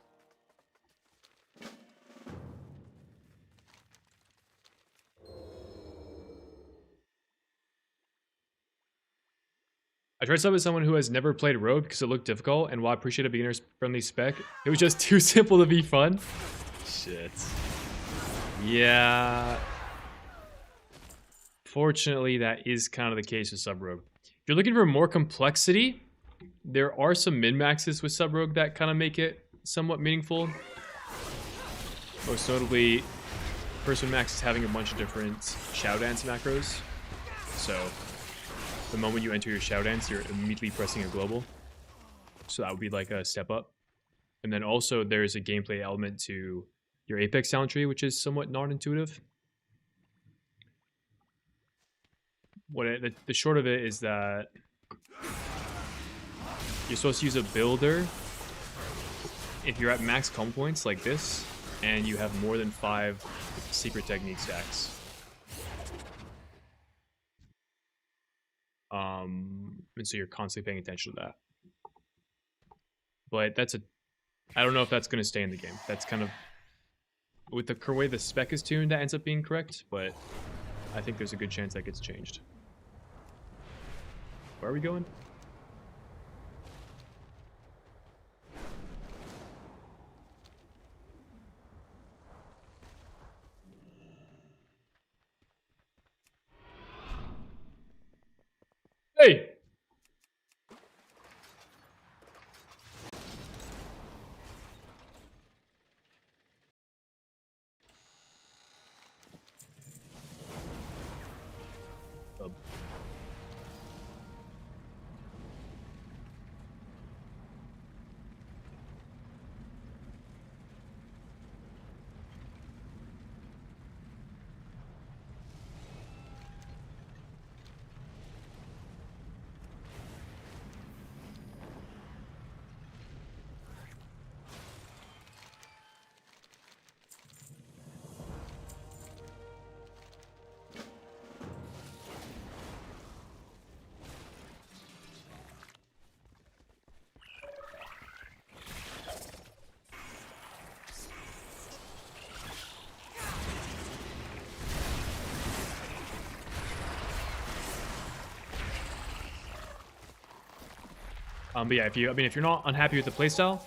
I tried sub with someone who has never played Rogue because it looked difficult, and while I appreciate a beginner's friendly spec, it was just too simple to be fun. Shit. Yeah. Fortunately, that is kind of the case with Sub Rogue. If you're looking for more complexity, there are some min-maxes with Sub Rogue that kind of make it somewhat meaningful. Most notably, first min-max is having a bunch of different Shadow Dance macros. So, the moment you enter your Shadow Dance, you're immediately pressing a global. So that would be like a step up. And then also there's a gameplay element to your Apex sound tree, which is somewhat non-intuitive. The short of it is that you're supposed to use a builder if you're at max combo points like this, and you have more than 5 secret technique stacks. And so you're constantly paying attention to that. But I don't know if that's going to stay in the game. That's kind of, with the way the spec is tuned, that ends up being correct, but I think there's a good chance that gets changed. Where are we going? Hey! But yeah, if you're not unhappy with the playstyle,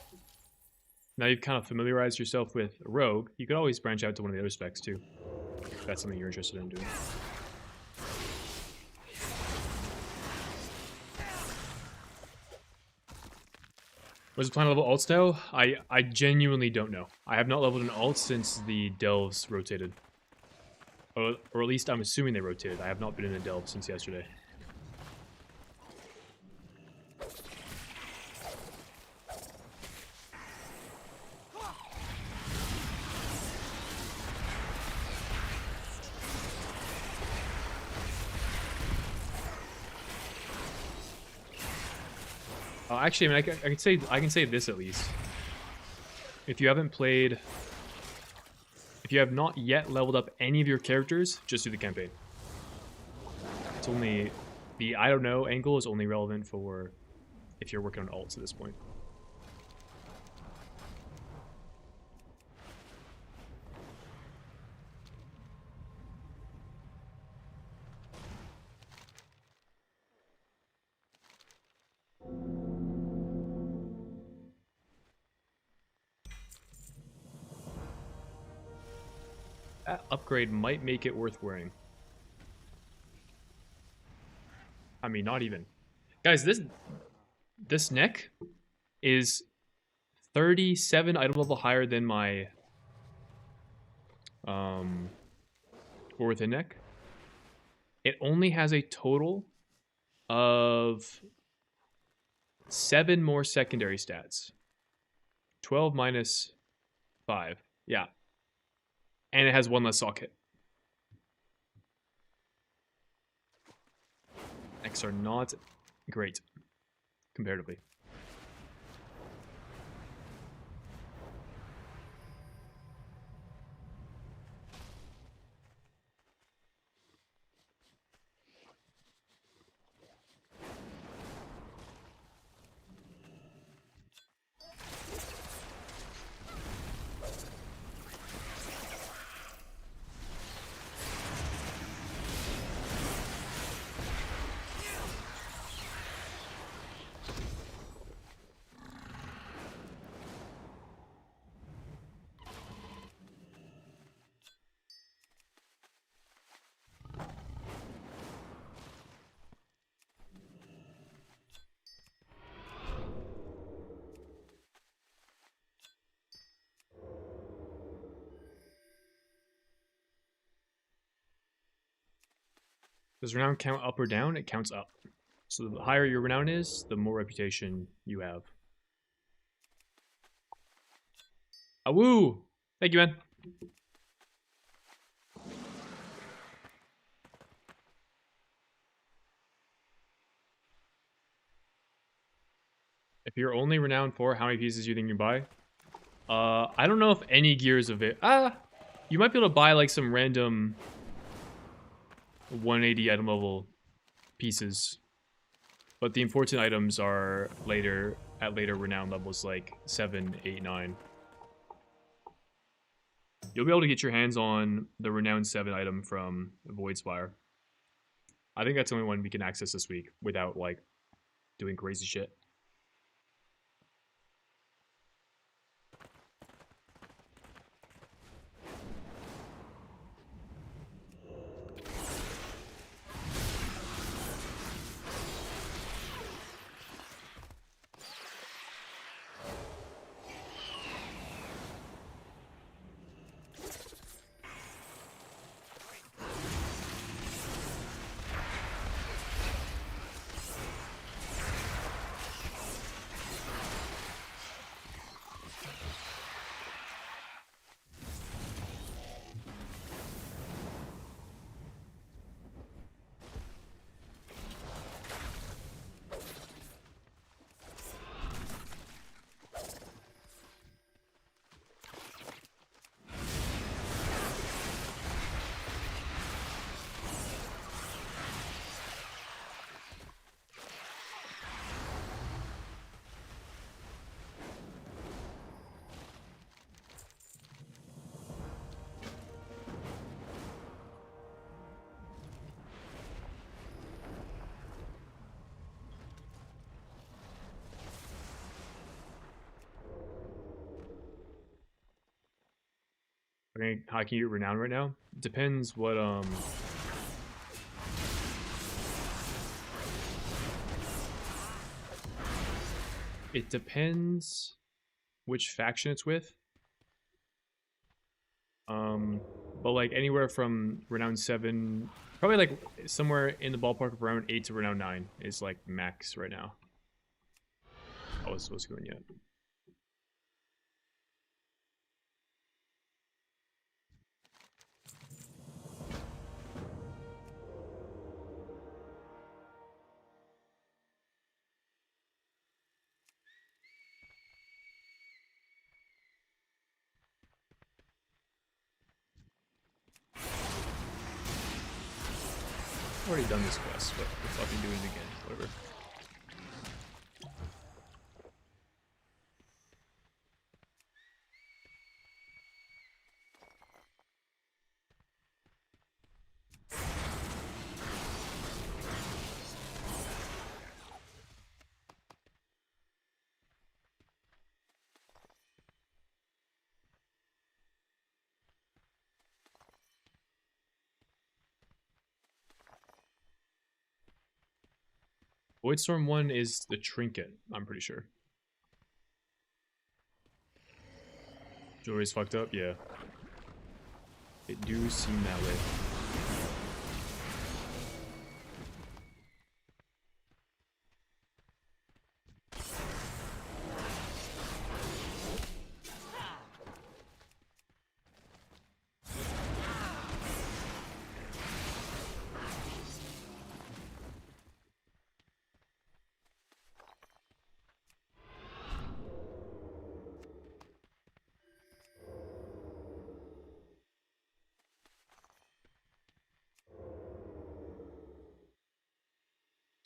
now you've kind of familiarized yourself with Rogue, you could always branch out to one of the other specs too. If that's something you're interested in doing. Was the plan to level alts now? I genuinely don't know. I have not leveled an alt since the delves rotated. Or at least I'm assuming they rotated. I have not been in a delve since yesterday. Actually, I mean, I can say this at least. If you have not yet leveled up any of your characters, just do the campaign. It's only the I don't know angle is only relevant for if you're working on alts at this point. That upgrade might make it worth wearing. I mean, not even. Guys, this neck is 37 item level higher than my within neck. It only has a total of 7 more secondary stats. 12 minus 5. Yeah. And it has 1 less socket. X are not great comparatively. Does renown count up or down? It counts up. So the higher your renown is, the more reputation you have. Ah, woo! Thank you, man. If you're only renowned 4, how many pieces do you think you buy? I don't know if any gear is available. You might be able to buy like some random 180 item level pieces. But the important items are at later renown levels like 7, 8, 9. You'll be able to get your hands on the renown 7 item from Voidspire. I think that's the only one we can access this week without like doing crazy shit. Okay, how can you get renown right now? Depends what it depends which faction it's with. But like anywhere from renown 7, probably like somewhere in the ballpark of renown 8 to renown 9 is like max right now. Oh, what's going yet? I've already done this quest, but we're fucking doing it again. Whatever. Voidstorm 1 is the trinket, I'm pretty sure. Jewelry's fucked up? Yeah. It do seem that way.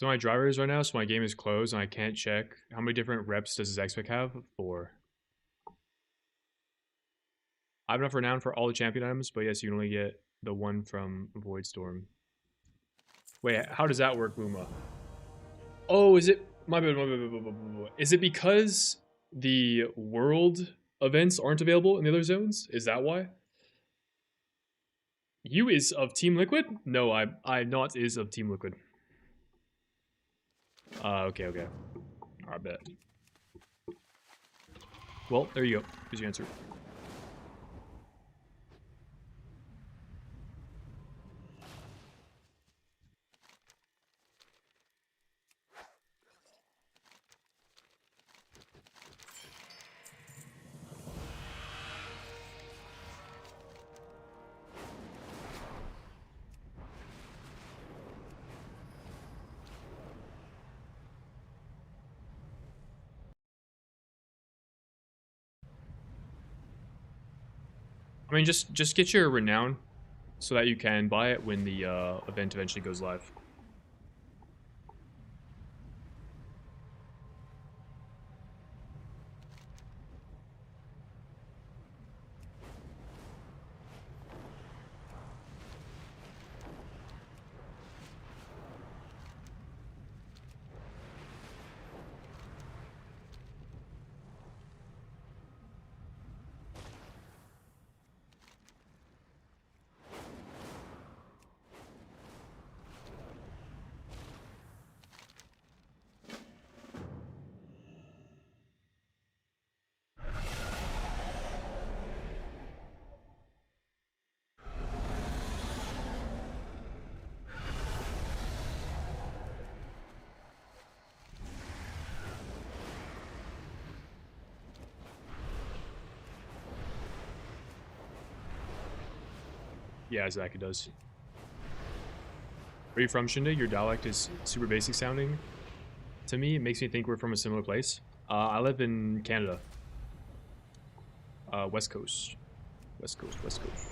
So my drivers right now, so my game is closed and I can't check. How many different reps does his X-Pick have? 4. I have enough renown for all the champion items, but yes, you can only get the one from Void Storm. Wait, how does that work, Booma? Oh, is it my bad, Is it because the world events aren't available in the other zones? Is that why? You is of Team Liquid? No, I'm not is of Team Liquid. Okay. I bet. Well, there you go. Here's your answer. I mean, just get your renown so that you can buy it when the event eventually goes live. Yeah, Zach, it does. Where are you from, Shindig? Your dialect is super basic sounding. To me, it makes me think we're from a similar place. I live in Canada. West Coast. West Coast, West Coast.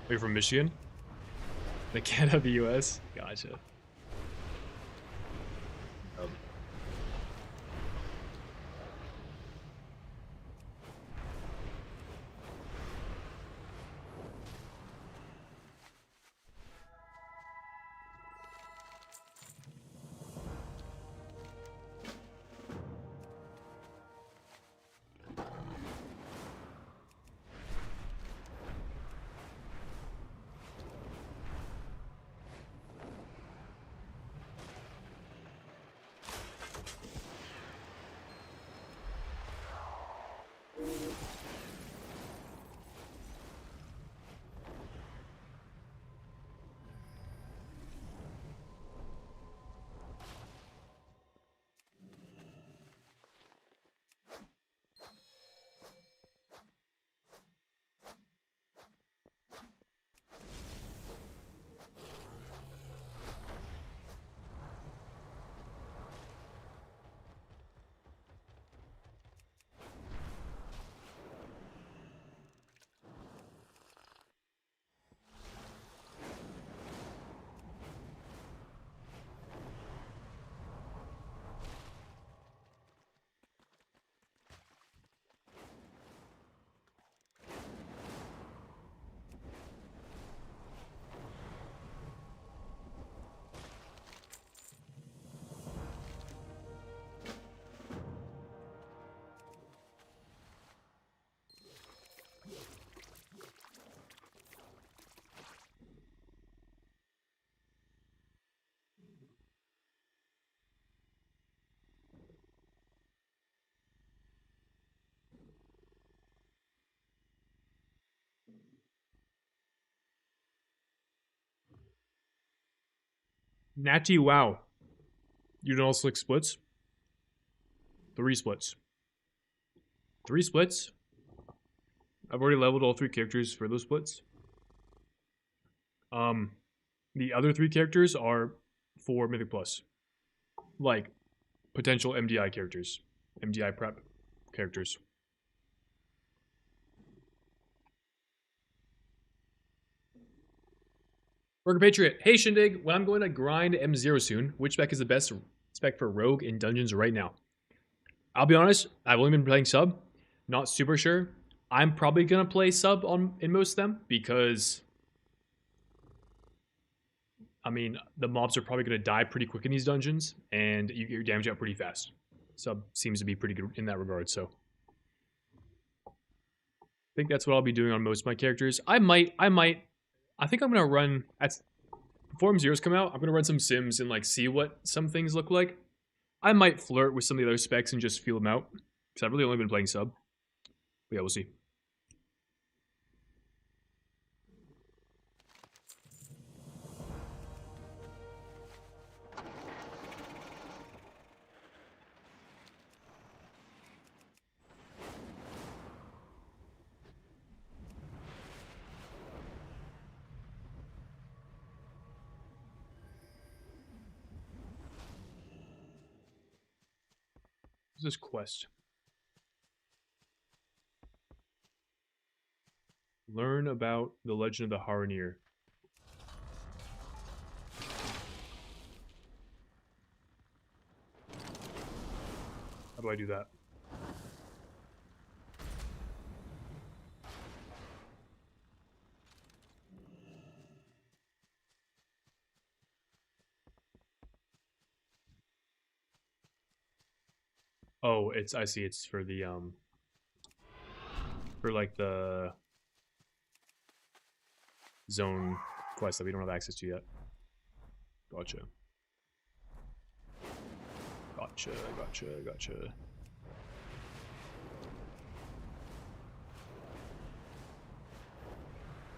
Are you from Michigan? The Canada, the US? Gotcha. Natty wow. You know slick splits? 3 splits. 3 splits? I've already leveled all 3 characters for those splits. The other 3 characters are for Mythic Plus. Like, potential MDI characters. MDI prep characters. Burger Patriot. Hey Shindig, when I'm going to grind M0 soon, which spec is the best spec for Rogue in dungeons right now? I'll be honest, I've only been playing sub. Not super sure. I'm probably going to play sub in most of them because, I mean, the mobs are probably going to die pretty quick in these dungeons, and you get your damage out pretty fast. Sub seems to be pretty good in that regard, so I think that's what I'll be doing on most of my characters. I think I'm gonna run before M0's come out, I'm gonna run some sims and like see what some things look like. I might flirt with some of the other specs and just feel them out. Because I've really only been playing sub. But yeah, we'll see. What's this quest? Learn about the legend of the Haranir. How do I do that? Oh, I see, it's for the for like the zone quest that we don't have access to yet. Gotcha. Gotcha.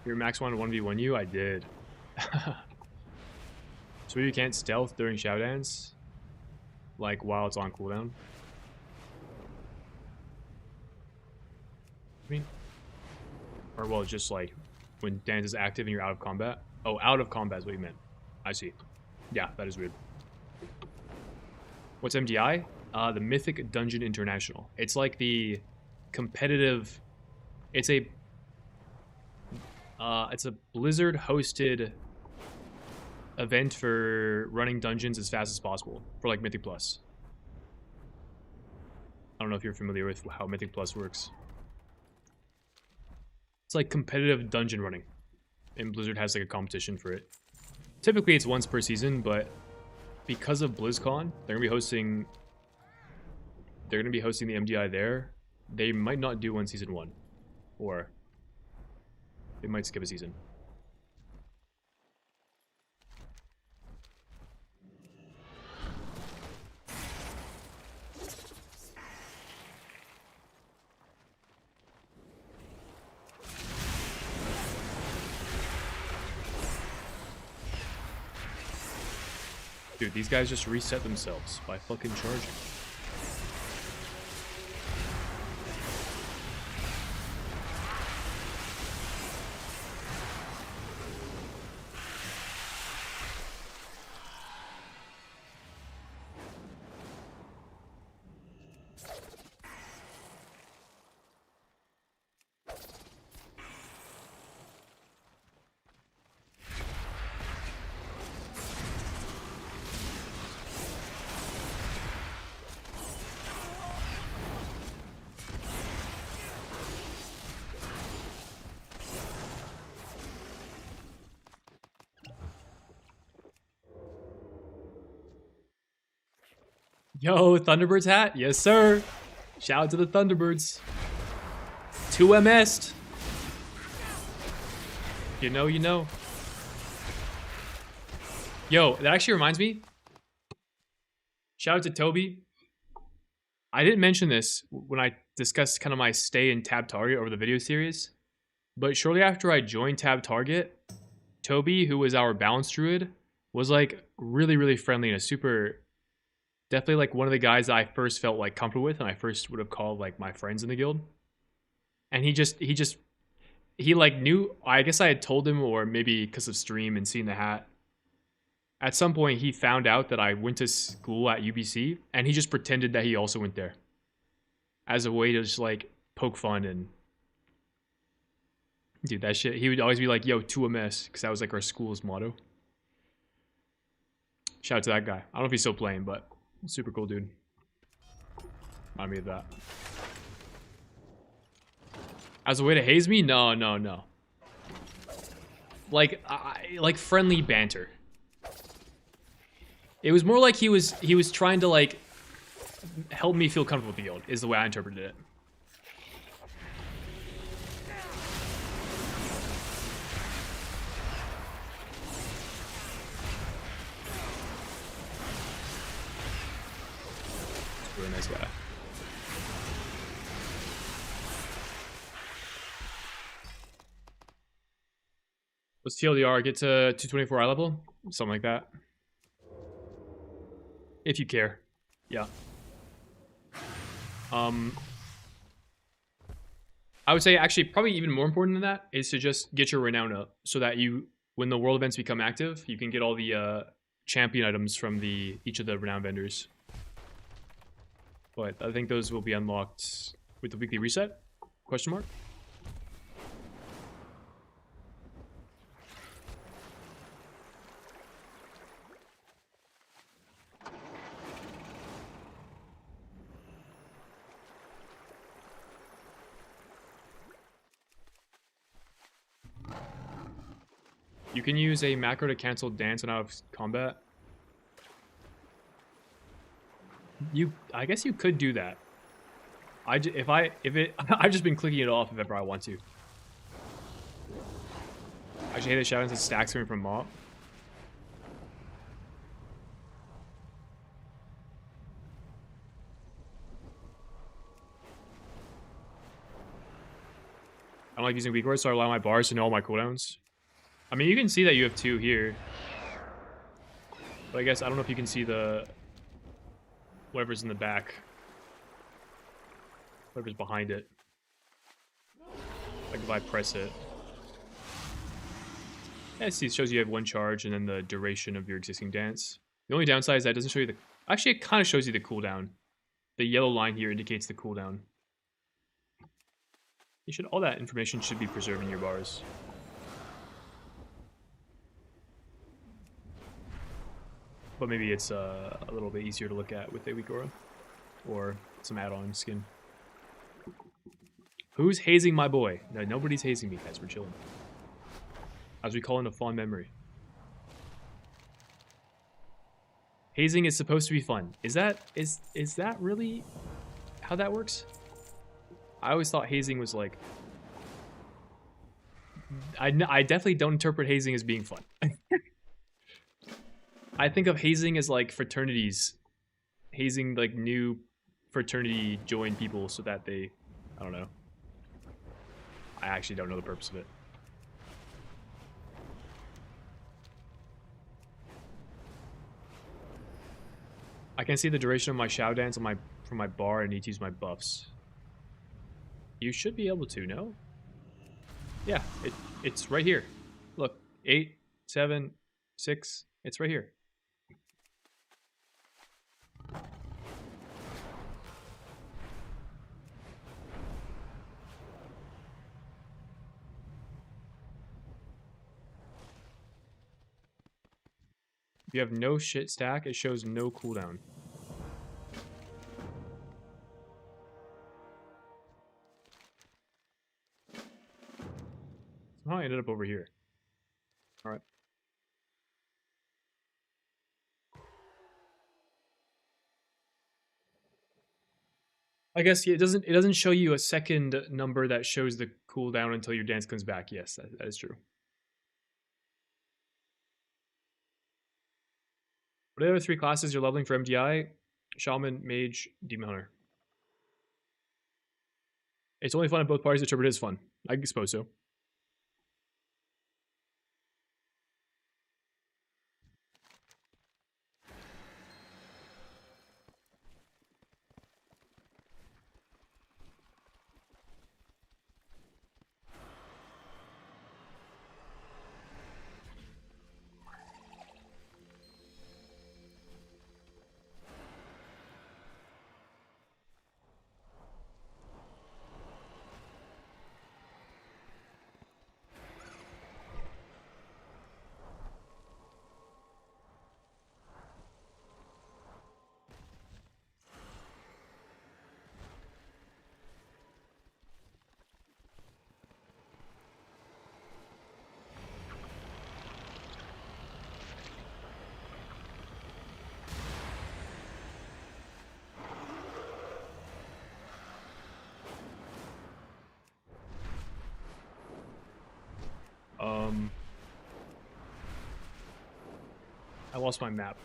Your max wanted 1v1 you? I did. So you can't stealth during Shoutdance? Like while it's on cooldown? I mean, or well, just like when dance is active and you're out of combat. Oh, out of combat is what you meant. I see. Yeah, that is weird. What's MDI? The Mythic Dungeon International. It's like the competitive. It's a Blizzard hosted event for running dungeons as fast as possible for like Mythic Plus. I don't know if you're familiar with how Mythic Plus works. It's like competitive dungeon running, and Blizzard has like a competition for it. Typically it's once per season, but because of BlizzCon, they're gonna be hosting the MDI there. They might not do one season 1, or they might skip a season. Dude, these guys just reset themselves by fucking charging. Yo, Thunderbirds hat? Yes, sir. Shout out to the Thunderbirds. 2MS'd. You know. Yo, that actually reminds me. Shout out to Toby. I didn't mention this when I discussed kind of my stay in Tab Target over the video series, but shortly after I joined Tab Target, Toby, who was our balance druid, was like really, really friendly and a super, definitely like one of the guys that I first felt like comfortable with and I first would have called like my friends in the guild. And he like knew, I guess I had told him, or maybe because of stream and seeing the hat. At some point, he found out that I went to school at UBC, and he just pretended that he also went there as a way to just like poke fun and dude that shit. He would always be like, "Yo, to a mess," because that was like our school's motto. Shout out to that guy. I don't know if he's still playing, but super cool dude. Remind me of that. As a way to haze me? No, no, no. Like friendly banter. It was more like he was trying to like help me feel comfortable with the guild. Is the way I interpreted it. Really nice guy. What's TLDR? Get to 224 eye level? Something like that. If you care. Yeah. Um, I would say actually probably even more important than that is to just get your renown up so that you, when the world events become active, you can get all the champion items from each of the renown vendors. But I think those will be unlocked with the weekly reset? Question mark? You can use a macro to cancel dance and out of combat. I guess you could do that. I've just been clicking it off if ever I want to. I should hate the shadows and stacks coming from mob. I don't like using weak words, so I allow my bars to know all my cooldowns. I mean, you can see that you have 2 here. But I guess I don't know if you can see the whatever's in the back. Whatever's behind it. Like if I press it. Yeah, see, it shows you have 1 charge and then the duration of your existing dance. The only downside is that it doesn't show you the... Actually, it kind of shows you the cooldown. The yellow line here indicates the cooldown. All that information should be preserved in your bars. But maybe it's a little bit easier to look at with a weak aura. Or some add-on skin. Who's hazing my boy? No, nobody's hazing me, guys. We're chilling. As we call in a fond memory. Hazing is supposed to be fun. Is that really how that works? I always thought hazing was like... I definitely don't interpret hazing as being fun. I think of hazing as like fraternities. Hazing like new fraternity join people so that they... I don't know. I actually don't know the purpose of it. I can see the duration of my shadow dance on from my bar and need to use my buffs. You should be able to, no? Yeah, it's right here. Look, 8, 7, 6. It's right here. If you have no shit stack, it shows no cooldown. Somehow I ended up over here. Alright. I guess yeah, it doesn't show you a second number that shows the cooldown until your dance comes back. Yes, that is true. What are the other 3 classes you're leveling for MDI? Shaman, Mage, Demon Hunter. It's only fun if both parties interpret it as fun. I suppose so. lost my map.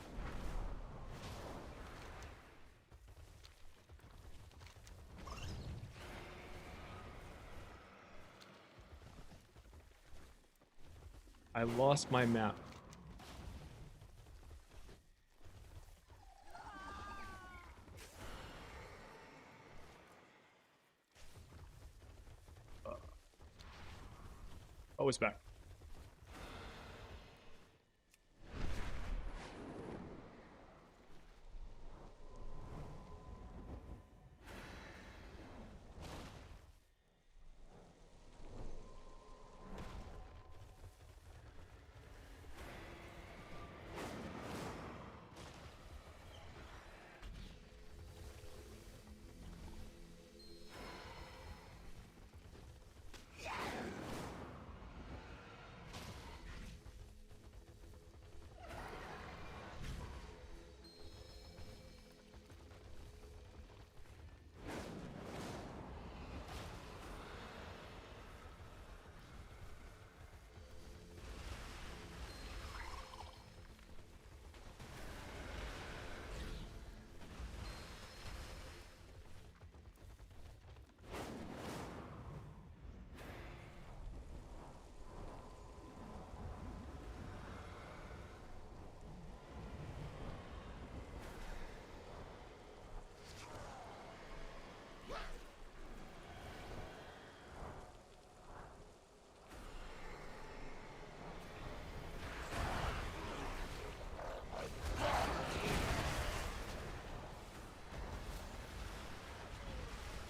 I lost my map. Oh, it's back.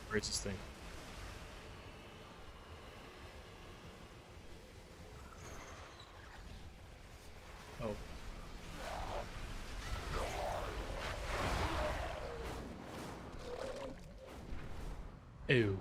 Where's this thing? Oh. Ew.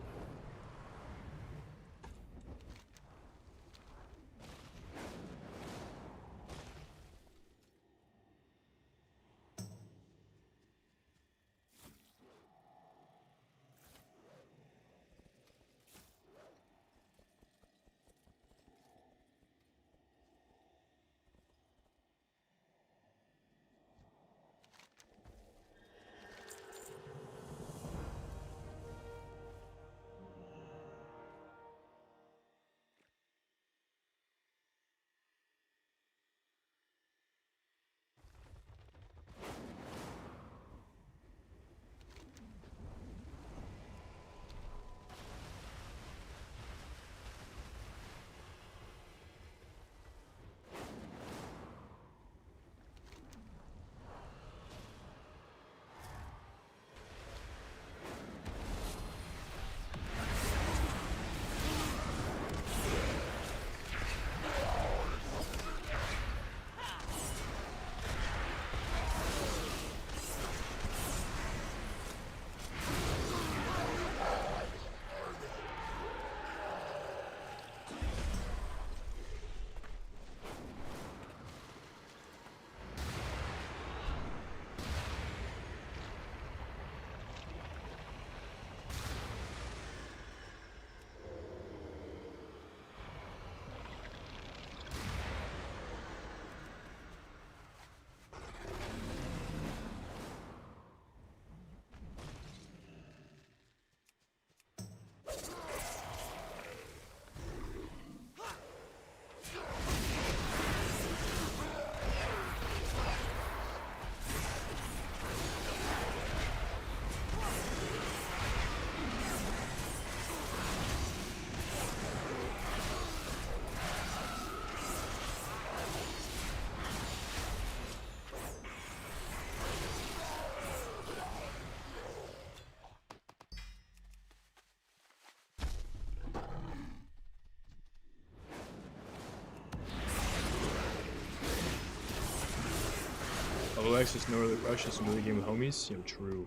OX is no early rush, it's an early game with homies. Yo, true.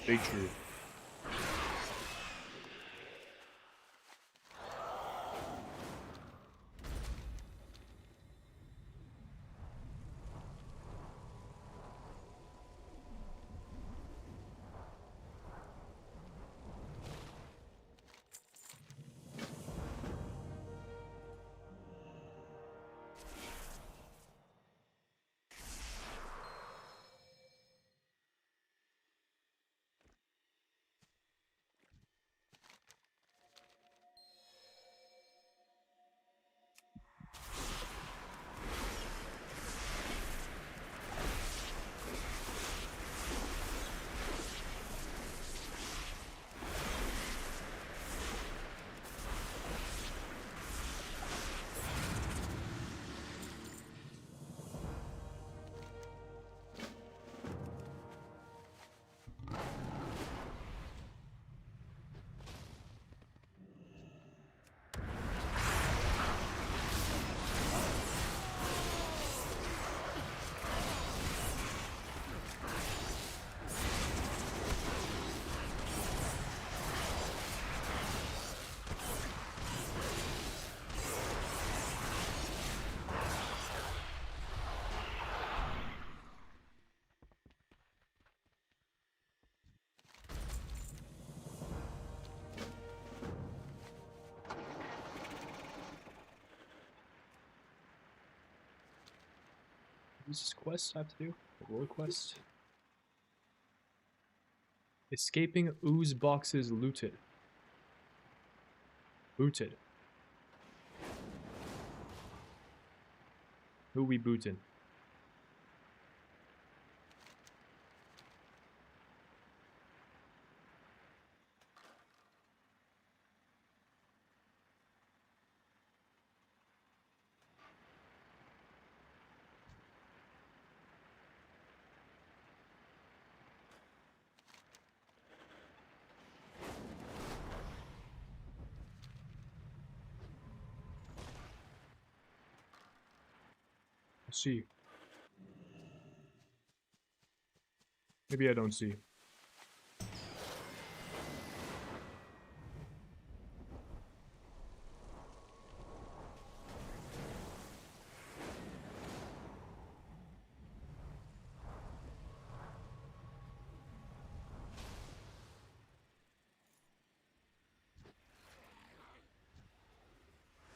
Big true. What's this quest I have to do? A world quest? Escaping ooze boxes looted. Booted. Who we booting? Let's see. Maybe I don't see.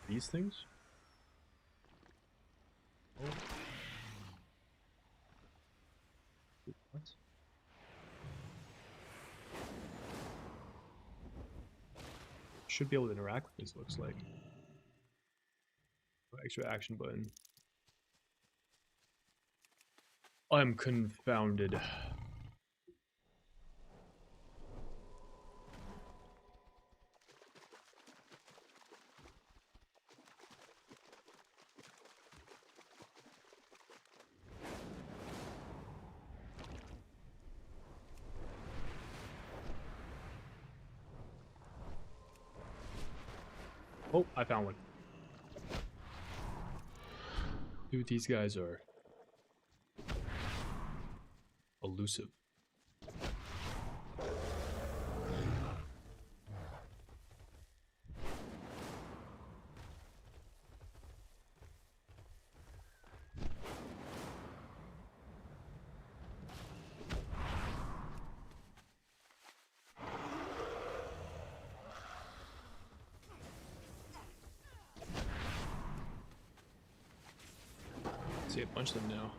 These things? Oh. What? Should be able to interact with this, looks like. Extra action button. I'm confounded. Oh, I found one. Dude, these guys are elusive. See a bunch of them now.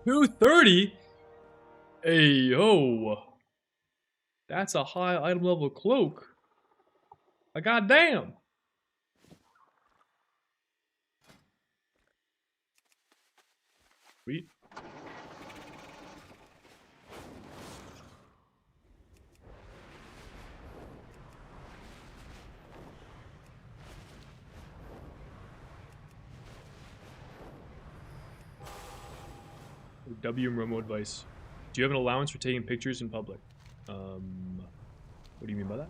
$230? Hey, yo. That's a high item level cloak. Goddamn. Sweet. W Romo advice. Do you have an allowance for taking pictures in public? What do you mean by that?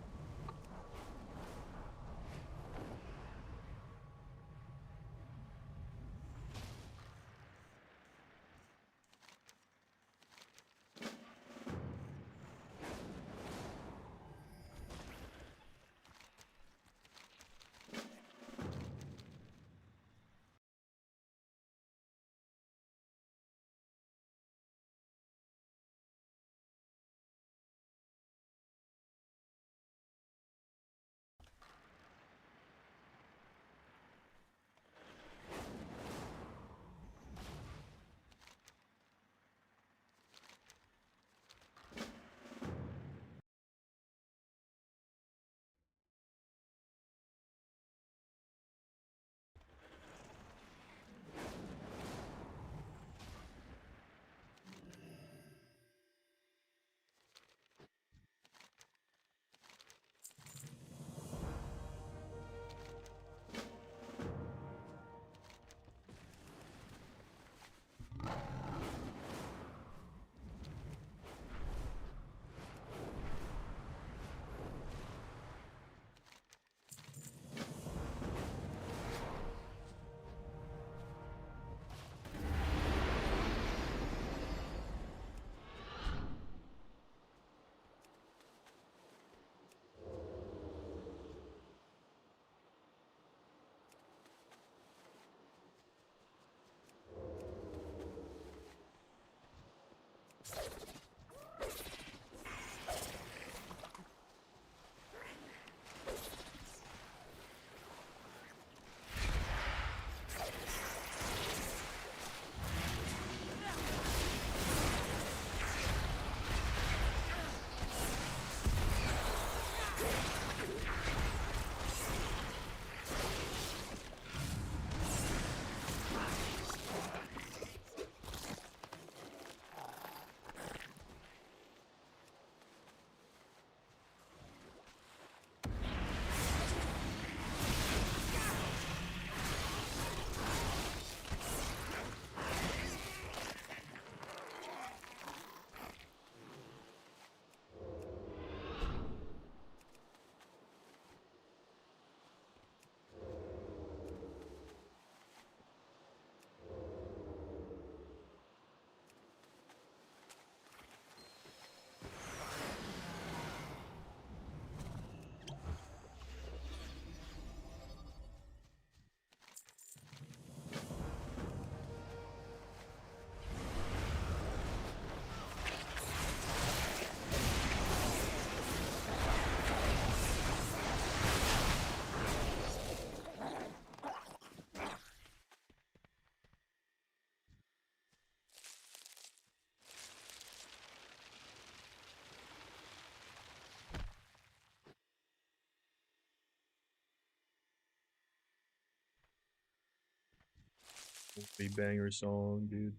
Big banger song, dude.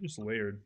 Just layered.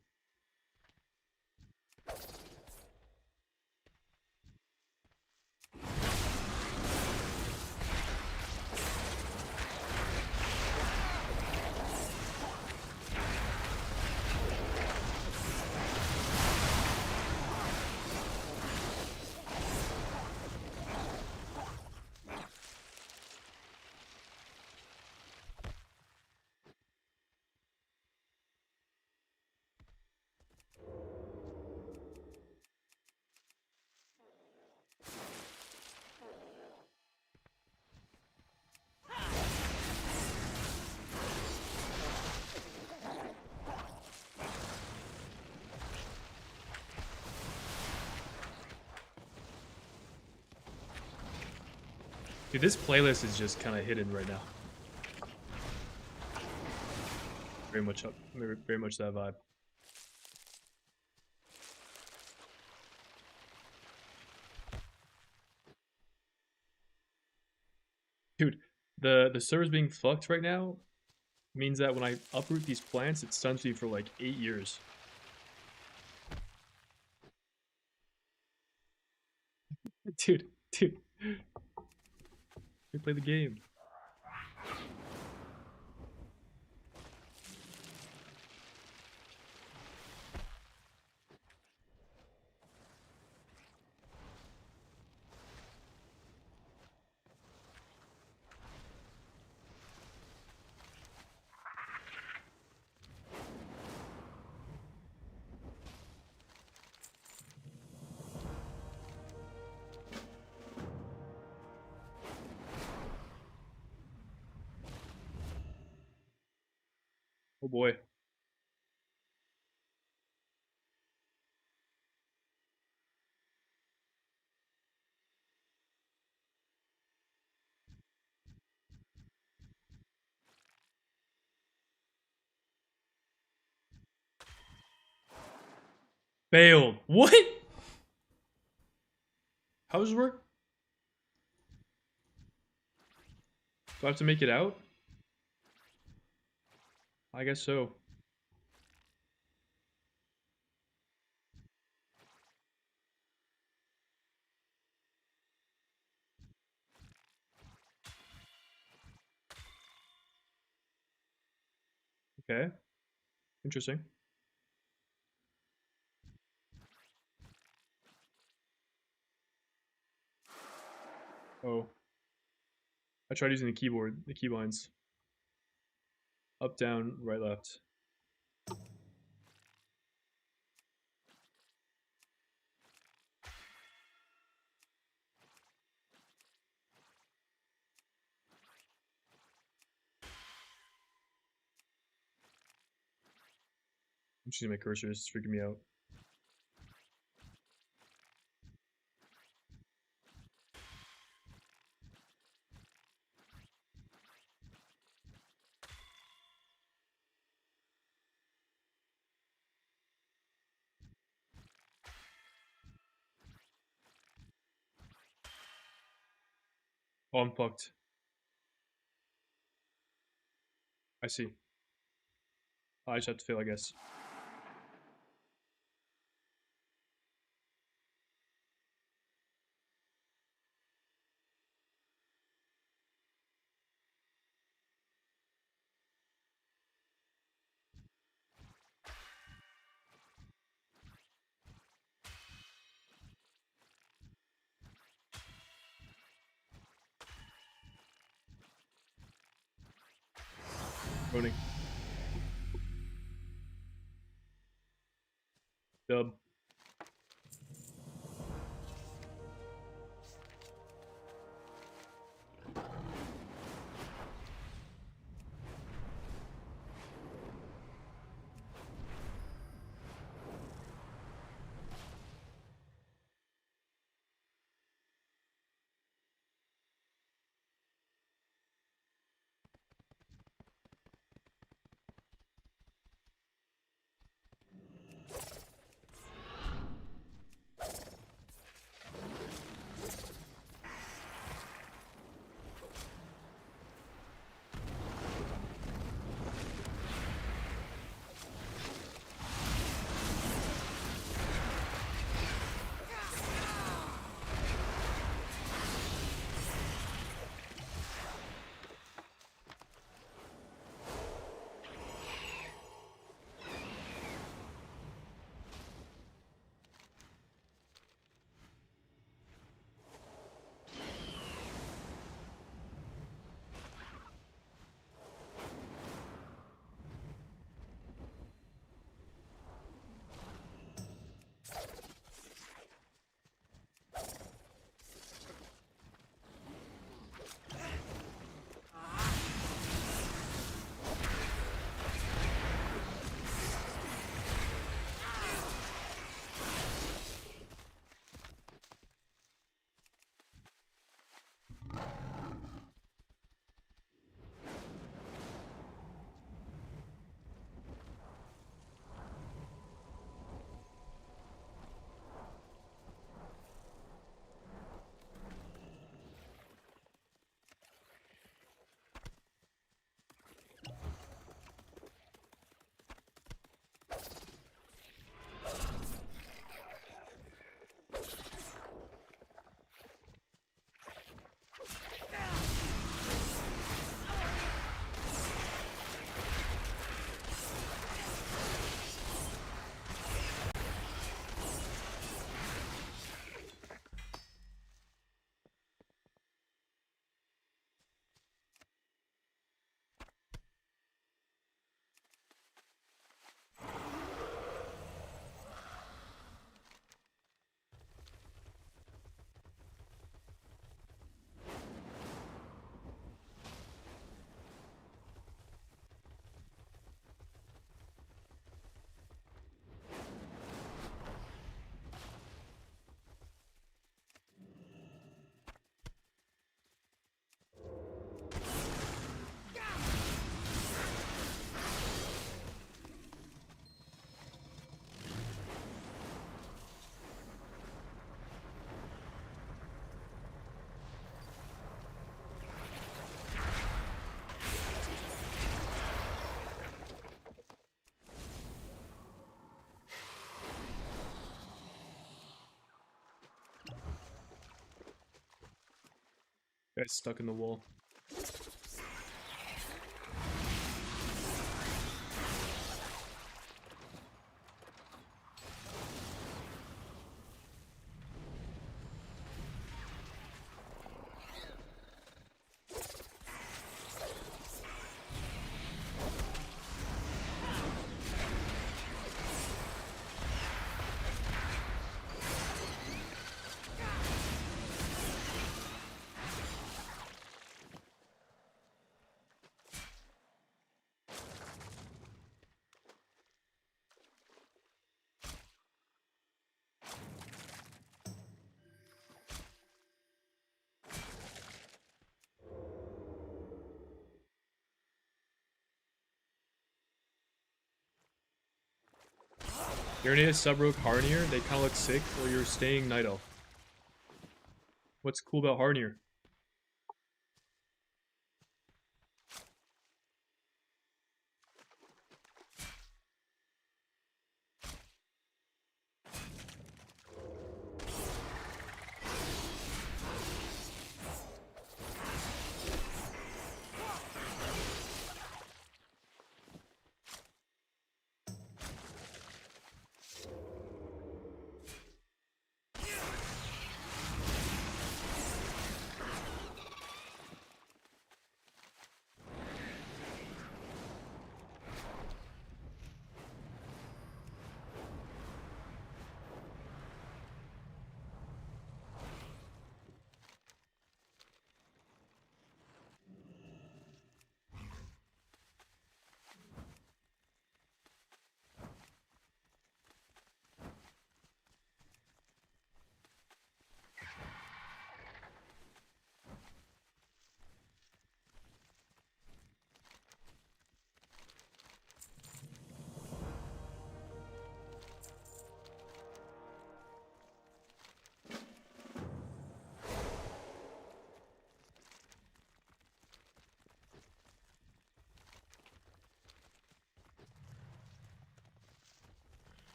Dude, this playlist is just kind of hidden right now. Very much up, very much that vibe. Dude, the server's being fucked right now means that when I uproot these plants, it stuns me for like 8 years. Dude, we play the game. Oh boy. Failed. What? How does this work? Do I have to make it out? I guess so. Okay. Interesting. Oh. I tried using the keyboard, the keybinds. Up, down, right, left. I'm just using my cursor. It's freaking me out. Oh, I'm fucked. I see. I just have to fail, I guess. Running. Dub. Guy's stuck in the wall. You're in a sub-rogue Harnier, they kind of look sick, or you're staying Night Elf. What's cool about Harnier?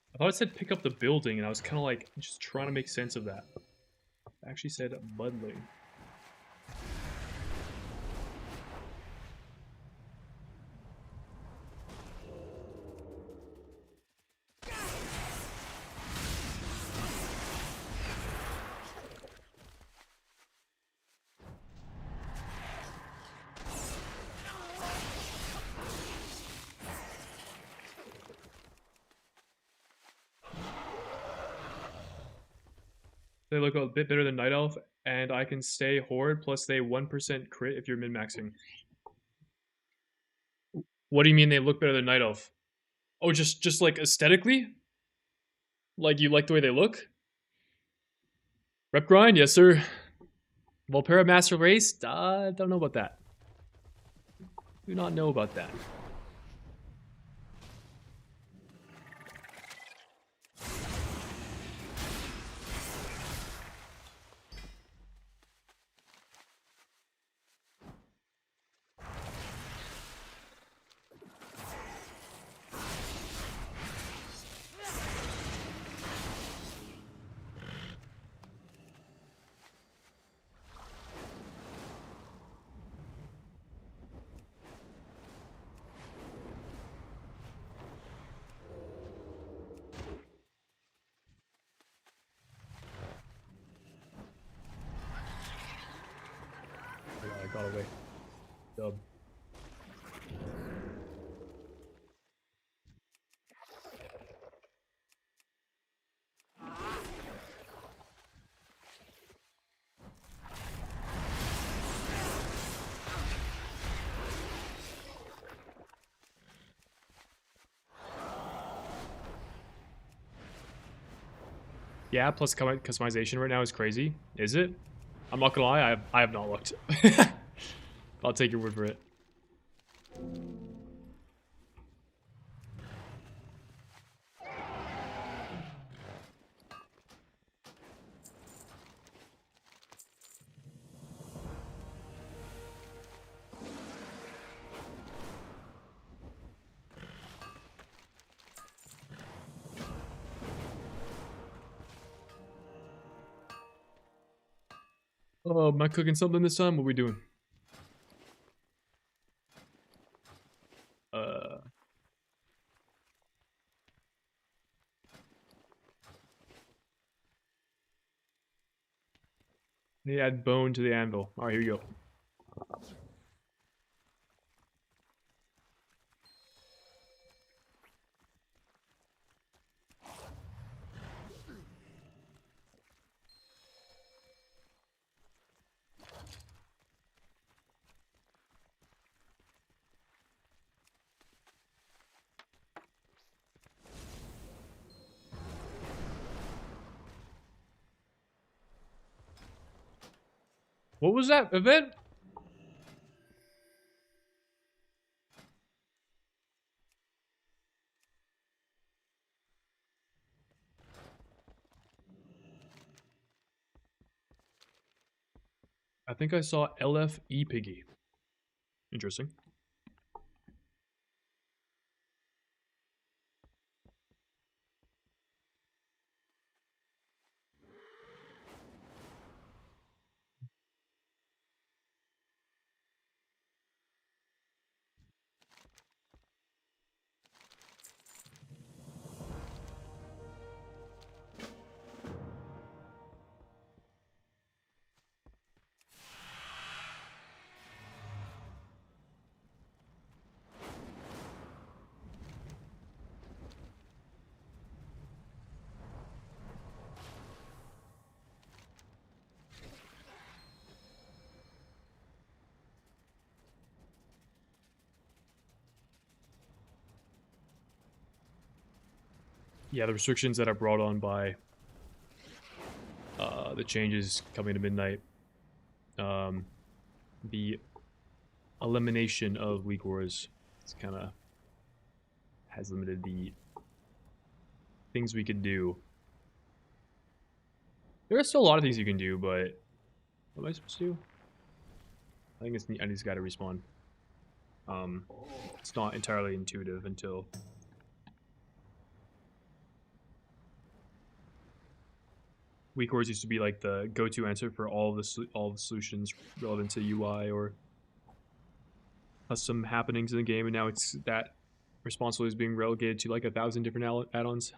I thought it said pick up the building, and I was kind of like just trying to make sense of that. It actually said Mudling. They look a bit better than Night Elf, and I can stay Horde, plus they 1% crit if you're min-maxing. What do you mean they look better than Night Elf? Oh, just like aesthetically? Like you like the way they look? Rep grind, yes sir. Volpera Master Race? Don't know about that. Do not know about that. I got away. Dub. Yeah, plus customization right now is crazy. Is it? I'm not gonna lie, I have not looked. I'll take your word for it. Oh, am I cooking something this time? What are we doing? Uh, they add bone to the anvil. All right, here you go. What was that event? I think I saw LFE Piggy. Interesting. Yeah, the restrictions that are brought on by the changes coming to midnight. The elimination of weak wars. It's kind of has limited the things we could do. There are still a lot of things you can do, but what am I supposed to do? I think I just got to respawn. It's not entirely intuitive until weak words used to be like the go-to answer for all the solutions relevant to UI or custom happenings in the game, and now it's that responsibility is being relegated to like 1,000 different add-ons.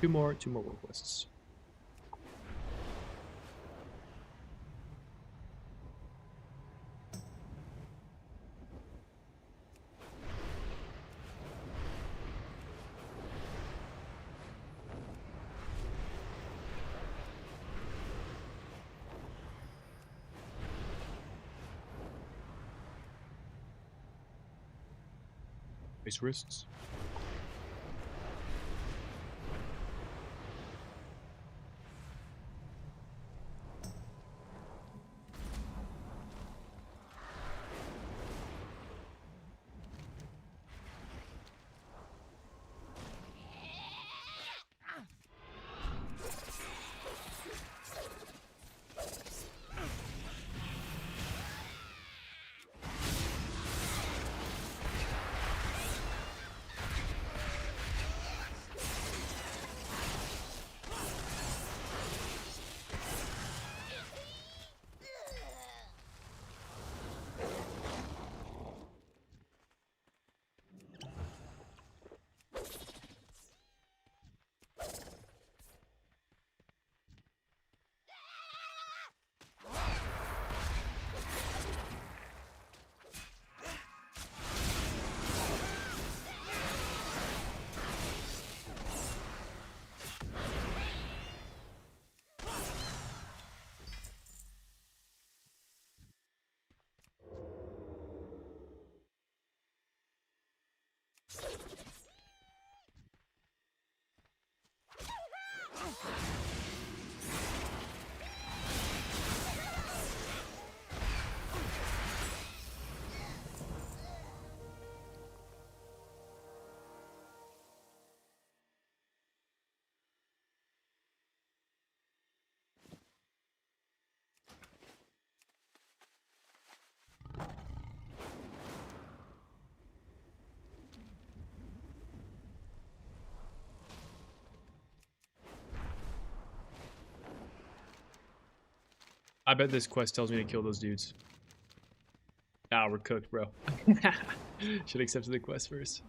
Two more. Two more work lists. Face wrists. I bet this quest tells me to kill those dudes. Ah, we're cooked, bro. Should have accepted the quest first.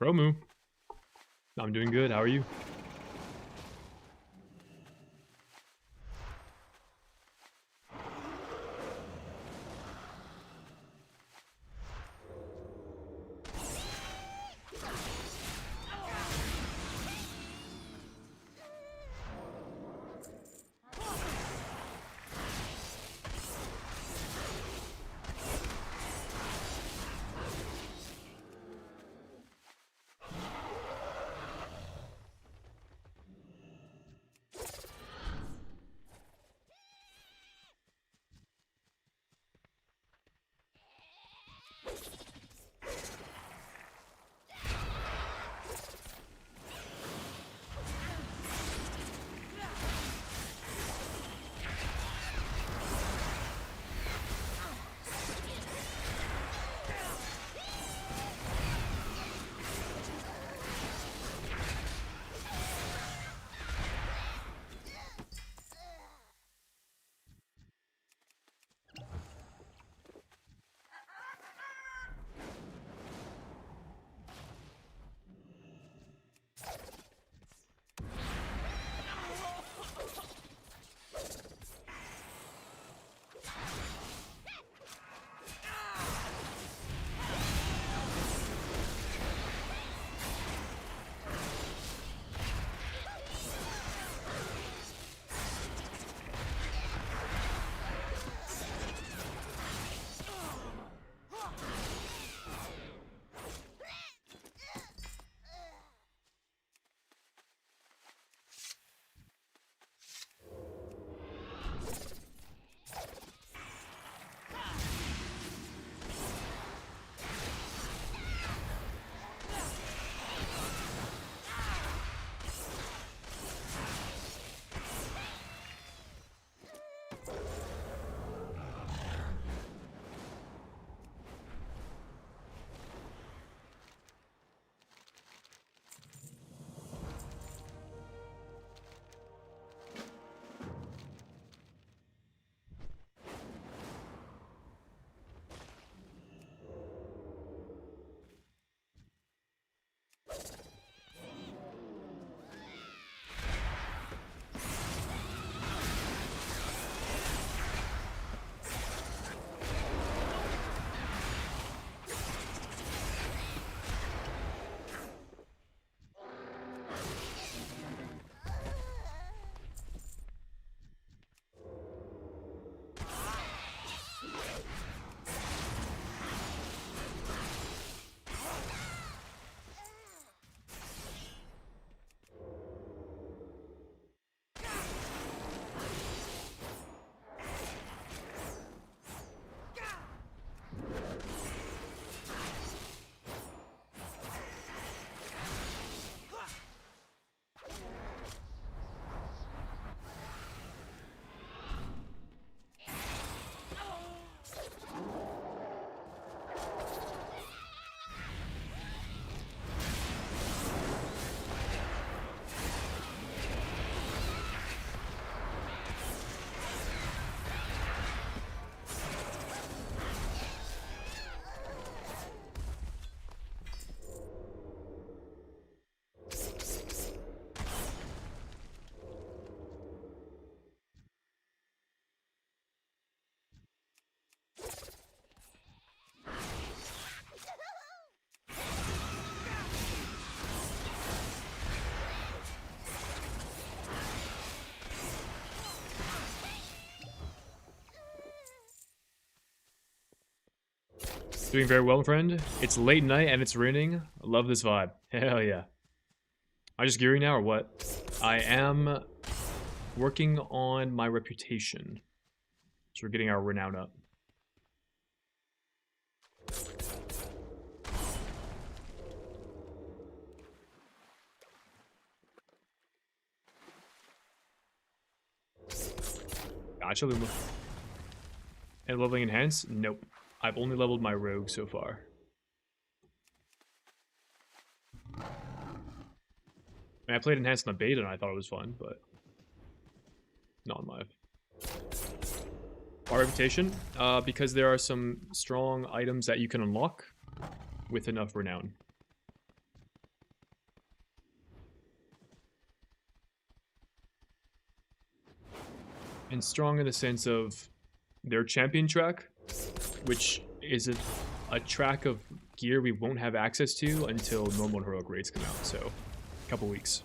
Promu. I'm doing good. How are you? Doing very well, friend. It's late night and it's raining. I love this vibe. Hell yeah. Am I just gearing now or what? I am working on my reputation. So we're getting our renown up. Gotcha, Luma. And leveling enhance? Nope. I've only leveled my rogue so far. I played enhanced in the beta and I thought it was fun, but not in live. Our reputation? Because there are some strong items that you can unlock with enough renown. And strong in the sense of their champion track, which is a track of gear we won't have access to until normal and heroic raids come out, so a couple weeks.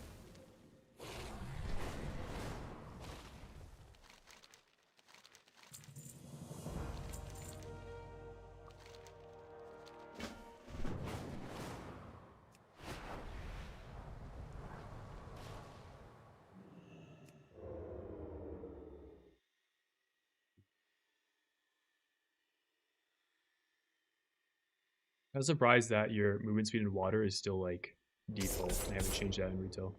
I was surprised that your movement speed in water is still like default. I haven't changed that in retail.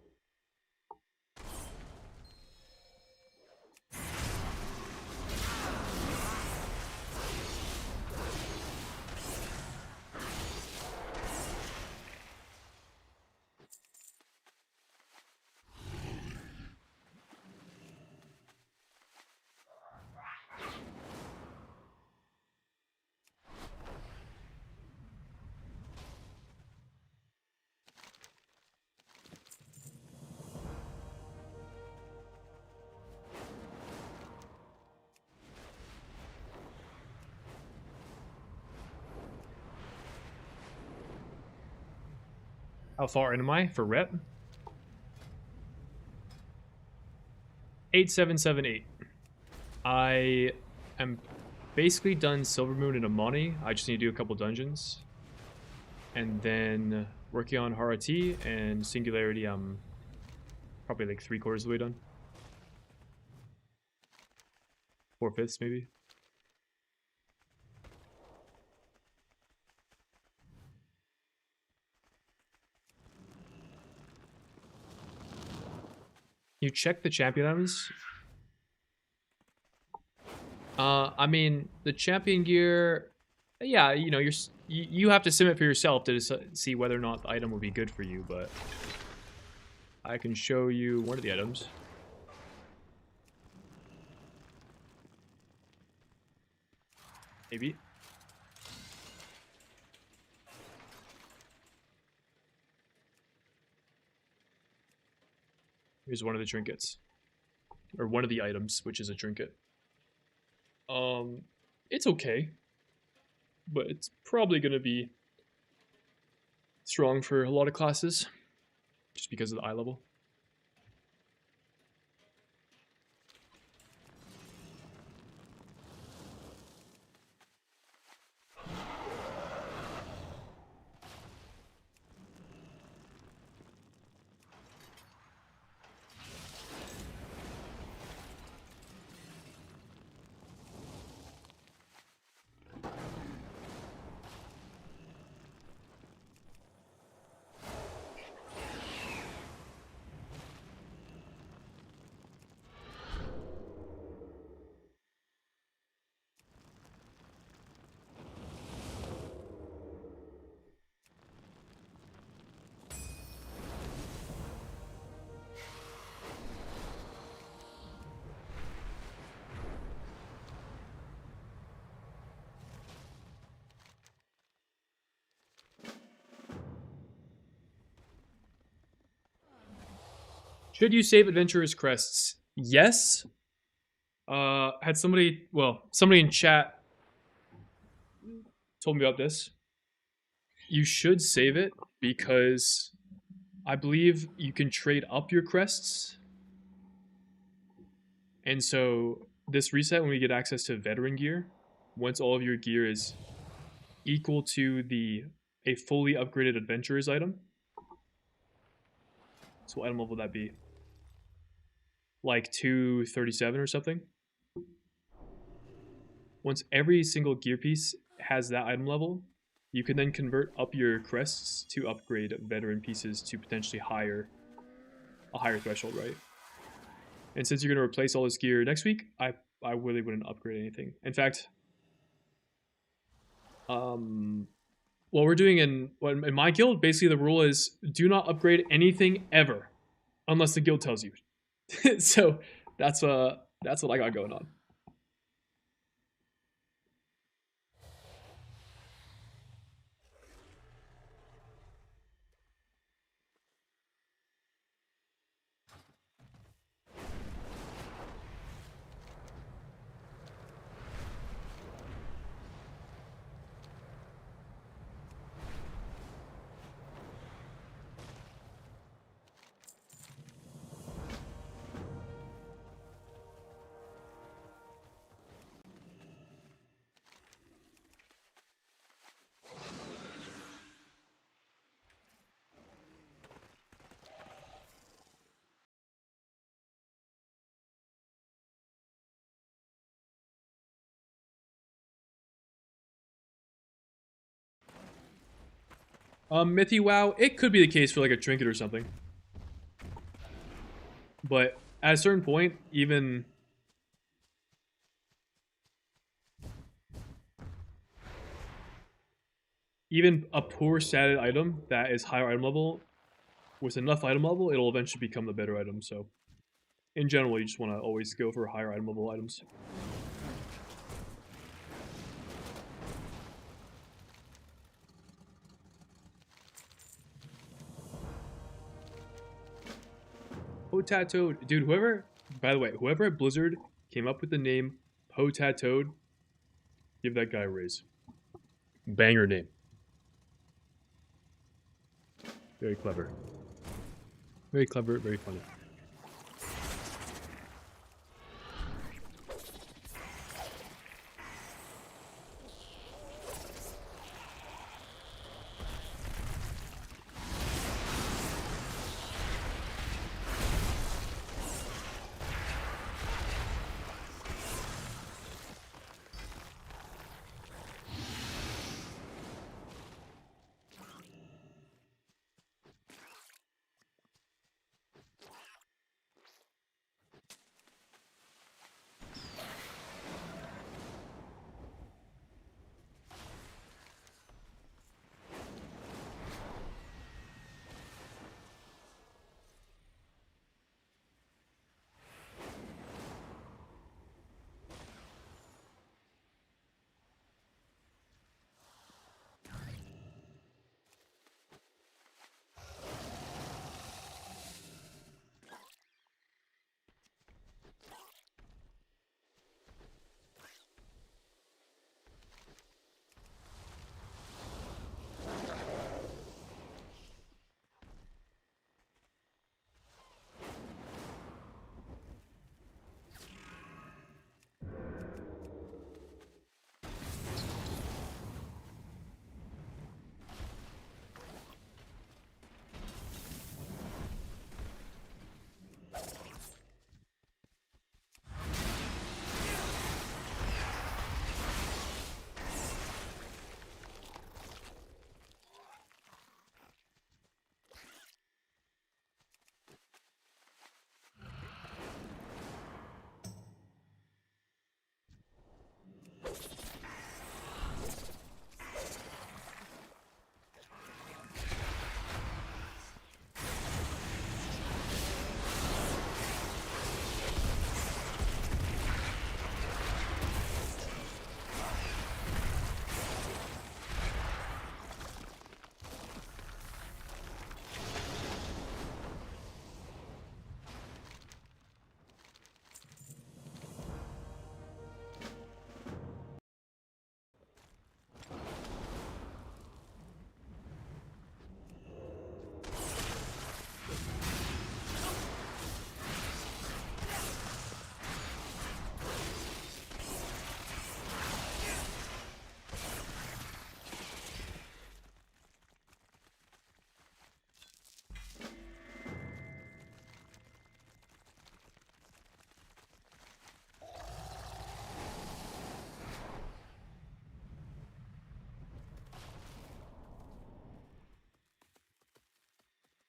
How far in am I for rep? 8778. I am basically done Silver Moon and Amani. I just need to do a couple dungeons. And then working on Harati and Singularity, I'm probably like 3/4 of the way done. 4/5 maybe. You check the champion items. I mean, the champion gear, yeah, you know, you have to sim it for yourself to see whether or not the item will be good for you, but I can show you one of the items. Maybe. Here's one of the trinkets. Or one of the items, which is a trinket. It's okay. But it's probably going to be strong for a lot of classes. Just because of the eye level. Should you save Adventurer's Crests? Yes. Had somebody, well, somebody in chat told me about this. You should save it because I believe you can trade up your crests. And so this reset, when we get access to veteran gear, once all of your gear is equal to a fully upgraded adventurer's item. So what item level would that be? Like 237 or something? Once every single gear piece has that item level, you can then convert up your crests to upgrade veteran pieces to potentially a higher threshold, right? And since you're going to replace all this gear next week, I really wouldn't upgrade anything. In fact, what we're doing in my guild, basically the rule is do not upgrade anything ever, unless the guild tells you. So that's what I got going on. Mithy WoW, it could be the case for like a trinket or something, but at a certain point, even a poor statted item that is higher item level with enough item level, it'll eventually become the better item. So in general, you just want to always go for higher item level items. Potatoad, dude. By the way, whoever at Blizzard came up with the name Potatoad, give that guy a raise. Banger name. Very clever. Very clever. Very funny.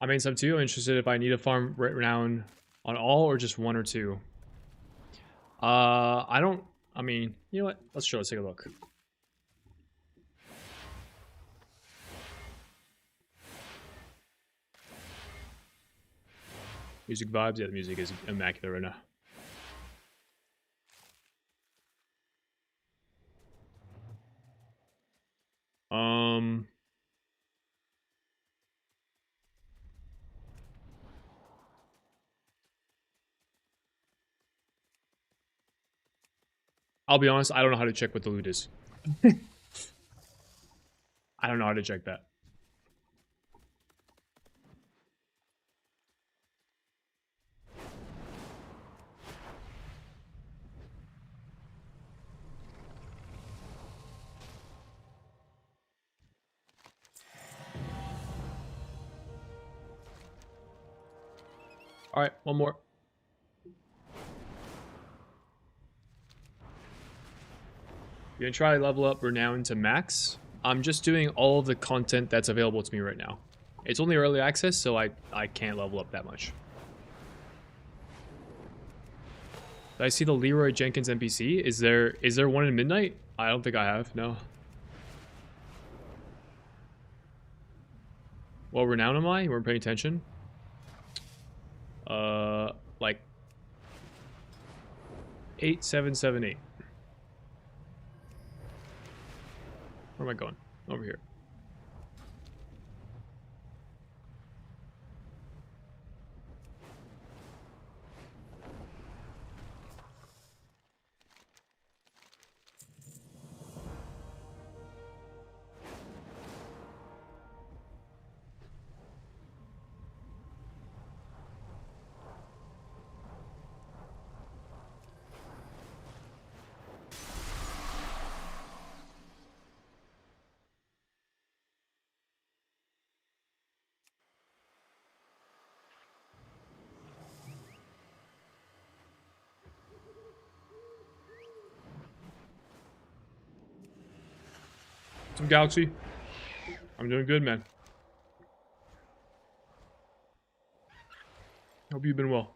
I mean, it's up to you. I'm interested if I need to farm renown on all or just one or two. I don't. I mean, you know what? Let's show. Let's take a look. Music vibes. Yeah, the music is immaculate right now. I'll be honest. I don't know how to check what the loot is. I don't know how to check that. All right, one more. You're gonna try level up renown to max. I'm just doing all of the content that's available to me right now. It's only early access, so I can't level up that much. Did I see the Leroy Jenkins NPC? Is there one in Midnight? I don't think I have. No. What renown am I? You weren't paying attention. Like 8778. Where am I going? Over here. Some Galaxy. I'm doing good, man. Hope you've been well.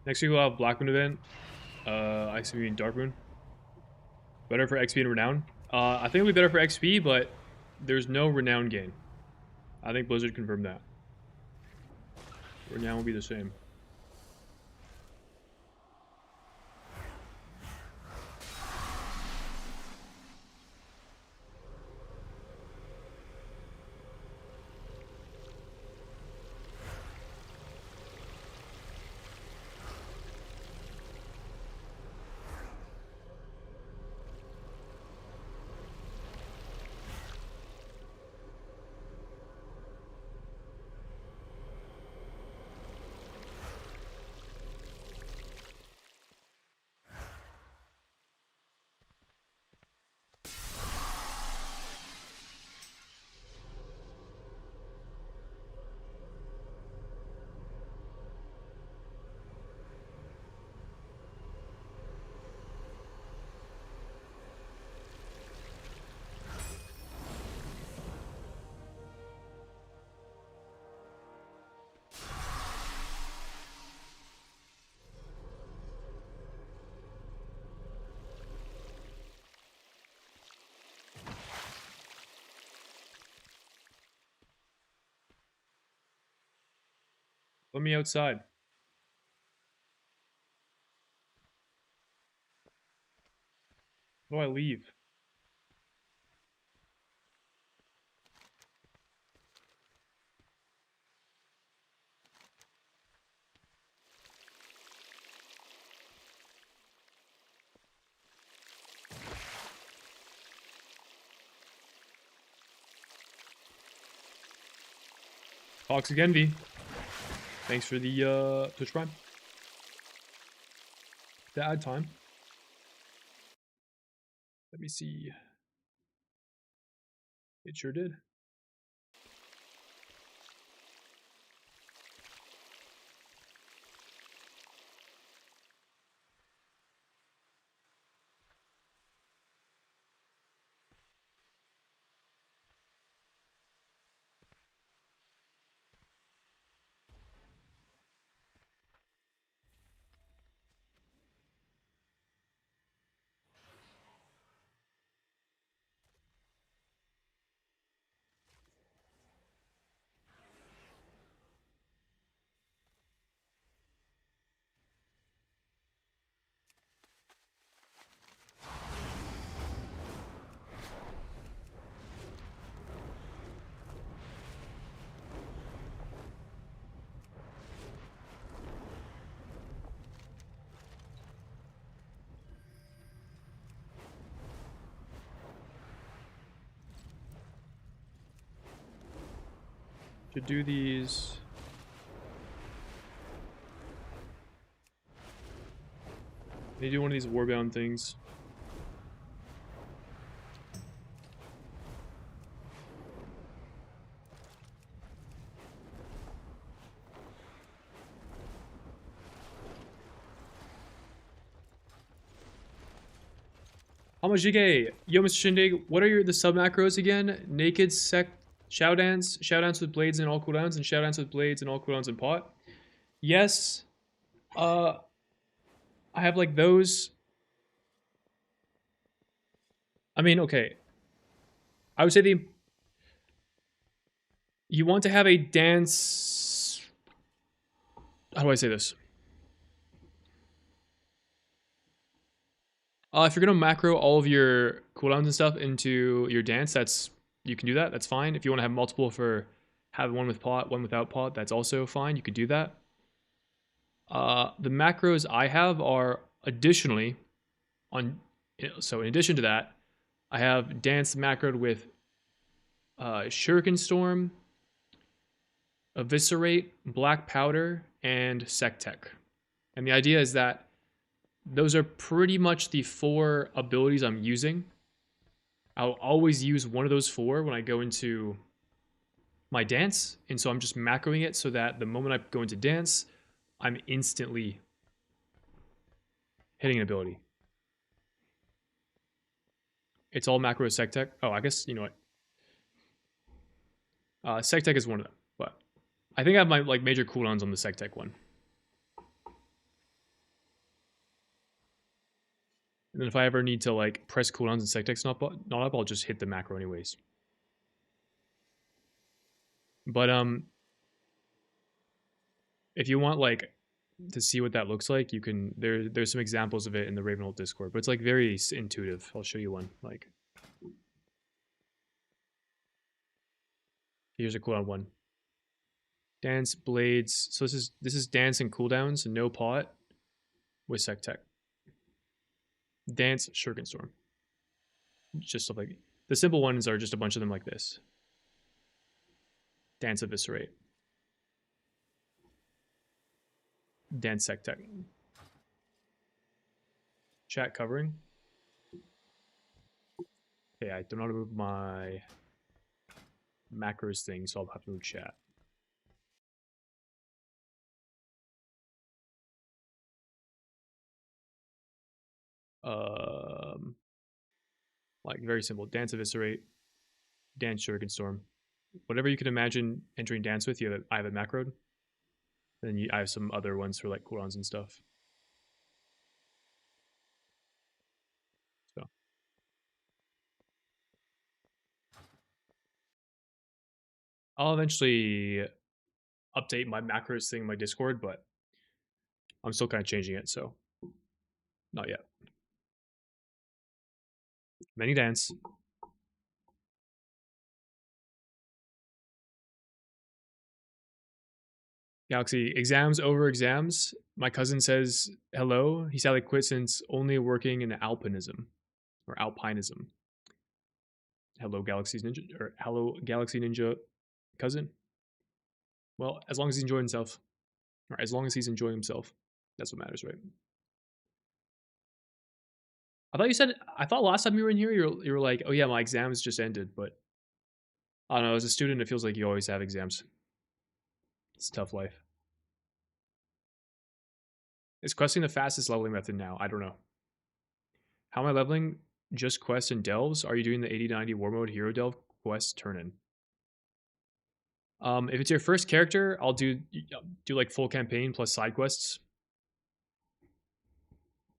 Next week we'll have Black Moon event. ICB and Dark Moon. Better for XP and Renown. I think it'll be better for XP, but there's no Renown gain. I think Blizzard confirmed that. Renown will be the same. Let me outside. How do I leave? Toxic Envy. Thanks for the Twitch Prime. The ad time. Let me see. It sure did. Should do these. They do one of these warbound things. How much GK? Yo, Mr. Shindig, what are the sub macros again? Naked sec Shout Dance with blades and all cooldowns, and Shout Dance with blades and all cooldowns in pot. Yes. Uh I have like those. I mean, okay. I would say you want to have a dance. How do I say this? If you're gonna macro all of your cooldowns and stuff into your dance, you can do that. That's fine. If you want to have multiple for have one with pot, one without pot, that's also fine. You could do that. The macros I have are additionally on. So in addition to that, I have dance macroed with Shuriken Storm, Eviscerate, Black Powder, and Sectech. And the idea is that those are pretty much the 4 abilities I'm using. I'll always use one of those 4 when I go into my dance, and so I'm just macroing it so that the moment I go into dance, I'm instantly hitting an ability. It's all macro Sectech. Oh, I guess, you know what? Sectech is one of them, but I think I have my like major cooldowns on the Sectech one. And then if I ever need to like press cooldowns and Sectech's not up, I'll just hit the macro anyways. But if you want like to see what that looks like, you can there's some examples of it in the Ravenhold Discord, but it's like very intuitive. I'll show you one. Like here's a cooldown one. Dance blades. So this is dance and cooldowns, no pot with Sectech. Dance Shuriken Storm. Just stuff like the simple ones are just a bunch of them like this. Dance Eviscerate. Dance Sectech. Chat covering. Okay, I do not remove my macros thing, so I'll have to move chat. Um, like very simple. Dance Eviscerate, Dance Shuriken Storm. Whatever you can imagine entering dance with, I have it macroed. Then I have some other ones for like cooldowns and stuff. So I'll eventually update my macros thing in my Discord, but I'm still kind of changing it, so not yet. Many dance. Galaxy, exams over exams. My cousin says hello. He sadly quit since only working in alpinism or alpinism. Hello, Galaxy's Ninja, or hello, Galaxy Ninja cousin. Well, as long as he's enjoying himself. Or as long as he's enjoying himself. That's what matters, right? I thought last time you were in here, you were like, oh yeah, my exams just ended, but I don't know, as a student, it feels like you always have exams. It's a tough life. Is questing the fastest leveling method now? I don't know. How am I leveling? Just quests and delves? Are you doing the 80-90 war mode hero delve quest turn in? If it's your first character, I'll do like full campaign plus side quests.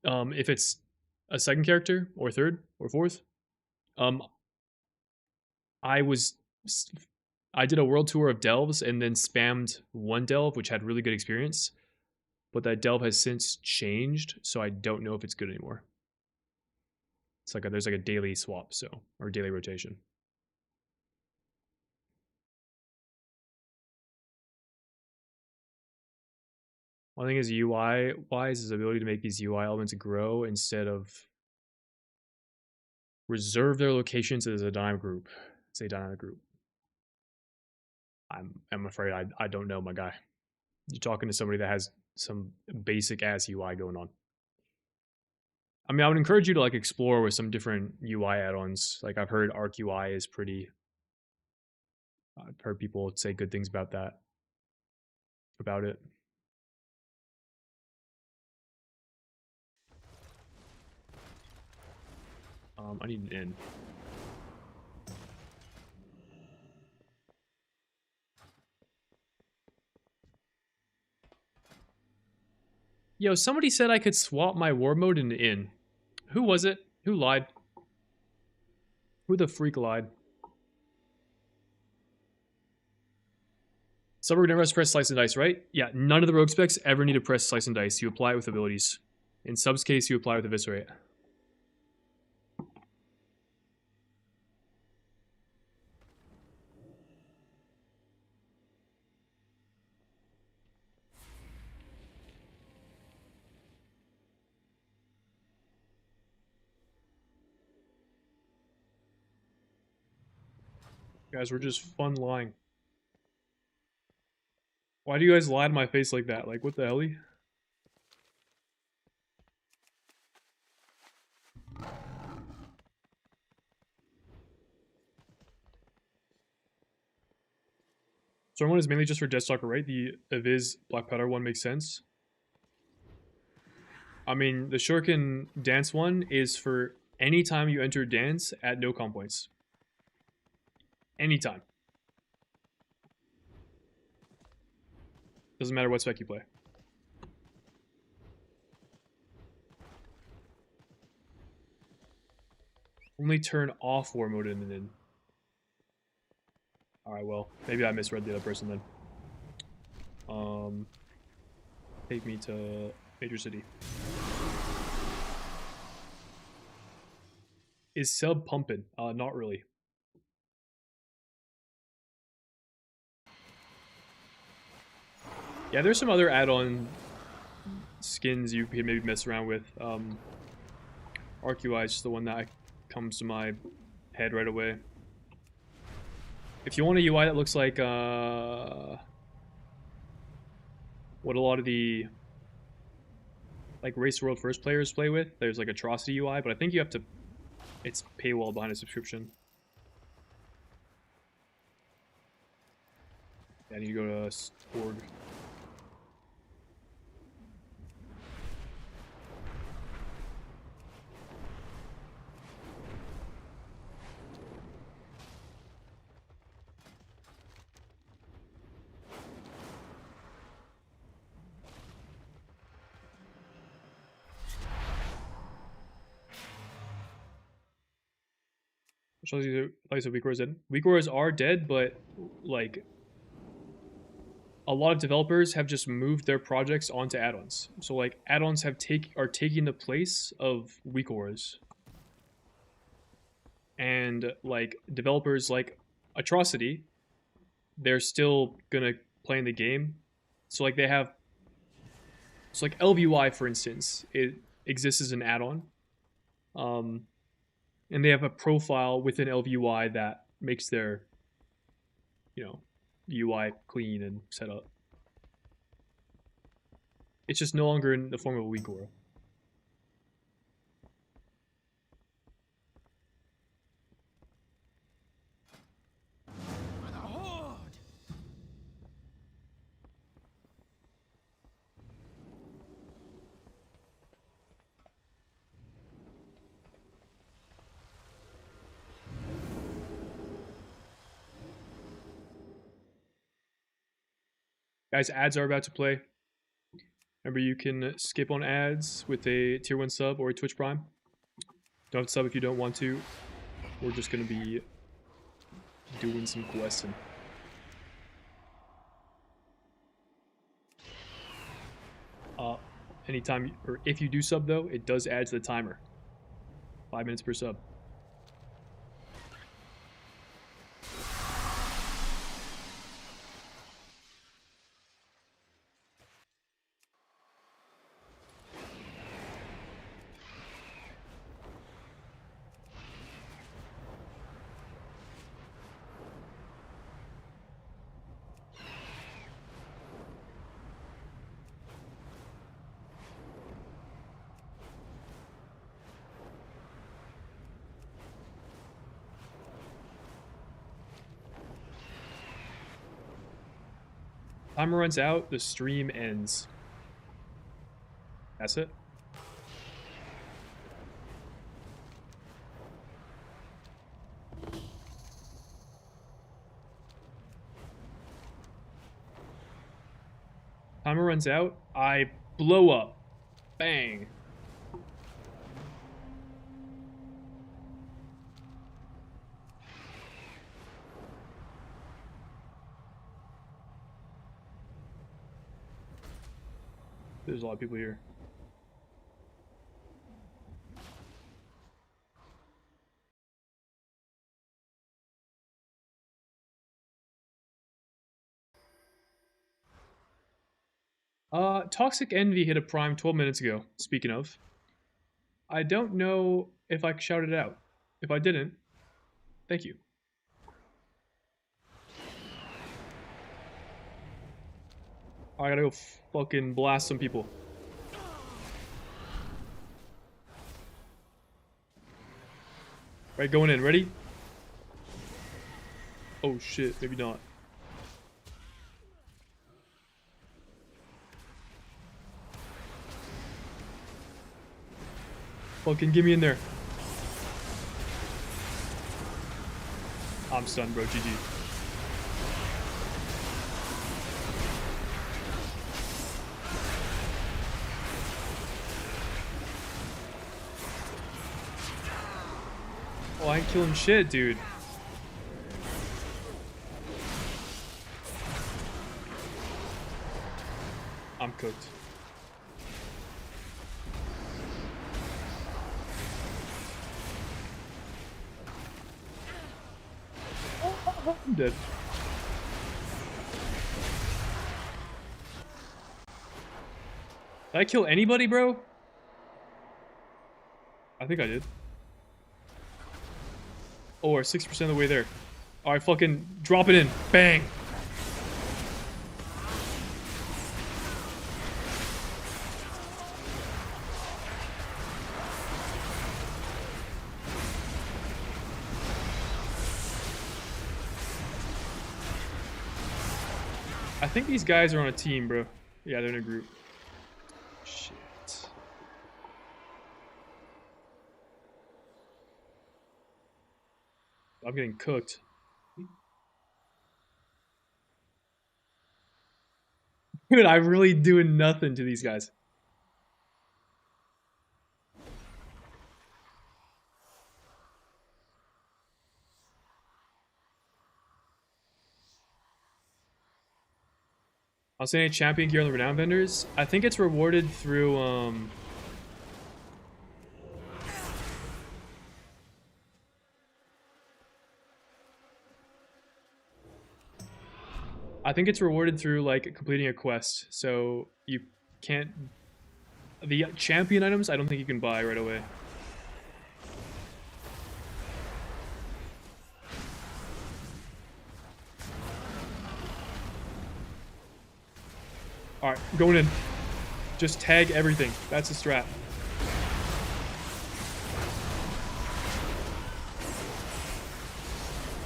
If it's a second character or third or fourth, um, I was I did a world tour of delves and then spammed one delve, which had really good experience. But that delve has since changed, so I don't know if it's good anymore. It's like there's like a daily swap, so or daily rotation. One thing is UI wise is ability to make these UI elements grow instead of reserve their locations as a dynamic group. Say dynamic group. I'm afraid I don't know, my guy. You're talking to somebody that has some basic ass UI going on. I mean, I would encourage you to like explore with some different UI add-ons. Like I've heard Arc UI is pretty. I've heard people say good things about that. About it. I need an in. Yo, somebody said I could swap my war mode into in. Who was it? Who lied? Who the freak lied? Suburb never has to press slice and dice, right? Yeah, none of the rogue specs ever need to press slice and dice. You apply it with abilities. In Sub's case, you apply with eviscerate. Guys, we're just fun lying. Why do you guys lie to my face like that? Like, what the hell? So one is mainly just for Deathstalker, right? The Eviz Black Powder one makes sense. I mean, the Shuriken Dance one is for any time you enter dance at no comp points. Anytime. Doesn't matter what spec you play. Only turn off war mode and then. Alright, well, maybe I misread the other person then. Take me to Major City. Is sub pumping? Not really. Yeah, there's some other add-on skins you can maybe mess around with. RQI is just the one that comes to my head right away. If you want a UI that looks like what a lot of the like Race World First players play with, there's like Atrocity UI, but I think you have to. It's paywall behind a subscription. Yeah, I need to go to org. Like I said, Weak Wars dead. Weak Wars are dead, but like a lot of developers have just moved their projects onto add-ons. So like add-ons are taking the place of Weak Wars. And like developers like Atrocity, they're still gonna play in the game. So like they have so like LVY for instance, it exists as an add-on. And they have a profile within LVY that makes their, you know, UI clean and set up. It's just no longer in the form of a weak aura. Guys, ads are about to play. Remember, you can skip on ads with a tier 1 sub or a Twitch Prime. Don't have to sub if you don't want to. We're just going to be doing some questing. Anytime, or if you do sub though, it does add to the timer. 5 minutes per sub. Timer runs out, the stream ends. That's it. Timer runs out, I blow up. Bang. There's a lot of people here. Toxic Envy hit a prime 12 minutes ago, speaking of. I don't know if I shouted it out. If I didn't, thank you. I gotta go fucking blast some people. Right, going in. Ready? Oh shit, maybe not. Fucking get me in there. I'm stunned, bro. GG. Oh, I ain't killing shit, dude. I'm cooked. I'm dead. Did I kill anybody, bro? I think I did. Oh, we're 60% of the way there. Alright, fucking drop it in. Bang! I think these guys are on a team, bro. Yeah, they're in a group. Shit. I'm getting cooked. Dude, I'm really doing nothing to these guys. I'll say any champion gear on the renown vendors. I think it's rewarded through I think it's rewarded through like completing a quest. So you can't the champion items I don't think you can buy right away. Alright, I'm going in. Just tag everything. That's the strat.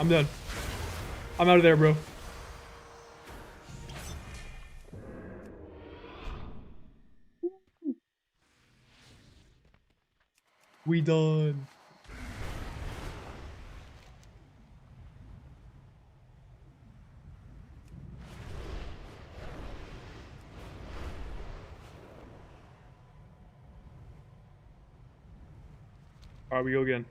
I'm done. I'm out of there, bro. We done. Alright, we go again.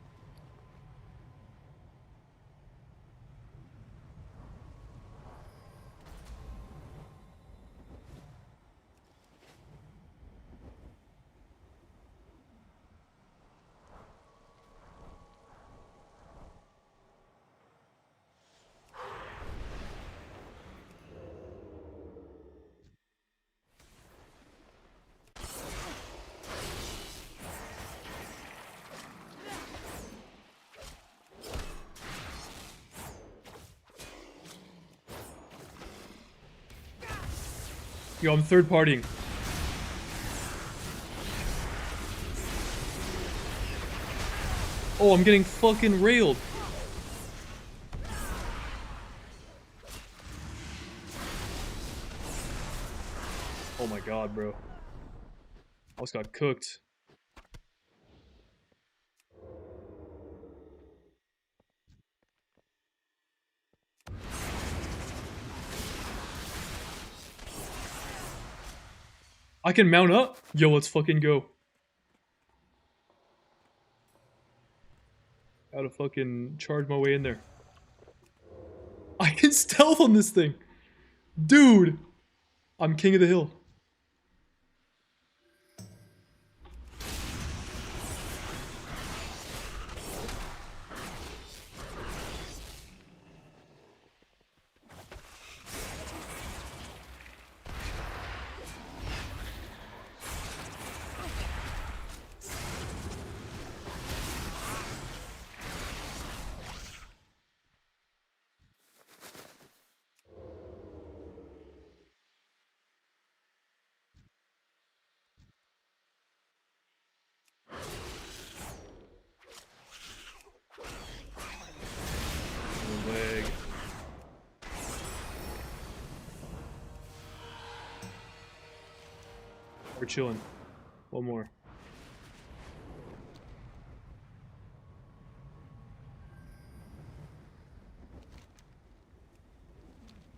Yo, I'm third partying. Oh, I'm getting fucking railed. Oh my god, bro. Almost got cooked. I can mount up? Yo, let's fucking go. Gotta fucking charge my way in there. I can stealth on this thing. Dude. I'm king of the hill. Leg. We're chilling. One more.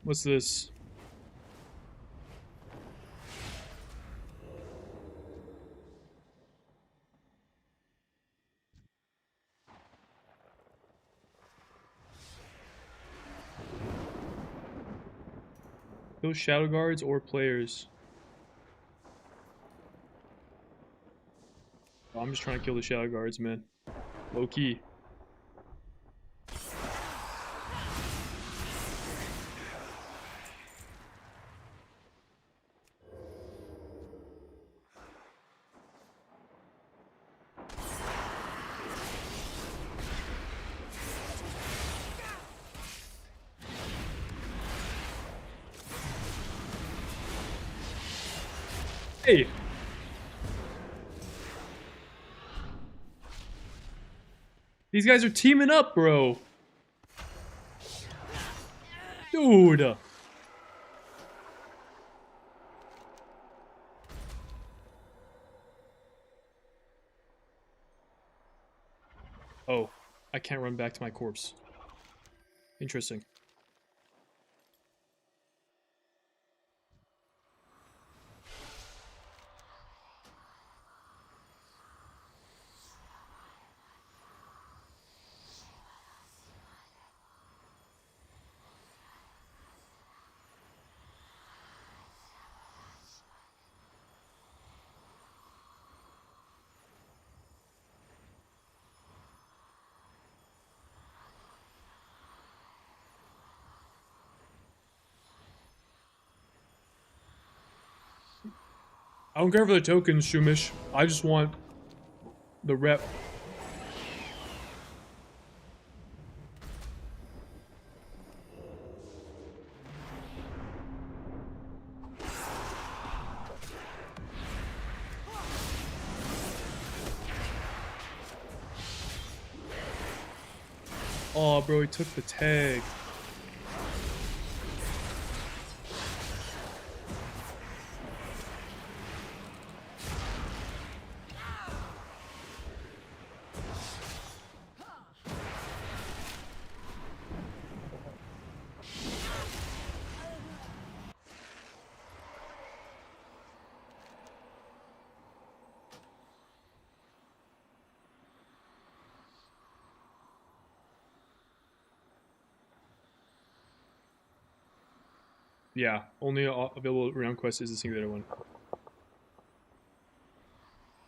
What's this? Those shadow guards or players? Oh, I'm just trying to kill the shadow guards, man. Low key. Hey! These guys are teaming up, bro. Dude. Oh, I can't run back to my corpse. Interesting. I don't care for the tokens, Shumish. I just want the rep. Oh, bro, he took the tag. Yeah, only available round quest is the singular one.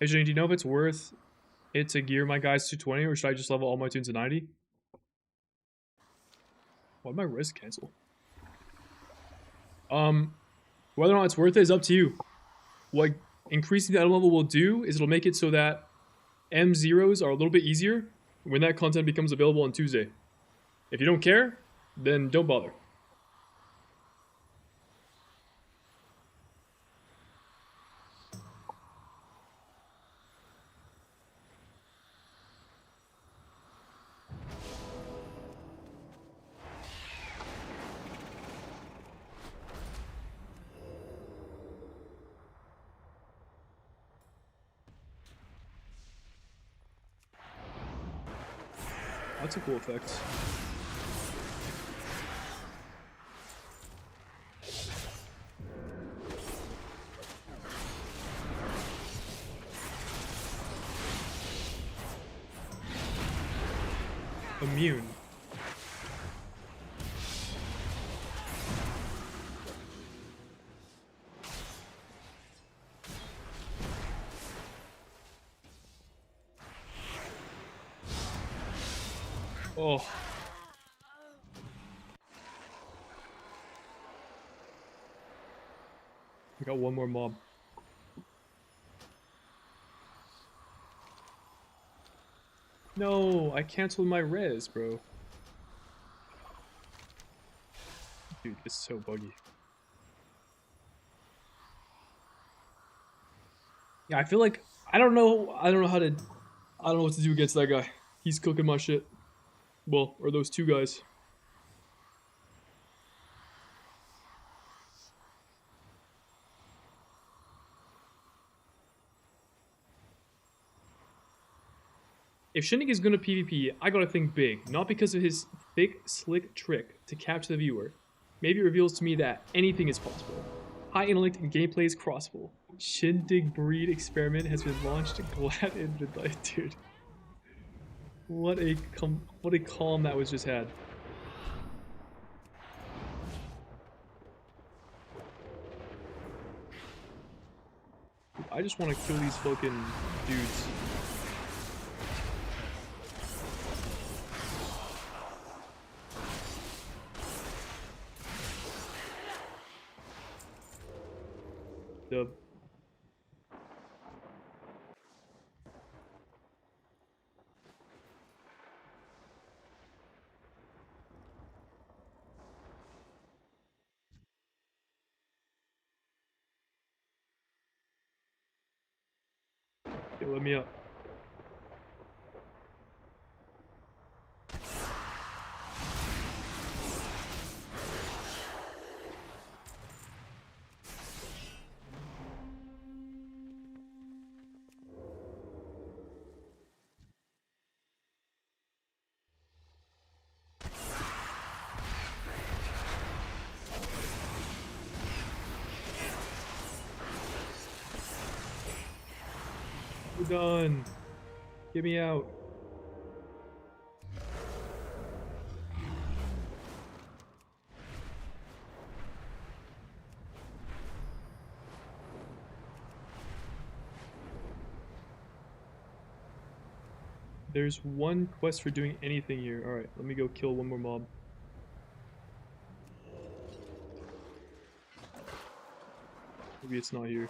Hey, Jenny, do you know if it's worth it to gear my guys to 20, or should I just level all my tunes to 90? Why'd my res cancel? Whether or not it's worth it is up to you. What increasing the item level will do is it'll make it so that M0s are a little bit easier when that content becomes available on Tuesday. If you don't care, then don't bother. That's a cool effect. Immune. Oh. We got one more mob. No, I canceled my res, bro. Dude, this is so buggy. Yeah, I feel like I don't know what to do against that guy. He's cooking my shit. Well, or those two guys. If Shindig is gonna PvP, I gotta think big, not because of his thick, slick trick to capture the viewer. Maybe it reveals to me that anything is possible. High intellect and gameplay is crossable. Shindig breed experiment has been launched. Glad in midnight, dude. What a calm that was just had. I just want to kill these fucking dudes. The okay, let me up. We're done. Get me out. There's one quest for doing anything here. Alright, let me go kill one more mob. Maybe it's not here.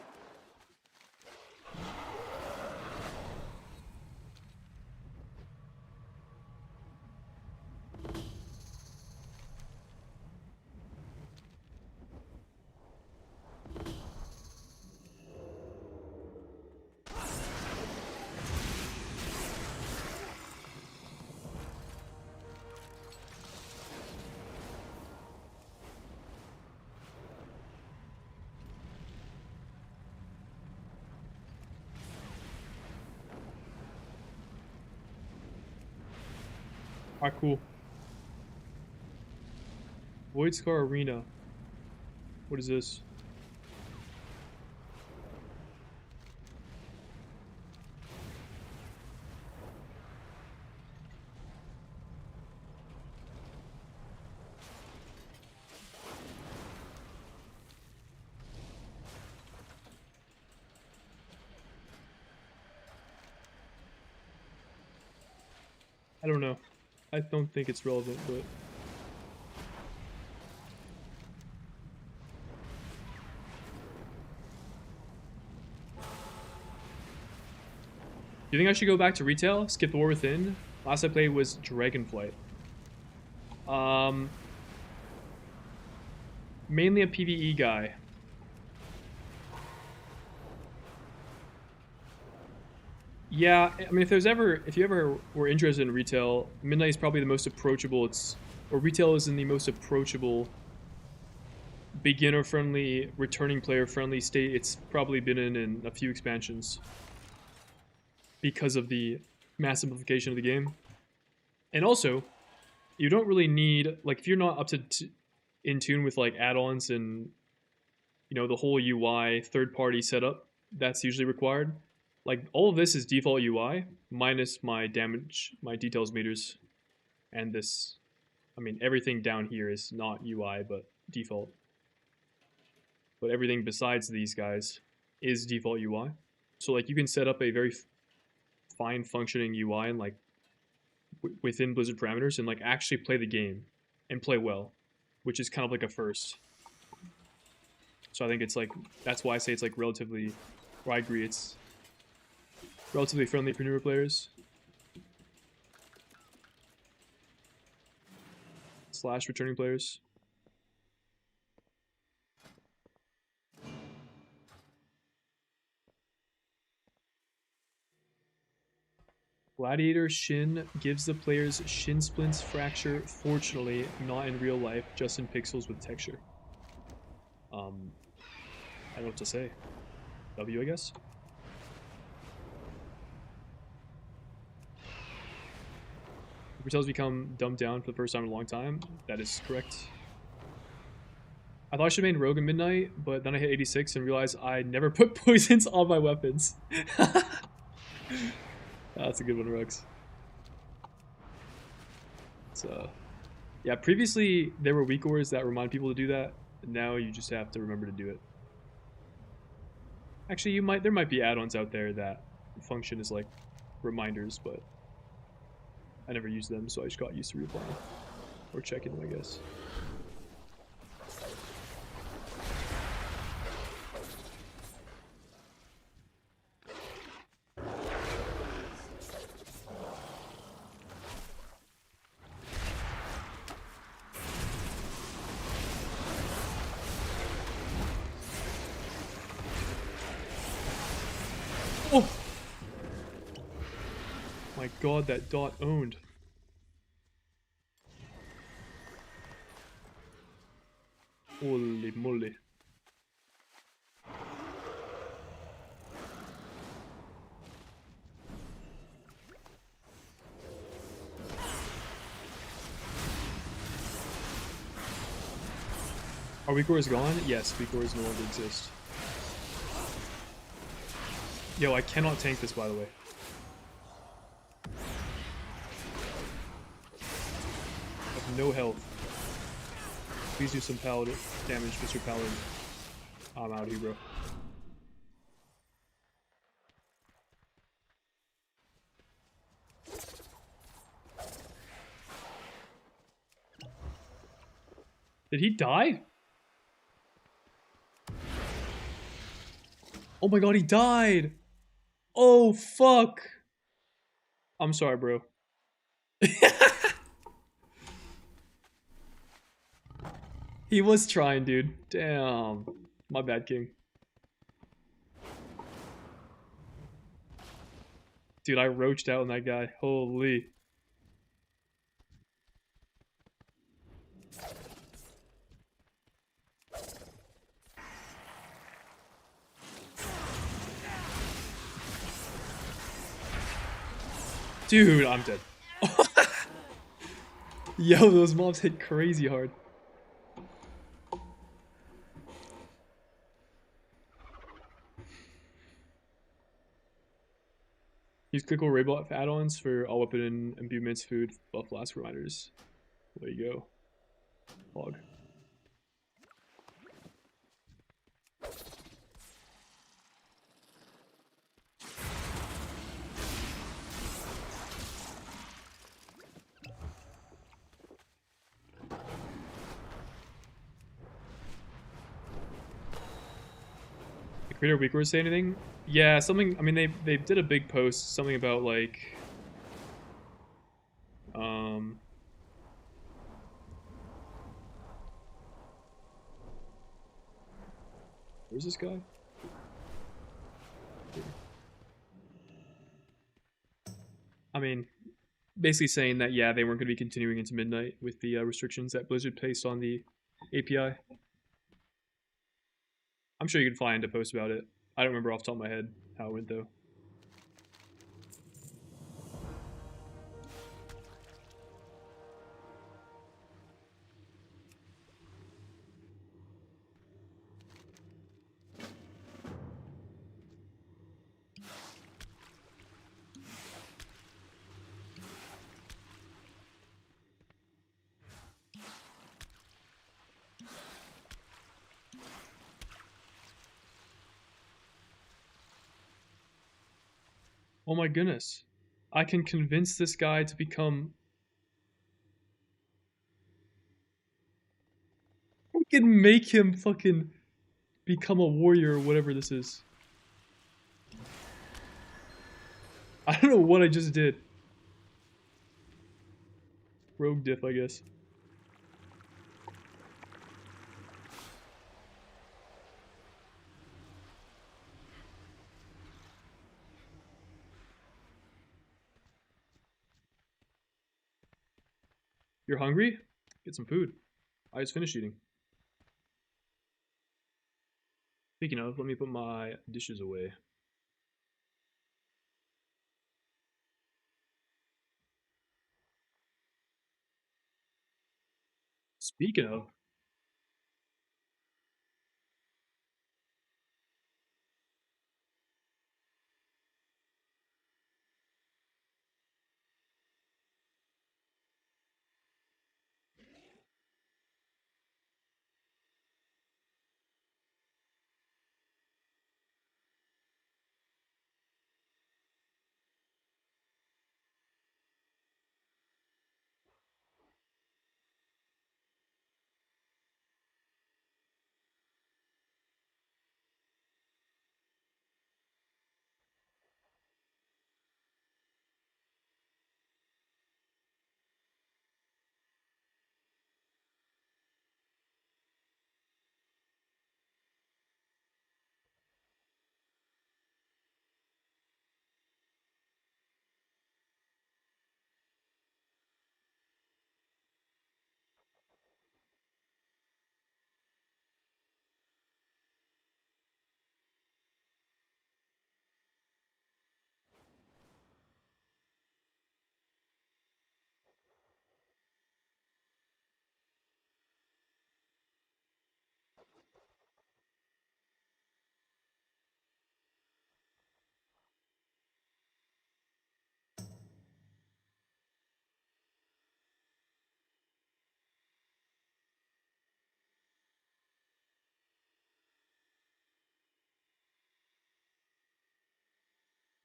Alright, cool. Void Scar Arena. What is this? I don't know. I don't think it's relevant, but... Do you think I should go back to retail? Skip the War Within? Last I played was Dragonflight. Mainly a PvE guy. Yeah, I mean, if you ever were interested in retail, Midnight is probably the most approachable. Or retail is in the most approachable, beginner-friendly, returning player-friendly state it's probably been in a few expansions because of the mass simplification of the game. And also, you don't really need, like, if you're not up to in tune with like add-ons and the whole UI third-party setup that's usually required. Like, all of this is default UI minus my damage, my details meters, and this. I mean, everything down here is not UI but default. But everything besides these guys is default UI. So like you can set up a very fine functioning UI and like within Blizzard parameters and like actually play the game and play well, which is kind of like a first. So I think it's like, that's why I say it's like relatively, or I agree, it's relatively friendly for newer players. / returning players. Gladiator Shin gives the players shin splints fracture, fortunately not in real life, just in pixels with texture. I don't know what to say. W, I guess? Supercells become dumbed down for the first time in a long time. That is correct. I thought I should have made Rogue in Midnight, but then I hit 86 and realized I never put poisons on my weapons. That's a good one, Rux. So, yeah, previously there were weak ores that remind people to do that. And now you just have to remember to do it. Actually, there might be add-ons out there that function as like reminders, but I never used them, so I just got used to replying or checking them, I guess. Oh! My god, that dot owned. Holy moly. Are weak ores gone? Yes, weak ores no longer exist. Yo, I cannot tank this, by the way. I have no health. Please do some paladin damage, Mr. Paladin. I'm out here, bro. Did he die? Oh my god, he died! Oh, fuck! I'm sorry, bro. He was trying, dude. Damn. My bad, King. Dude, I roached out on that guy. Holy. Dude, I'm dead. Yo, those mobs hit crazy hard. Use clickable Raybot add-ons for all weapon and imbuements, food, buff, flask reminders. There you go. Log. The creator week say anything? Yeah, something. I mean, they did a big post, something about like, um, where's this guy? Here. I mean, basically saying that yeah, they weren't going to be continuing into midnight with the restrictions that Blizzard placed on the API. I'm sure you can find a post about it. I don't remember off the top of my head how it went though. Oh my goodness. I can convince this guy to become. I can make him fucking become a warrior or whatever this is. I don't know what I just did. Rogue diff, I guess. You're hungry? Get some food. I just finished eating. Speaking of, let me put my dishes away. Speaking of,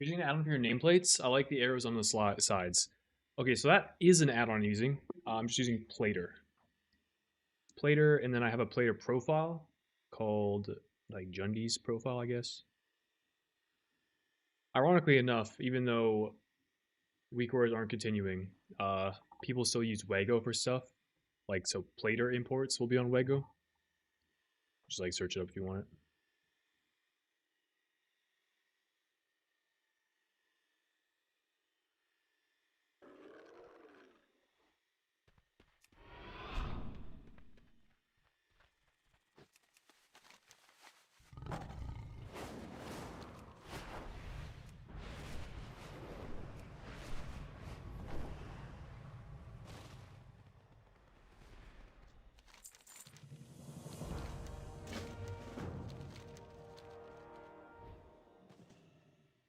using an add-on for your nameplates, I like the arrows on the sides. Okay, so that is an add-on I'm using. I'm just using Plater. Plater, and then I have a Plater profile called like Jundi's profile, I guess. Ironically enough, even though weak orders aren't continuing, people still use Wago for stuff. Like so, Plater imports will be on Wago. Just like search it up if you want it.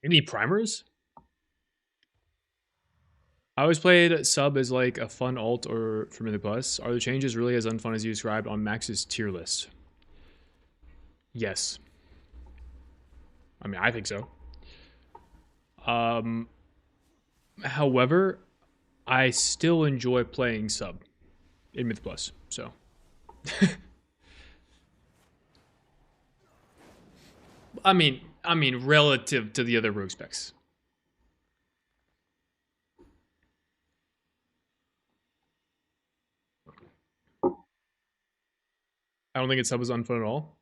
Any primers? I always played sub as like a fun alt or for Mythic Plus. Are the changes really as unfun as you described on Max's tier list? Yes. I mean, I think so. However, I still enjoy playing sub in Myth Plus. So, I mean, relative to the other rogue specs. I don't think it's sub is unfun at all.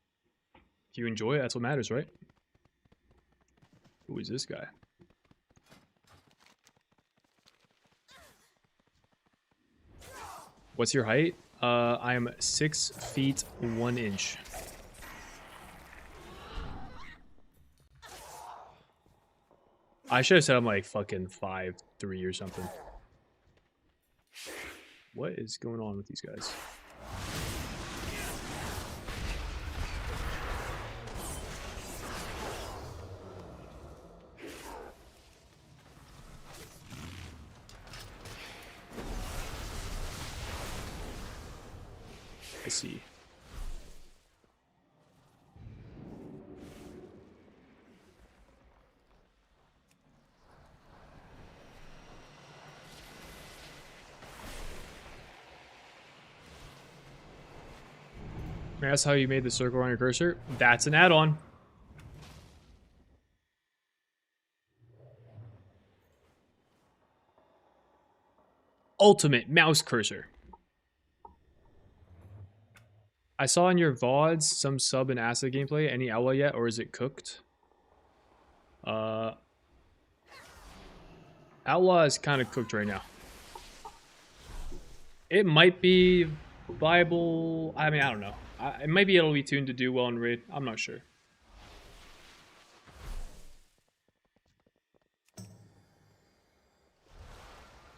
If you enjoy it, that's what matters, right? Who is this guy? What's your height? I am 6 feet 1 inch. I should have said I'm like fucking 5'3" or something. What is going on with these guys? I see. That's how you made the circle on your cursor? That's an add-on. Ultimate mouse cursor. I saw in your VODs some sub and acid gameplay. Any outlaw yet, or is it cooked? Outlaw is kind of cooked right now. It might be viable. I mean, I don't know. Maybe it'll be tuned to do well in raid. I'm not sure.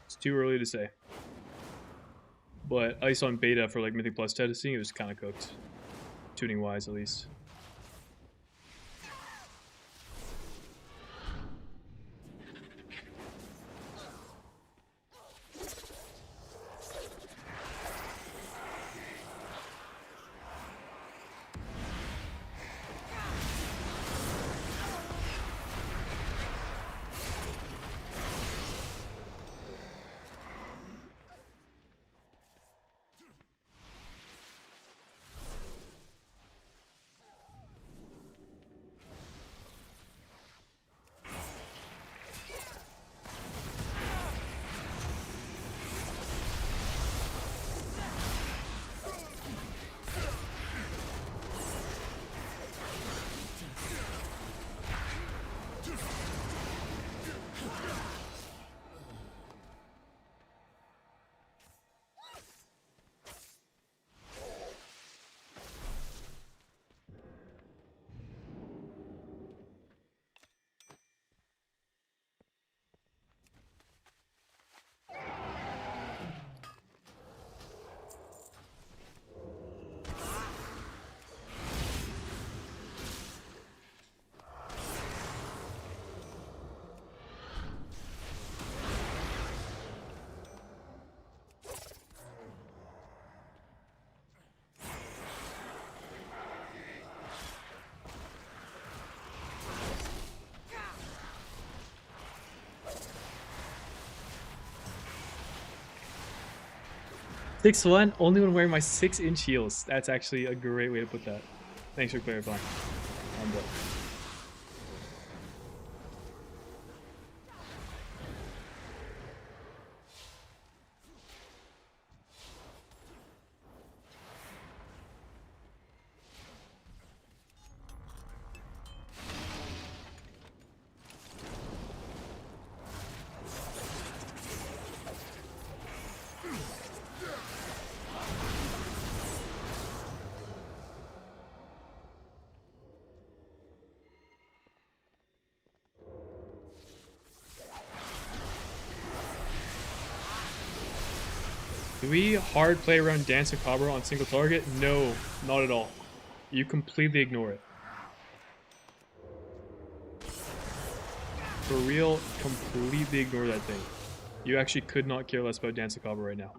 It's too early to say. But at least on beta for like Mythic Plus testing, it was kind of cooked. Tuning wise, at least. Six one, only when wearing my 6-inch heels. That's actually a great way to put that. Thanks for clarifying. Do we hard play around Dance and Cabra on single target? No, not at all. You completely ignore it. For real, completely ignore that thing. You actually could not care less about Dance Macabre right now.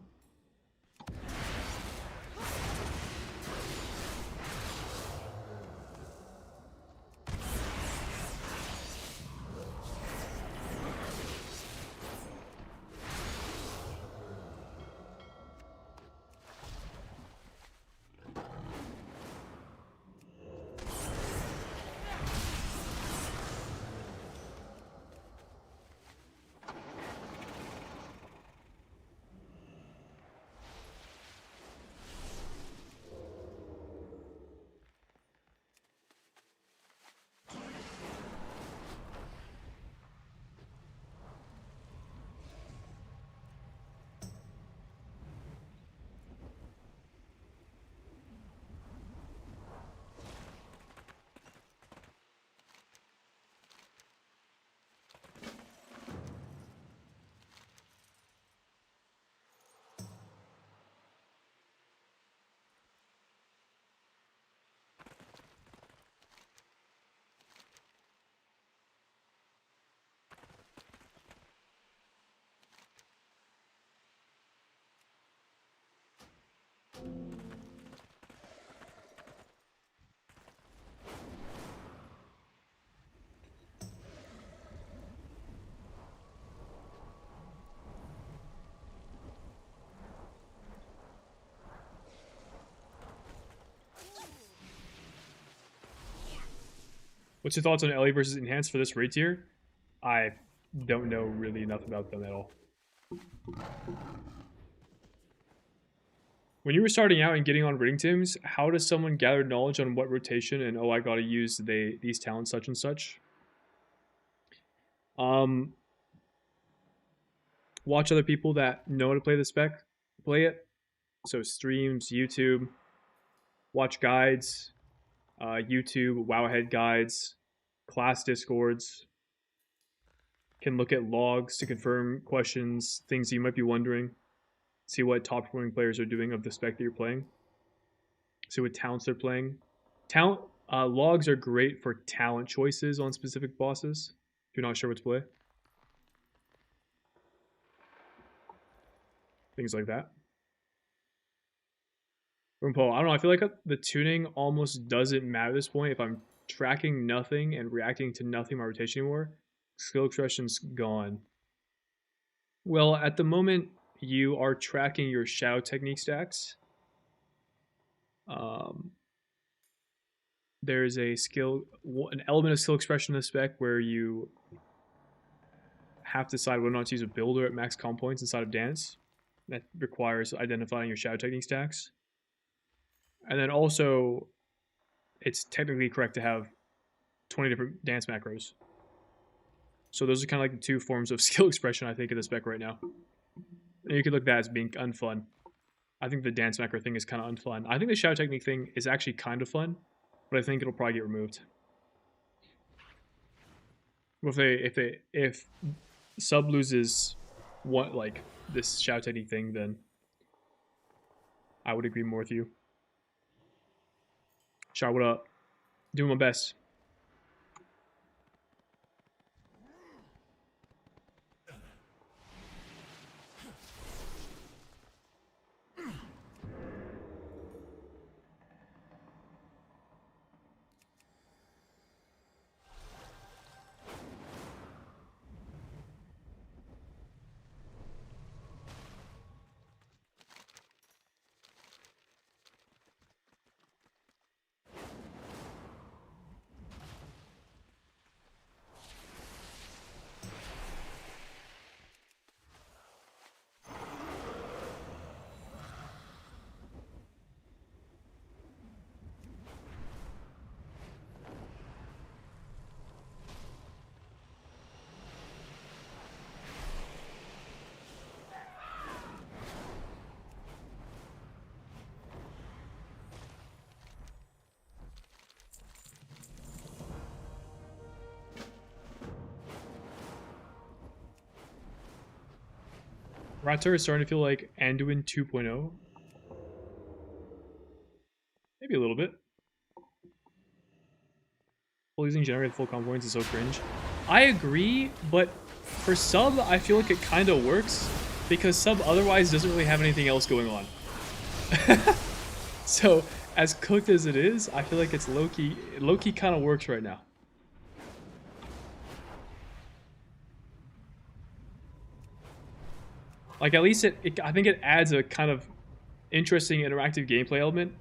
What's your thoughts on LA versus Enhanced for this raid tier? I don't know really enough about them at all. When you were starting out and getting on raiding teams, how does someone gather knowledge on what rotation and I gotta use these talents such and such? Watch other people that know how to play the spec play it. So streams, YouTube, watch guides, YouTube, Wowhead guides, class discords. Can look at logs to confirm questions, things you might be wondering. See what top performing players are doing of the spec that you're playing. See what talents they're playing. Talent logs are great for talent choices on specific bosses. If you're not sure what to play, things like that. Paul, I don't know. I feel like the tuning almost doesn't matter at this point. If I'm tracking nothing and reacting to nothing in my rotation anymore, skill expression's gone. Well, at the moment, you are tracking your shadow technique stacks. There's an element of skill expression in the spec where you have to decide whether or not to use a builder at max comp points inside of dance. That requires identifying your shadow technique stacks. And then also, it's technically correct to have 20 different dance macros. So those are kind of like the two forms of skill expression I think in the spec right now. And you could look at that as being unfun. I think the dance macro thing is kind of unfun. I think the shadow technique thing is actually kind of fun, but I think it'll probably get removed. If sub loses what like this shadow technique thing, then I would agree more with you. Shar, what up? Doing my best. Ratter is starting to feel like Anduin 2.0. Maybe a little bit. Full using generated full comp points is so cringe. I agree, but for sub, I feel like it kind of works because sub otherwise doesn't really have anything else going on. So as cooked as it is, I feel like it's low-key kind of works right now. Like at least I think it adds a kind of interesting interactive gameplay element.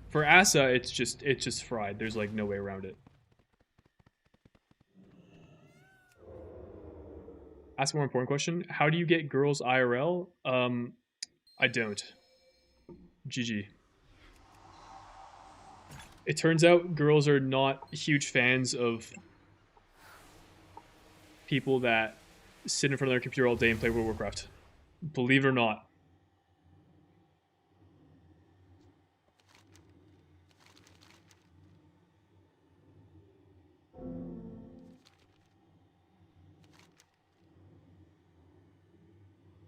For Asa, it's just fried. There's like no way around it. Ask a more important question. How do you get girls IRL? I don't. GG. It turns out girls are not huge fans of people that sit in front of their computer all day and play World of Warcraft. Believe it or not.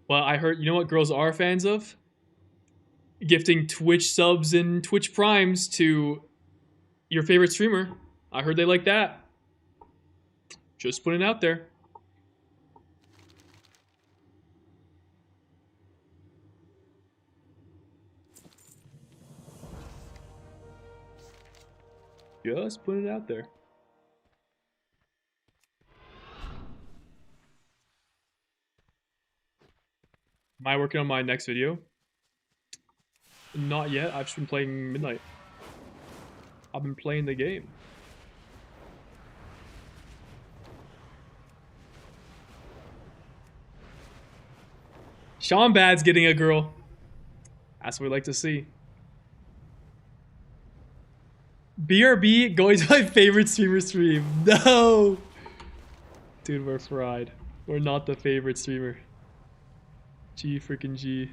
Well, I heard, you know what girls are fans of? Gifting Twitch subs and Twitch primes to your favorite streamer. I heard they like that. Just putting it out there. Just putting it out there. Am I working on my next video? Not yet. I've just been playing Midnight. I've been playing the game. Sean Bad's getting a girl. That's what we like to see. BRB going to my favorite streamer stream. No! Dude, we're fried. We're not the favorite streamer. G freaking G.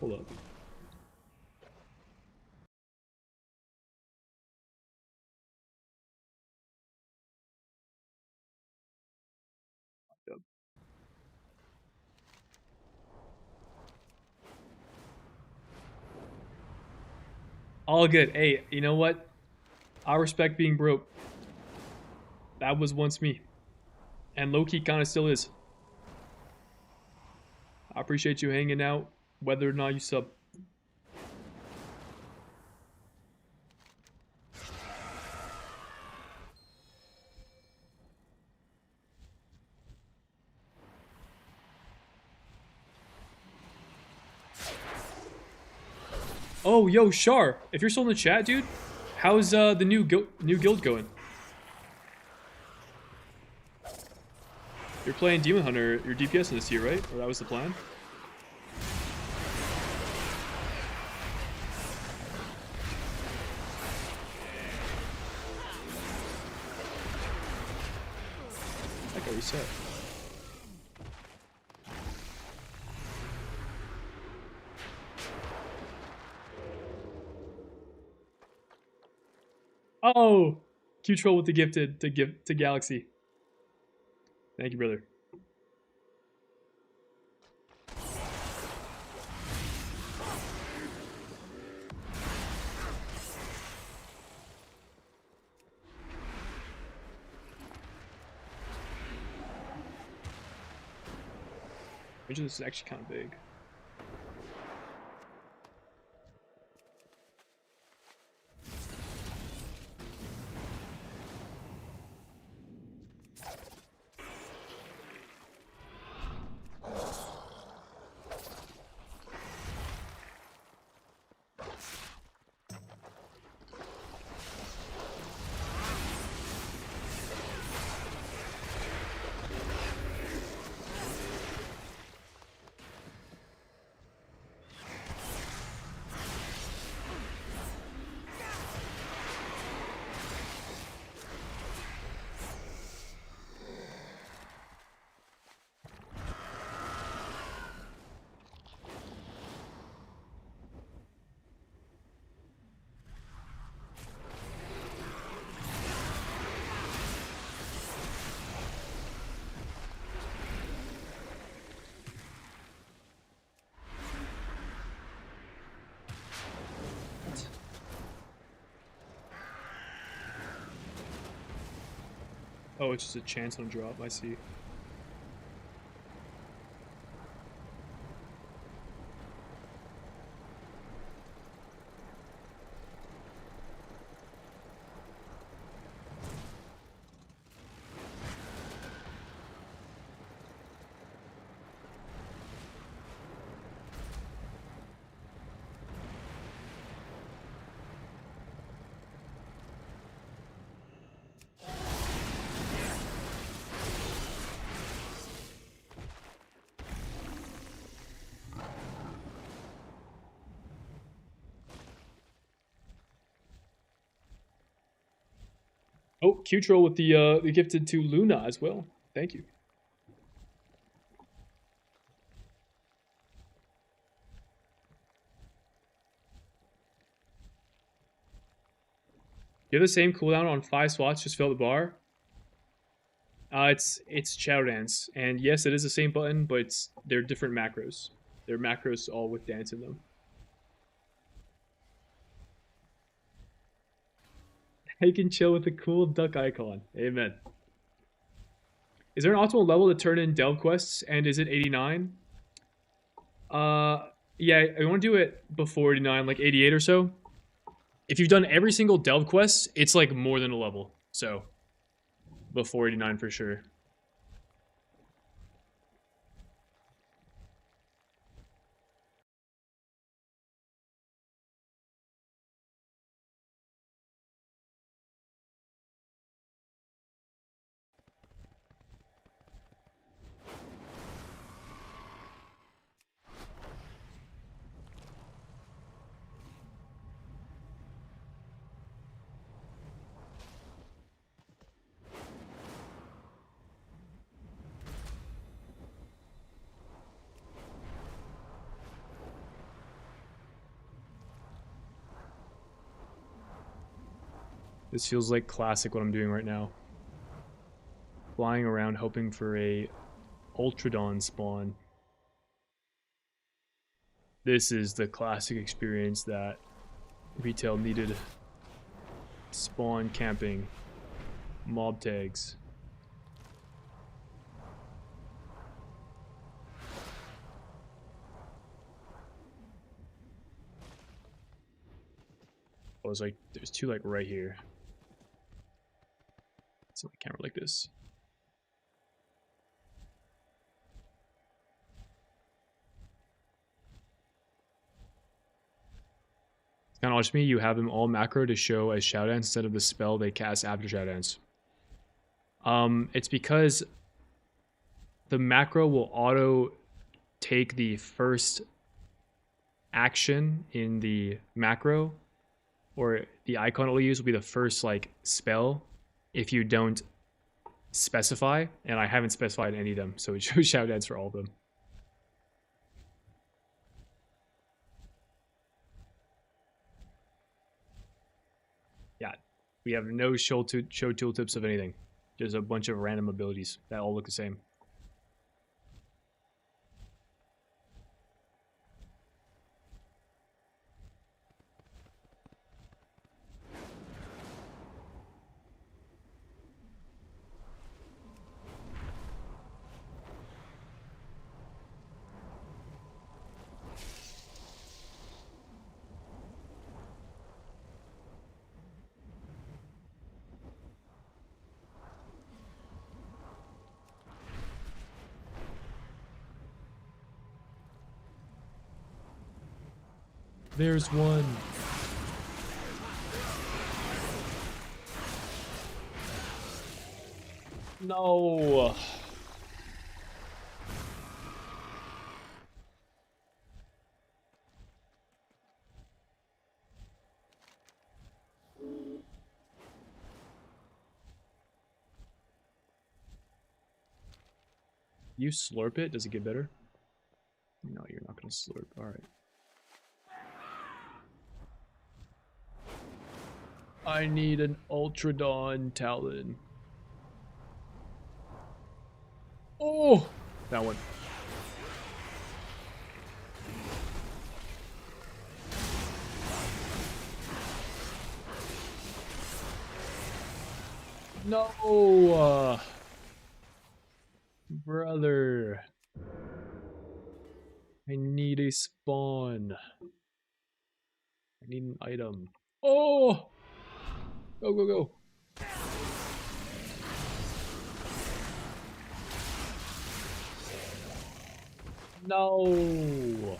Hold up. Yep. All good. Hey, you know what? I respect being broke. That was once me. And low-key kind of still is. I appreciate you hanging out, whether or not you sub. Oh, yo, Shar, if you're still in the chat, dude, how's the new guild going? You're playing Demon Hunter, you're DPS in this year, right? Or that was the plan? That got reset. Oh! Q-Troll with the gifted to Galaxy. Thank you, brother. This is actually kind of big. Oh, it's just a chance on drop. I see. Oh, Q-Troll with the gifted to Luna as well. Thank you. You have the same cooldown on 5 slots, just fill the bar. It's Shadow Dance, and yes, it is the same button, but they're different macros. They're macros all with dance in them. I can chill with the cool duck icon. Amen. Is there an optimal level to turn in delve quests, and is it 89? Yeah, I want to do it before 89, like 88 or so. If you've done every single delve quest, it's like more than a level. So, before 89 for sure. This feels like classic what I'm doing right now. Flying around hoping for a Ultradon spawn. This is the classic experience that retail needed. Spawn camping. Mob tags. I was like, there's two like right here. So the camera like this. It's kind of odd to me. You have them all macro to show as Shout Dance instead of the spell they cast after Shout Dance. It's because the macro will auto take the first action in the macro, or the icon it will use will be the first like spell if you don't specify, and I haven't specified any of them, so it shows Shout Dance for all of them. Yeah, we have no show tooltips of anything. Just a bunch of random abilities that all look the same. There's one. No. You slurp it? Does it get better? No, you're not going to slurp. Alright. I need an Ultradon Talon. Oh! That one. No, brother. I need a spawn. I need an item. Oh, go go go. No.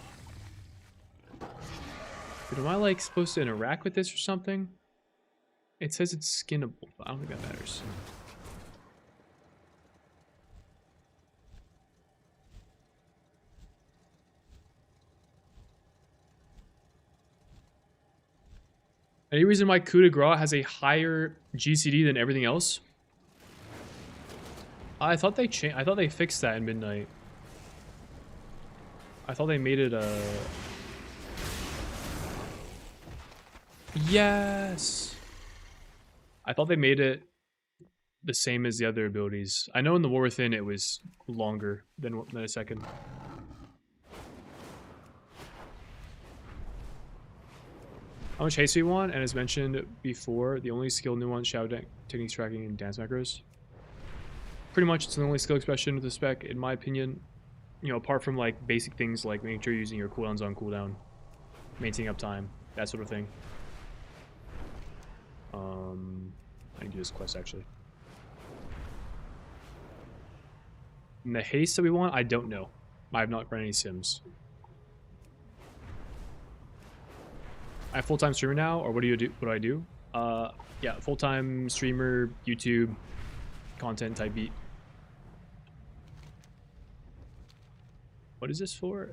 Dude, am I like supposed to interact with this or something? It says it's skinnable, but I don't think that matters. Any reason why coup de grace has a higher GCD than everything else? I thought they changed. I thought they fixed that in Midnight. I thought they made it a. Yes. I thought they made it the same as the other abilities. I know in the War Within it was longer than a second. How much haste do you want? And as mentioned before, the only skill nuance, shadow techniques tracking, and dance macros. Pretty much it's the only skill expression with the spec, in my opinion. You know, apart from like basic things like making sure you're using your cooldowns on cooldown, maintaining uptime, that sort of thing. I need to do this quest actually. And the haste that we want, I don't know. I have not run any sims. I have full-time streamer now, or what do you do? What do I do? Yeah, full-time streamer, YouTube, content type beat. What is this for?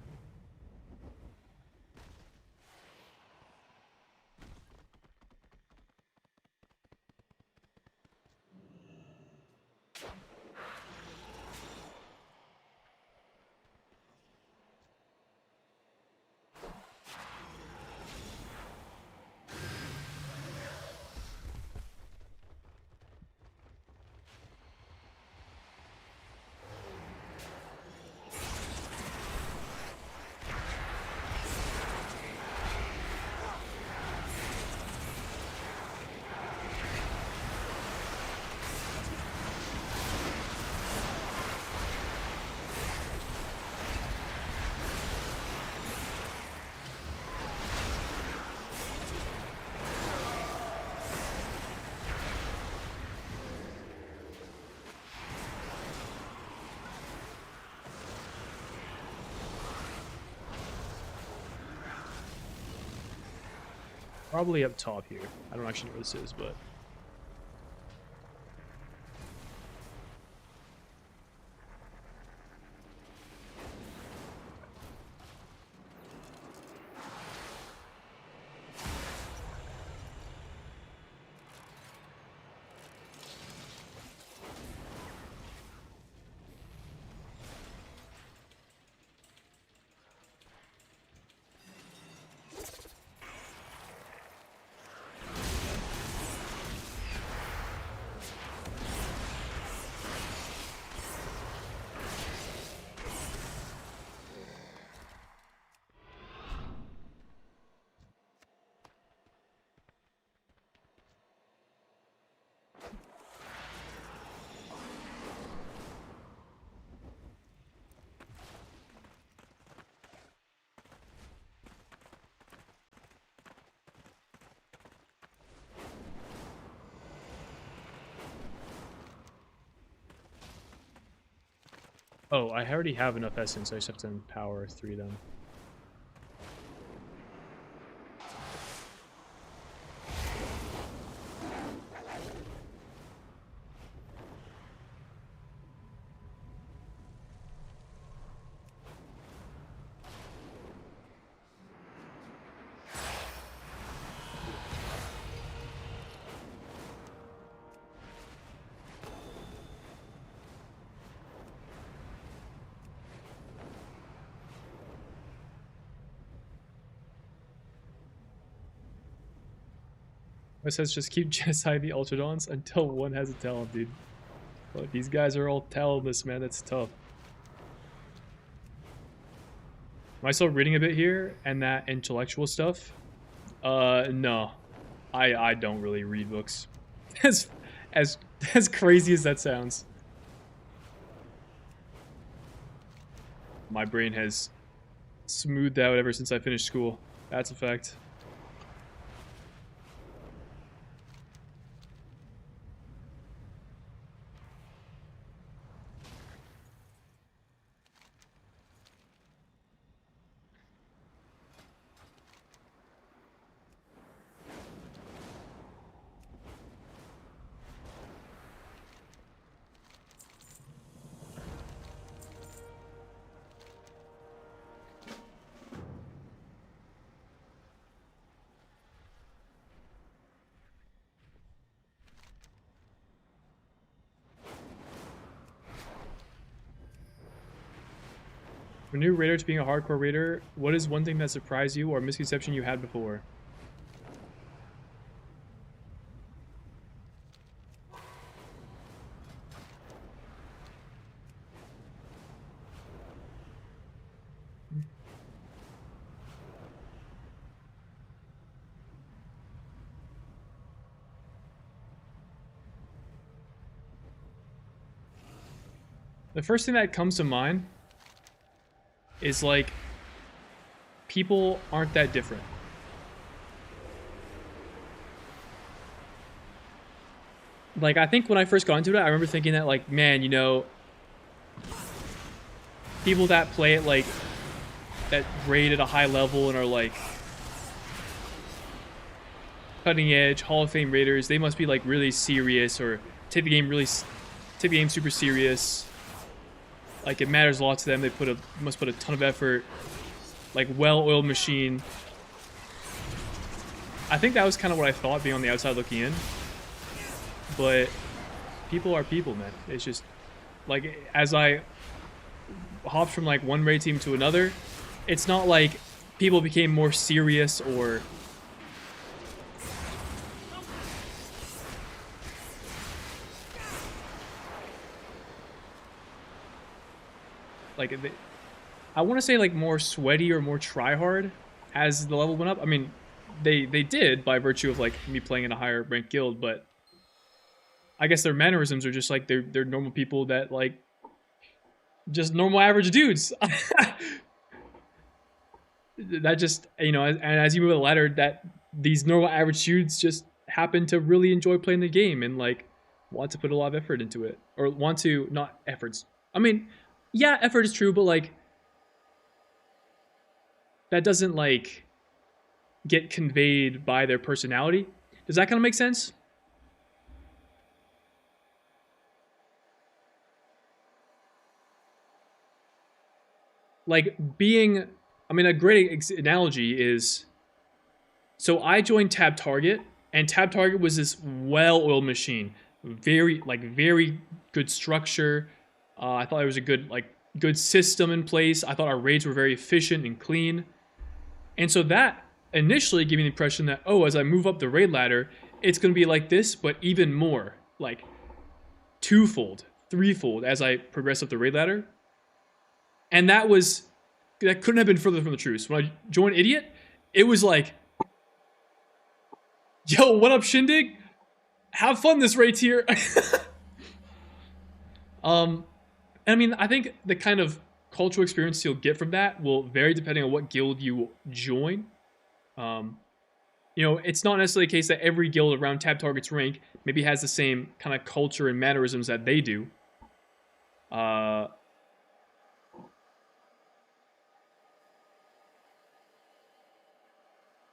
Probably up top here. I don't actually know what this is, but... Oh, I already have enough essence, so I just have to empower 3 of them. It says just keep genocide the Ultradons until one has a talent, dude. But these guys are all talentless, man. That's tough. Am I still reading a bit here and that intellectual stuff? No. I don't really read books. As As crazy as that sounds. My brain has smoothed out ever since I finished school. That's a fact. For new raider to being a hardcore raider, what is one thing that surprised you or misconception you had before? The first thing that comes to mind is like people aren't that different. Like I think when I first got into it, I remember thinking that like, man, you know, people that play it like that raid at a high level and are like cutting edge Hall of Fame raiders, they must be like really serious or take the game super serious. Like it matters a lot to them. They must put a ton of effort. Like well-oiled machine. I think that was kind of what I thought being on the outside looking in. But people are people, man. It's just like as I hopped from like one raid team to another, it's not like people became more serious or like I want to say like more sweaty or more try hard as the level went up. I mean, they did by virtue of like me playing in a higher ranked guild, but I guess their mannerisms are just like they're normal people that like just normal average dudes. That just you know, and as you move the ladder, that these normal average dudes just happen to really enjoy playing the game and like want to put a lot of effort into it or want to not efforts. I mean, yeah, effort is true, but like that doesn't like get conveyed by their personality. Does that kind of make sense? Like being, I mean, a great analogy is so I joined Tab Target, and Tab Target was this well-oiled machine, very good structure. I thought there was a good system in place. I thought our raids were very efficient and clean, and so that initially gave me the impression that oh, as I move up the raid ladder, it's going to be like this, but even more, like twofold, threefold as I progress up the raid ladder. And that couldn't have been further from the truth. When I joined Idiot, it was like, yo, what up, Shindig? Have fun this raid here. um, I mean, I think the kind of cultural experience you'll get from that will vary depending on what guild you join. Um, you know, it's not necessarily the case that every guild around Tab Target's rank maybe has the same kind of culture and mannerisms that they do.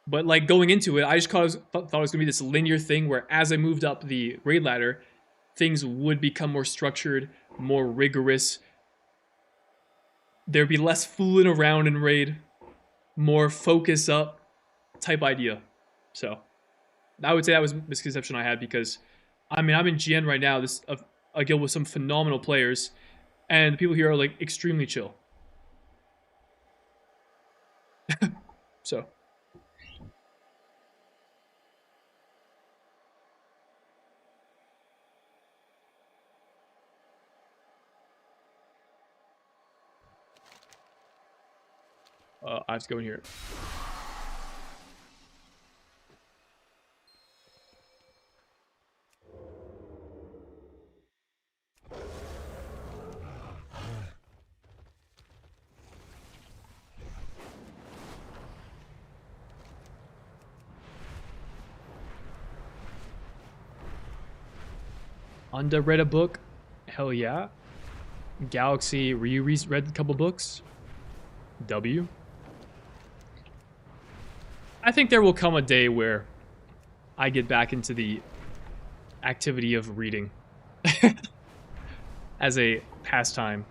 But like going into it, I just thought it was gonna be this linear thing where as I moved up the raid ladder, things would become more structured, more rigorous. There'd be less fooling around in raid, more focus up type idea. So I would say that was a misconception I had because I mean I'm in GN right now, this a guild with some phenomenal players, and the people here are like extremely chill. So I have to go in here. Read a book. Hell yeah. Galaxy, read a couple books. W. I think there will come a day where I get back into the activity of reading as a pastime.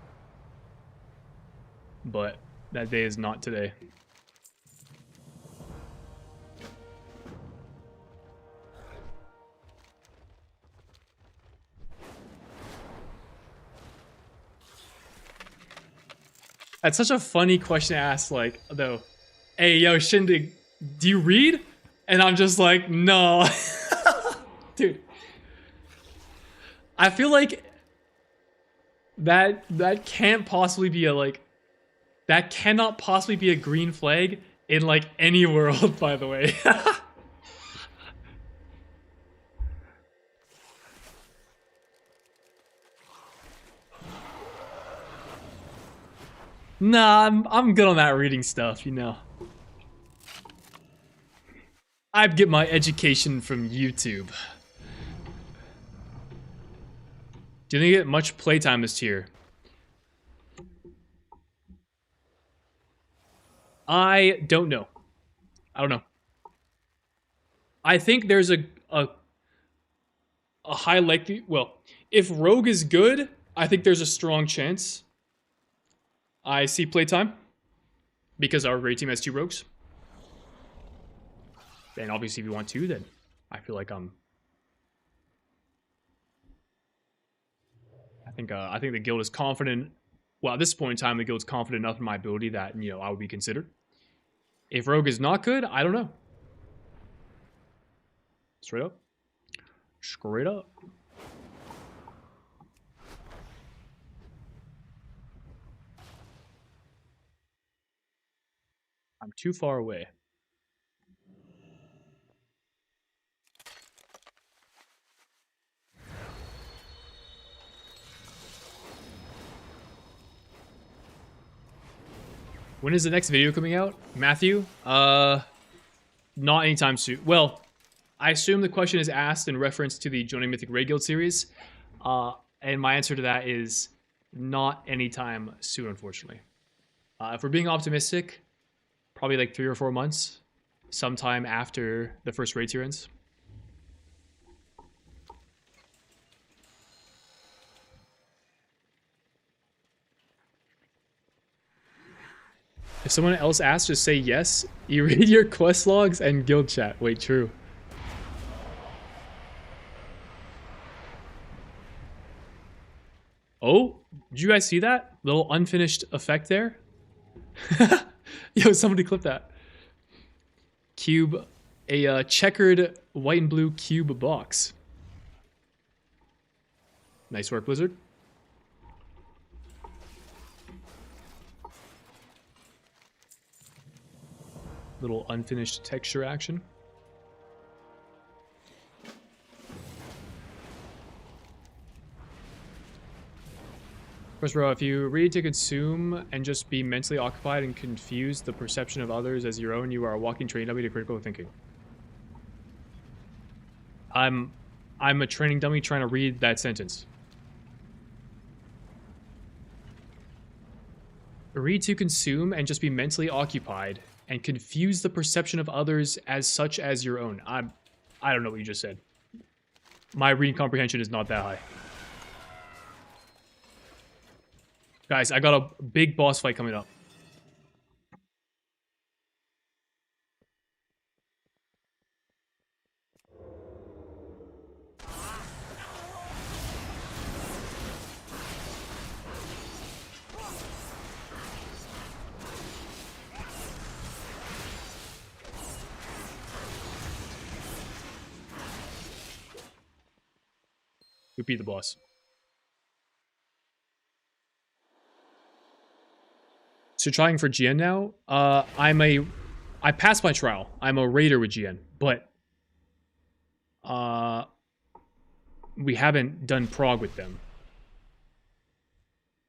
But that day is not today. That's such a funny question to ask, like, though. Hey, yo, Shindig, do you read? And I'm just like, no. Dude. I feel like that can't possibly be a, like, that cannot possibly be a green flag in, like, any world, by the way. Nah, I'm good on that reading stuff, you know. I get my education from YouTube. Do you get much playtime this tier? I don't know. I don't know. I think there's a high likely. Well, if Rogue is good, I think there's a strong chance I see playtime because our raid team has 2 Rogues. And obviously, if you want 2, then I feel like I think the guild is confident. Well, at this point in time, the guild's confident enough in my ability that I would be considered. If Rogue is not good, I don't know. Straight up. Straight up. I'm too far away. When is the next video coming out, Matthew? Not anytime soon. Well, I assume the question is asked in reference to the Joining Mythic Raid Guild series, and my answer to that is not anytime soon, unfortunately. If we're being optimistic, probably like 3 or 4 months, sometime after the first raid tier ends. If someone else asks, just say yes. You read your quest logs and guild chat. Wait, true. Oh, did you guys see that? Little unfinished effect there? Yo, somebody clip that. Cube, a checkered white and blue cube box. Nice work, Blizzard. Little unfinished texture action. First row, if you read to consume and just be mentally occupied and confuse the perception of others as your own, you are a walking training dummy to critical thinking. I'm a training dummy trying to read that sentence. Read to consume and just be mentally occupied and confuse the perception of others as such as your own. I don't know what you just said. My reading comprehension is not that high. Guys, I got a big boss fight coming up. We beat the boss. So trying for GN now. I passed my trial. I'm a raider with GN, but we haven't done prog with them.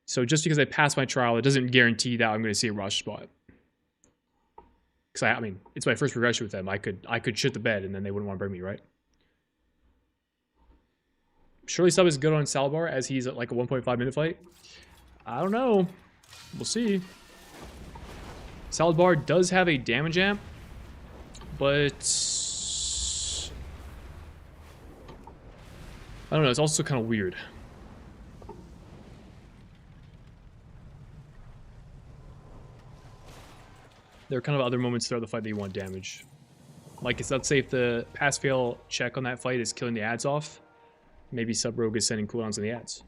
So just because I passed my trial, it doesn't guarantee that I'm going to see a rush spot. Because I mean, it's my first progression with them. I could shit the bed, and then they wouldn't want to bring me, right? Surely Sub is good on Salbar as he's at like a 1.5 minute fight. I don't know. We'll see. Salad does have a damage amp, but I don't know. It's also kind of weird. There are kind of other moments throughout the fight that you want damage. Like, let's say if the pass-fail check on that fight is killing the ads off, maybe Sub-Rogue is sending cooldowns in the ads.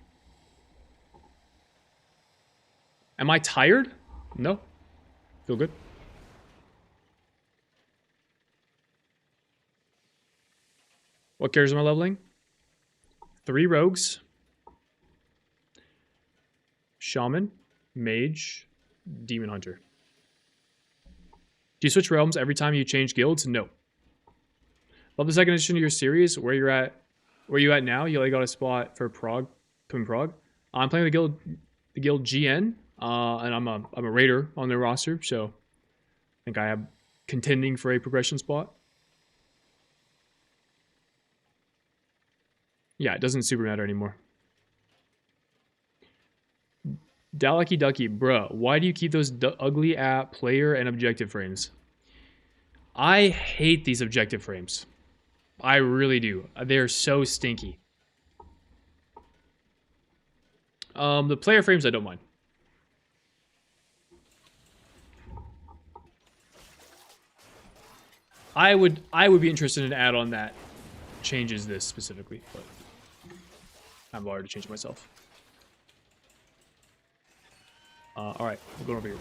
Am I tired? No. Feel good. What characters am I leveling? 3 rogues. Shaman. Mage. Demon Hunter. Do you switch realms every time you change guilds? No. Love the second edition of your series. Where you're at? Where you at now? You only got a spot for Prague. Twin Prague. I'm playing the guild GN, and I'm a raider on their roster, so I think I am contending for a progression spot. Yeah, it doesn't super matter anymore. Dalaky Ducky, bruh, why do you keep those ugly at player and objective frames? I hate these objective frames. I really do. They're so stinky. The player frames I don't mind. I would be interested in an add-on that changes this specifically, but I'm already to change it myself. All right, we're going over here.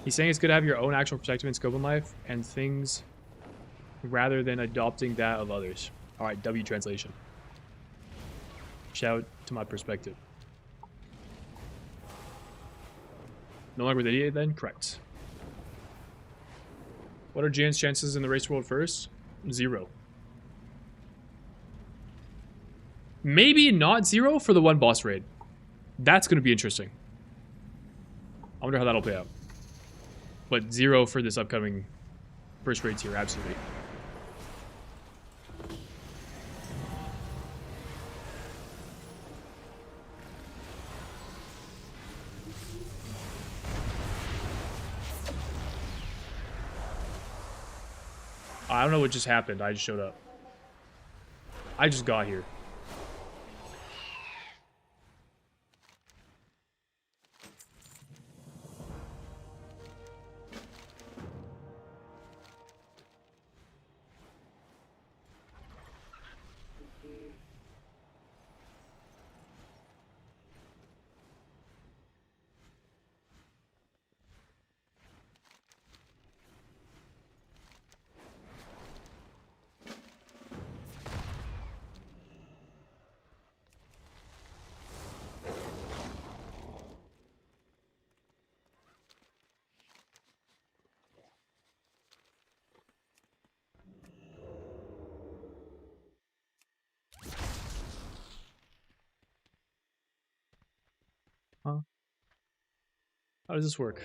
He's saying it's good to have your own actual perspective and scope in life and things rather than adopting that of others. All right, W translation. Shout out to my perspective. No longer with idiot then? Correct. What are Jan's chances in the race world first? 0. Maybe not 0 for the one boss raid. That's going to be interesting. I wonder how that'll play out. But 0 for this upcoming first raid tier, absolutely. I don't know what just happened. I just showed up. I just got here. Huh? How does this work?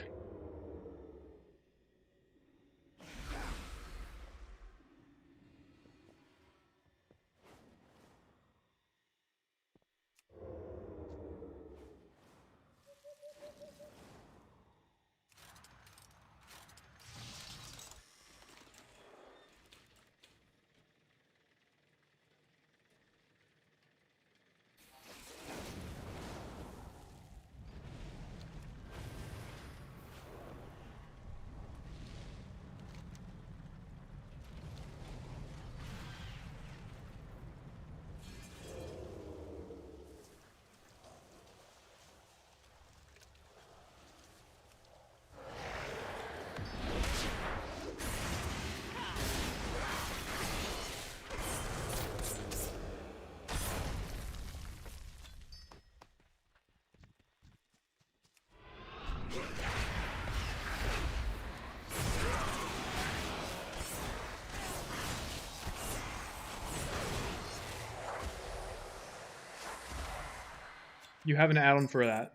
You have an add-on for that.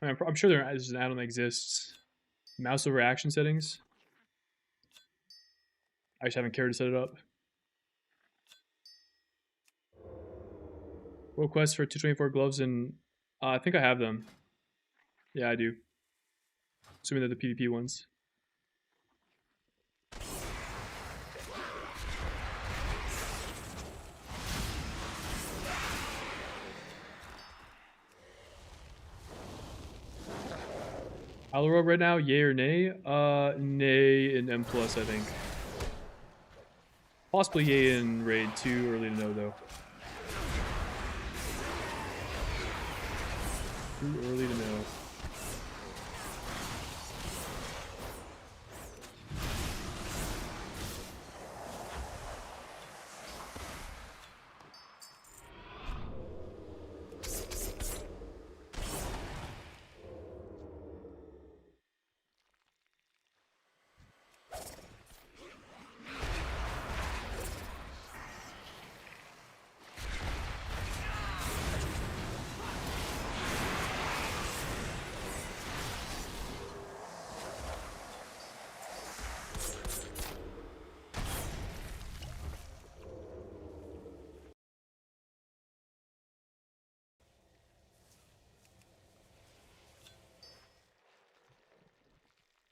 I mean, I'm sure there's an add-on that exists. Mouse over action settings. I just haven't cared to set it up. World quest for 224 gloves and I think I have them. Yeah, I do. Assuming they're the PvP ones. Alro right now, yay or nay? Nay in M+, I think. Possibly yay in raid, too early to know though. Too early to know.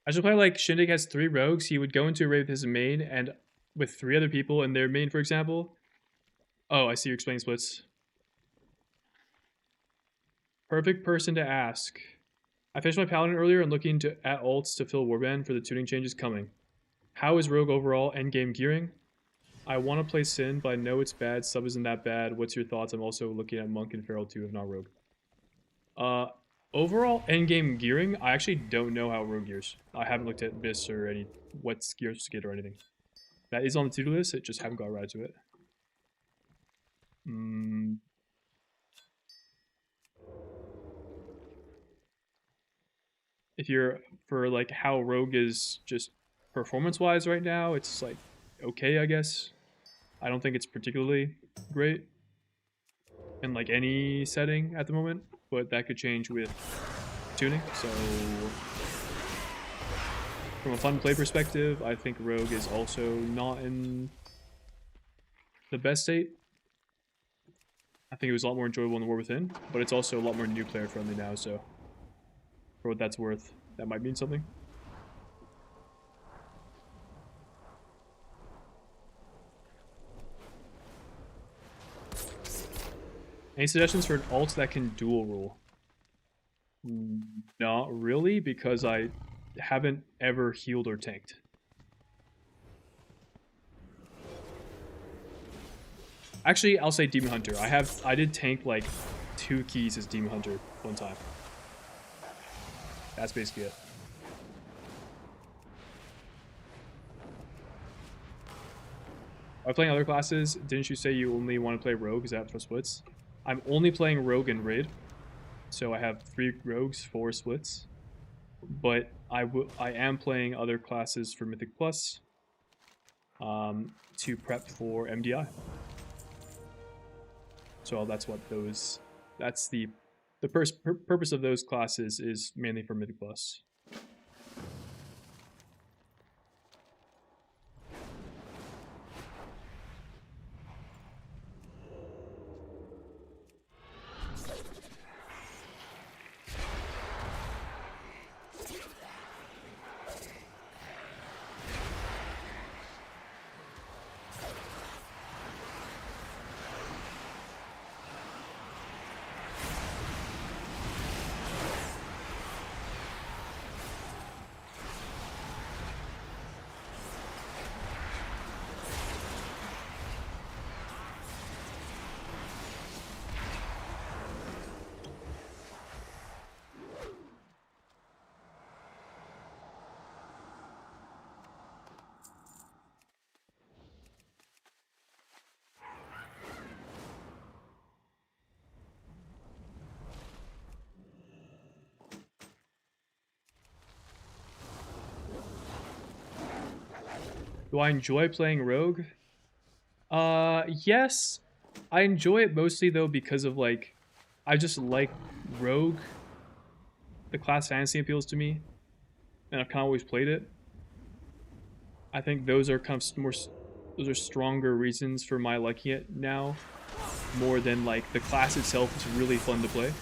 I should play like Shindig has 3 rogues. He would go into a raid with his main and with 3 other people in their main, for example. Oh, I see you're explaining splits. Perfect person to ask. I finished my paladin earlier and looking at alts to fill warband for the tuning changes coming. How is rogue overall endgame gearing? I want to play Sin, but I know it's bad. Sub isn't that bad. What's your thoughts? I'm also looking at Monk and Feral too, if not Rogue. Uh, Overall endgame gearing, I actually don't know how Rogue gears. I haven't looked at BIS or any what gears to get or anything. That is on the to-do list. It just haven't got right to it. If you're for like how Rogue is just performance-wise right now, it's like okay, I guess. I don't think it's particularly great in like any setting at the moment, but that could change with tuning. So from a fun play perspective, I think Rogue is also not in the best state. I think it was a lot more enjoyable in the War Within, but it's also a lot more new player friendly now, so for what that's worth, that might mean something. Any suggestions for an alt that can dual rule? Not really, because I haven't ever healed or tanked. Actually, I'll say Demon Hunter. I did tank like 2 keys as Demon Hunter one time. That's basically it. Are you playing other classes? Didn't you say you only want to play Rogue? Is that for splits? I'm only playing Rogue in Raid. So I have 3 Rogues, 4 splits. But I am playing other classes for Mythic Plus to prep for MDI. So that's what those. That's the purpose of those classes is mainly for Mythic Plus. Do I enjoy playing Rogue? Yes. I enjoy it mostly though because of like I just like Rogue. The class fantasy appeals to me, and I've kind of always played it. I think those are kind of more. Those are stronger reasons for my liking it now, more than like the class itself is really fun to play.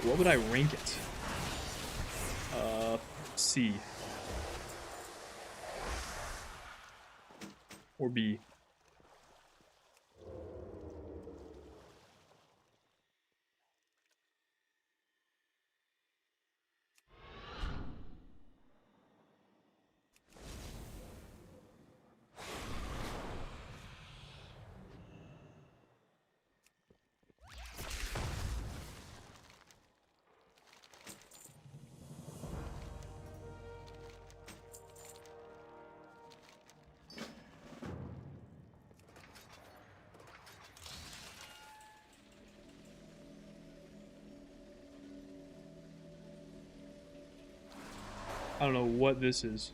What would I rank it? C or B. I don't know what this is.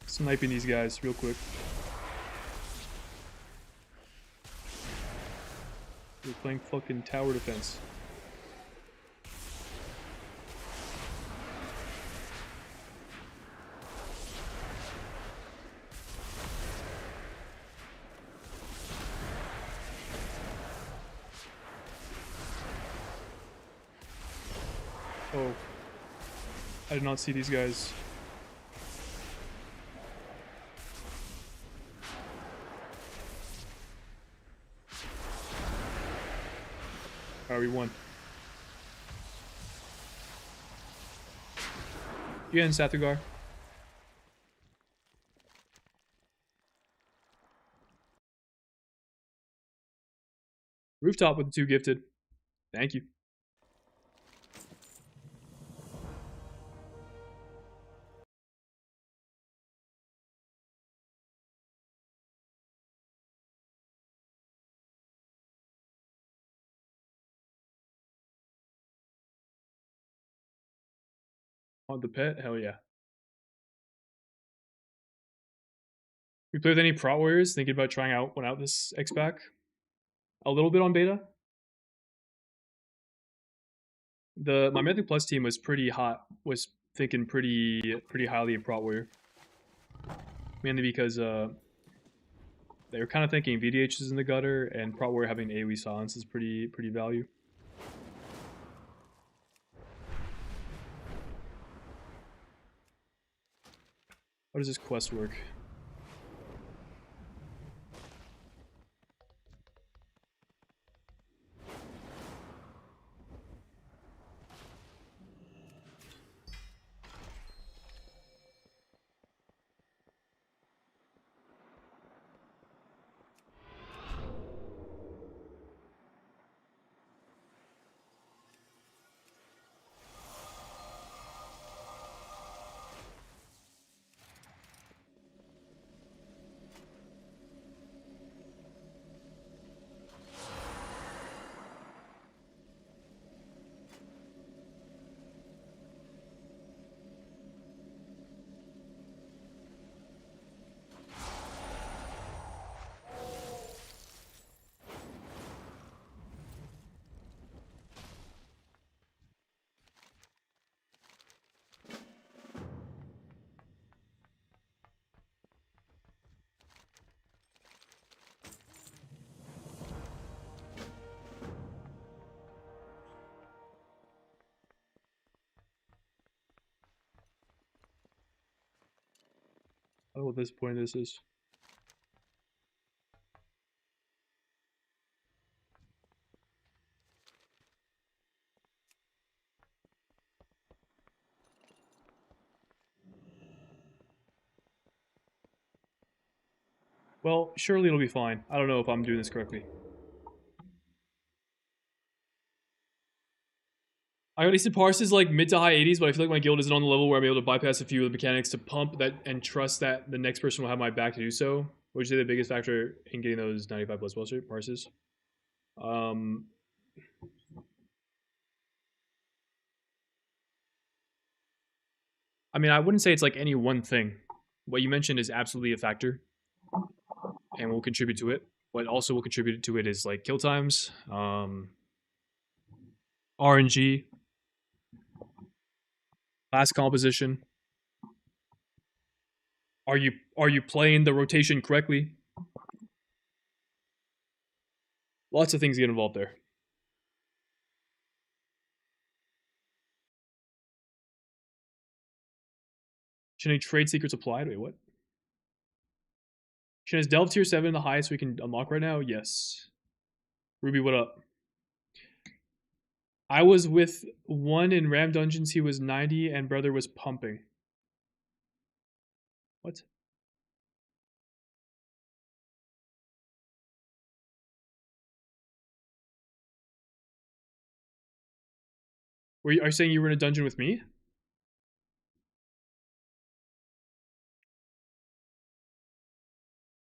Sniping these guys real quick. We're playing fucking tower defense. Oh. I did not see these guys. Alright, we won. You in, Sathugar. Rooftop with the 2 gifted. Thank you. On the pet? Hell yeah. We play with any Prot Warriors, thinking about trying out one out this X-Pack. A little bit on beta. My Mythic Plus team was pretty hot, was thinking pretty highly of Prot Warrior. Mainly because they were kind of thinking VDH is in the gutter, and Prot Warrior having AoE silence is pretty value. How does this quest work? I don't know what this point this is. Well, surely it'll be fine. I don't know if I'm doing this correctly. I got decent parses like mid to high 80s, but I feel like my guild isn't on the level where I'm able to bypass a few of the mechanics to pump that and trust that the next person will have my back to do so. What would you say the biggest factor in getting those 95 plus parses? Um, I mean, I wouldn't say it's like any one thing. What you mentioned is absolutely a factor and will contribute to it. What also will contribute to it is like kill times, RNG, class composition. Are you playing the rotation correctly? Lots of things get involved there. Should any trade secrets applied? Wait, what? Should his delve tier 7 the highest we can unlock right now? Yes. Ruby, what up? I was with one in Ram Dungeons, he was 90 and brother was pumping. What? Are you saying you were in a dungeon with me?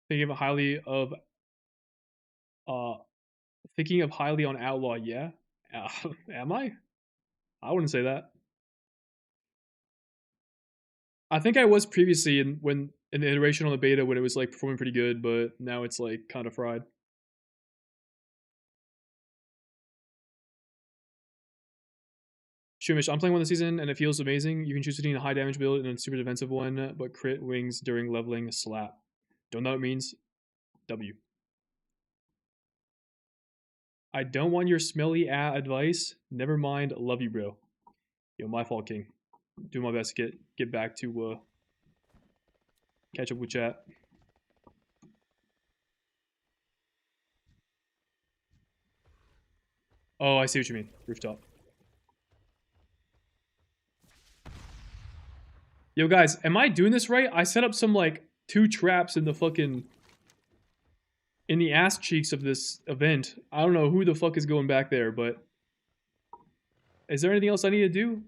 Thinking of highly of uh thinking of highly on Outlaw, yeah. Am I? I wouldn't say that. I think I was previously in the iteration on the beta when it was like performing pretty good, but now it's like kind of fried. Shumish, I'm playing one this season and it feels amazing. You can choose between a high damage build and a super defensive one, but crit wings during leveling slap. Don't know what it means. W. I don't want your smelly advice. Never mind. Love you, bro. Yo, my fault, King. Do my best to get back to catch up with chat. Oh, I see what you mean. Rooftop. Yo, guys, am I doing this right? I set up some like 2 traps in the fucking in the ass cheeks of this event. I don't know who the fuck is going back there, but is there anything else I need to do?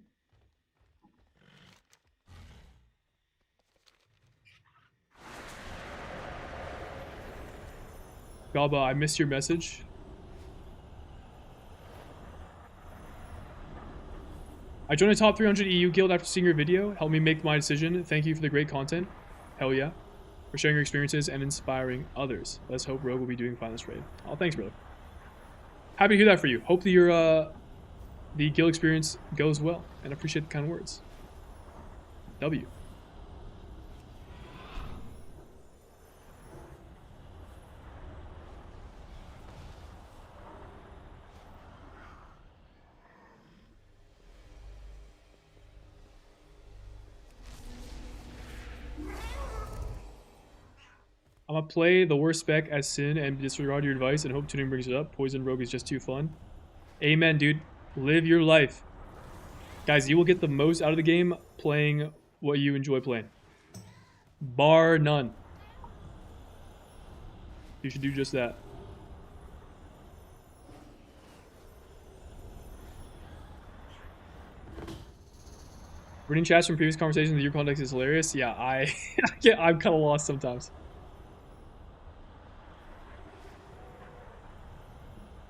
Gaba, I missed your message. I joined a top 300 EU guild after seeing your video. Help me make my decision. Thank you for the great content. Hell yeah. For sharing your experiences and inspiring others. Let's hope Rogue will be doing fine this raid. Oh, thanks, brother. Happy to hear that for you. Hope that your the guild experience goes well, and appreciate the kind words. W. I'm gonna play the worst spec as Sin and disregard your advice and hope tuning brings it up. Poison Rogue is just too fun. Amen, dude. Live your life. Guys, you will get the most out of the game playing what you enjoy playing. Bar none. You should do just that. Reading chats from previous conversations in your context is hilarious. Yeah, I'm kind of lost sometimes.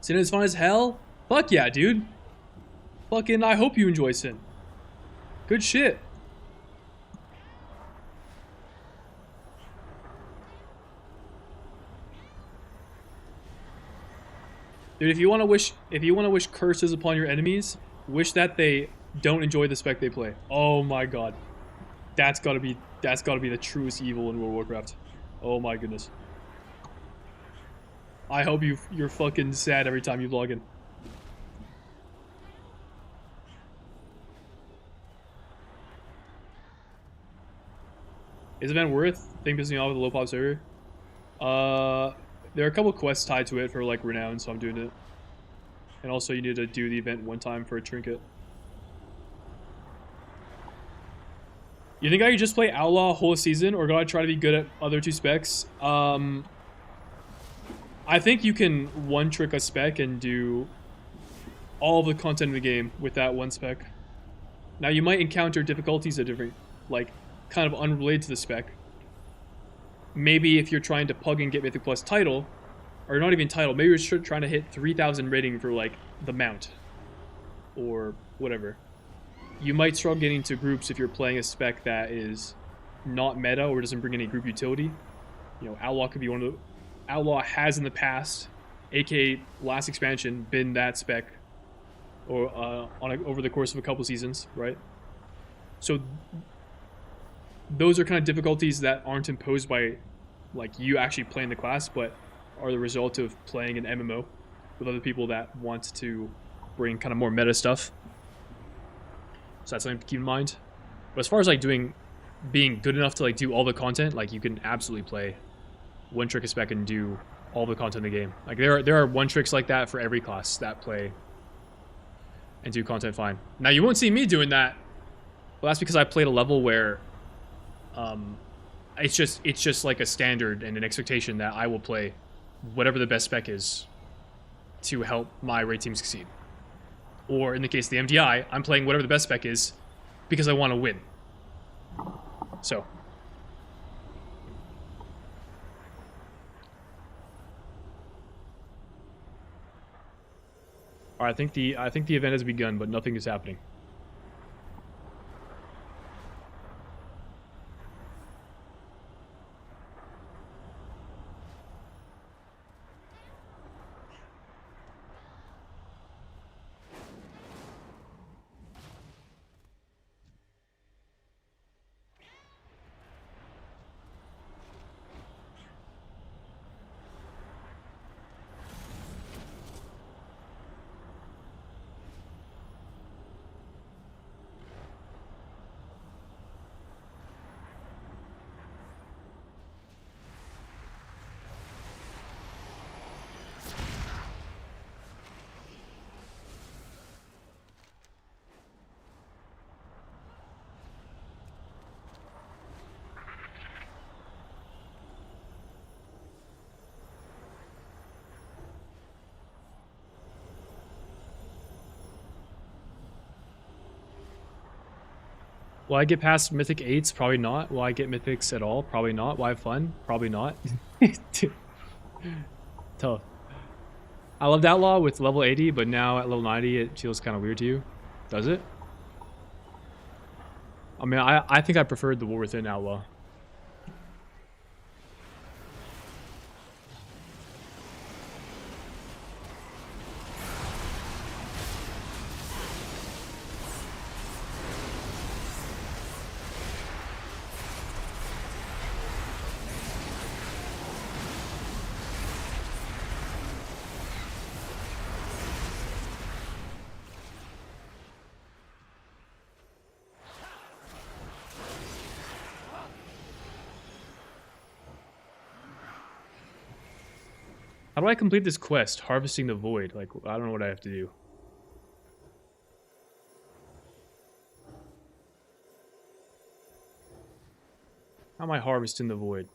Sin is fun as hell? Fuck yeah, dude. Fucking, I hope you enjoy Sin. Good shit. Dude, if you want to wish curses upon your enemies, wish that they don't enjoy the spec they play. Oh my god. That's gotta be the truest evil in World of Warcraft. Oh my goodness. I hope you're fucking sad every time you log in. Is it been worth? Thing pissing me off with the low pop server. There are a couple quests tied to it for like renown, so I'm doing it. And also you need to do the event one time for a trinket. You think I could just play Outlaw whole season, or gotta try to be good at other 2 specs? I think you can one trick a spec and do all the content in the game with that one spec. Now you might encounter difficulties that different, like kind of unrelated to the spec. Maybe if you're trying to plug and get Mythic Plus title, or not even title, maybe you're trying to hit 3,000 rating for like the mount or whatever. You might struggle getting into groups if you're playing a spec that is not meta or doesn't bring any group utility. You know, Outlaw could be one of the Outlaw has in the past, aka last expansion, been that spec or over the course of a couple seasons, right? So those are kind of difficulties that aren't imposed by like you actually playing the class, but are the result of playing an MMO with other people that want to bring kind of more meta stuff. So that's something to keep in mind. But as far as like being good enough to like do all the content, like you can absolutely play one trick a spec and do all the content in the game. Like there are one tricks like that for every class that play and do content fine. Now you won't see me doing that. Well, that's because I played a level where it's just like a standard and an expectation that I will play whatever the best spec is to help my raid team succeed. Or in the case of the MDI, I'm playing whatever the best spec is because I want to win. So. Alright, I think the event has begun, but nothing is happening. Will I get past Mythic 8s? Probably not. Will I get Mythics at all? Probably not. Will I have fun? Probably not. Tough. I loved Outlaw with level 80, but now at level 90 it feels kind of weird to you. Does it? I mean, I think I preferred the War Within Outlaw. How do I complete this quest? Harvesting the Void. Like, I don't know what I have to do. How am I harvesting the Void?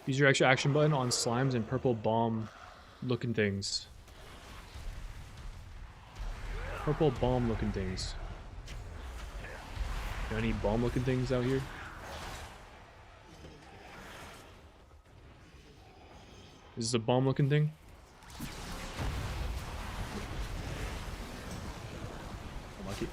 Use your extra action button on slimes and purple bomb looking things. Purple bomb looking things. Are any bomb looking things out here? Is this a bomb looking thing? Unlucky.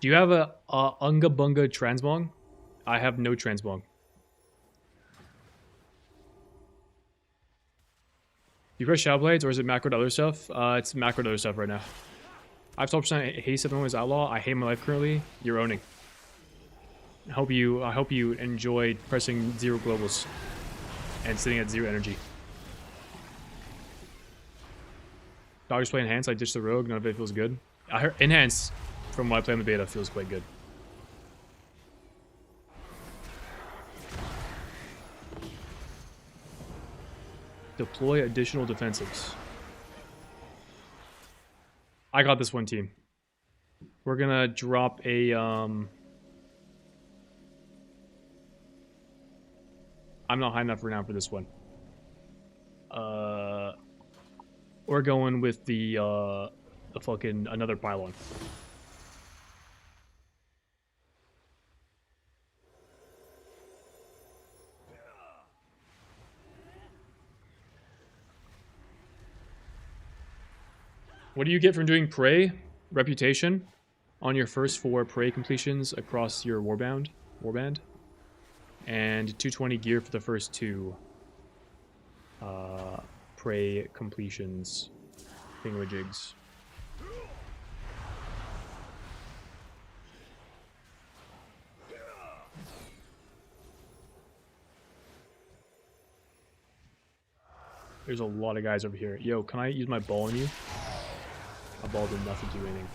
Do you have a Unga Bunga Transmog? I have no Transmog. Do you press Shadow Blades or is it macro to other stuff? It's macro to other stuff right now. I have 12% haste at the moment as Outlaw. I hate my life currently. You're owning. I hope you enjoyed pressing 0 globals and sitting at 0 energy. Doggers play Enhance. I ditched the Rogue. None of it feels good. I heard Enhance, from what I play on the beta, feels quite good. Deploy additional defensives. I got this one, team. We're gonna drop a I'm not high enough renown for this one. We're going with the fucking another pylon. What do you get from doing Prey? Reputation on your first 4 Prey completions across your warband, and 220 gear for the first 2 Prey completions, thingamajigs. There's a lot of guys over here. Yo, can I use my ball on you? My ball did nothing to anything.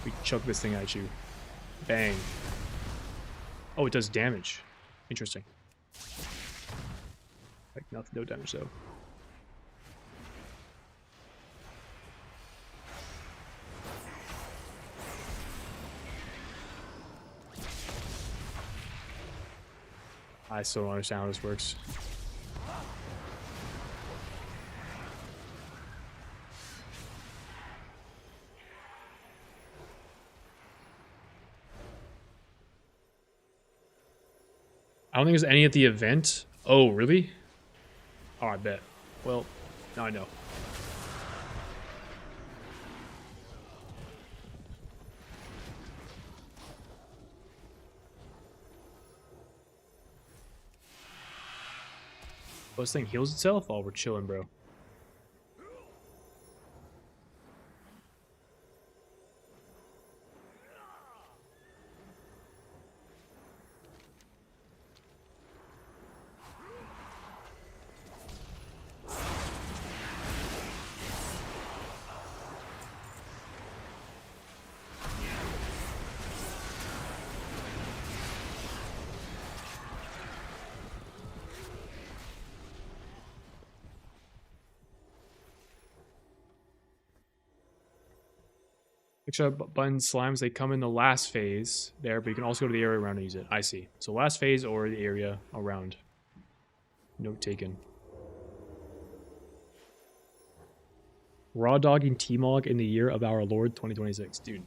We chuck this thing at you. Bang. Oh, it does damage. Interesting. Like, nothing, no damage though. I still don't understand how this works. I don't think there's any at the event. Oh, really? Oh, I bet. Well, now I know. Oh, this thing heals itself? Oh, we're chilling, bro. Extra button slimes, they come in the last phase there, but you can also go to the area around and use it. I see. So last phase or the area around. Note taken. Raw dogging T-Mog in the year of our Lord 2026. Dude.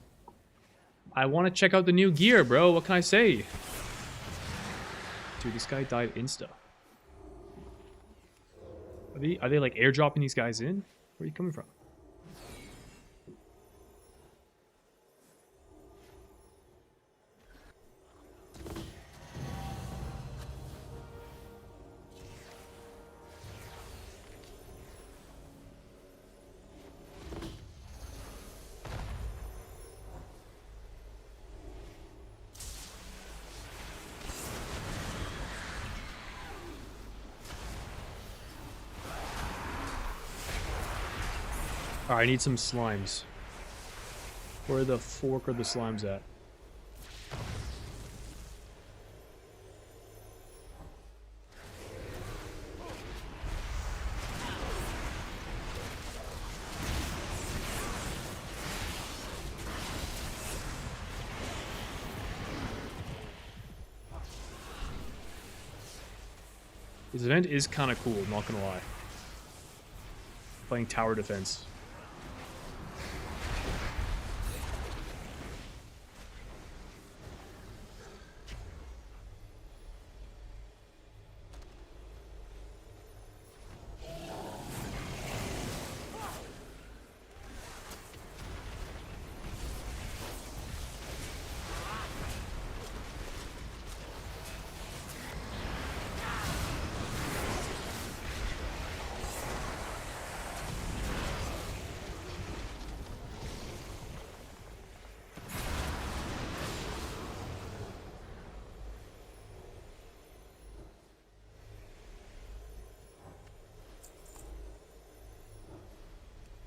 I want to check out the new gear, bro. What can I say? Dude, this guy died insta. Are they like airdropping these guys in? Where are you coming from? Alright, I need some slimes. Where the fork are the slimes at? This event is kind of cool, not gonna lie. Playing tower defense.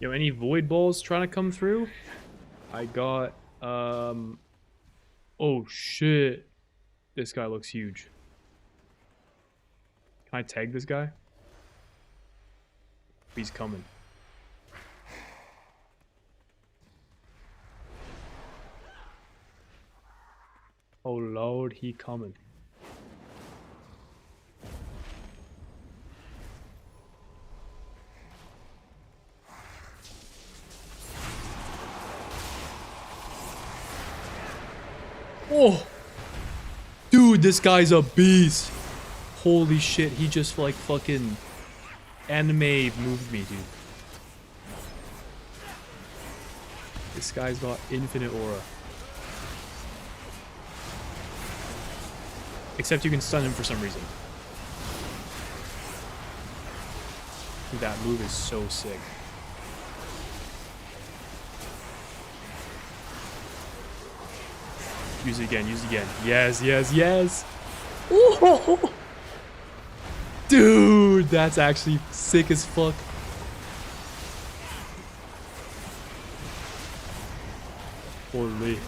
Yo, any void balls trying to come through? I got, oh shit. This guy looks huge. Can I tag this guy? He's coming. Oh lord, he coming. Oh! Dude, this guy's a beast. Holy shit, he just like fucking anime moved me, dude. This guy's got infinite aura. Except you can stun him for some reason. Dude, that move is so sick. Use it again, use it again. Yes, yes, yes! Ooh. Dude, that's actually sick as fuck. Holy.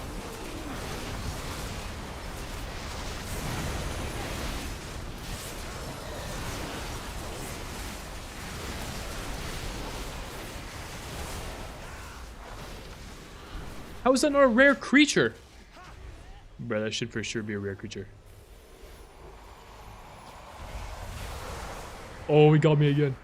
How is that not a rare creature? Bro, that should for sure be a rare creature. Oh, he got me again.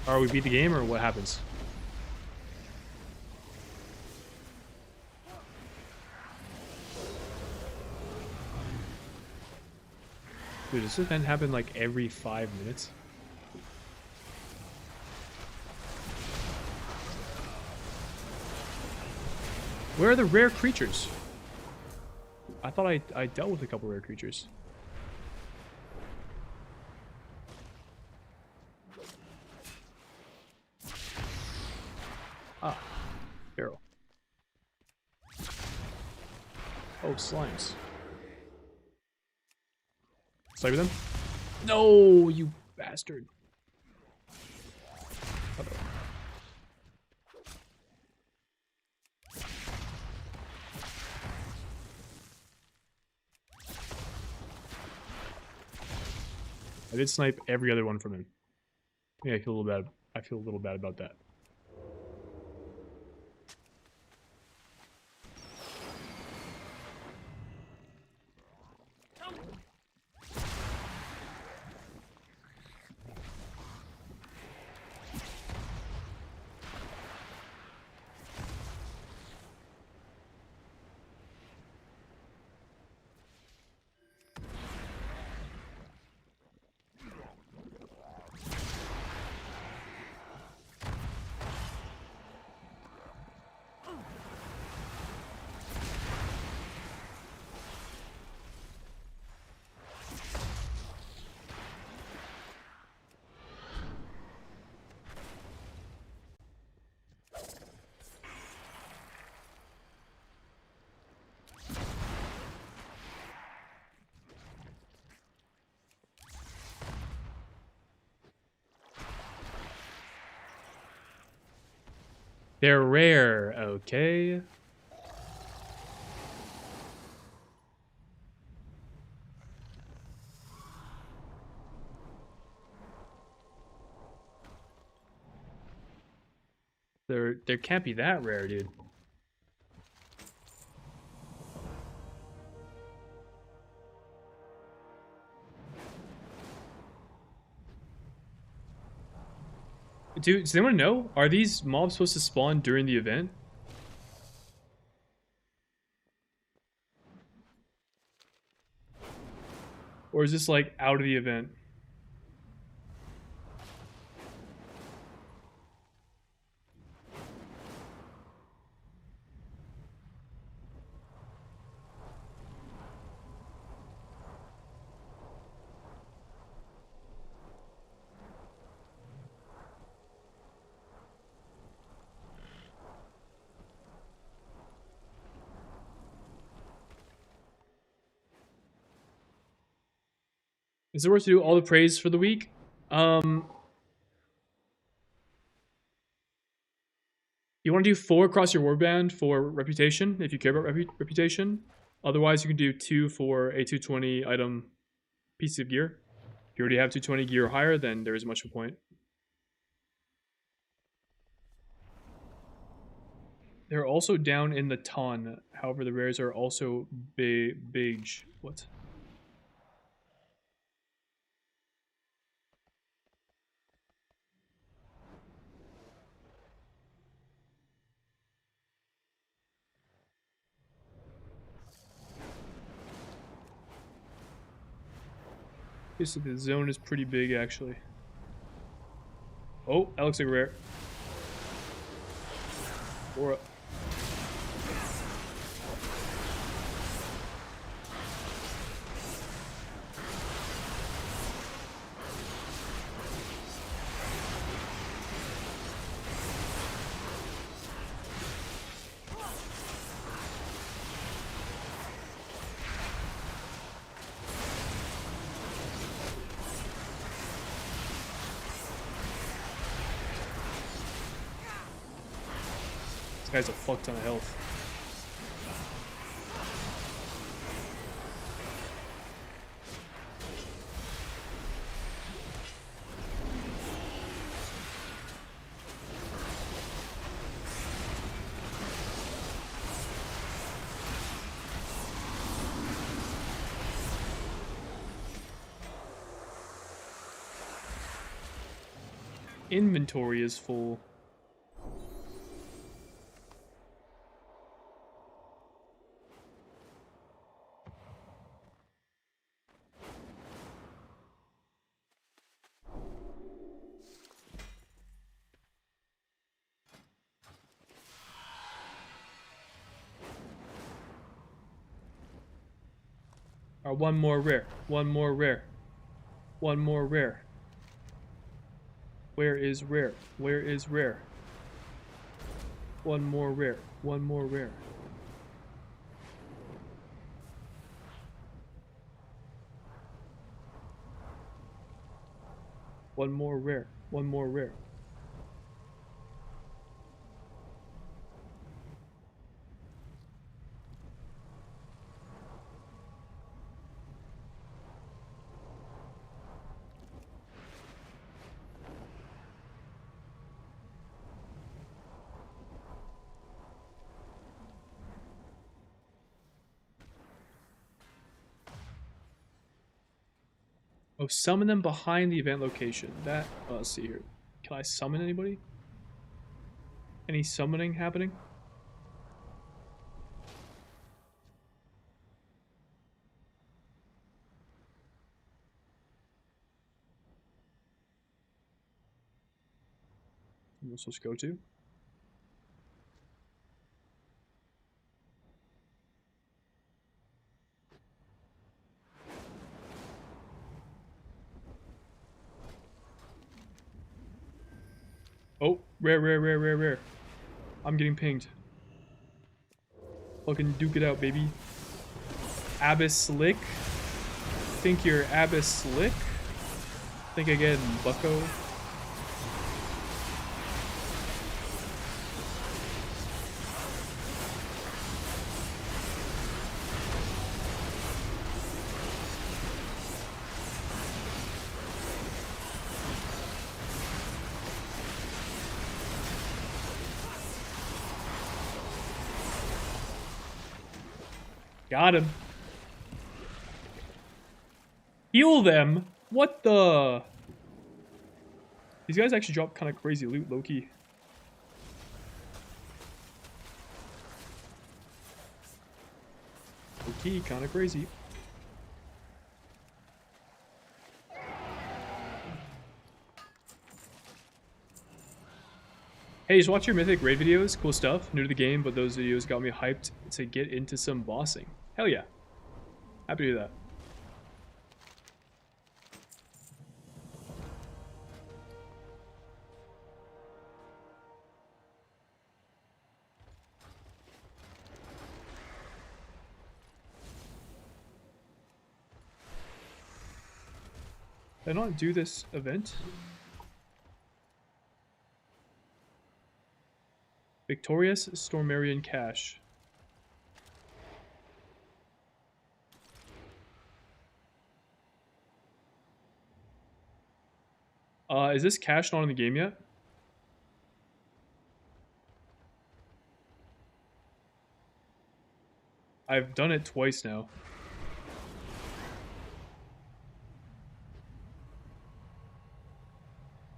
Are we beat the game or what happens? Dude, does this event happen like every 5 minutes? Where are the rare creatures? I thought I dealt with a couple rare creatures. Ah, barrel. Oh, slimes. Sniper them? No, you bastard. Uh-oh. I did snipe every other one from him. Yeah, I feel a little bad. I feel a little bad about that. They're rare, okay. There can't be that rare, dude. Dude, does anyone know? Are these mobs supposed to spawn during the event? Or is this like out of the event? Is it worth to do all the praise for the week? You want to do 4 across your warband for reputation, if you care about reputation. Otherwise, you can do 2 for a 220 item piece of gear. If you already have 220 gear or higher, then there isn't much of a point. They're also down in the ton. However, the rares are also big. What? Okay, so the zone is pretty big, actually. Oh, that looks like a rare. Or this guy's a fuck ton of health. Inventory is full. One more rare. One more rare. One more rare. Where is rare? Where is rare? One more rare. One more rare. One more rare. One more rare. Oh, summon them behind the event location. That, let's see here. Can I summon anybody? Any summoning happening? Let's just go to. Oh, rare. I'm getting pinged. Fucking duke it out, baby. Abyss Slick. Think you're Abyss Slick? Think again, bucko. Got him. Heal them? What the? These guys actually drop kind of crazy loot, low-key. Low-key, kind of crazy. Hey, just watch your Mythic raid videos. Cool stuff. New to the game, but those videos got me hyped to get into some bossing. Hell yeah. Happy to do that. Did I not do this event? Victorious Stormarian Cache. Is this cache not in the game yet? I've done it twice now.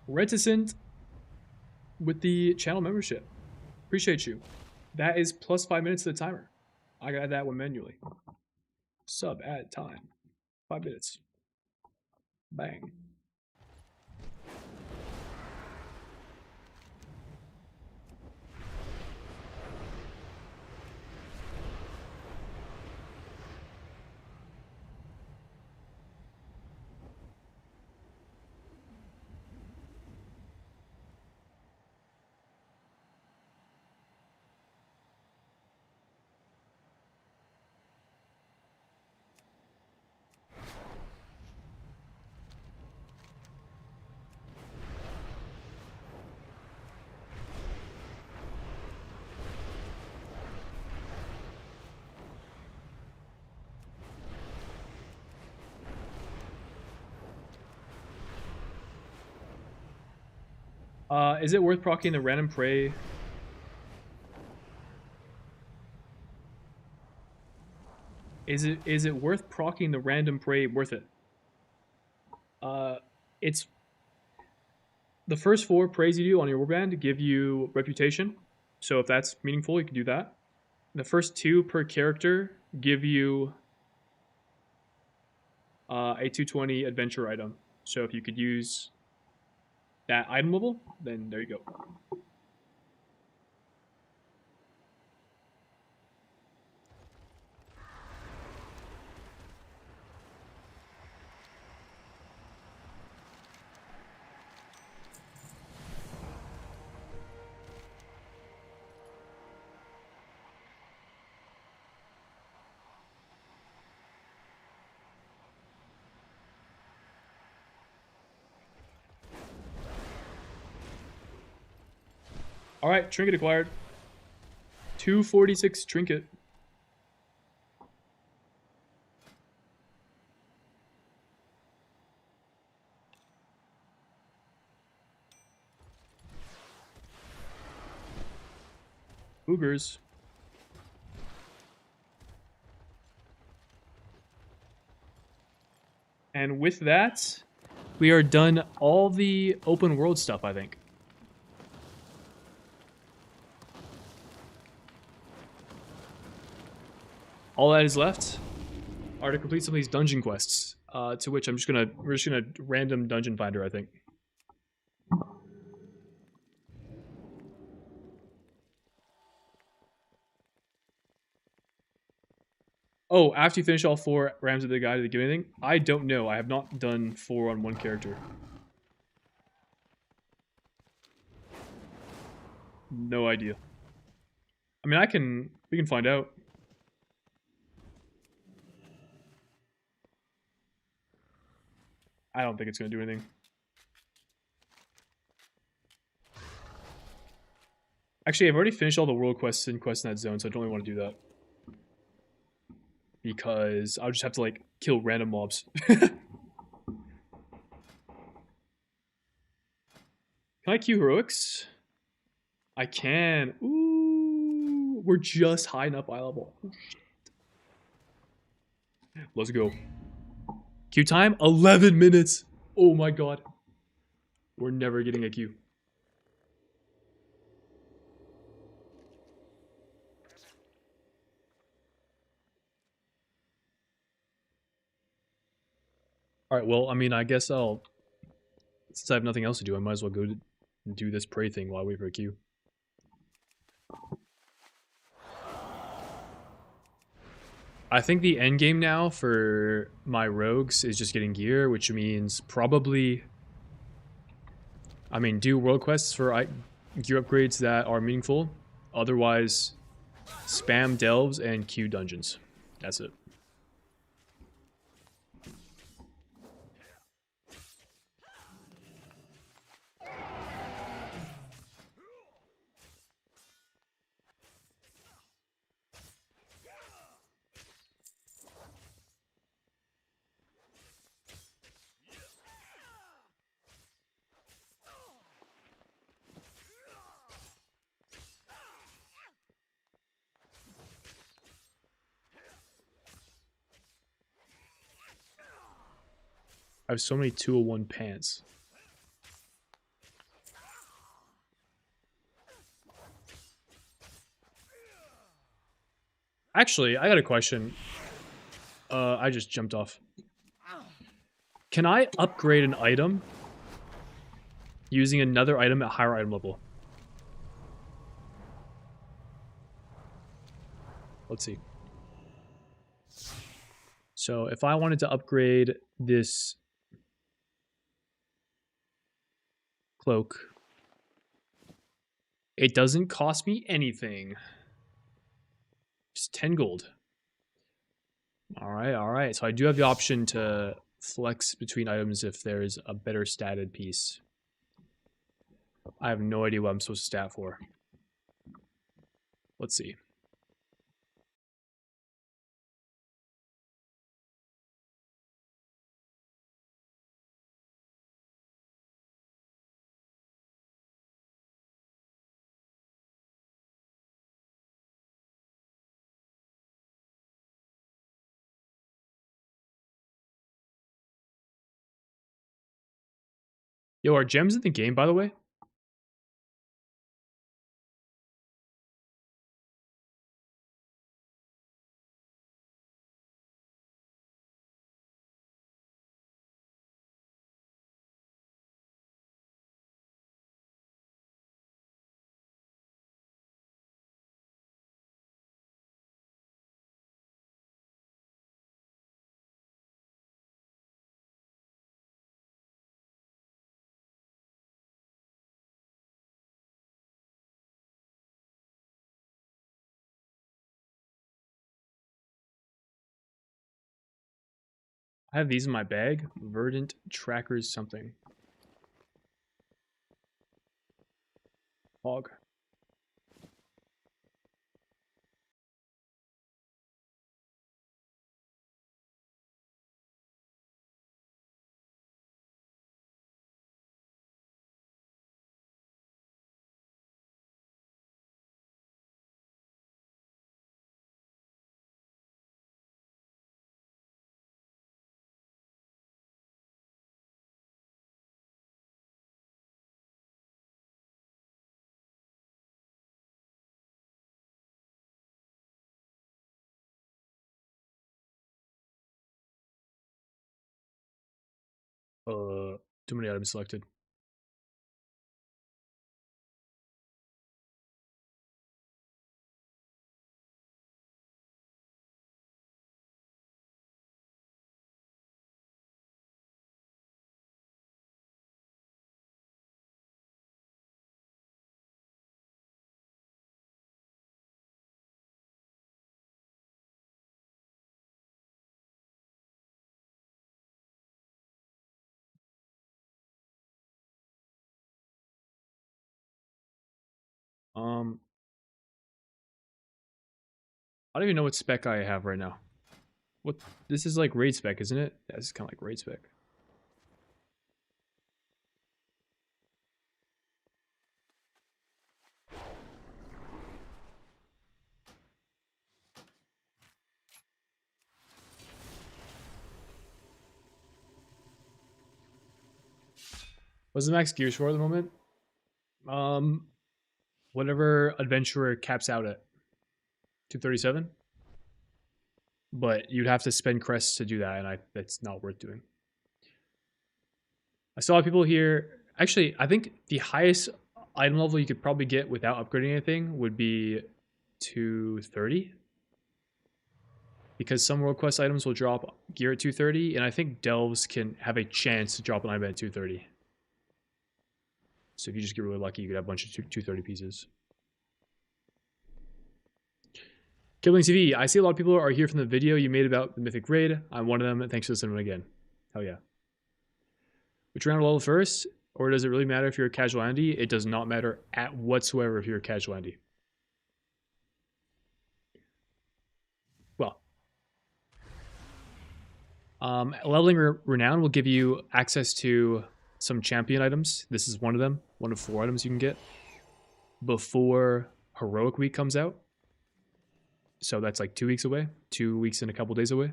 Reticent with the channel membership. Appreciate you. That is plus 5 minutes to the timer. I got that one manually. Sub add time. 5 minutes. Bang. Is it worth proccing the random prey? Is it worth proccing the random prey worth it? It's the first 4 praise you do on your warband give you reputation. So if that's meaningful, you can do that. The first 2 per character give you a 220 adventure item. So if you could use that item level, then there you go. All right, trinket acquired. 246 trinket. Boogers. And with that, we are done all the open world stuff, I think. All that is left are to complete some of these dungeon quests, to which we're just gonna random dungeon finder, I think. Oh, after you finish all 4 Rams of the Guide to the Give anything? I don't know. I have not done 4 on one character. No idea. I mean, we can find out. I don't think it's going to do anything. Actually, I've already finished all the world quests in Quest in that zone, so I don't really want to do that. Because I'll just have to, like, kill random mobs. Can I queue heroics? I can. Ooh, we're just high enough eye level. Oh, shit. Let's go. Queue time? 11 minutes. Oh my god. We're never getting a queue. Alright, well, I mean, I guess since I have nothing else to do, I might as well go to do this prey thing while I wait for a queue. I think the end game now for my rogues is just getting gear, which means probably, I mean, do world quests for gear upgrades that are meaningful. Otherwise, spam delves and queue dungeons. That's it. I have so many 201 pants. Actually, I got a question. I just jumped off. Can I upgrade an item using another item at higher item level? Let's see. So if I wanted to upgrade this cloak, it doesn't cost me anything. Just 10 gold. All right, all right. So I do have the option to flex between items if there's a better statted piece. I have no idea what I'm supposed to stat for. Let's see. Yo, are gems in the game, by the way? I have these in my bag. Verdant trackers something. Hog. Too many items selected. Um, I don't even know what spec I have right now. What? This is like raid spec, isn't it? Yeah, this is kind of like raid spec. What's the max gear score at the moment? Um, Whatever adventurer caps out at 237. But you'd have to spend crests to do that, and that's not worth doing. I saw people here. Actually, I think the highest item level you could probably get without upgrading anything would be 230. Because some world quest items will drop gear at 230, and I think delves can have a chance to drop an item at 230. So if you just get really lucky, you could have a bunch of 230 pieces. Kibling TV, I see a lot of people are here from the video you made about the Mythic Raid. I'm one of them, and thanks for listening again. Hell yeah. Which round level first? Or does it really matter if you're a casual Andy? It does not matter at whatsoever if you're a casual Andy. Well, leveling renown will give you access to some champion items. This is one of them, one of 4 items you can get before heroic week comes out. So that's like 2 weeks away, 2 weeks and a couple days away.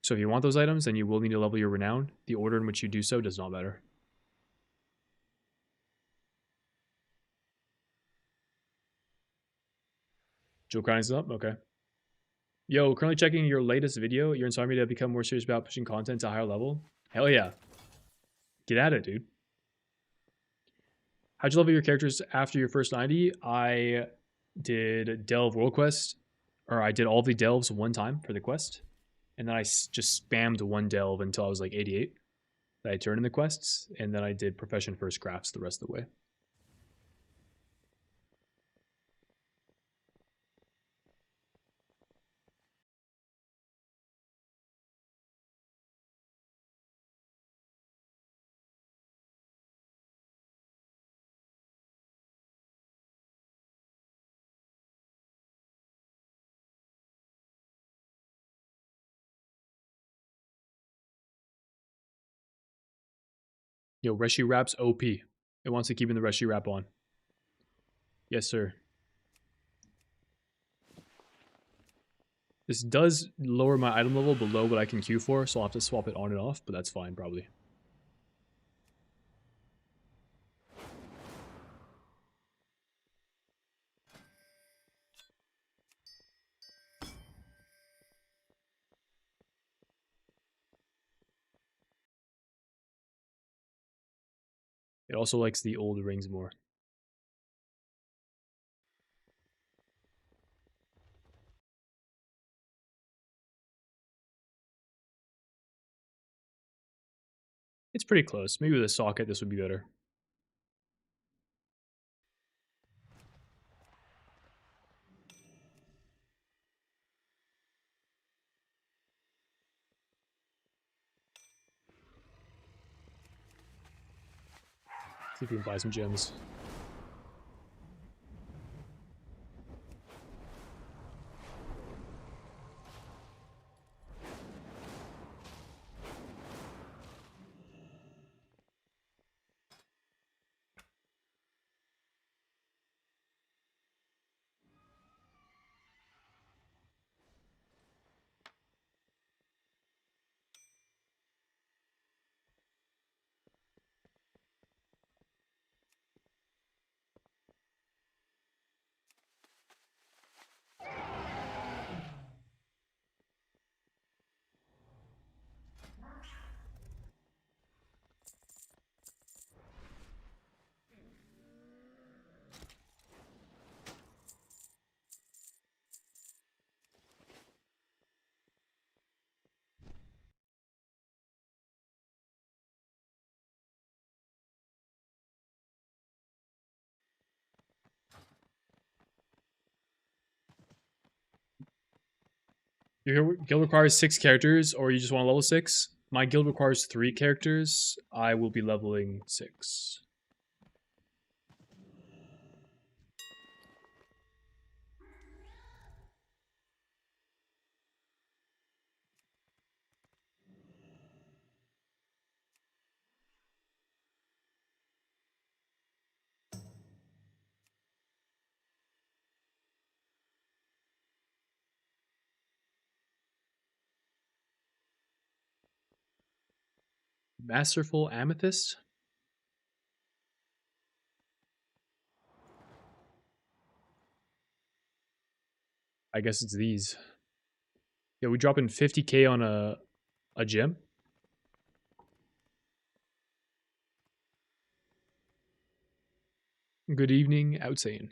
So if you want those items, then you will need to level your renown. The order in which you do so does not matter. Joe Grind's up? Okay. Yo, currently checking your latest video. You're inspiring me to become more serious about pushing content to a higher level. Hell yeah. Get at it, dude. How'd you level your characters after your first 90? I did Delve World Quest, or I did all the delves one time for the quest, and then I just spammed one delve until I was like 88. Then I turned in the quests, and then I did Profession First Crafts the rest of the way. Yo, Reshi Wrap's OP. It wants to keep in the Reshi Wrap on. Yes, sir. This does lower my item level below what I can queue for, so I'll have to swap it on and off, but that's fine, probably. It also likes the old rings more. It's pretty close. Maybe with a socket, this would be better. See if we can buy some gems. Your guild requires 6 characters, or you just want to level 6? My guild requires 3 characters. I will be leveling 6. Masterful Amethyst? I guess it's these. Yeah, we drop in 50k on a gem. Good evening, Outsane.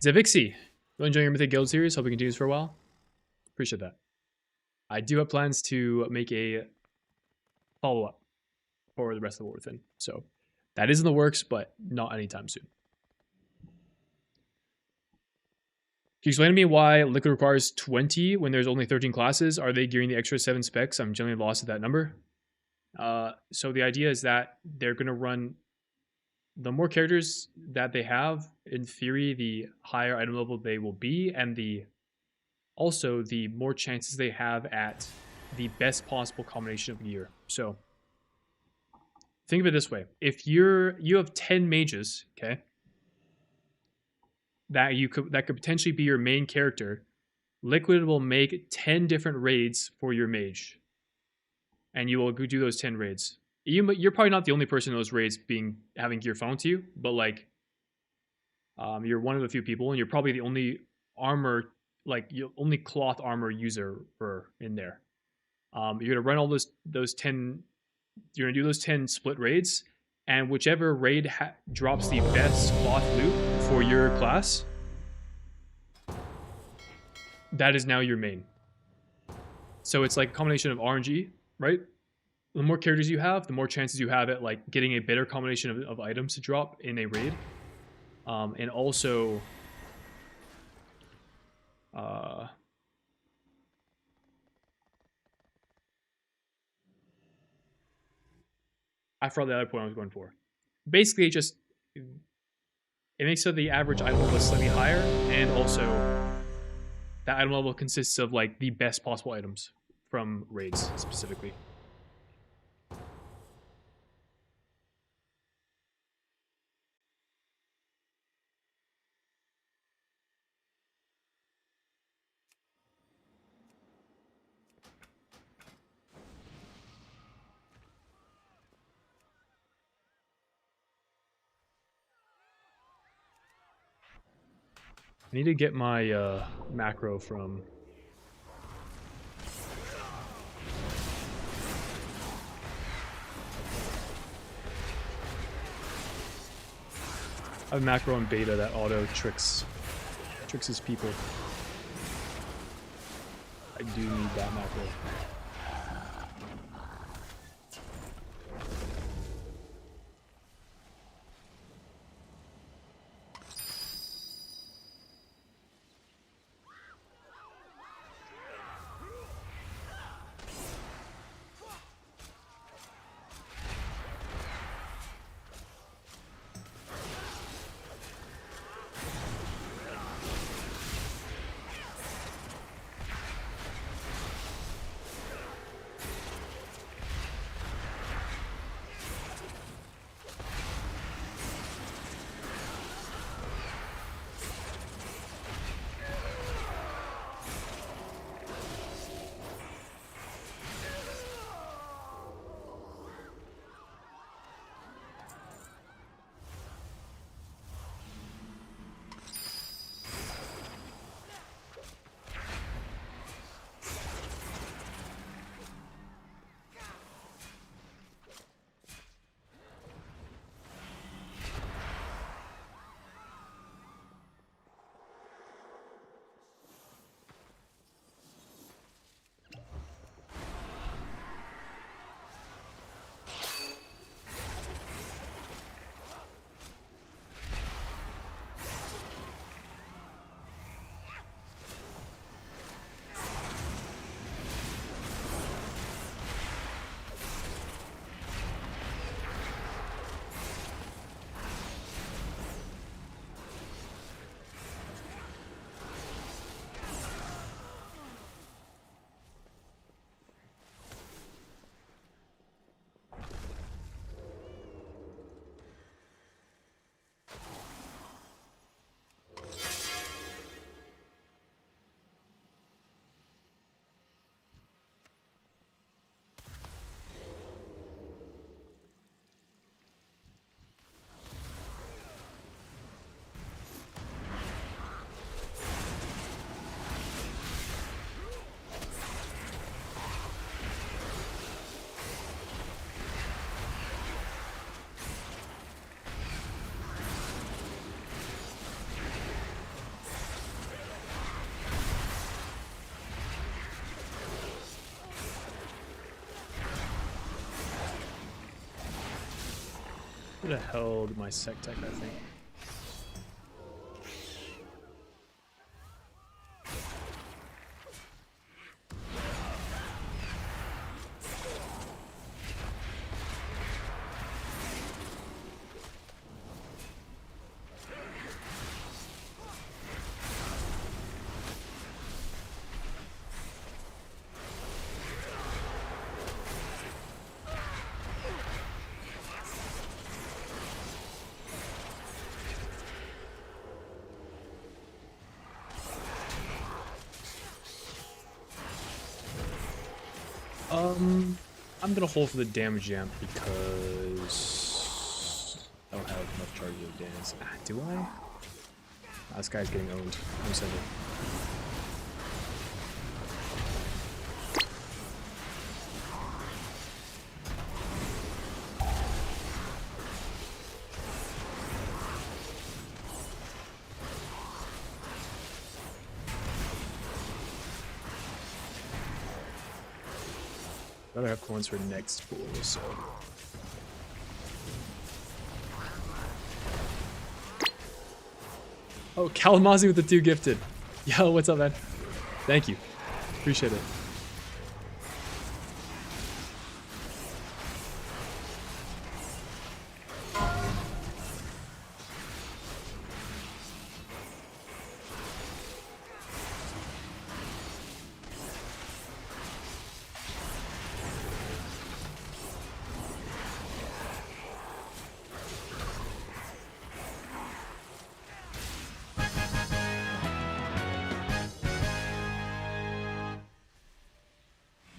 Zavixi, really enjoying your Mythic Guild series. Hope it continues for a while. Appreciate that. I do have plans to make a follow-up for the rest of the War Within. So that is in the works, but not anytime soon. Can you explain to me why Liquid requires 20 when there's only 13 classes? Are they gearing the extra 7 specs? I'm generally lost at that number. So the idea is that they're going to run the more characters that they have, in theory, the higher item level they will be, and also the more chances they have at the best possible combination of gear. So think of it this way: if you have 10 mages, okay, that could potentially be your main character, Liquid will make 10 different raids for your mage, and you will do those 10 raids. You're probably not the only person in those raids having gear funneled to you, but like you're one of the few people, and you're probably the only armor, like you only cloth armor user in there. You're gonna run all those 10. You're gonna do those 10 split raids, and whichever raid drops the best cloth loot for your class, that is now your main. So it's like a combination of RNG, right? The more characters you have, the more chances you have at like getting a better combination of items to drop in a raid. And also, I forgot the other point I was going for. Basically, it makes so the average item level is slightly higher, and also that item level consists of like the best possible items from raids specifically. I need to get my macro from. I have a macro in beta that auto tricks his people. I do need that macro. Could have held my sec tech, I think. I'm gonna hold for the damage amp because I don't have enough charges of dance. Ah, do I? Ah, this guy's getting owned. I'm sorry. Rather have coins for next pool, so. Oh, Kalamazoo with the 2 gifted. Yo, what's up, man? Thank you. Appreciate it.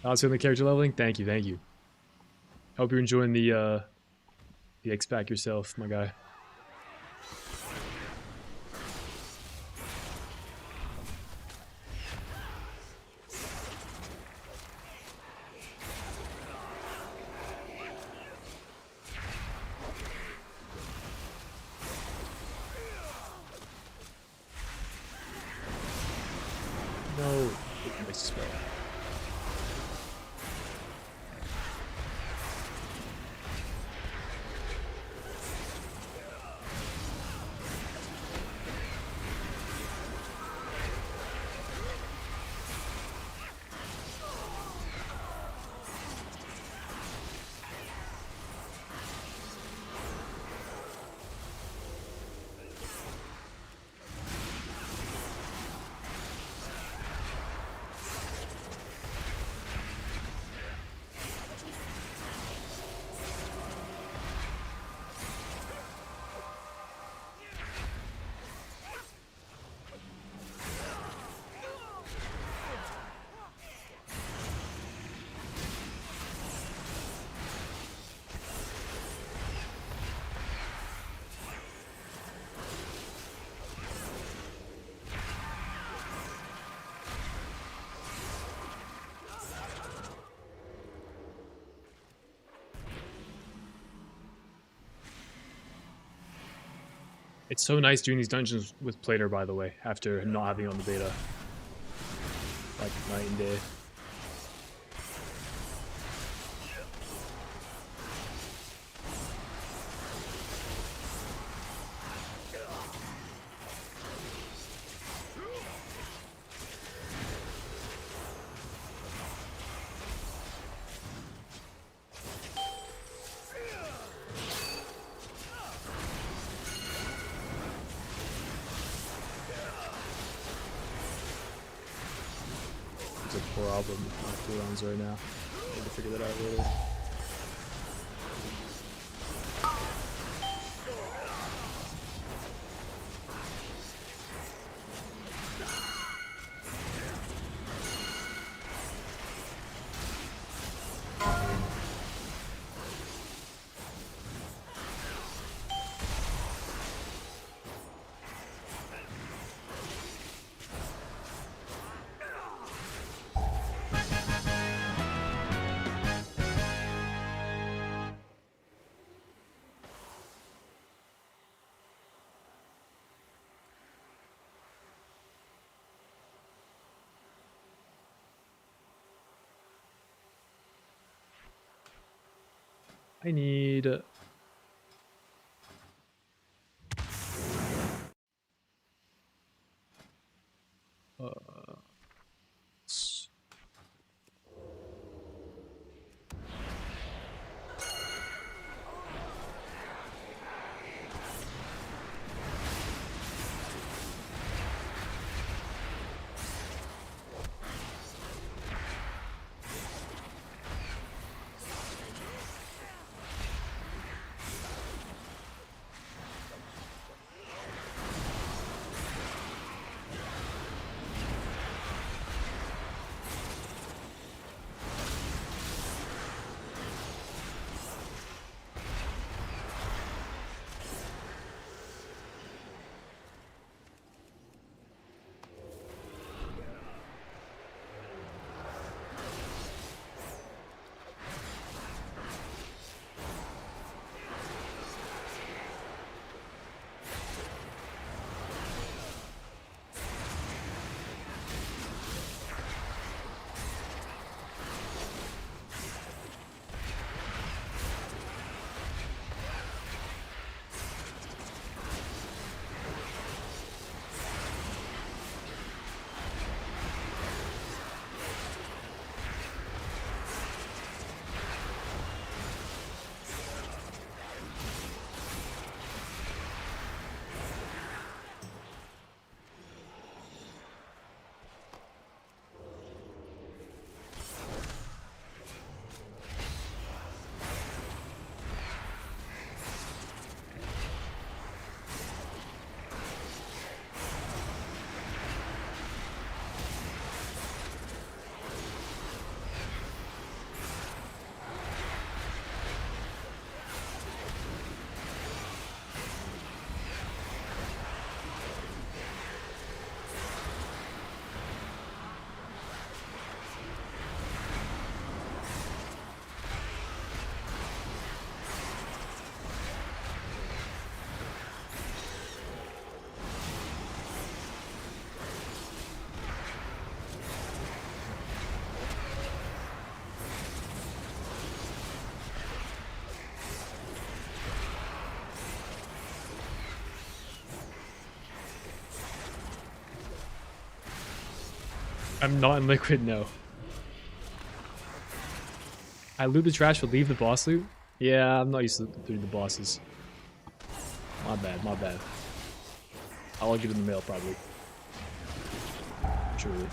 Also in the character leveling? Thank you, thank you. Hope you're enjoying the X-Pack yourself, my guy. No. Nice spell. It's so nice doing these dungeons with Plater, by the way, after not having it on the beta. Like, night and day. It's a poor album on cooldowns right now. I need to figure that out later. I need... I'm not in liquid, no. I loot the trash but leave the boss loot? Yeah, I'm not used to looting the bosses. My bad, my bad. I'll get in the mail, probably. Surely.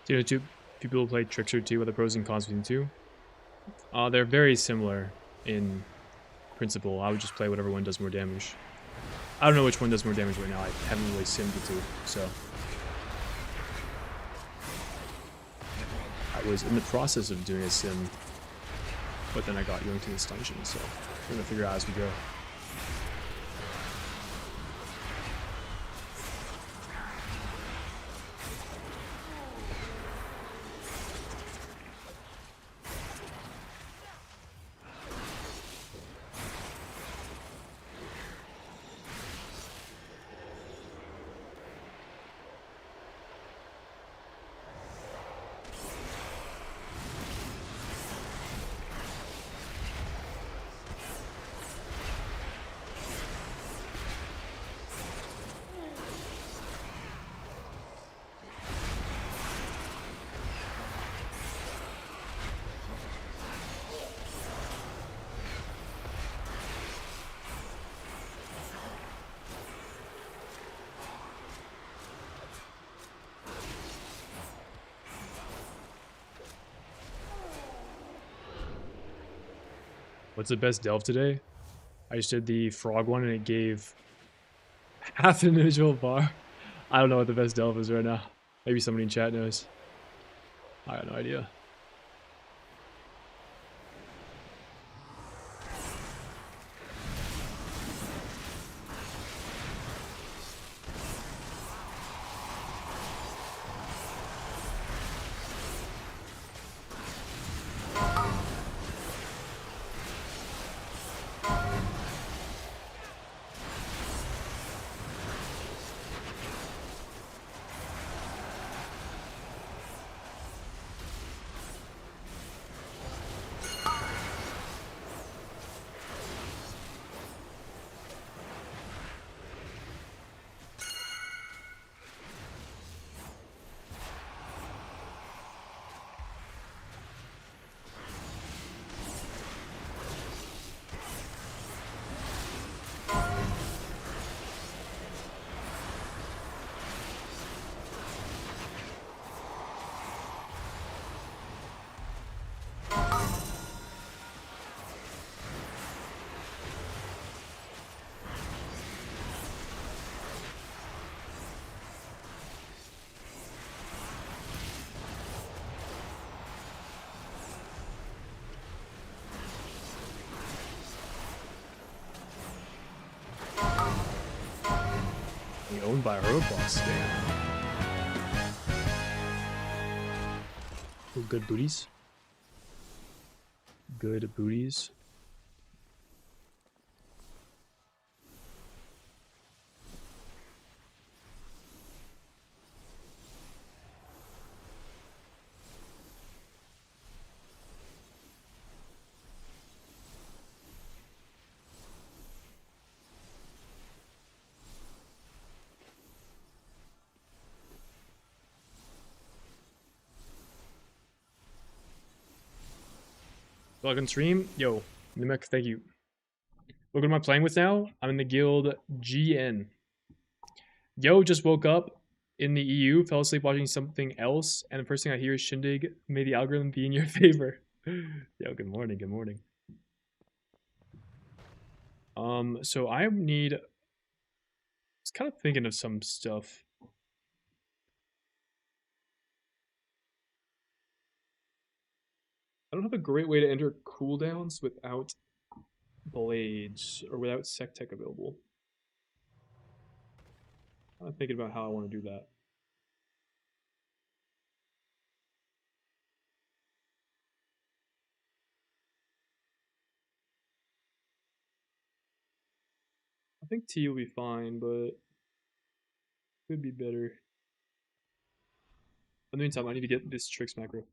Do you know two people who play Trickster 2, what the pros and cons between the two? They're very similar in principle. I would just play whatever one does more damage. I don't know which one does more damage right now. I haven't really simmed the two, so. I was in the process of doing a sim, but then I got yoinked in this dungeon, so we're gonna figure out as we go. What's the best delve today? I just did the frog one and it gave half an individual bar. I don't know what the best delve is right now. Maybe somebody in chat knows. I got no idea. owned by a roadboss. Damn. Ooh, good booties. Good booties. Log on stream. Yo, Nimek, thank you. Look what am I playing with now? I'm in the guild GN. Yo just woke up in the EU, fell asleep watching something else, and the first thing I hear is Shindig made the algorithm be in your favor. Yo, good morning, good morning. So I need. I was kind of thinking of some stuff. I don't have a great way to enter cooldowns without blades or without sec tech available. I'm thinking about how I want to do that. I think T will be fine, but could be better. In the meantime, I need to get this tricks macro.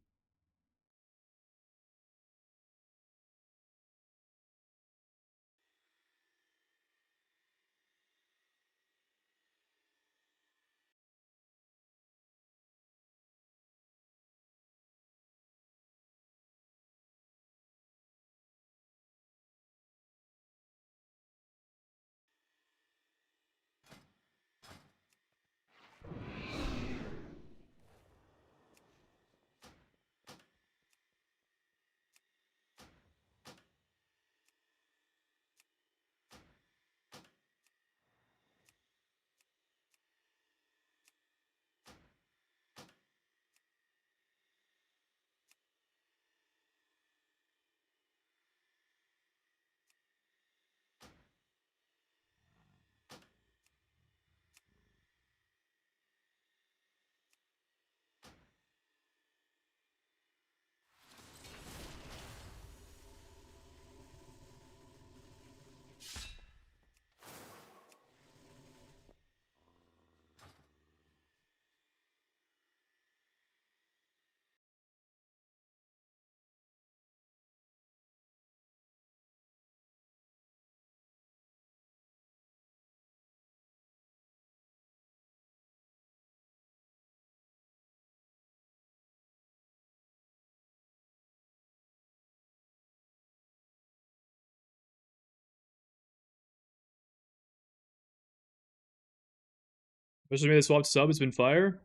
Especially made a swap sub, it's been fire.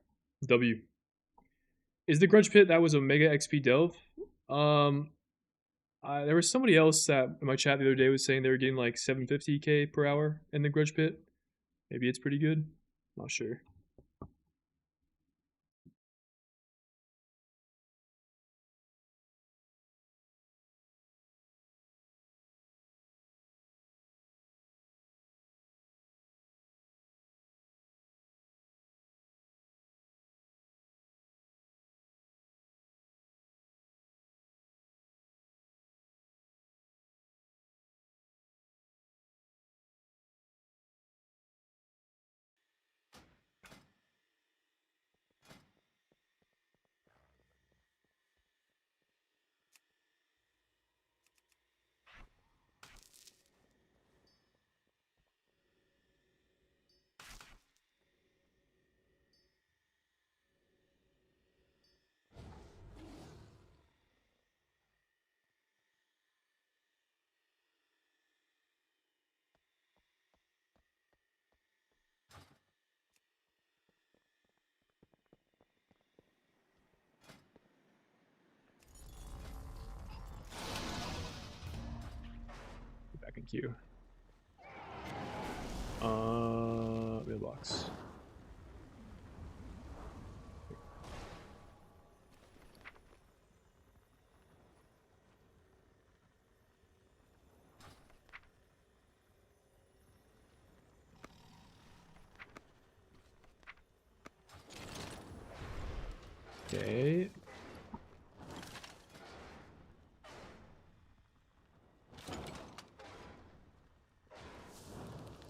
W. Is the Grudge Pit that was a Mega XP delve? Um, there was somebody else that in my chat the other day was saying they were getting like 750k per hour in the Grudge Pit. Maybe it's pretty good. Not sure. Get back in queue. Mailbox. Okay.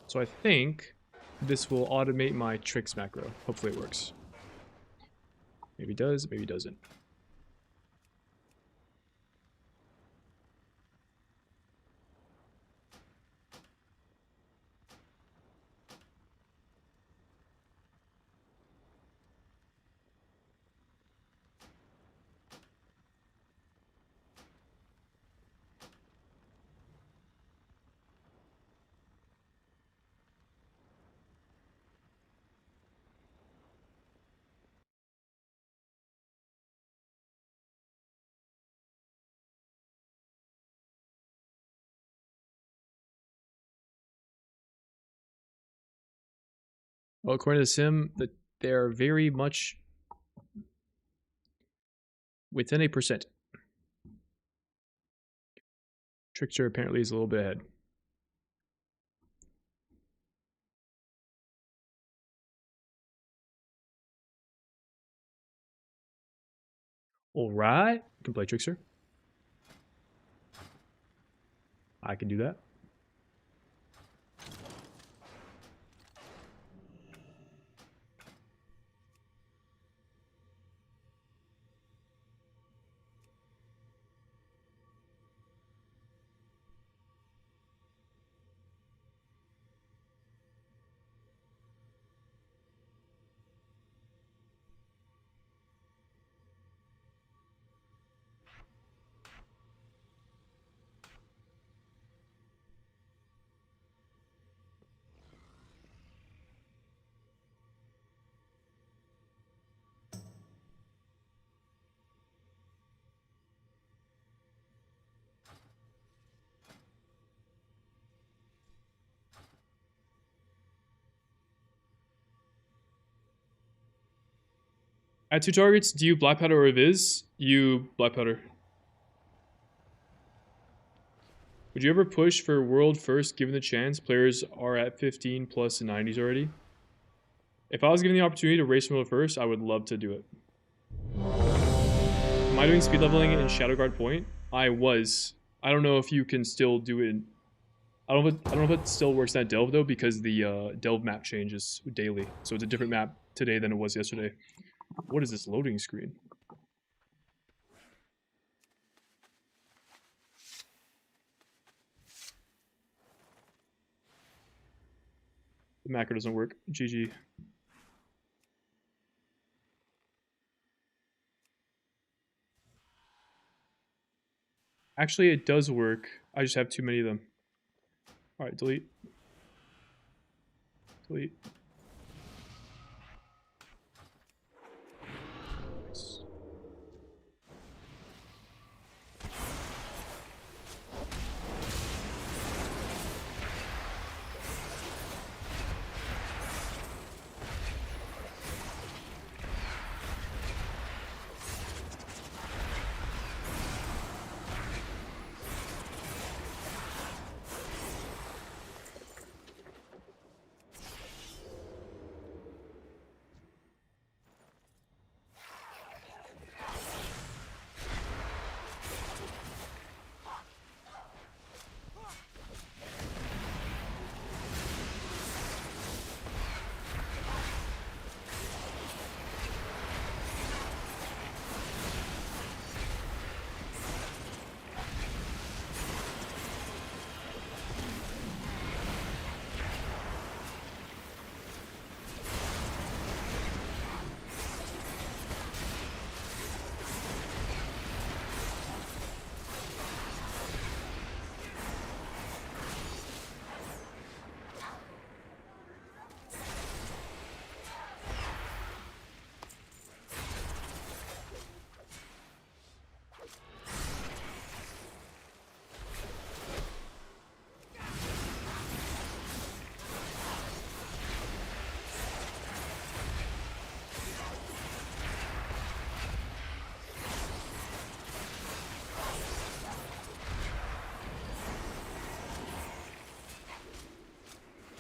So I think this will automate my tricks macro. Hopefully it works. Maybe it does, maybe it doesn't. Well, according to Sim, they're very much within a percent. Trickster apparently is a little bit ahead. All right, I can play Trickster. I can do that. At 2 targets, do you Black Powder or Viz? You Black Powder. Would you ever push for world first given the chance? Players are at 15 plus in 90s already. If I was given the opportunity to race world first, I would love to do it. Am I doing speed leveling in Shadow Guard Point? I was. I don't know if you can still do it. I don't know if it still works in that delve though, because the delve map changes daily. So it's a different map today than it was yesterday. What is this loading screen? The macro doesn't work. GG. Actually, it does work. I just have too many of them. Alright, delete. Delete. Nice.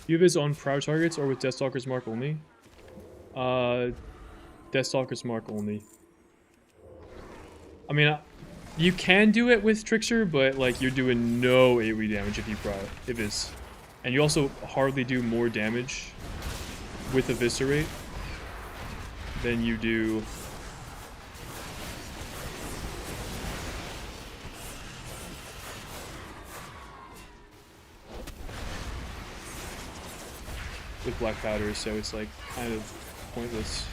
Do you have his on proud targets or with Deathstalker's mark only? Deathstalker's mark only. I mean, you can do it with Trickster, but like you're doing no AoE damage if you Evis. And you also hardly do more damage with Eviscerate than you do with Black Powder, so it's like kind of pointless.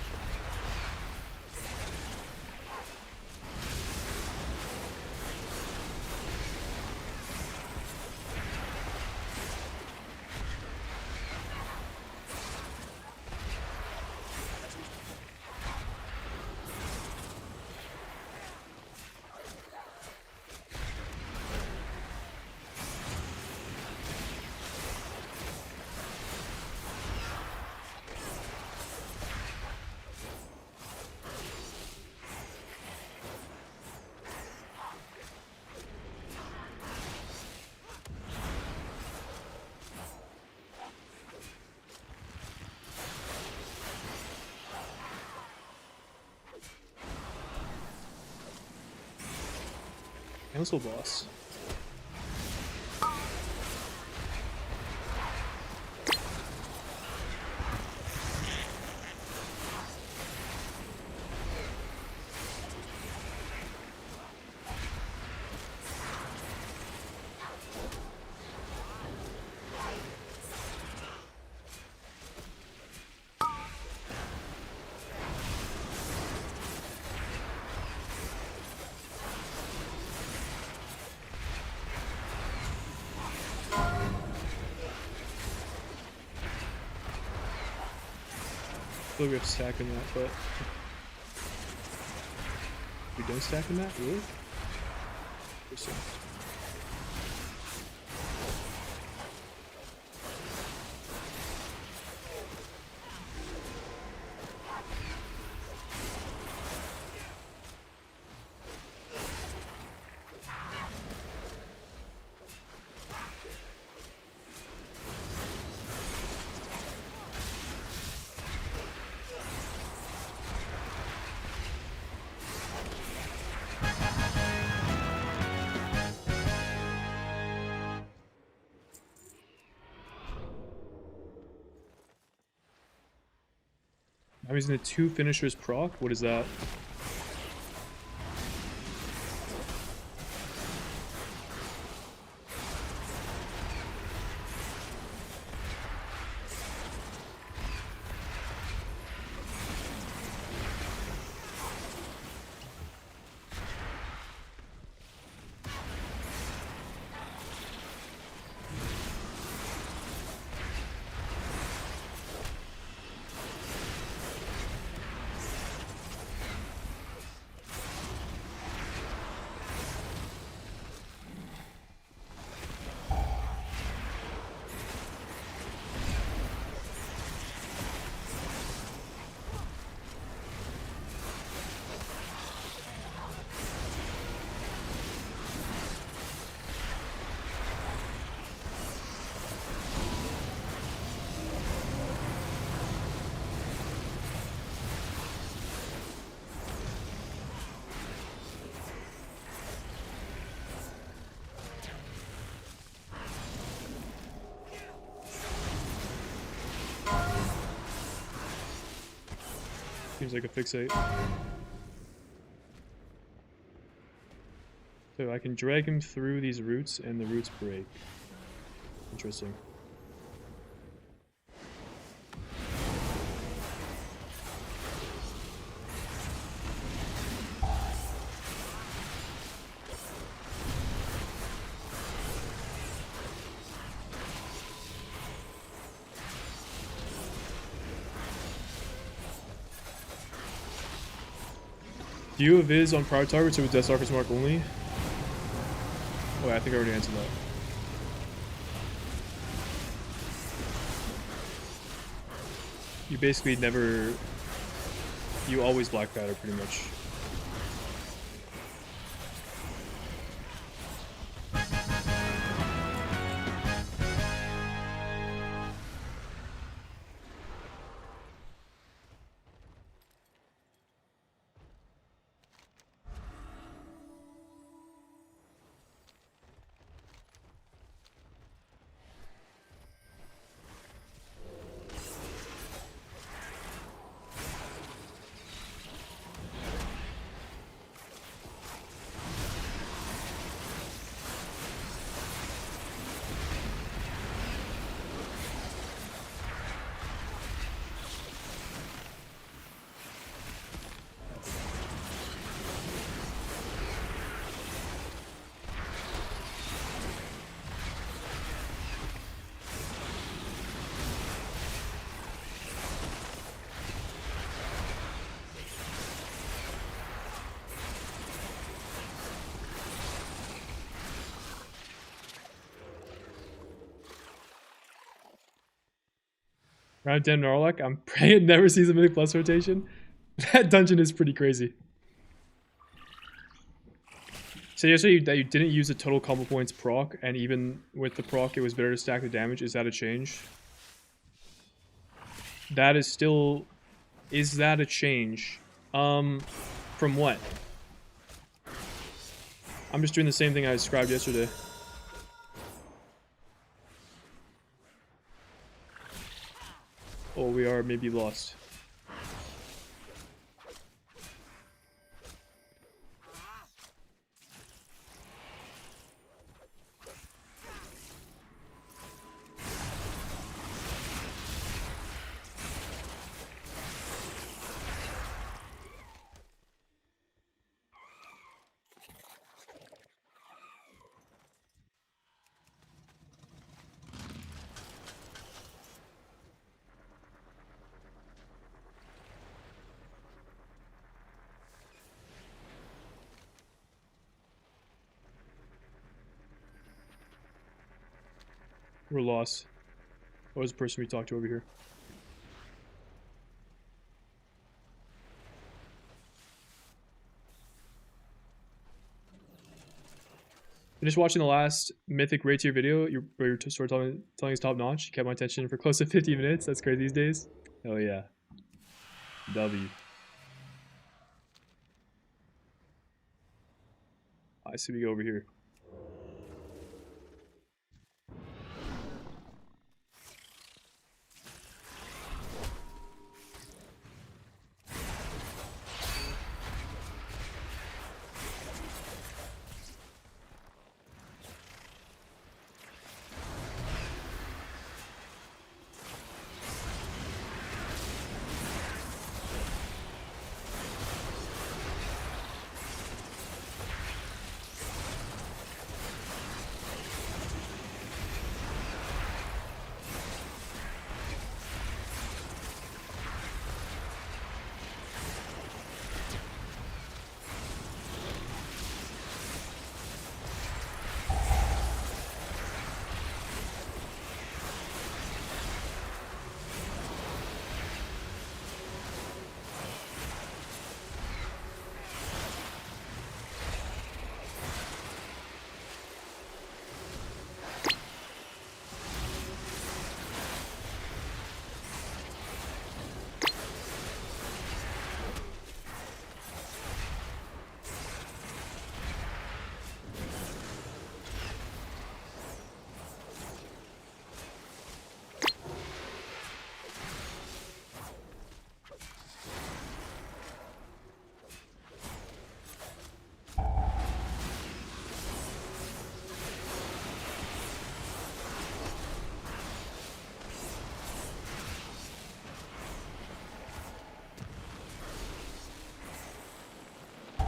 Council boss. I feel like we have stacking that, but we don't stack in that, really? Interesting. I'm using the 2 finishers proc. What is that? Seems like a fixate. So I can drag him through these roots and the roots break. Interesting. Do you have Viz on prior targets or with Death Stalker's Mark only? Oh, I think I already answered that. You basically never... You always black batter pretty much. Round 10 Narlock. I'm praying it never sees a Mythic Plus rotation. That dungeon is pretty crazy. So you say that you didn't use the total combo points proc, and even with the proc, it was better to stack the damage. Is that a change? That is still... Is that a change? From what? I'm just doing the same thing I described yesterday. Oh, we are maybe lost. We're lost. What was the person we talked to over here? Just watching the last Mythic Raid Tier video, where you're sort of telling us top notch. You kept my attention for close to 50 minutes. That's crazy these days. Oh yeah. W. I see we go over here.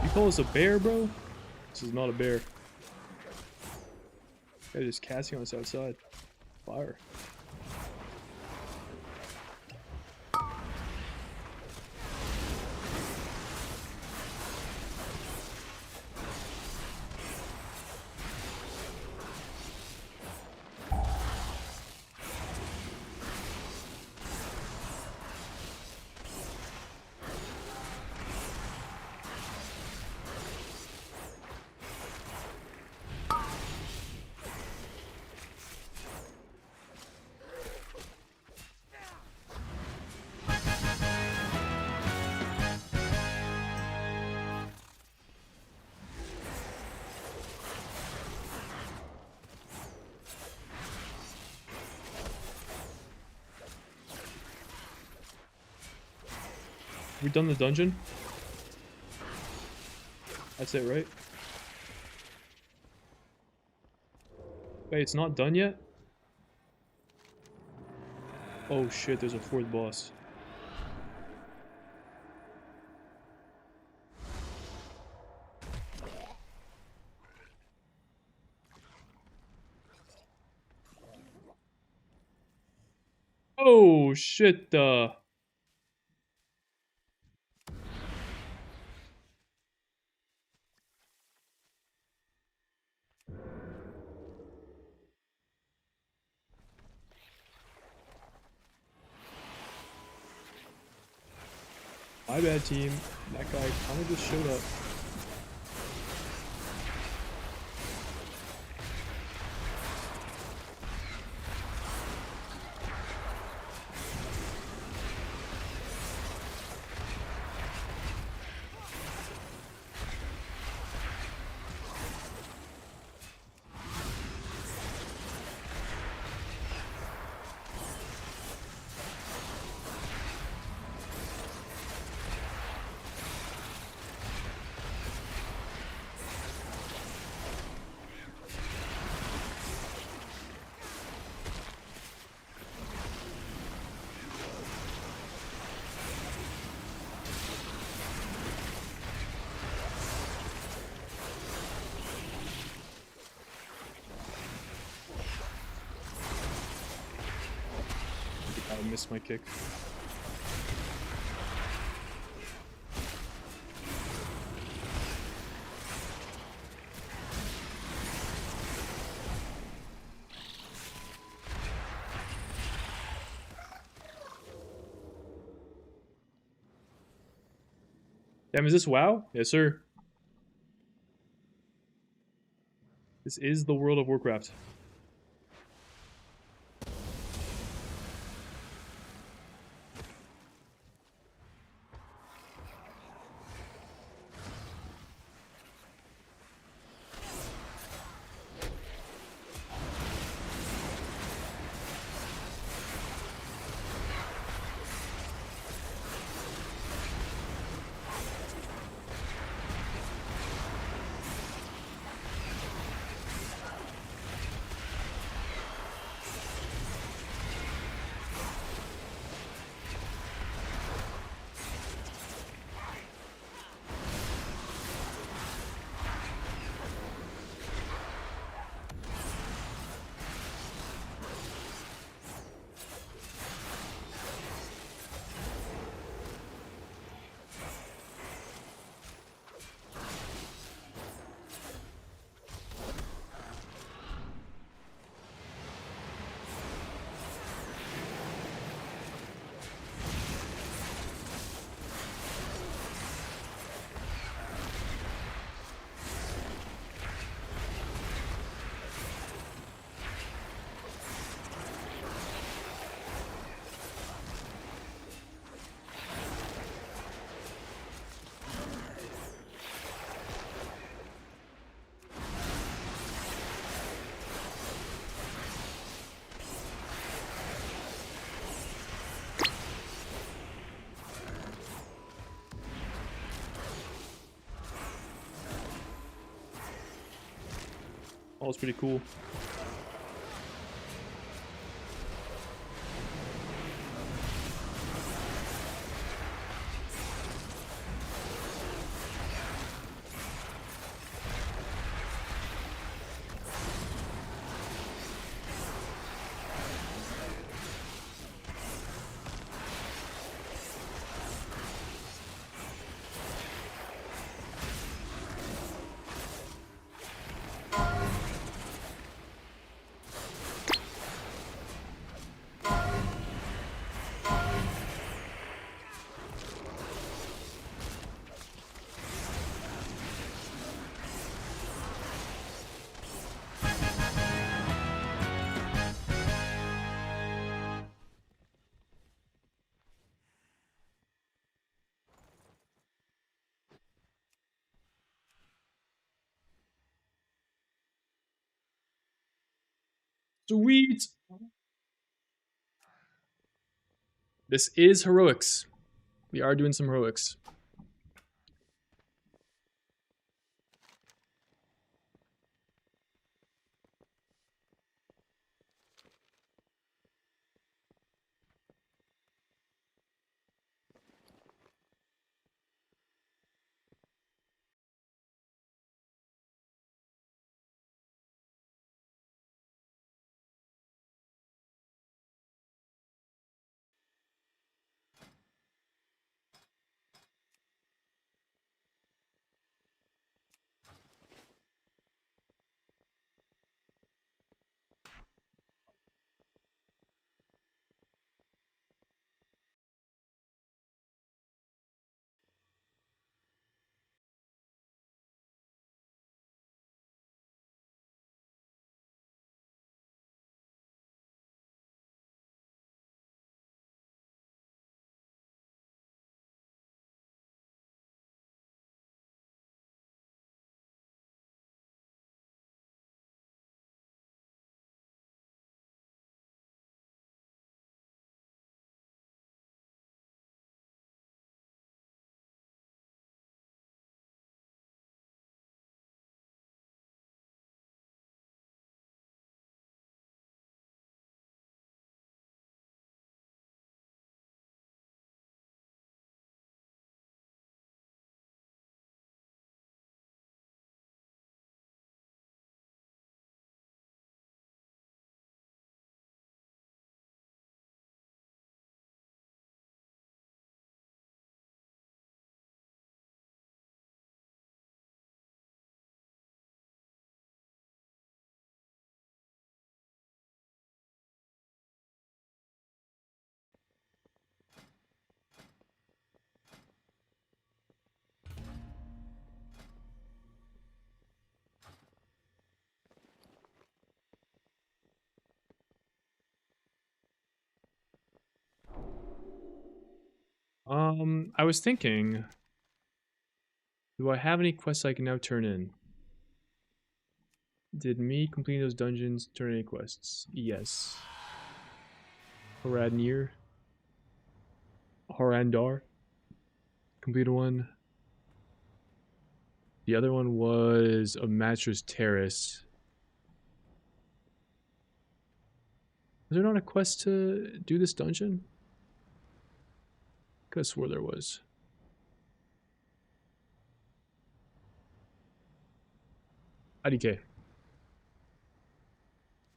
You call this a bear, bro? This is not a bear. They're just casting on us outside. Fire. We done the dungeon? That's it, right? Wait, it's not done yet? Oh shit, there's a fourth boss. Oh shit, My bad, team. That guy kind of just showed up. I missed my kick. Damn, is this WoW? Yes, sir. This is the World of Warcraft. Oh, it's pretty cool. Sweet! This is heroics. We are doing some heroics. I was thinking, do I have any quests I can now turn in? Did me completing those dungeons turn any quests? Yes. Horadnir. Horandar. Completed one. The other one was a mattress terrace. Was there not a quest to do this dungeon? Could have swore there was. IDK.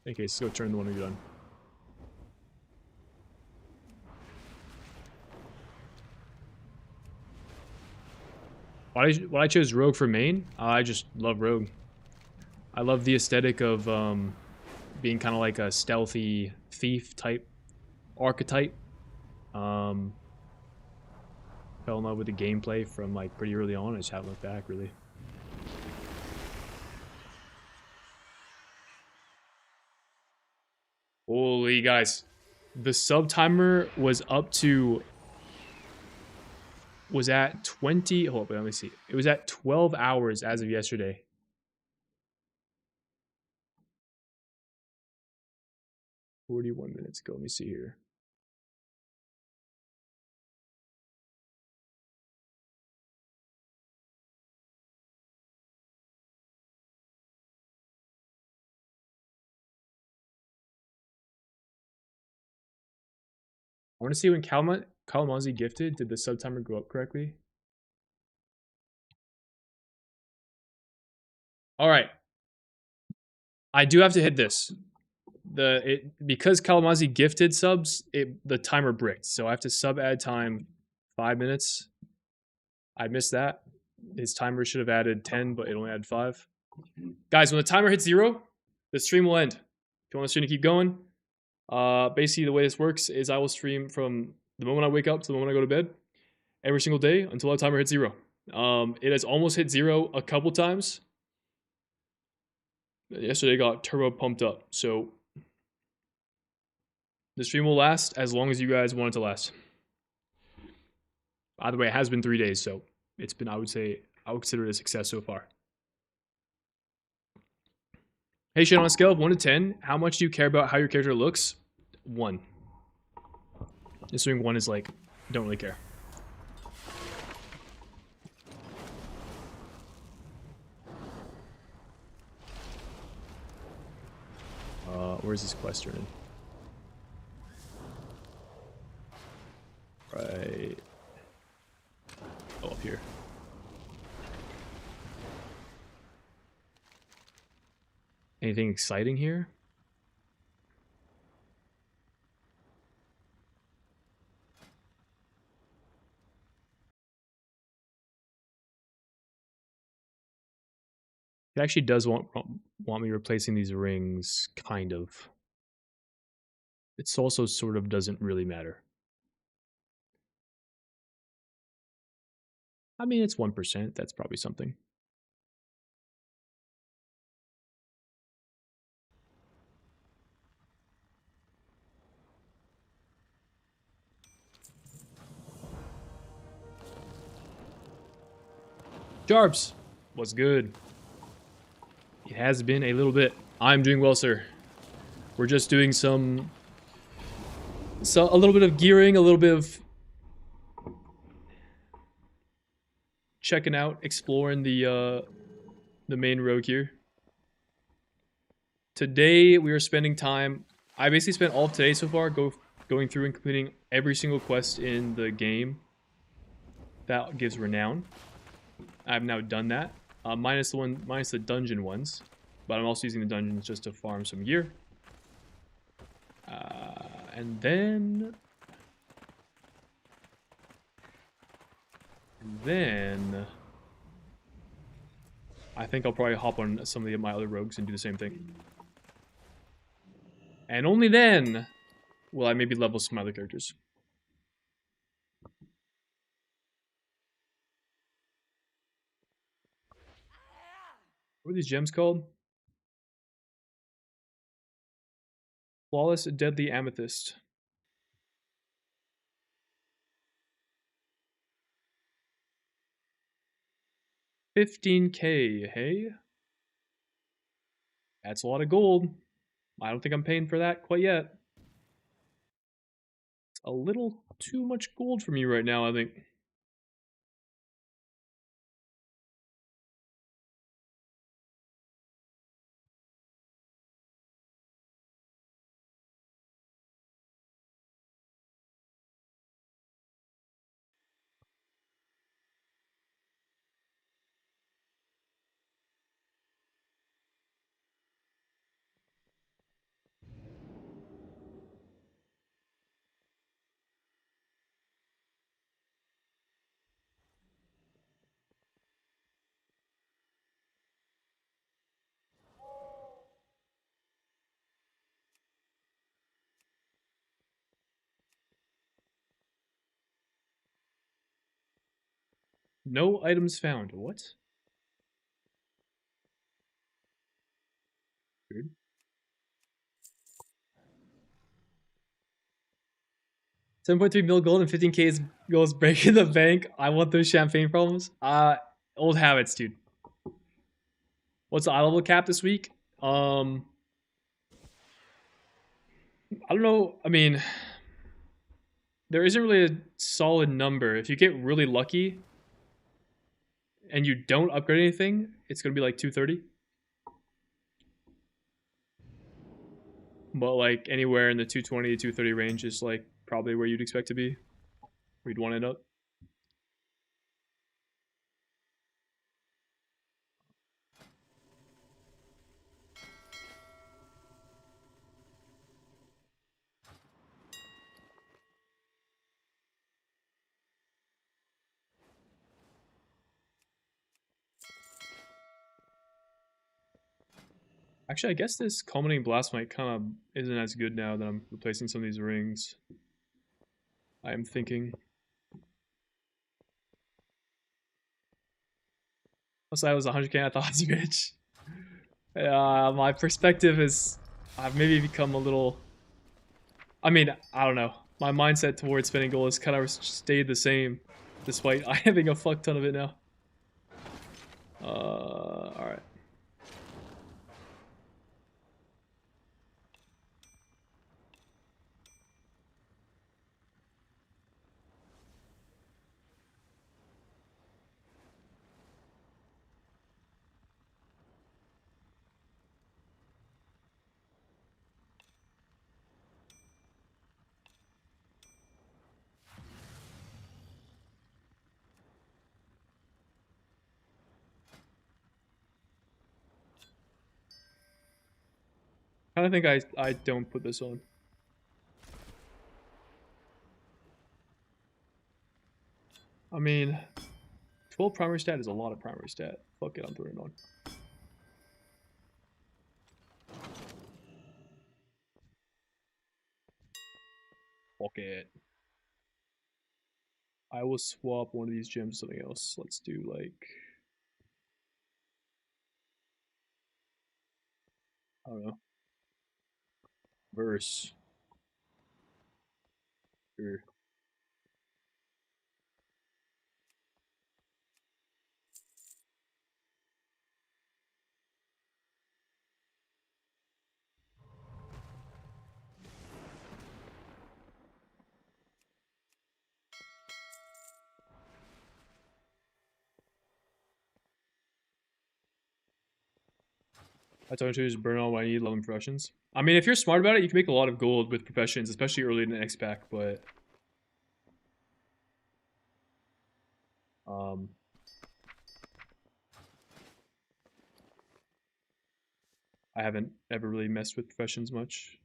In case, go turn the one you're done. Why I chose Rogue for main? I just love Rogue. I love the aesthetic of being kind of like a stealthy thief type archetype. Um, Fell in love with the gameplay from like pretty early on. I just haven't looked back really. Holy guys, the sub timer was up to was at 20. Hold up, let me see. It was at 12 hours as of yesterday. 41 minutes ago. Let me see here. I want to see when Kalamazoo gifted. Did the sub timer go up correctly? All right. I do have to hit this. Because Kalamazoo gifted subs, the timer bricked. So I have to sub add time 5 minutes. I missed that. His timer should have added 10, but it only had 5. Guys, when the timer hits 0, the stream will end. If you want the stream to keep going, basically the way this works is I will stream from the moment I wake up to the moment I go to bed every single day until the timer hits 0. It has almost hit 0 a couple times. Yesterday got turbo pumped up, so the stream will last as long as you guys want it to last. By the way, it has been 3 days, so it's been, I would consider it a success so far. Hey, Shane, on a scale of 1 to 10, how much do you care about how your character looks? 1. Assuming 1 is like, don't really care. Where's this quest turn in? Right. Oh, up here. Anything exciting here? It actually does want me replacing these rings, kind of. It's also sort of doesn't really matter. I mean, it's 1%. That's probably something. Jarbs, what's good? It has been a little bit. I'm doing well, sir. We're just doing a little bit of gearing, a little bit of checking out, exploring the main rogue here. Today we are spending time. I basically spent all of today so far going through and completing every single quest in the game that gives renown. I've now done that, minus the dungeon ones, but I'm also using the dungeons just to farm some gear. And then I think I'll probably hop on some of my other rogues and do the same thing. And only then will I maybe level some other characters. What are these gems called? Flawless Deadly Amethyst. 15K, hey? That's a lot of gold. I don't think I'm paying for that quite yet. It's a little too much gold for me right now, I think. No items found. What? Weird. 7.3 mil gold and 15K goes breaking the bank. I want those champagne problems. Old habits, dude. What's the eye level cap this week? I don't know. I mean, there isn't really a solid number. If you get really lucky and you don't upgrade anything, it's gonna be like 230. But like anywhere in the 220 to 230 range is like probably where you'd expect to be. Where you'd want to end up. Actually, I guess this culminating blast might kind of isn't as good now that I'm replacing some of these rings. I am thinking. Once I was 100K, I thought I was rich. My perspective is, I've maybe become a little. I mean, I don't know. My mindset towards spending gold has kind of stayed the same, despite I having a fuck ton of it now. All right. Kind of think I don't put this on. I mean, 12 primary stat is a lot of primary stat. Fuck it, I'm throwing it on. Fuck it. I will swap one of these gems to something else. Let's do like, I don't know, verse. Or I told you to just burn all what I need 11 professions. I mean, if you're smart about it, you can make a lot of gold with professions, especially early in the next pack, but um, I haven't ever really messed with professions much.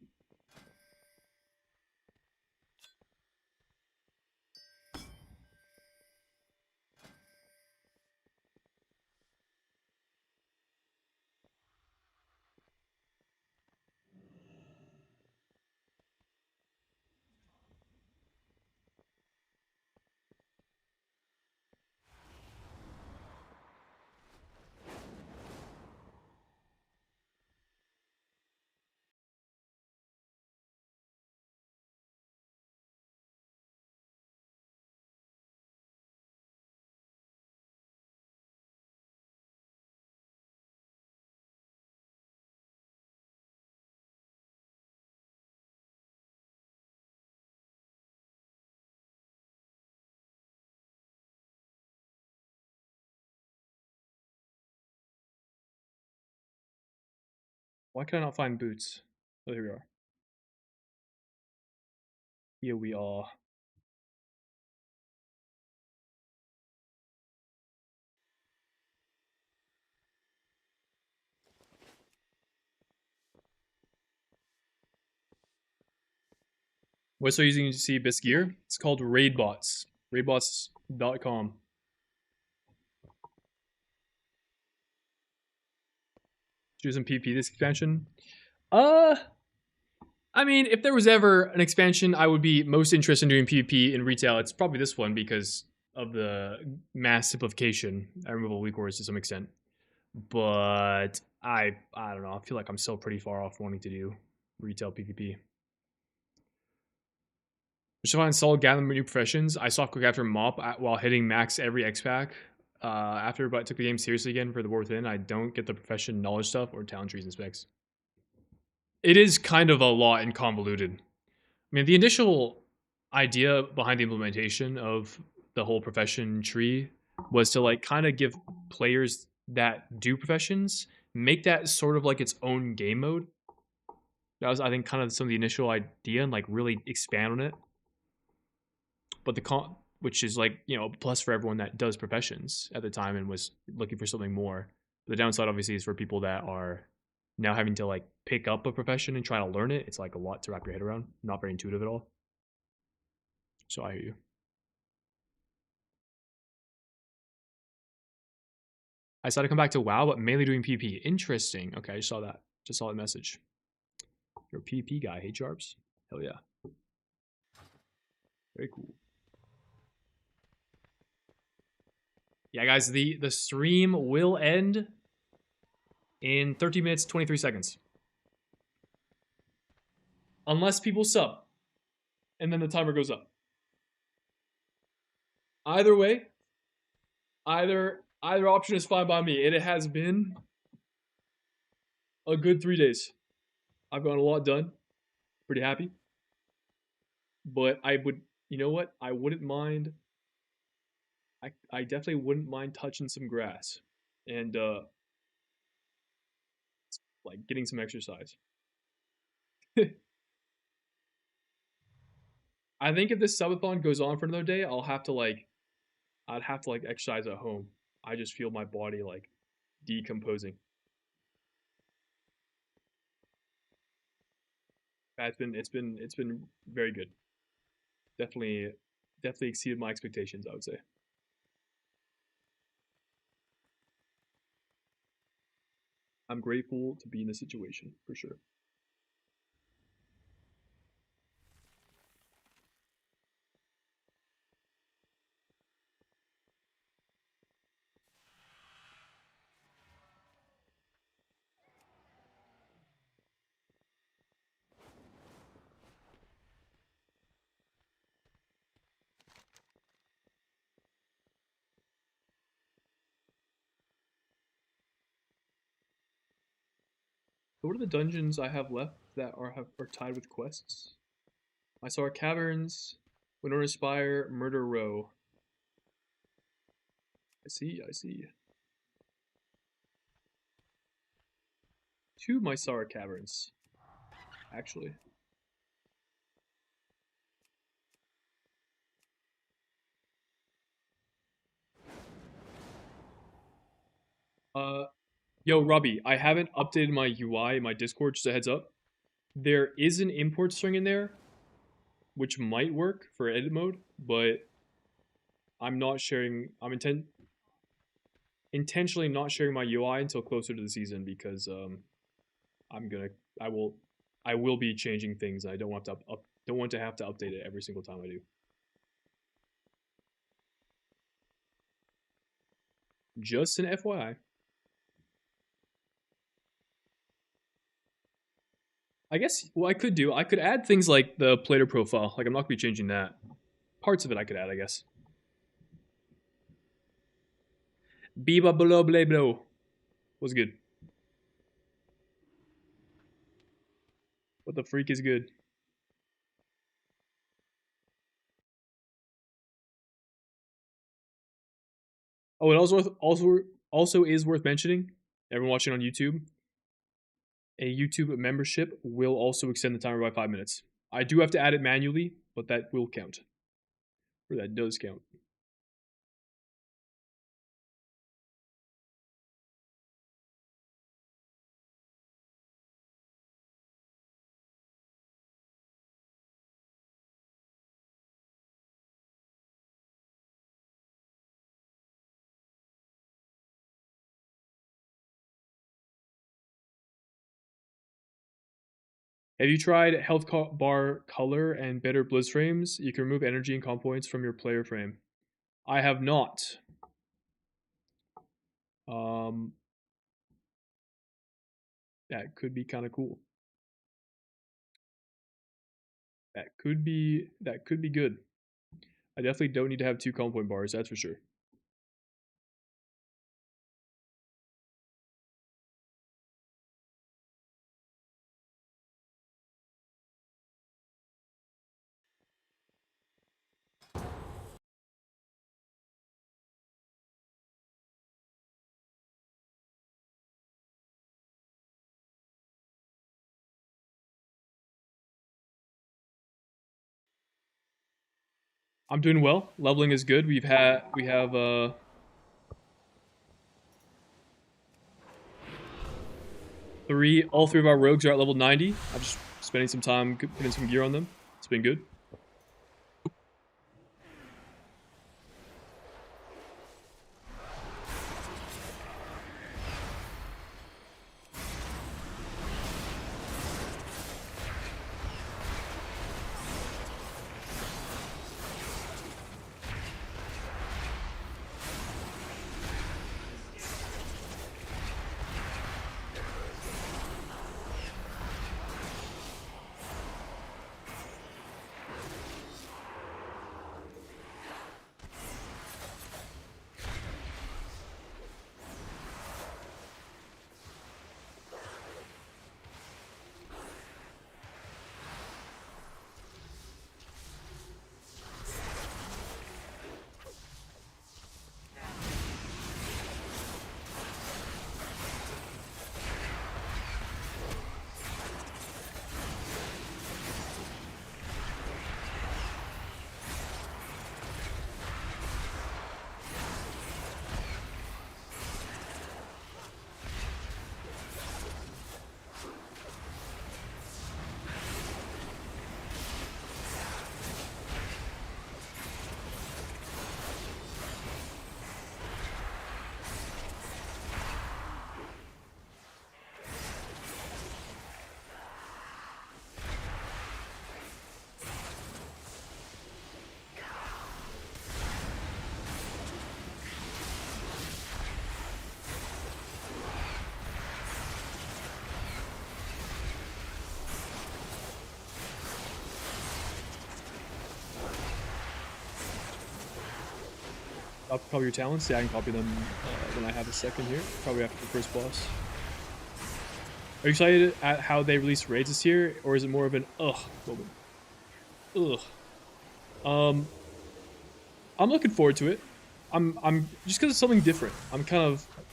Why can I not find boots? Oh, here we are. Here we are. What's so using to see best gear? It's called Raidbots. Raidbots.com. Do some PvP this expansion. Uh, I mean, if there was ever an expansion I would be most interested in doing PvP in retail, it's probably this one because of the mass simplification. I removal weak orders to some extent, but I don't know. I feel like I'm still pretty far off wanting to do retail PvP. Just find solid gather new professions. I soft quick after mop while hitting max every X pack. After but took the game seriously again for the war within, I don't get the profession knowledge stuff or talent trees and specs. It is kind of a lot and convoluted. I mean, the initial idea behind the implementation of the whole profession tree was to like kind of give players that do professions make that sort of like its own game mode. That was, I think, kind of some of the initial idea and like really expand on it. But the which is like plus for everyone that does professions at the time and was looking for something more. The downside obviously is for people that are now having to like pick up a profession and try to learn it. It's like a lot to wrap your head around. Not very intuitive at all. So I hear you. I decided to come back to WoW, but mainly doing PP. Interesting. Okay, I just saw that. Just saw the message. You're a PP guy. Hey, Sharps. Hell yeah. Very cool. Yeah, guys, the stream will end in 30 minutes, 23 seconds. Unless people sub. And then the timer goes up. Either way, either option is fine by me. And it has been a good 3 days. I've gotten a lot done. Pretty happy. But I would, you know what? I wouldn't mind. I definitely wouldn't mind touching some grass and like getting some exercise. I think if this subathon goes on for another day, I'd have to like exercise at home. I just feel my body like decomposing. It's been very good. Definitely exceeded my expectations, I would say. I'm grateful to be in this situation for sure. So what are the dungeons I have left that are tied with quests? I saw Caverns, Winona Spire, Murder Row. I see. Two Mysara Caverns, actually. Uh, Yo, Robbie, I haven't updated my UI in my Discord, just a heads up. There is an import string in there, which might work for edit mode, but I'm not sharing. I'm intentionally not sharing my UI until closer to the season because I'm gonna. I will. I will be changing things. I don't want to don't want to have to update it every single time I do. Just an FYI. I guess what I could do, I could add things like the player profile. Like I'm not gonna be changing that. Parts of it I could add, I guess. Biba below blay blow was good. What the freak is good? Oh, it also is worth mentioning. Everyone watching on YouTube, A YouTube membership will also extend the timer by 5 minutes. I do have to add it manually, but that will count. Or that does count. Have you tried health bar color and better blizz frames? You can remove energy and comp points from your player frame. I have not. Um, that could be kind of cool. That could be good. I definitely don't need to have 2 comp point bars, that's for sure. I'm doing well. Leveling is good. We have all three of our rogues are at level 90. I'm just spending some time putting some gear on them. It's been good. Copy your talents. Yeah, I can copy them when I have a second here. Probably after the first boss. Are you excited at how they release raids this year, or is it more of an ugh moment? Ugh. I'm looking forward to it. I'm just because it's something different.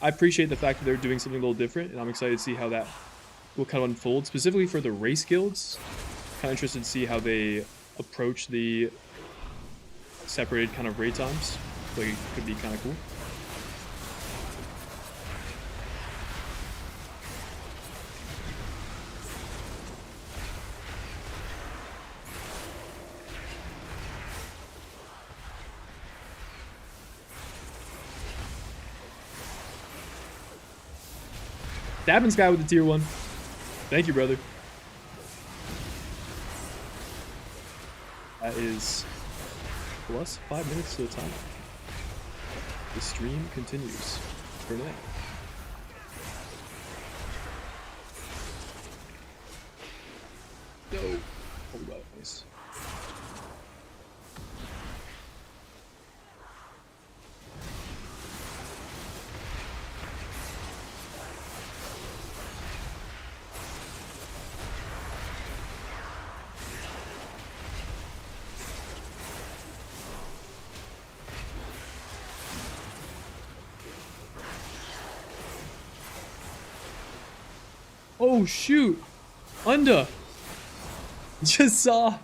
I appreciate the fact that they're doing something a little different, and I'm excited to see how that will kind of unfold. Specifically for the race guilds, kind of interested to see how they approach the separated kind of raid times. Like it could be kind of cool. Dabbing Sky with the tier 1. Thank you, brother. That is plus 5 minutes to the time. The stream continues for now. No. Hold that, nice. Oh shoot! Unda! Just saw.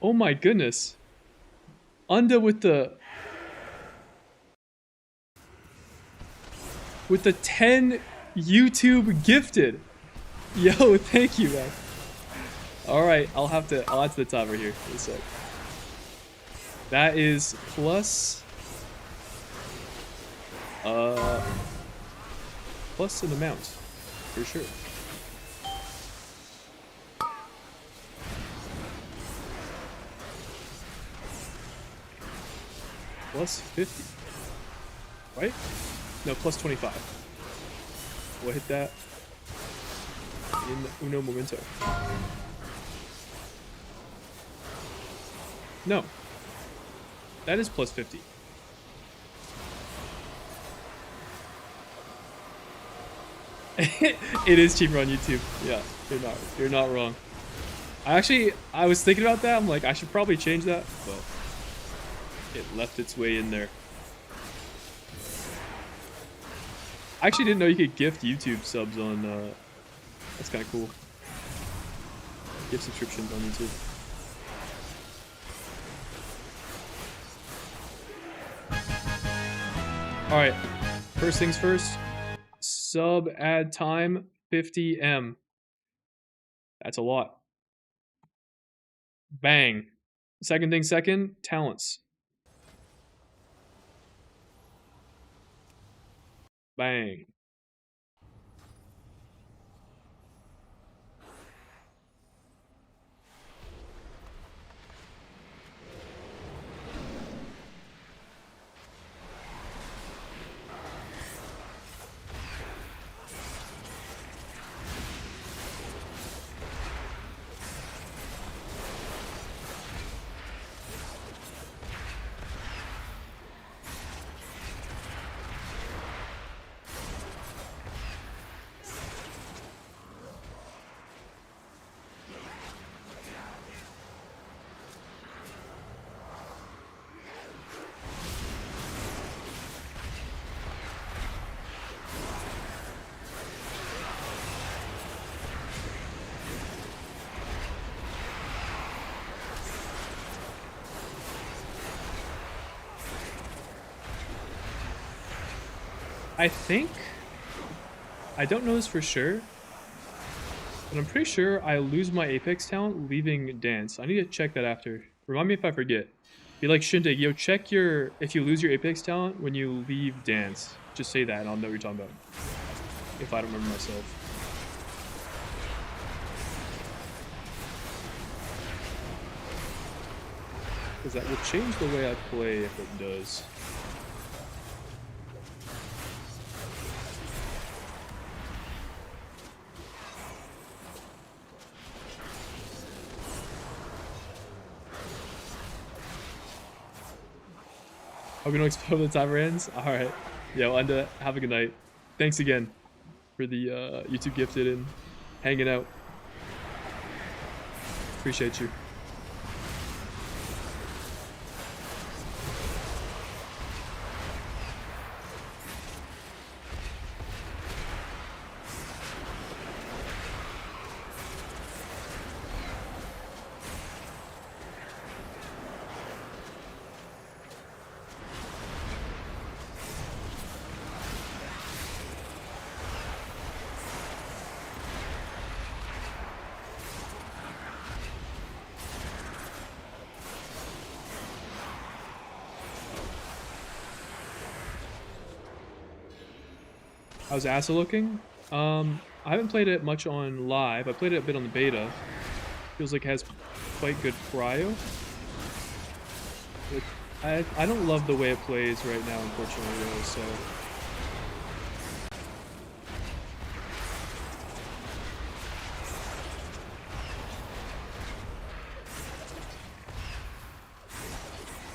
Oh my goodness. Unda with the 10 YouTube gifted. Yo, thank you, man. All right, I'll add to the timer here in a sec. That is plus plus an amount for sure. Plus 50, right? No, plus 25. We'll hit that in uno momento. No, that is plus 50. It is cheaper on YouTube. Yeah, you're not wrong. I was thinking about that. I'm like, I should probably change that, but it left its way in there. I actually didn't know you could gift YouTube subs on, that's kind of cool. Gift subscriptions on YouTube. Alright, first things first. Sub ad time 50M. That's a lot. Bang. Second thing second, talents. Bang. I don't know this for sure, but I'm pretty sure I lose my Apex talent leaving dance. I need to check that after. Remind me if I forget. Be like, Shindig, yo, check if you lose your Apex talent when you leave dance. Just say that and I'll know what you're talking about. If I don't remember myself. Because that will change the way I play if it does. Hope you don't explode when the timer ends. Alright. Yeah, well, have a good night. Thanks again for the YouTube gifted and hanging out. Appreciate you. How's Asa looking? I haven't played it much on live. I played it a bit on the beta. Feels like it has quite good cryo. I don't love the way it plays right now, unfortunately, though, so...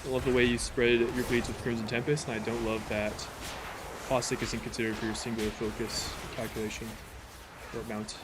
I love the way you spread your bleeds with Crimson Tempest, and I don't love that Caustic isn't considered for your singular focus calculation or mount.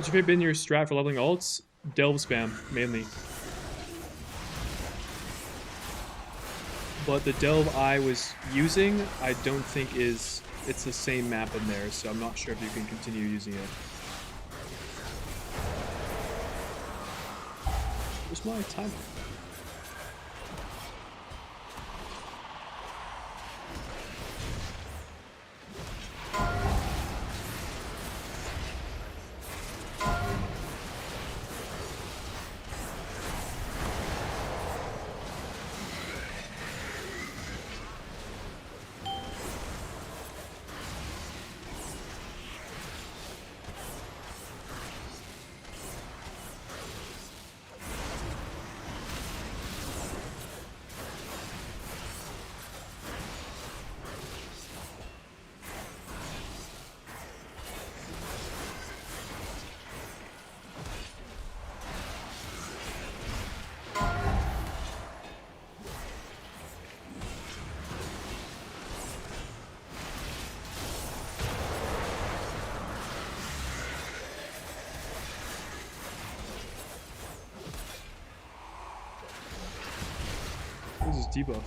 What's your favorite been your strat for leveling alts? Delve spam, mainly. But the delve I was using, I don't think it's the same map in there, so I'm not sure if you can continue using it. Where's my timer? What is this debuff?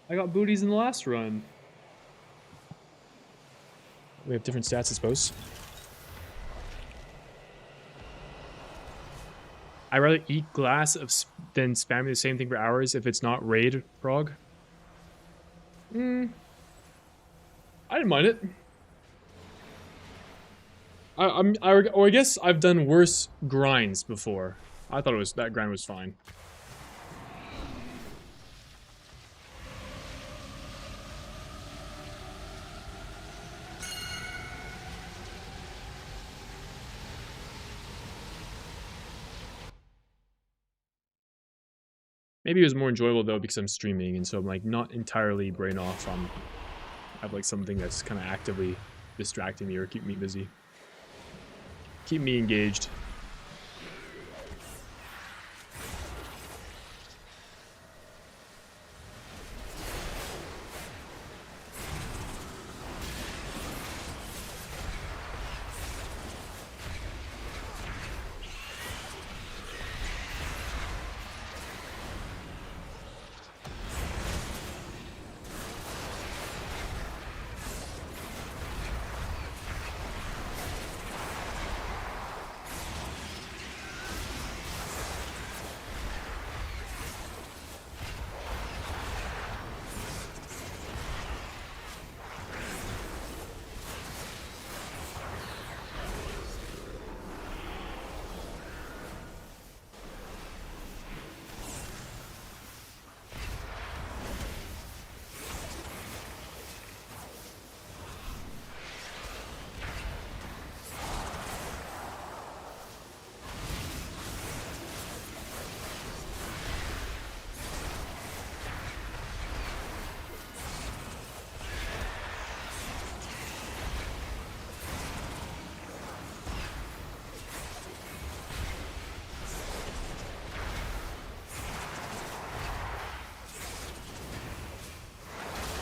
I got booties in the last run. We have different stats, I suppose. I'd rather eat glass than spamming the same thing for hours if it's not raid prog. I didn't mind it. Or I guess I've done worse grinds before. I thought that grind was fine. Maybe it was more enjoyable though because I'm streaming and so I'm like not entirely brain off. I have like something that's kind of actively distracting me or keep me busy. Keep me engaged.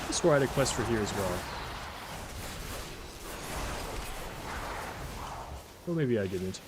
I swore I had a quest for here as well. Well, maybe I didn't.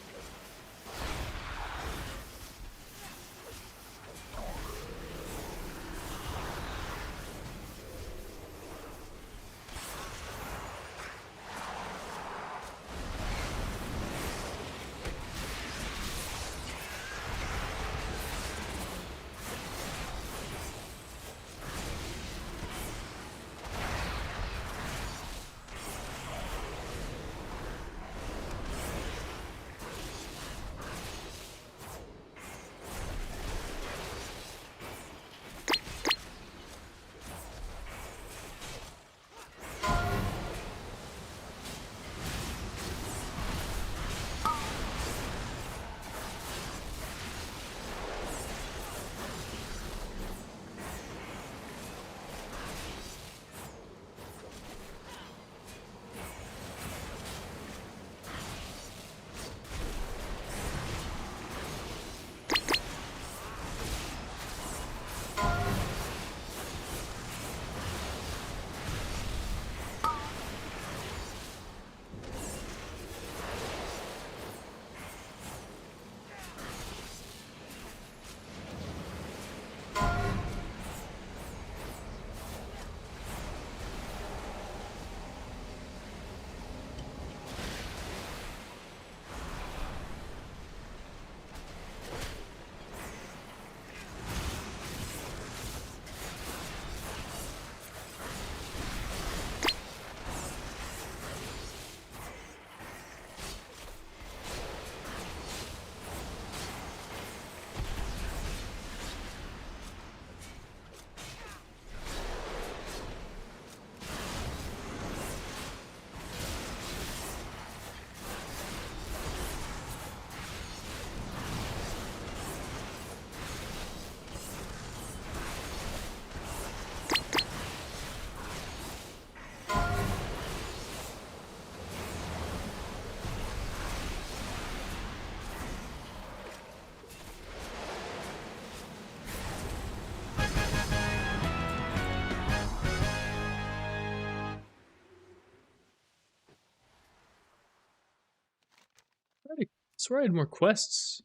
swear I had more quests.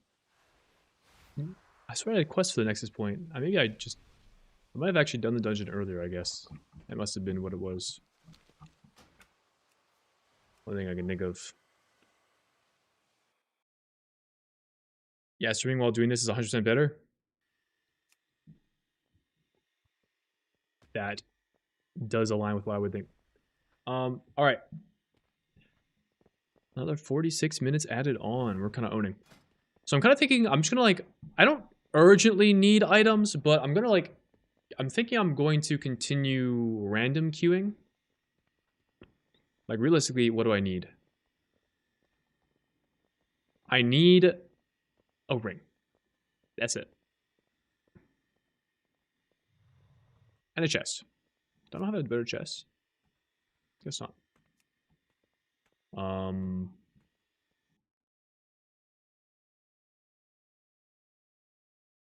I swear I had quests for the Nexus point. Maybe I might have actually done the dungeon earlier, I guess. That must have been what it was. One thing I can think of. Yeah, streaming while doing this is 100% better. That does align with what I would think. All right. Another 46 minutes added on. We're kind of owning. So I'm kind of thinking, I'm just going to like, I don't urgently need items, but I'm going to like, I'm thinking I'm going to continue random queuing. Like realistically, what do I need? I need a ring. That's it. And a chest. Don't know how to have a better chest. Guess not. I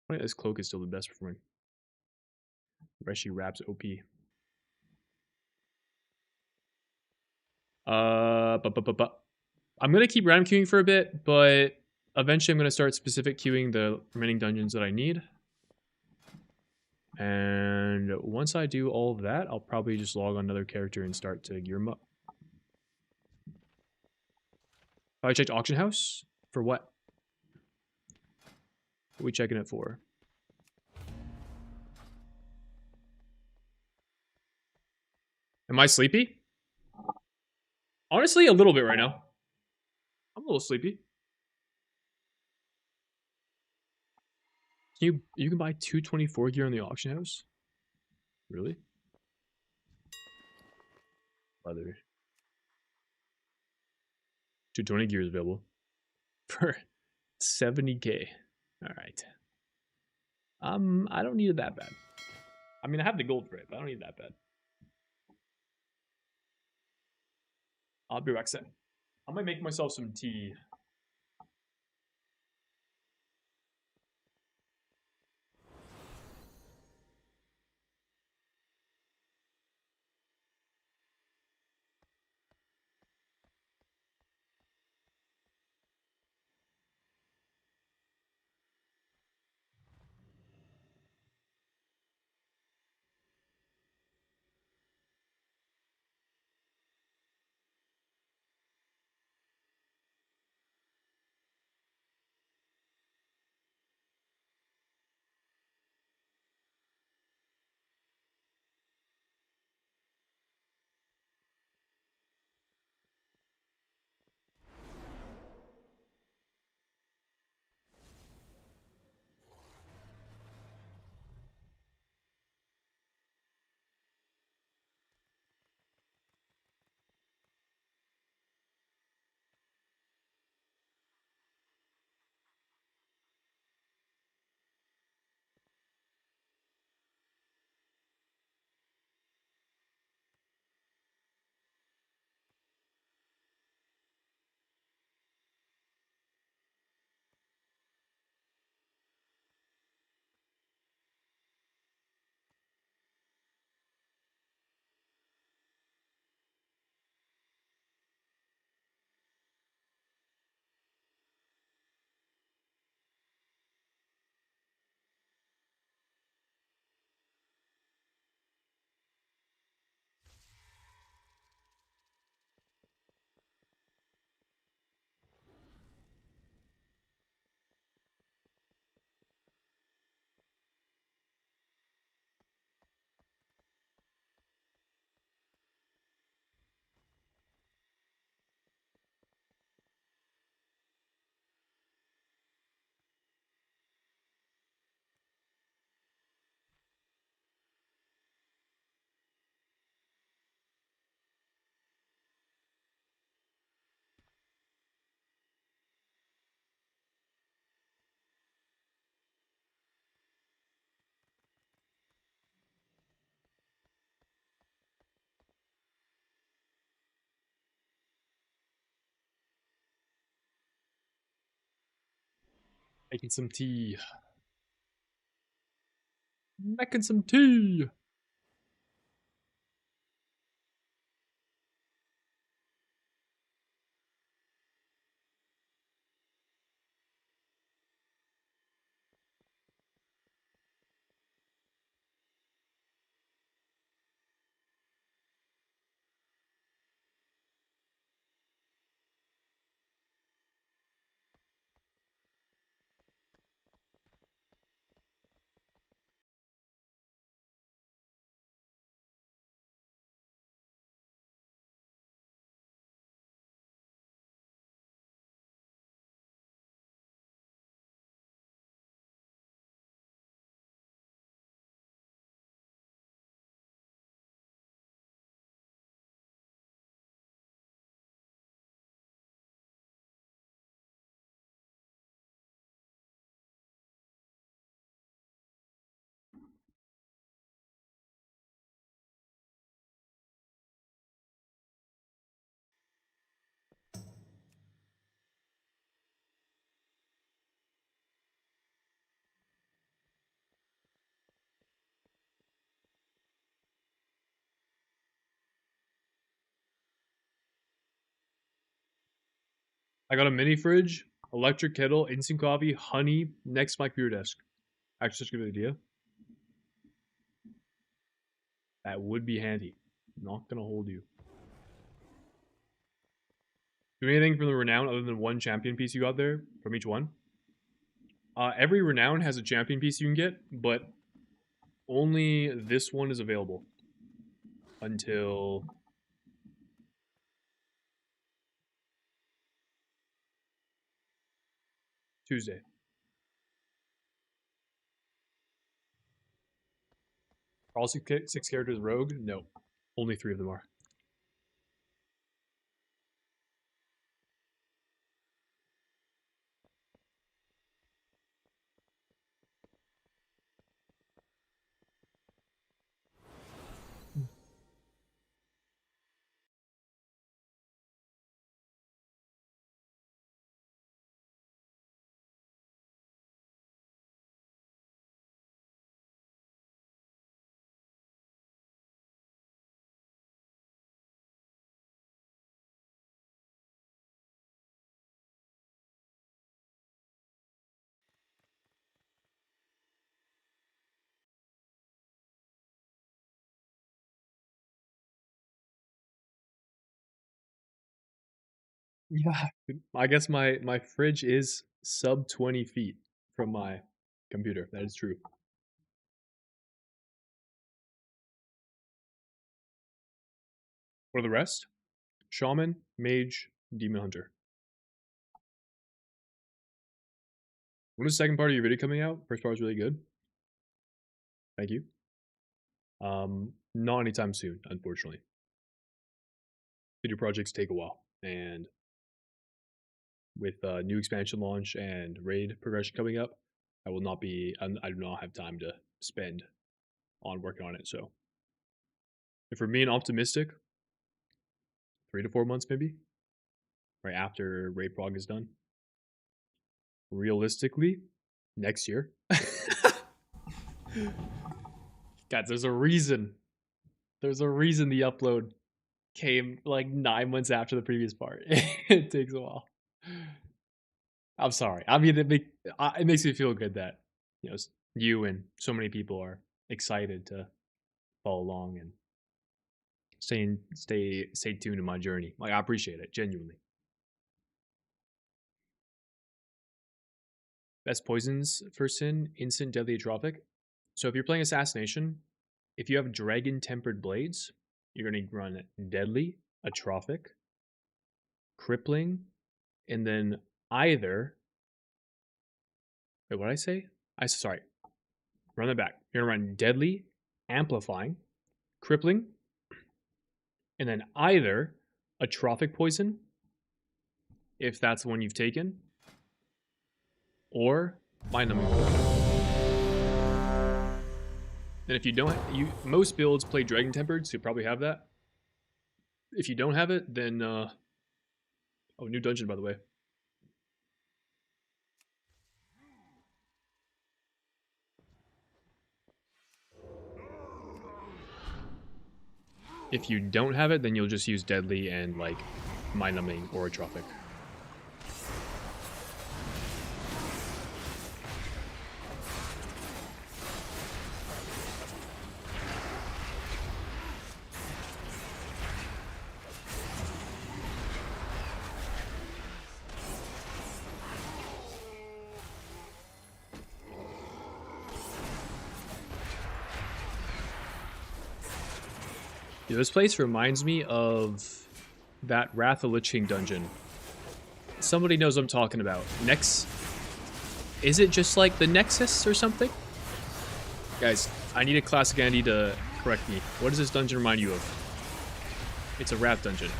think this cloak is still the best performing. Reshi wraps OP. But I'm gonna keep random queuing for a bit, but eventually I'm gonna start specific queuing the remaining dungeons that I need. And once I do all of that, I'll probably just log on another character and start to gear them up. I checked auction house for what? What are we checking it for? Am I sleepy? Honestly, a little bit right now. I'm a little sleepy. You can buy 224 gear on the auction house? Really? Leather. 220 gear is available for 70k. All right. I don't need it that bad. I mean, I have the gold for it, but I don't need it that bad. I'll be right back. I might make myself some tea. Making some tea. Making some tea. I got a mini fridge, electric kettle, instant coffee, honey next to my computer desk. Actually, such a good idea. That would be handy. Not gonna hold you. Do anything from the renown other than one champion piece you got there from each one? Every renown has a champion piece you can get, but only this one is available until Tuesday. All six characters rogue? No. Only 3 of them are. Yeah. I guess my fridge is sub 20 feet from my computer. That is true. What are the rest? Shaman, Mage, Demon Hunter. When is the second part of your video coming out? First part was really good. Thank you. Not anytime soon, unfortunately. Video projects take a while, and with new expansion launch and raid progression coming up, I will not be. I do not have time to spend on working on it. So, if we're being optimistic, 3 to 4 months maybe, right after raid prog is done. Realistically, next year. Guys, there's a reason. There's a reason the upload came like 9 months after the previous part. It takes a while. I'm sorry. I mean, it makes me feel good that you and so many people are excited to follow along and stay tuned to my journey. Like I appreciate it genuinely. Best poisons for sin: instant, deadly, atrophic. So if you're playing assassination, if you have dragon tempered blades, you're gonna run deadly, atrophic, crippling, and then either. Wait, what did I say? Sorry. Run that back. You're gonna run deadly, amplifying, crippling, and then either atrophic poison, if that's the one you've taken, or mind numbing. And if you don't, most builds play dragon tempered, so you probably have that. If you don't have it, then oh, new dungeon by the way. If you don't have it, then you'll just use deadly and like mind numbing or atrophic. Yeah, this place reminds me of that Wrath of Lich King dungeon. Somebody knows what I'm talking about. Is it just like the Nexus or something? Guys, I need a classic Andy to correct me. What does this dungeon remind you of? It's a Wrath dungeon.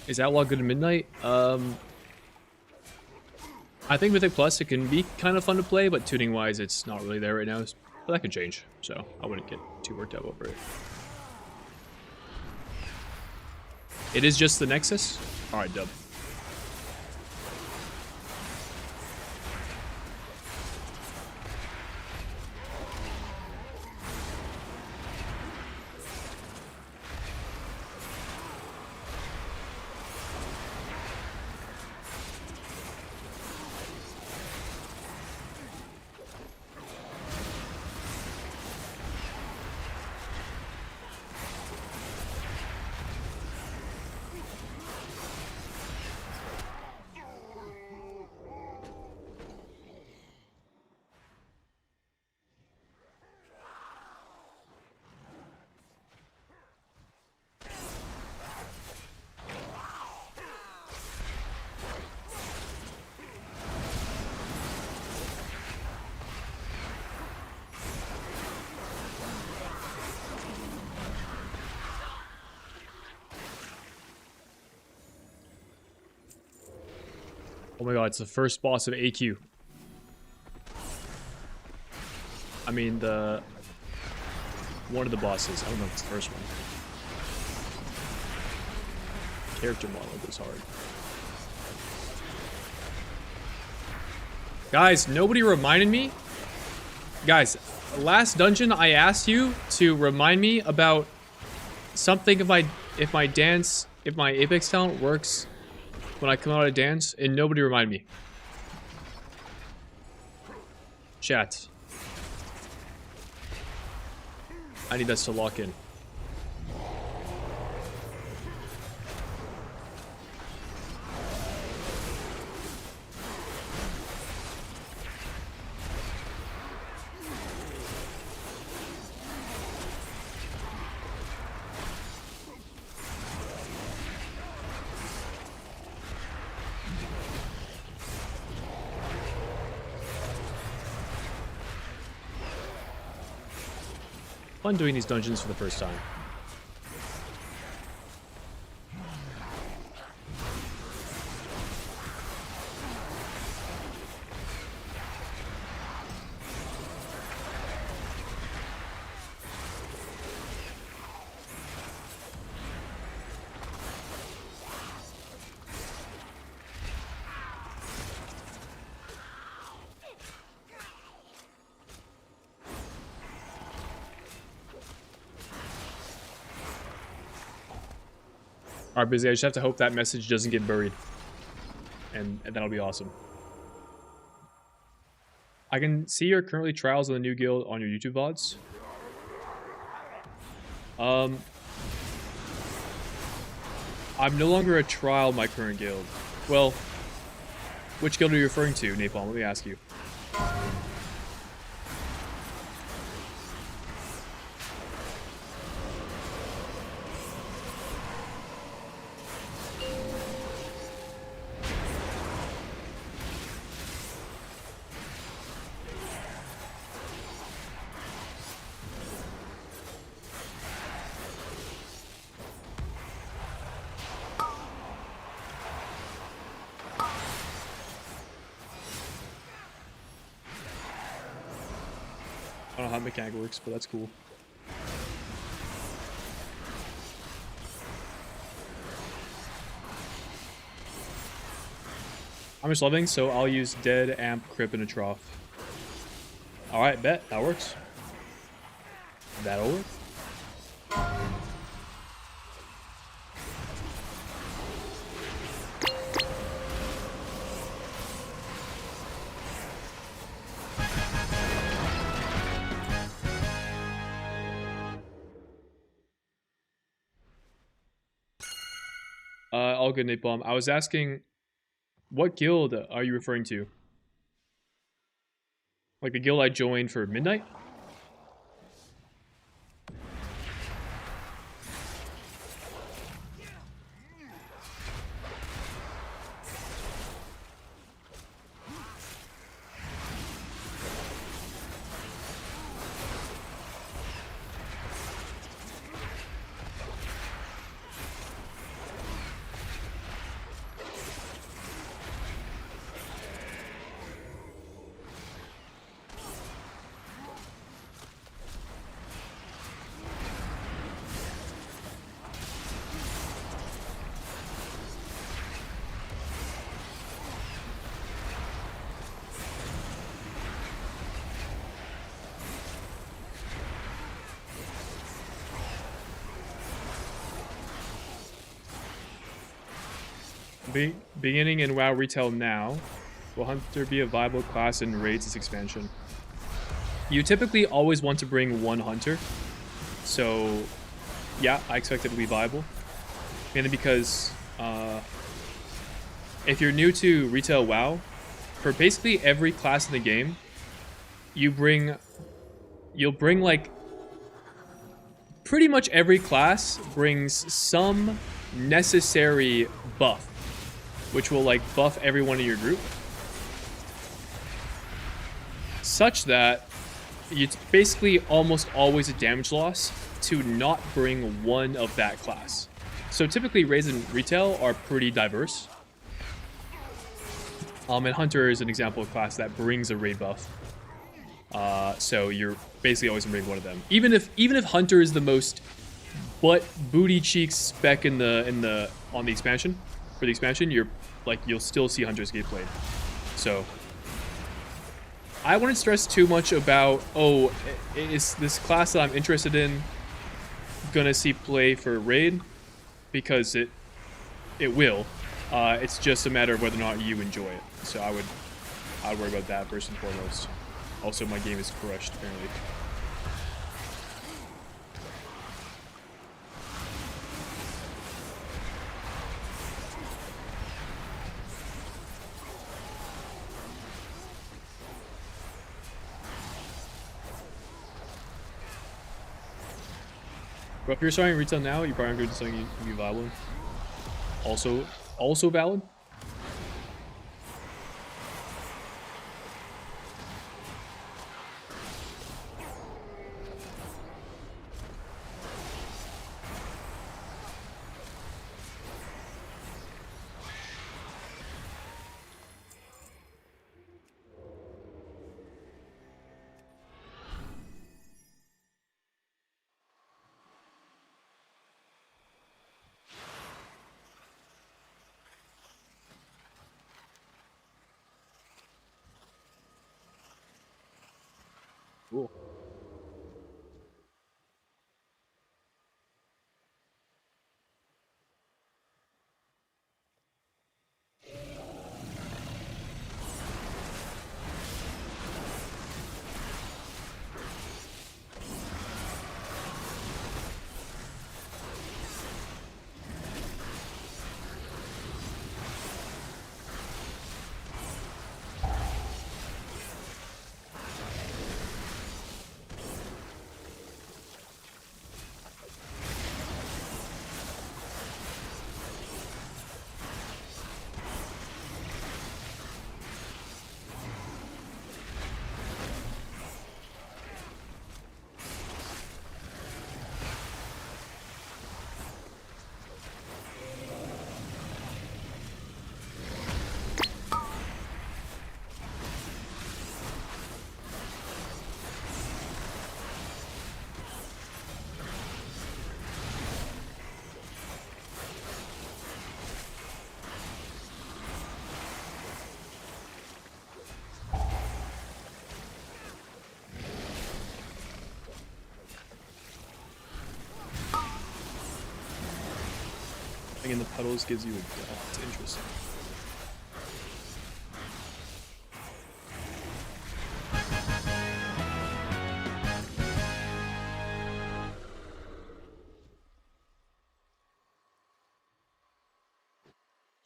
Is Outlaw good at midnight? I think Mythic Plus it can be kind of fun to play, but tuning wise it's not really there right now. But that could change, so I wouldn't get too worked out over it. It is just the Nexus? Alright, dub. Oh my god, it's the first boss of AQ. I mean, one of the bosses. I don't know if it's the first one. Character model goes hard. Guys, nobody reminded me. Guys, last dungeon I asked you to remind me about something if my Apex talent works when I come out of dance, and nobody reminded me. Chat. I need us to lock in. Fun doing these dungeons for the first time. Alright, Busy, I just have to hope that message doesn't get buried. And that'll be awesome. I can see your currently trials of the new guild on your YouTube VODs. I'm no longer a trial of my current guild. Well, which guild are you referring to, Napalm? Let me ask you. I don't know how the mechanic works, but that's cool. I'm just loving, so I'll use dead, amp, crip, and a trough. Alright, bet. That works. That'll work. All good, Nate Bomb. I was asking, what guild are you referring to? Like the guild I joined for Midnight? Beginning in WoW Retail now, will Hunter be a viable class in raids this expansion? You typically always want to bring one Hunter, so yeah, I expect it to be viable. Mainly because if you're new to Retail WoW, for basically every class in the game, you'll bring like pretty much every class brings some necessary buff, which will like buff everyone in your group, such that it's basically almost always a damage loss to not bring one of that class. So typically raids in Retail are pretty diverse. And Hunter is an example of class that brings a raid buff. So you're basically always gonna bring one of them. Even if Hunter is the most butt booty cheeks spec on the expansion for the expansion, you'll still see Hunters get played. So I wouldn't stress too much about, is this class that I'm interested in gonna see play for raid, because it will. It's just a matter of whether or not you enjoy it. So I'd worry about that first and foremost. Also, my game is crushed apparently. But if you're starting retail now, you probably aren't going to do something you can be viable in. Also valid. Cool. In the pedals gives you a dot. Interesting.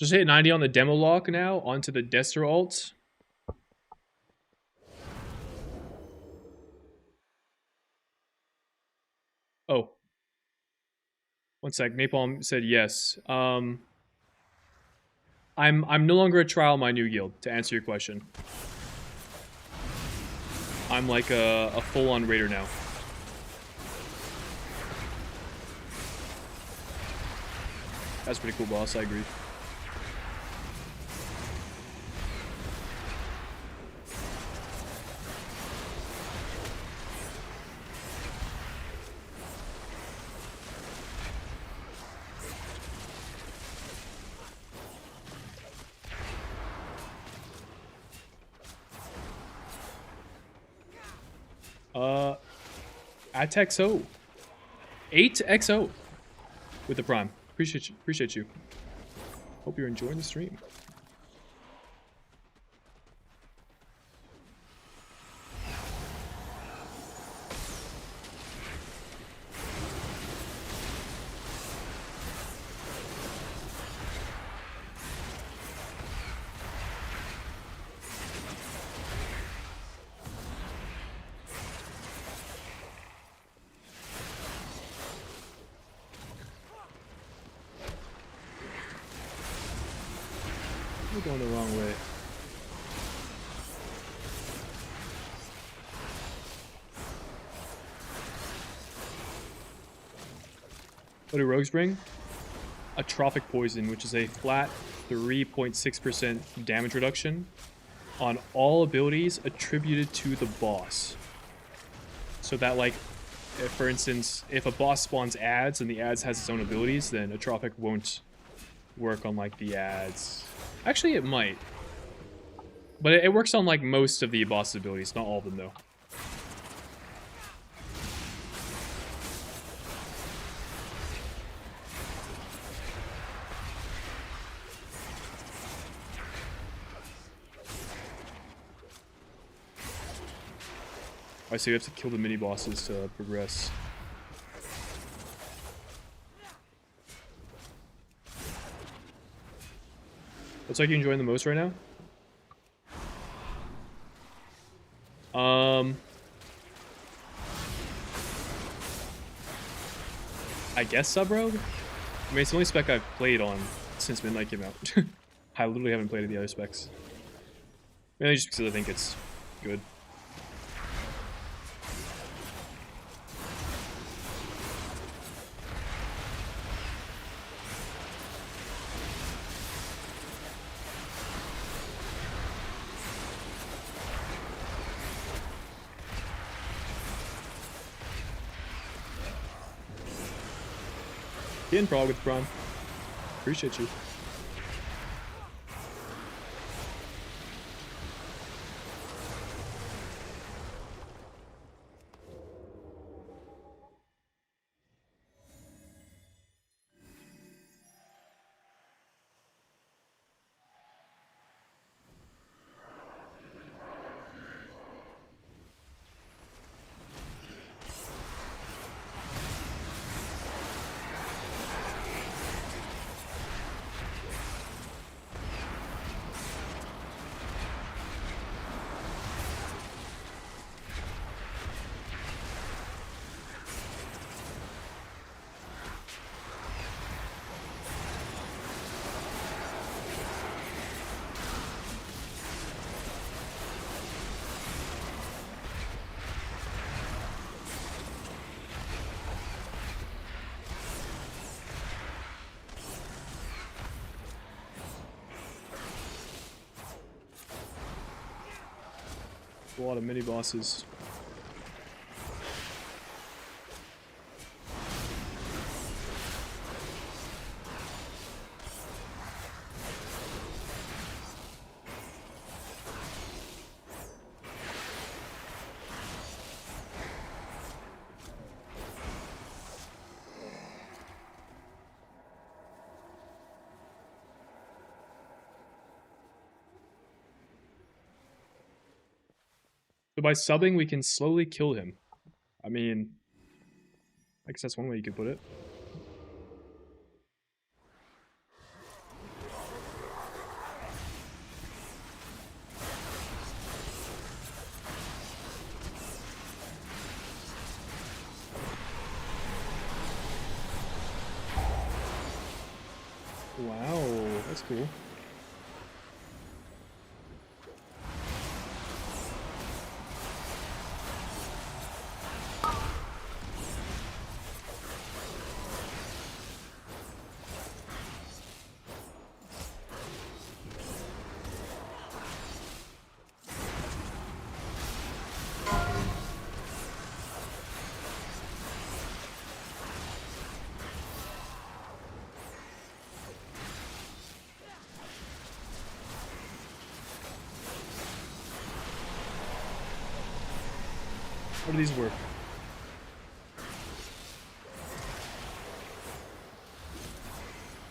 Just hit 90 on the demo lock now, onto the Destro alt. Oh. One sec, Napalm said yes. I'm no longer a trial my new guild, to answer your question. I'm like a full-on raider now. That's pretty cool, boss, I agree. At XO. 8XO with the prime. Appreciate you. Hope you're enjoying the stream. We're going the wrong way. What do rogues bring? A Trophic Poison, which is a flat 3.6% damage reduction on all abilities attributed to the boss. So that, like, if, for instance, if a boss spawns ads and the ads has its own abilities, then Atropic won't work on, like, the ads. Actually, it might. But it works on, like, most of the boss's abilities, not all of them, though. I see, you have to kill the mini-bosses to progress. What's like you enjoying the most right now? I guess Sub-Rogue? I mean, it's the only spec I've played on since Midnight came out. I literally haven't played any other specs. Mainly just because I think it's good. Getting prog with Braun. Appreciate you. A lot of mini bosses. So by subbing, we can slowly kill him. I mean, I guess that's one way you could put it. Wow, that's cool. How do these work?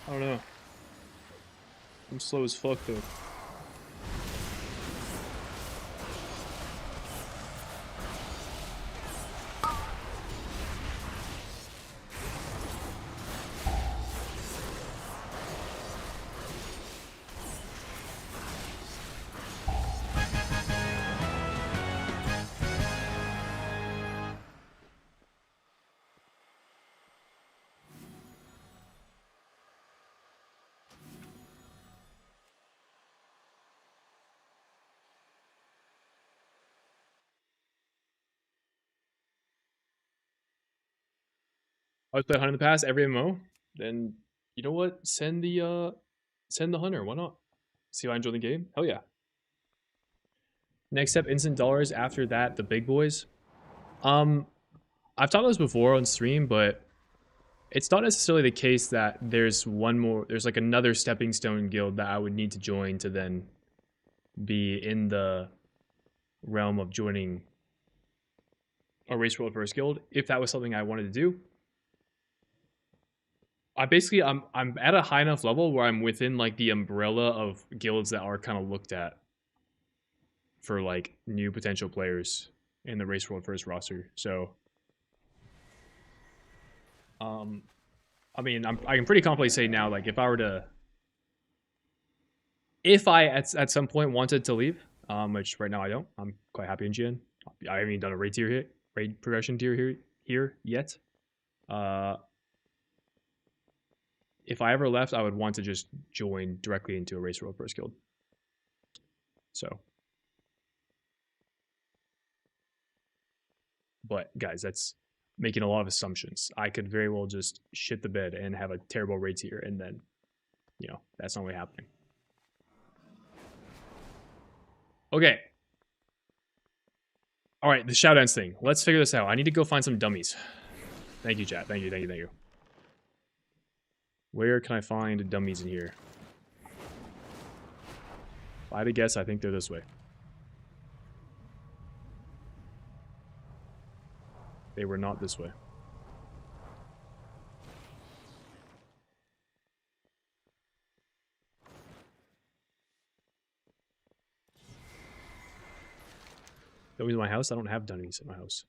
I don't know. I'm slow as fuck though. I was playing Hunt in the past every MMO. Then you know what? Send the Send the hunter. Why not? See if I enjoy the game. Hell yeah. Next step, instant dollars. After that, the big boys. Um, I've taught this before on stream, but it's not necessarily the case that there's like another stepping stone guild that I would need to join to then be in the realm of joining a race world first guild. If that was something I wanted to do, I'm at a high enough level where I'm within like the umbrella of guilds that are kind of looked at for like new potential players in the race world first roster. So um I mean, I can pretty confidently say now, like if I at some point wanted to leave, which right now I don't, I'm quite happy in GN. I haven't even done a raid progression tier here yet. Uh, if I ever left, I would want to just join directly into a race world first guild. So, but guys, that's making a lot of assumptions. I could very well just shit the bed and have a terrible raid tier, and then, that's not really happening. Okay. All right, the shoutouts thing. Let's figure this out. I need to go find some dummies. Thank you, chat. Thank you. Where can I find dummies in here? If I had to guess, I think they're this way. They were not this way. Dummies in my house? I don't have dummies in my house.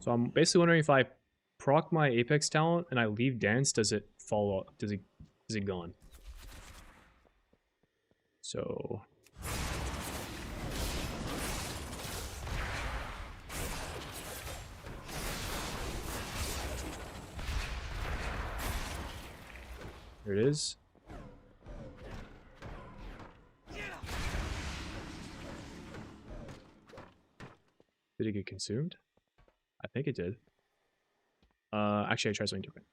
So I'm basically wondering if I proc my Apex talent and I leave dance, does it fall off? Is it gone? So here it is. Did it get consumed? I think it did. Actually, I tried something different.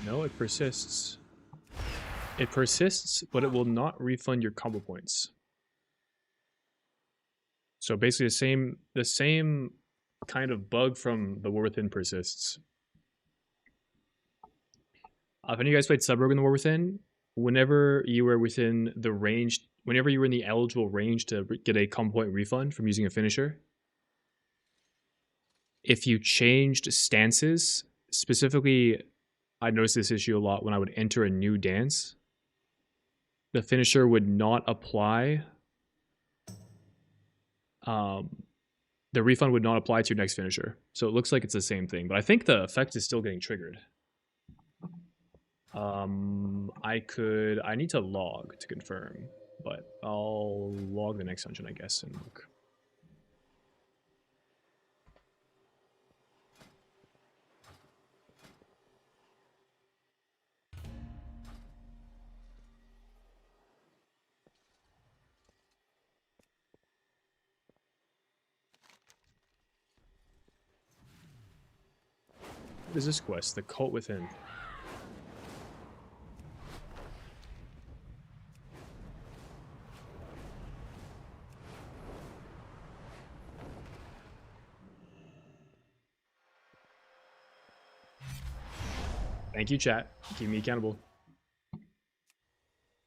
No, it persists. It persists, but it will not refund your combo points. So basically the same kind of bug from the War Within persists. If any of you guys played Sub-Rogue in the War Within, whenever you were within the range, whenever you were in the eligible range to get a combo point refund from using a finisher, if you changed stances, specifically, I noticed this issue a lot when I would enter a new dance, the finisher would not apply. The refund would not apply to your next finisher. So it looks like it's the same thing, but I think the effect is still getting triggered. I need to log to confirm, but I'll log the next dungeon, I guess, and look. What is this quest? The Cult Within. Thank you, chat. Keep me accountable.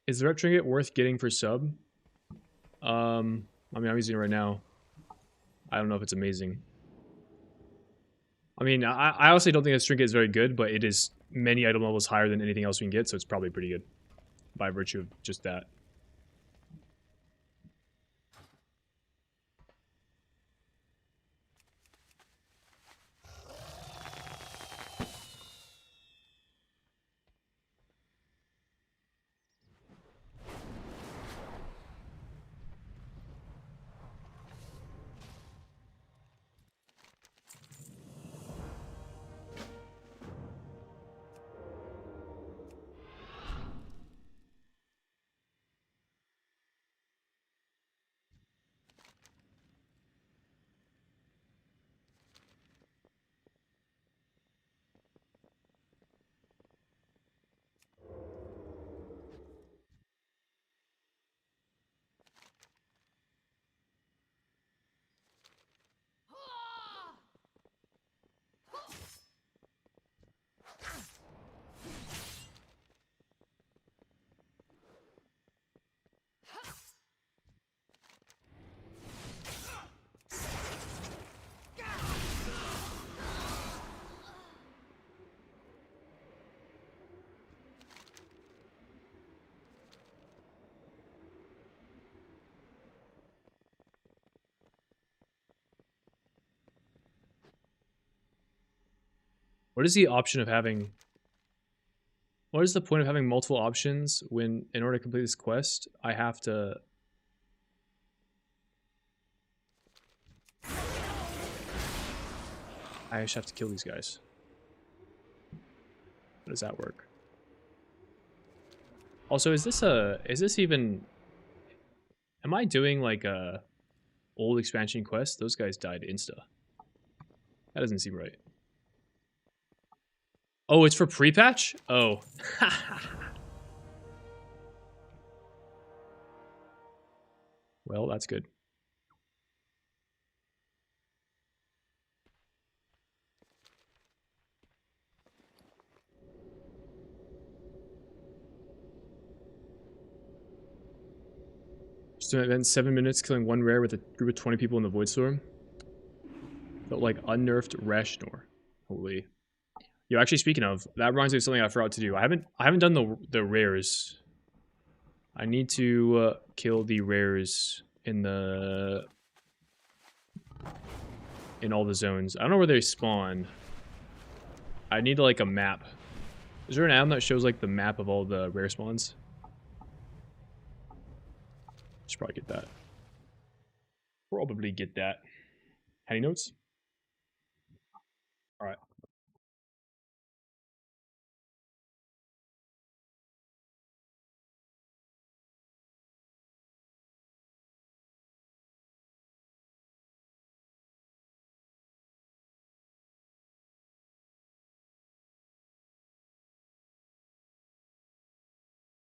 Is the rep trinket worth getting for sub? I mean, I'm using it right now. I don't know if it's amazing. I mean, I honestly don't think this trinket is very good, but it is many item levels higher than anything else we can get, so it's probably pretty good by virtue of just that. What is the option of having... What is the point of having multiple options when, in order to complete this quest, I have to... I just have to kill these guys. How does that work? Also, is this even... Am I doing like a old expansion quest? Those guys died insta. That doesn't seem right. Oh, it's for pre-patch? Oh. Well, that's good. Just an event 7 minutes, killing one rare with a group of 20 people in the Void Storm. Felt like unnerfed Rashnor. Holy. Yo, actually, speaking of, that reminds me of something I forgot to do. I haven't done the rares. I need to kill the rares in all the zones. I don't know where they spawn. I need like a map. Is there an add-on that shows like the map of all the rare spawns? Should probably get that. Probably get that. Any notes? All right.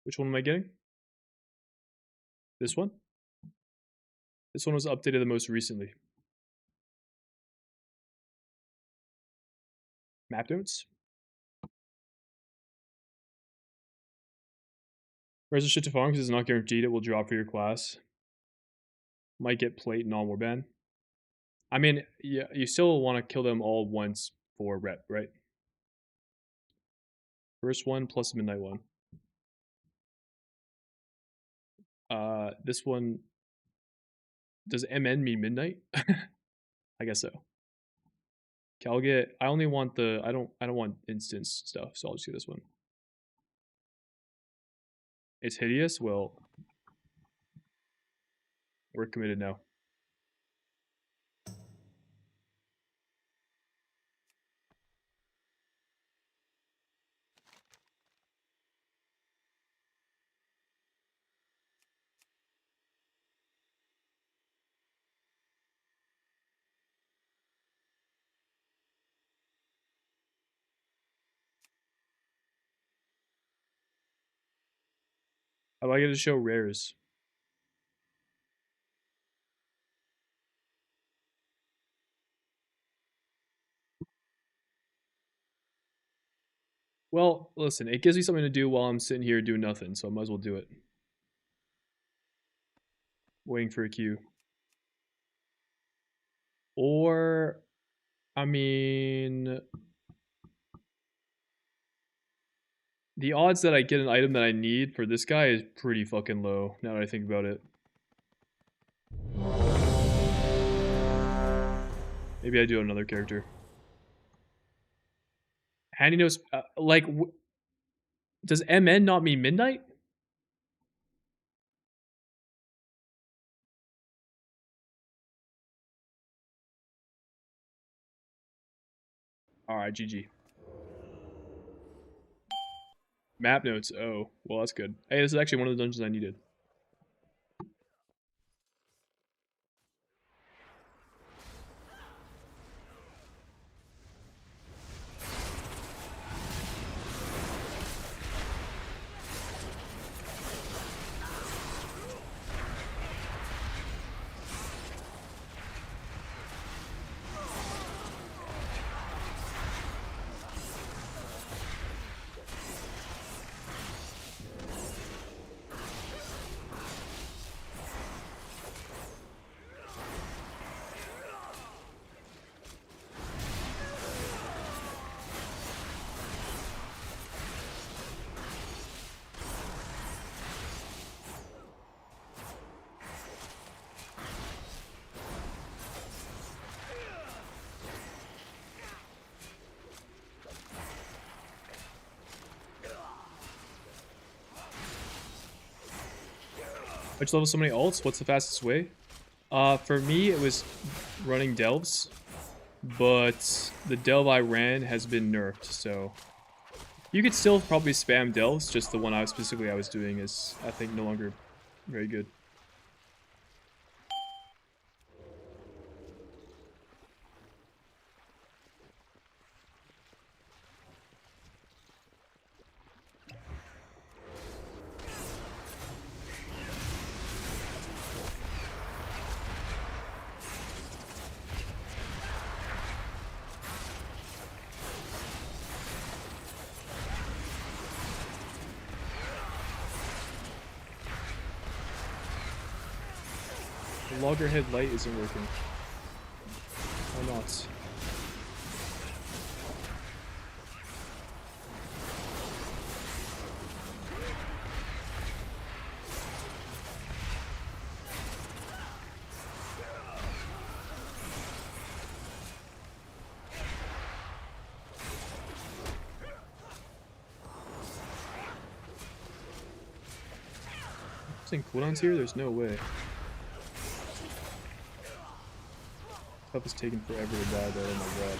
Which one am I getting? This one? This one was updated the most recently. Map notes? Where's the shit to farm because it's not guaranteed it will drop for your class. Might get plate and all warband. I mean, yeah, you still want to kill them all once for rep, right? First one plus the midnight one. This one, does MN mean midnight? I guess so. Calgate, I only want the, I don't want instance stuff, so I'll just do this one. It's hideous? Well, we're committed now. How do I get to show rares? Well, listen, it gives me something to do while I'm sitting here doing nothing, so I might as well do it. Waiting for a queue. Or, I mean, the odds that I get an item that I need for this guy is pretty fucking low, now that I think about it. Maybe I do another character. Handy knows, does MN not mean midnight? Alright, GG. Map notes, oh, well that's good. Hey, this is actually one of the dungeons I needed. Which level so many ults? What's the fastest way? For me, it was running delves, but the delve I ran has been nerfed, so you could still probably spam delves. Just the one I was doing is, I think, no longer very good. The loggerhead light isn't working. Why not? Using cooldowns here? There's no way. Stuff is taking forever to die though, oh my god.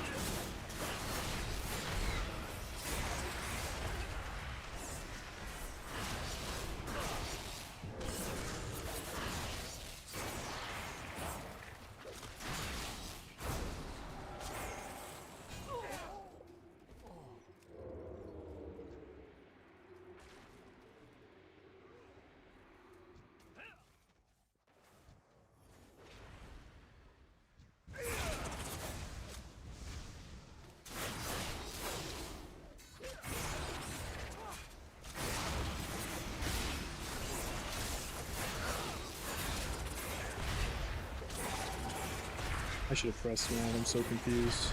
I should have pressed, man. I'm so confused.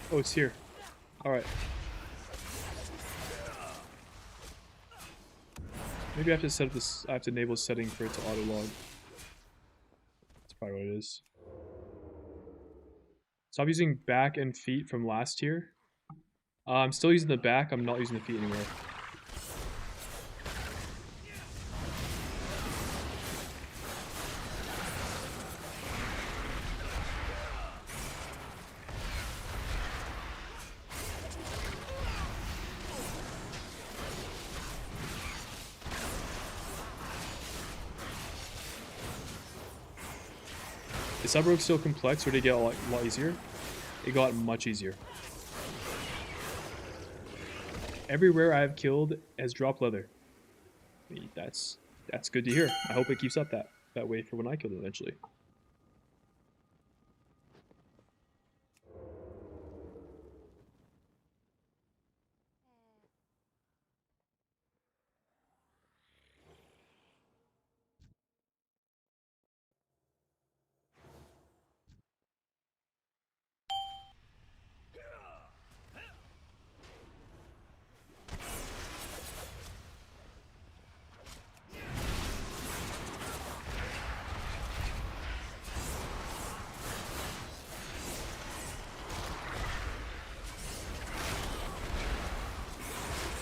Oh, it's here. Alright. Maybe I have to set up this. I have to enable a setting for it to auto log. That's probably what it is. Stop using back and feet from last tier. I'm still using the back. I'm not using the feet anymore. Is Subathon still complex, or did it get a lot easier? It got much easier. Every rare I have killed has dropped leather. I mean, that's good to hear. I hope it keeps up that way for when I kill it eventually.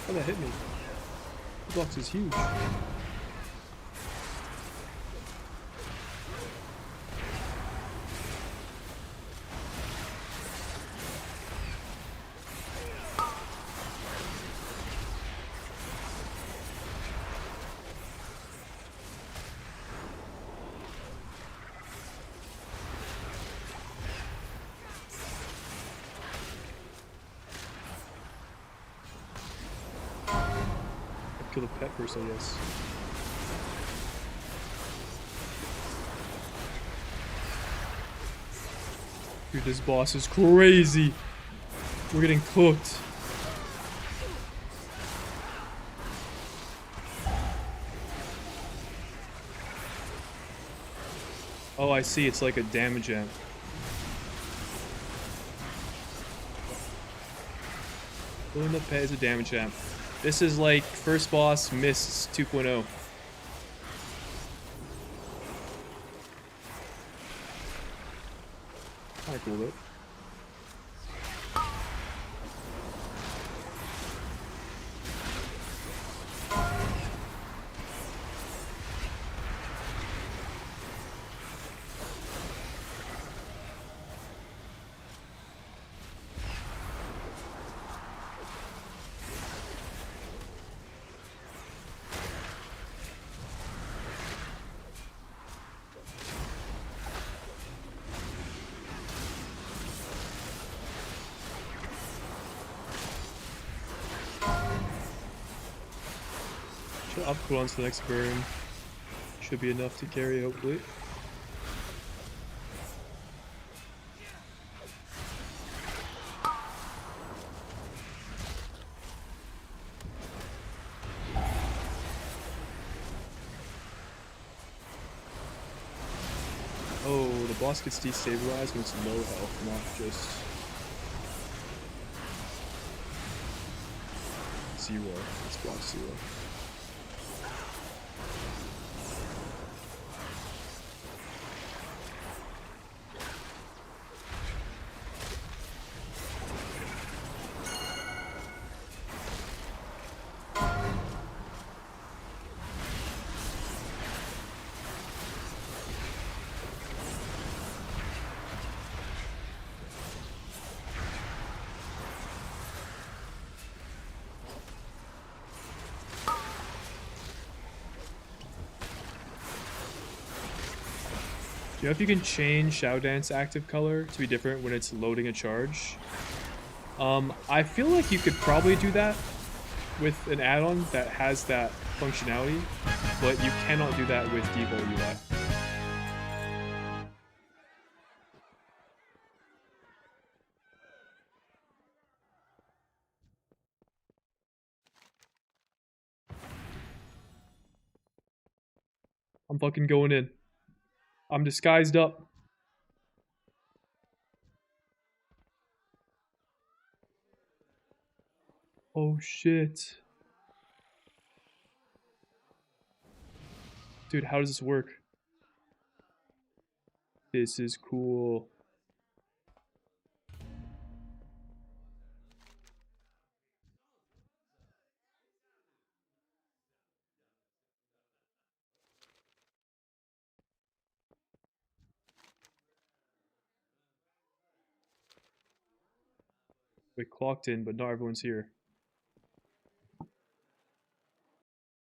Oh, that hit me. The box is huge. Kill the pet first, I guess. Dude, this boss is crazy. We're getting cooked. Oh, I see. It's like a damage amp. Killing the pet is a damage amp. This is like first boss Mists 2.0. Kinda cool though. Up cooldowns for the next burn. Should be enough to carry, hopefully. Oh, the boss gets destabilized when it's low health, not just zero. It's block zero. Do you know if you can change Shadow Dance active color to be different when it's loading a charge? I feel like you could probably do that with an add-on that has that functionality, but you cannot do that with default UI. I'm fucking going in. I'm disguised up. Oh shit. Dude, how does this work? This is cool. We clocked in, but not everyone's here.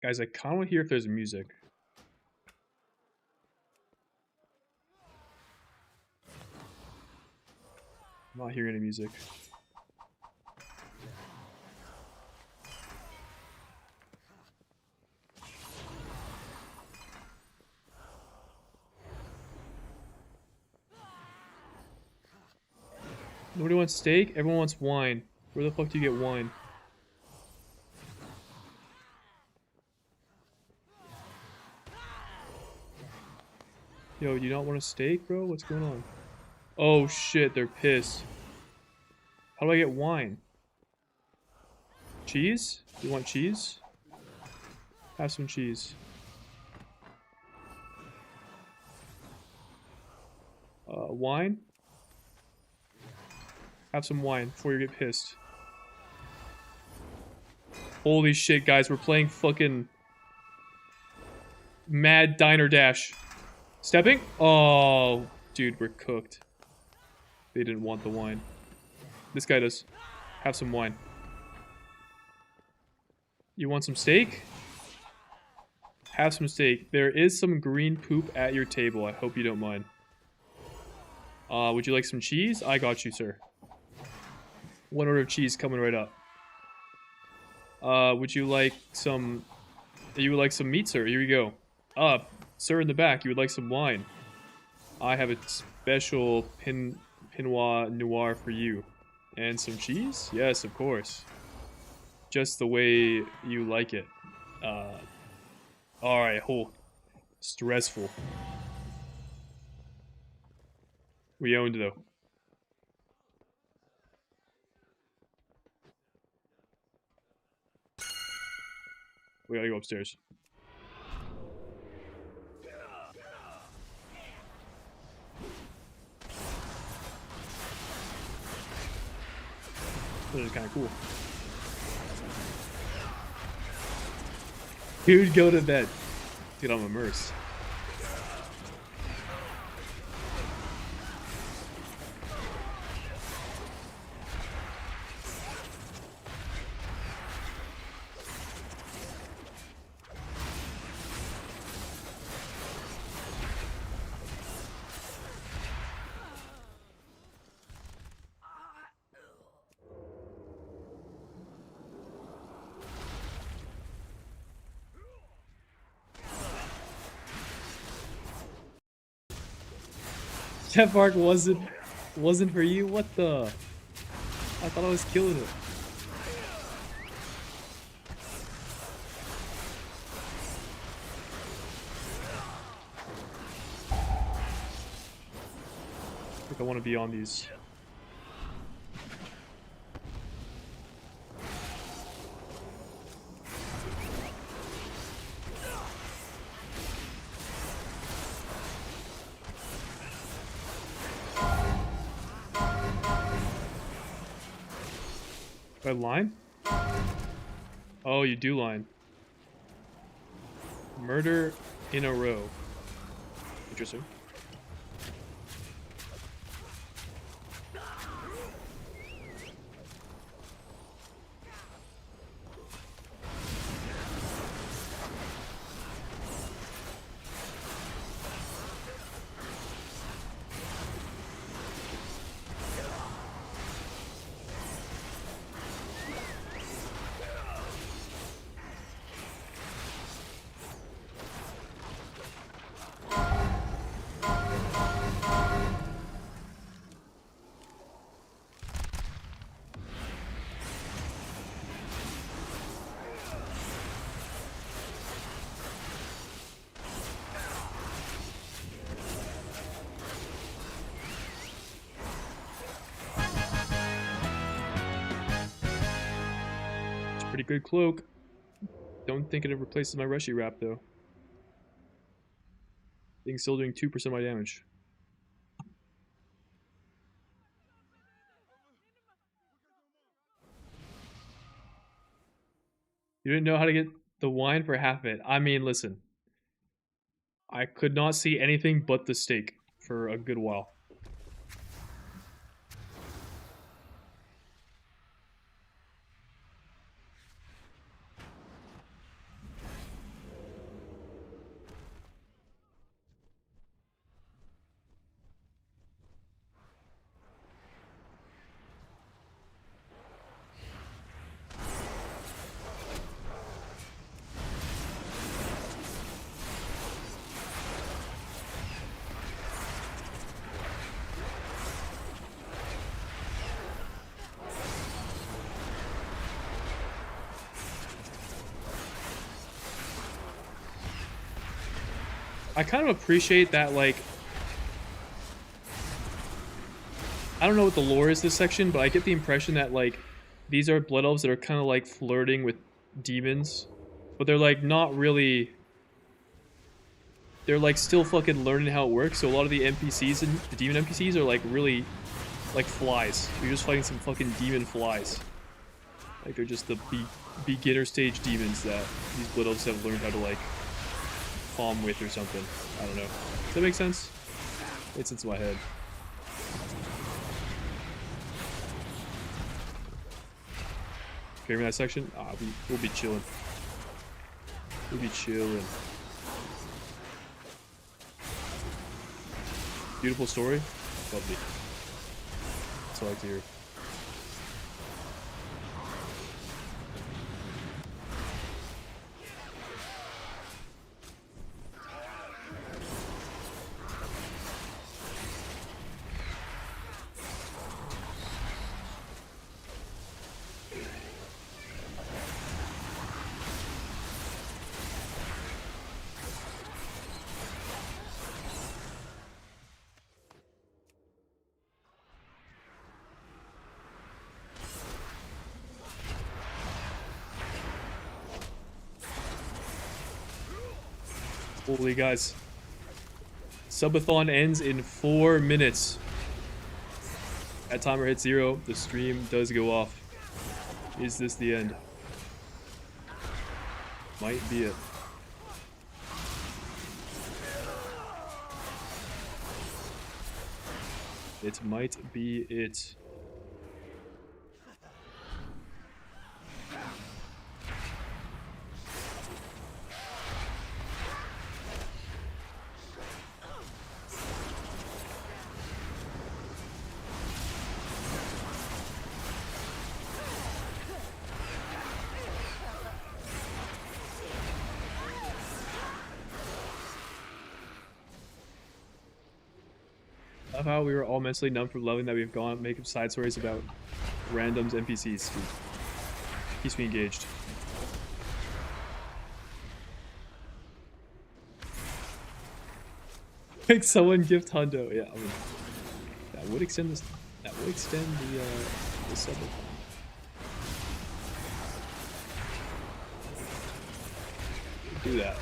Guys, I kind of want to hear if there's music. I'm not hearing any music. Nobody wants steak? Everyone wants wine. Where the fuck do you get wine? Yo, you not want a steak, bro? What's going on? Oh shit, they're pissed. How do I get wine? Cheese? You want cheese? Have some cheese. Wine? Have some wine before you get pissed. Holy shit, guys, we're playing fucking Mad Diner Dash. Stepping? Oh, dude, we're cooked. They didn't want the wine. This guy does. Have some wine. You want some steak? Have some steak. There is some green poop at your table. I hope you don't mind. Would you like some cheese? I got you, sir. One order of cheese coming right up. Would you like some... You would like some meat, sir? Here you go. Sir in the back, you would like some wine. I have a special Pinot Noir for you. And some cheese? Yes, of course. Just the way you like it. Alright, stressful. We owned it, though. We gotta go upstairs. This is kind of cool. Dude, go to bed. Dude, I'm immersed. Step arc wasn't for you? What the? I thought I was killing it. I think I want to be on these. Do I line? Oh, you do line. Murder in a row. Interesting. Pretty good cloak. Don't think it replaces my Rushy Wrap though. I think still doing 2% of my damage. You didn't know how to get the wine for half it. I mean, listen. I could not see anything but the steak for a good while. I kind of appreciate that, like... I don't know what the lore is this section, but I get the impression that, like, these are blood elves that are kind of, like, flirting with demons. But they're, like, not really... They're, like, still fucking learning how it works, so a lot of the NPCs and the demon NPCs are, like, really... like flies. You're just fighting some fucking demon flies. Like, they're just the beginner stage demons that these blood elves have learned how to, like... palm with or something. I don't know. Does that make sense? It makes sense in my head. Clearing that section? Ah, we'll be chilling. We'll be chilling. Beautiful story? Lovely. That's what I like to hear. Holy guys. Subathon ends in 4 minutes. That timer hits 0. The stream does go off. Is this the end? Might be it. It might be it. Of how we were all mentally numb from loving that we've gone making side stories about randoms NPCs. Dude. Keeps me engaged. Make someone gift hundo. Yeah, I mean, that would extend this. That would extend the Subathon. Do that.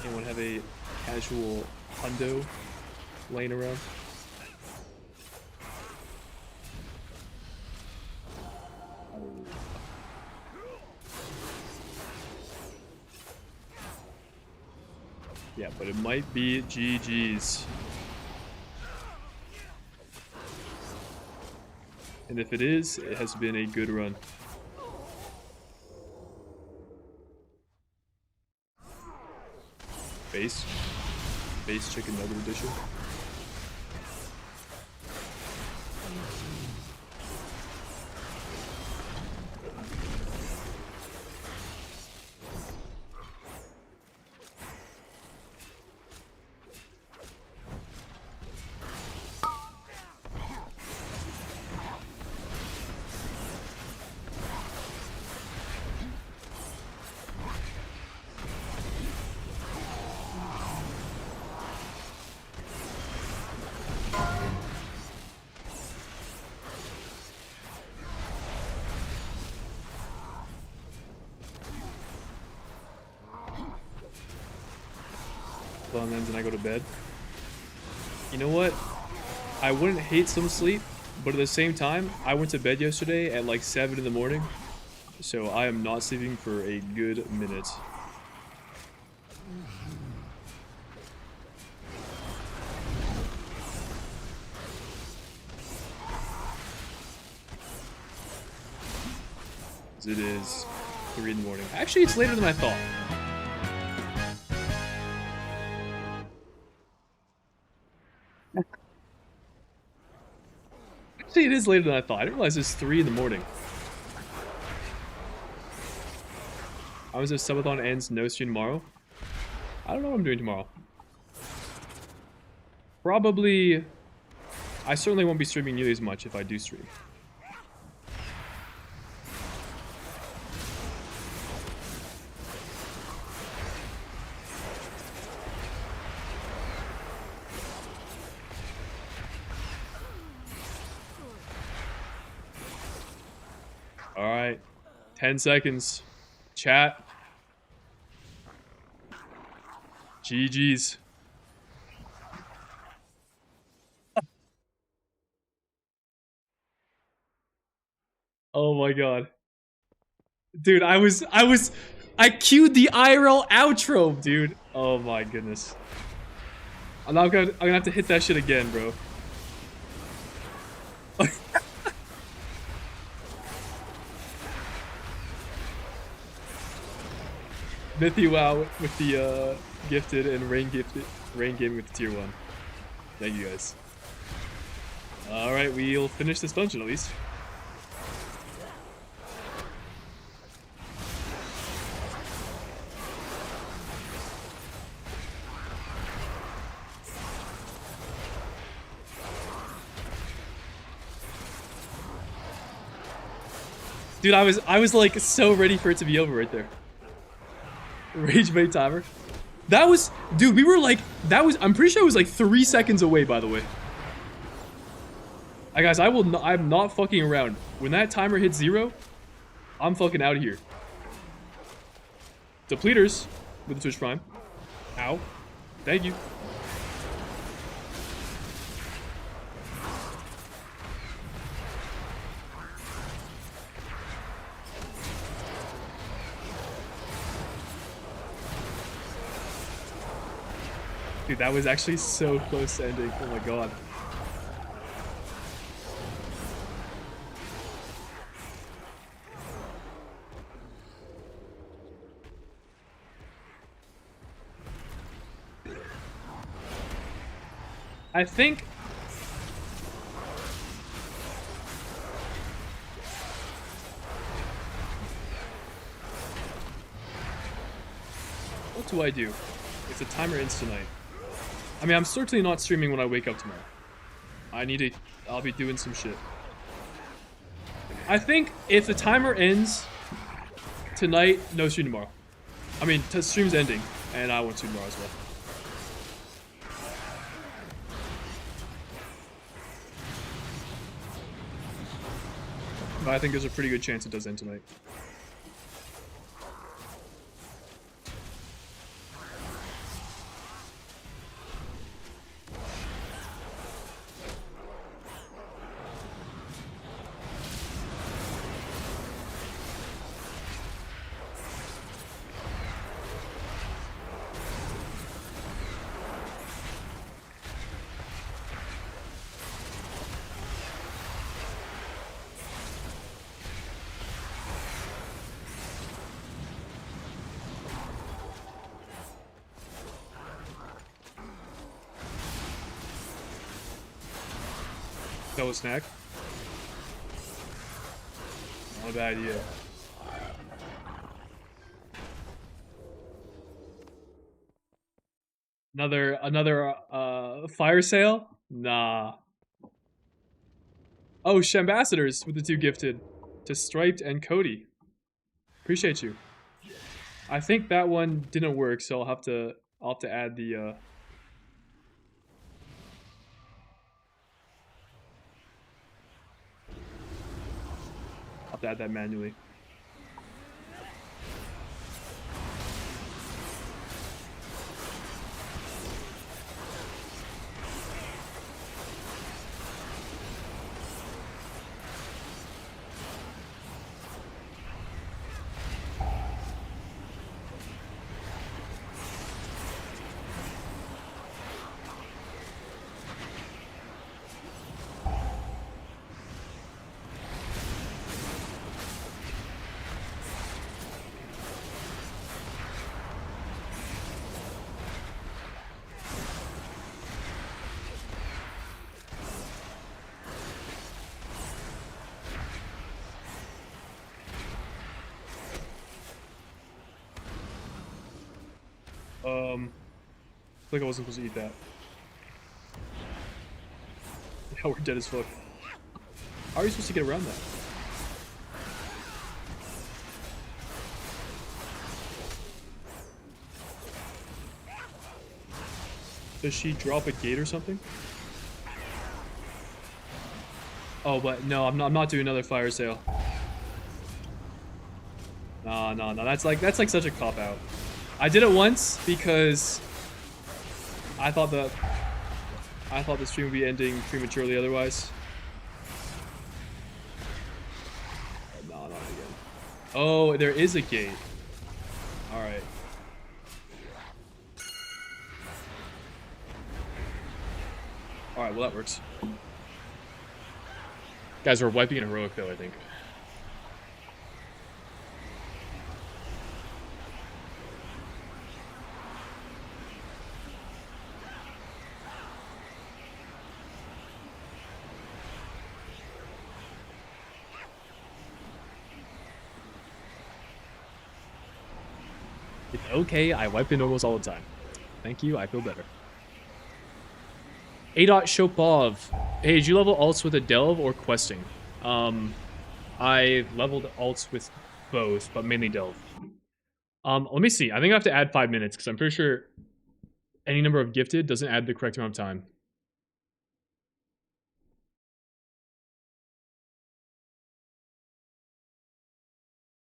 Anyone have a casual hundo laying around? Yeah, but it might be GG's. And if it is, it has been a good run. Base chicken nugget edition. Ends and I go to bed. You know what? I wouldn't hate some sleep, but at the same time, I went to bed yesterday at like 7 in the morning, so I am not sleeping for a good minute. It is 3 in the morning. Actually, it's later than I thought. Actually, it is later than I thought. I didn't realize it's 3 in the morning. How is this Subathon ends? No stream tomorrow? I don't know what I'm doing tomorrow. Probably... I certainly won't be streaming nearly as much if I do stream. Alright. 10 seconds. Chat. GG's. Oh my god. Dude, I queued the IRL outro, dude. Oh my goodness. I'm gonna have to hit that shit again, bro. Mithy Wow with the gifted and Rain Gaming with the tier 1. Thank you guys. Alright, we'll finish this dungeon at least. Dude, I was like so ready for it to be over right there. Rage bait timer. That was, dude, we were like, I'm pretty sure it was like 3 seconds away, by the way. Guys, I'm not fucking around. When that timer hits 0, I'm fucking out of here. Depleters with the Twitch Prime. Ow. Thank you. Dude, that was actually so close to ending. Oh my god. I think... What do I do? If the timer ends tonight. I mean, I'm certainly not streaming when I wake up tomorrow. I'll be doing some shit. I think if the timer ends tonight, no stream tomorrow. I mean, stream's ending, and I won't stream tomorrow as well. But I think there's a pretty good chance it does end tonight. Double snack. Not a bad idea. Another fire sale? Nah. Oh, Shambassadors with the 2 gifted to Striped and Cody. Appreciate you. I think that one didn't work, so I'll have to add the I'll have to add that manually. I feel like I wasn't supposed to eat that. Yeah, we're dead as fuck. How are you supposed to get around that? Does she drop a gate or something? Oh, but no, I'm not doing another fire sale. No. That's like such a cop out. I did it once because I thought the stream would be ending prematurely otherwise. No, not again. Oh, there is a gate. All right. All right. Well, that works. Guys, we're wiping an heroic though, I think. It's okay, I wipe in normals all the time. Thank you, I feel better. A. Shopov. Hey, did you level alts with a delve or questing? I leveled alts with both, but mainly delve. Let me see. I think I have to add 5 minutes because I'm pretty sure any number of gifted doesn't add the correct amount of time.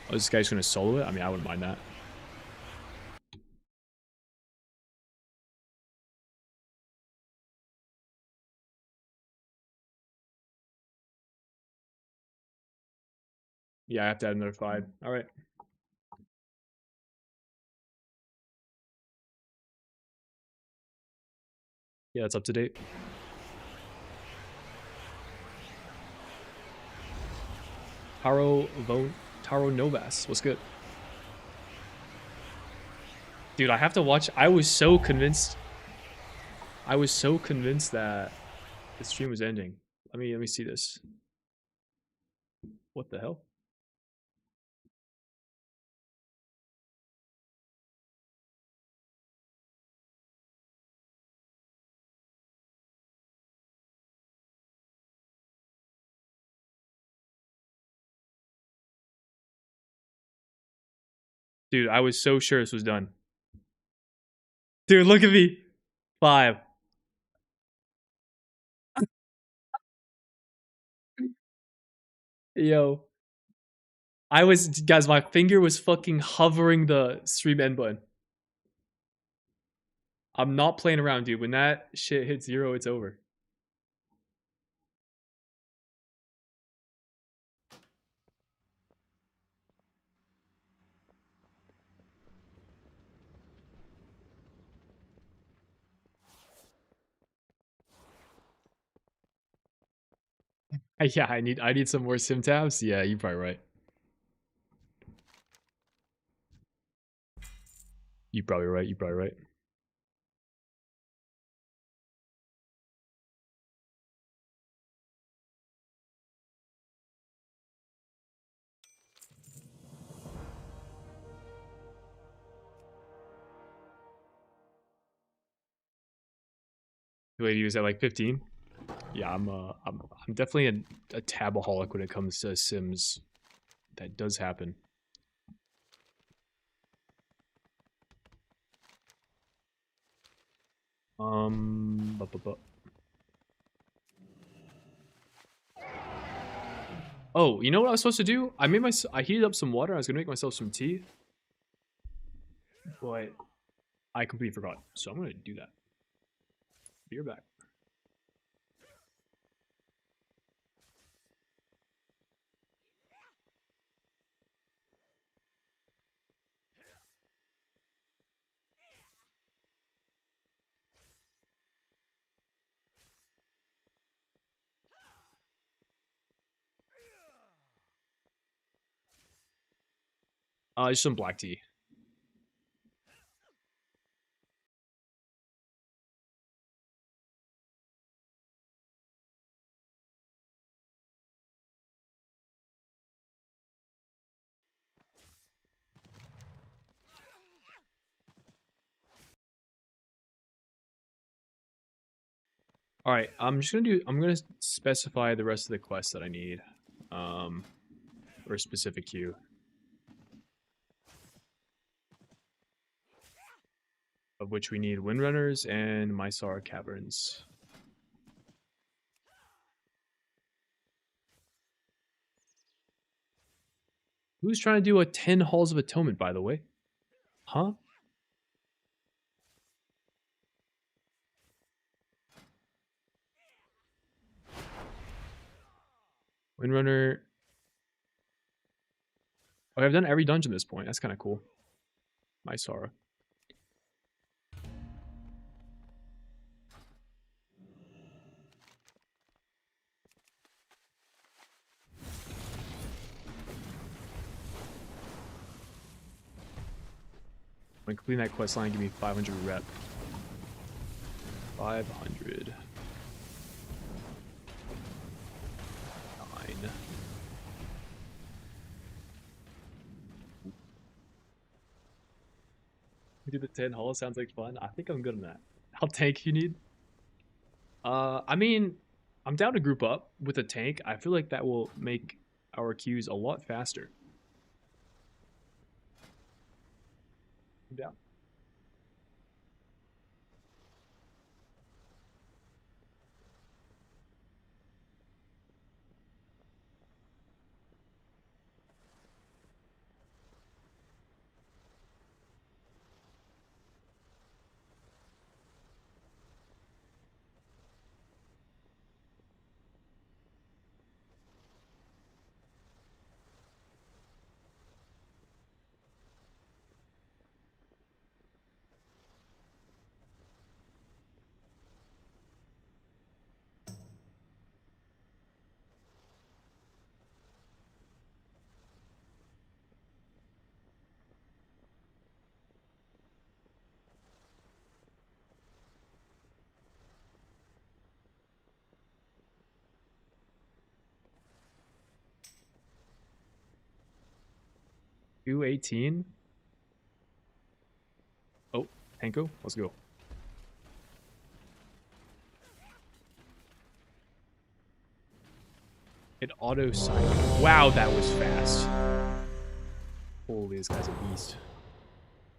Oh, this guy's gonna solo it? I mean, I wouldn't mind that. Yeah, I have to add another 5. All right. Yeah, it's up to date. Taro Novas. What's good? Dude, I have to watch. I was so convinced that the stream was ending. Let me see this. What the hell? Dude, I was so sure this was done. Dude, look at me. 5. Yo. I was, guys, my finger was fucking hovering the stream end button. I'm not playing around, dude. When that shit hits 0, it's over. Yeah, I need some more sim tabs. Yeah, you're probably right. You're probably right. You're probably right. Wait, he was at like 15. Yeah, I'm definitely a tabaholic when it comes to Sims. That does happen. Bu- Oh, you know what I was supposed to do? I heated up some water. I was gonna make myself some tea, but I completely forgot. So I'm gonna do that. Be right back. Just some black tea. All right, I'm gonna specify the rest of the quests that I need, um, for a specific queue, of which we need Windrunners and Mysara Caverns. Who's trying to do a 10 Halls of Atonement, by the way? Huh? Windrunner. Oh, I've done every dungeon at this point. That's kind of cool. Mysara. When completing that quest line, give me 500 rep. 500. 9. We do the 10 halls. Sounds like fun. I think I'm good on that. How tank you need? I mean, I'm down to group up with a tank. I feel like that will make our queues a lot faster. I'm down. Q 18. Oh, Hanko, let's go. It auto signed. Wow, that was fast. Holy, this guy's a beast.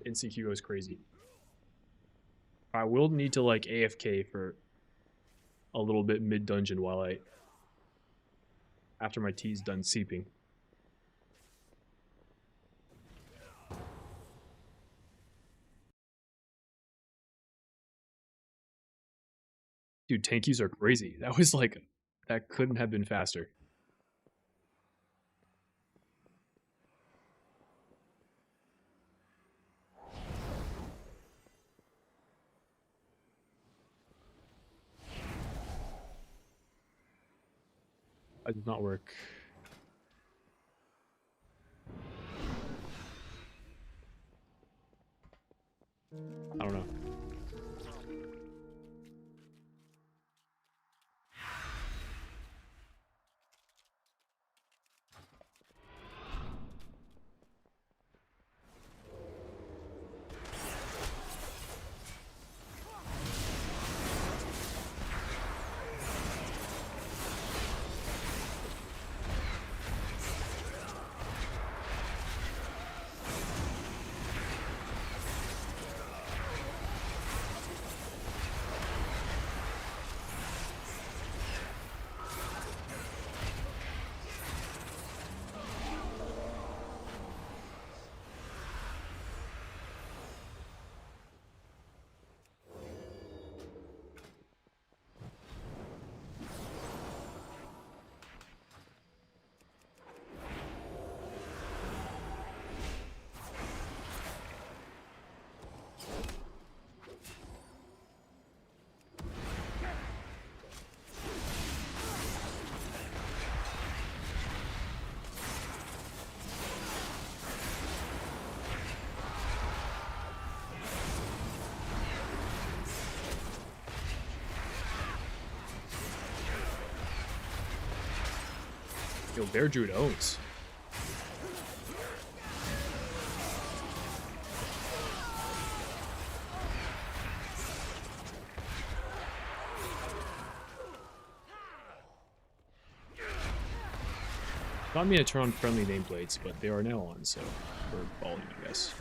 NCQ goes crazy. I will need to like AFK for a little bit mid dungeon while I after my tea's done seeping. Dude, tankies are crazy. That was like that couldn't have been faster. That did not work. I don't know. Yo, Bear Druid owns. Not me to turn on friendly nameplates, but they are now on, so for volume, I guess.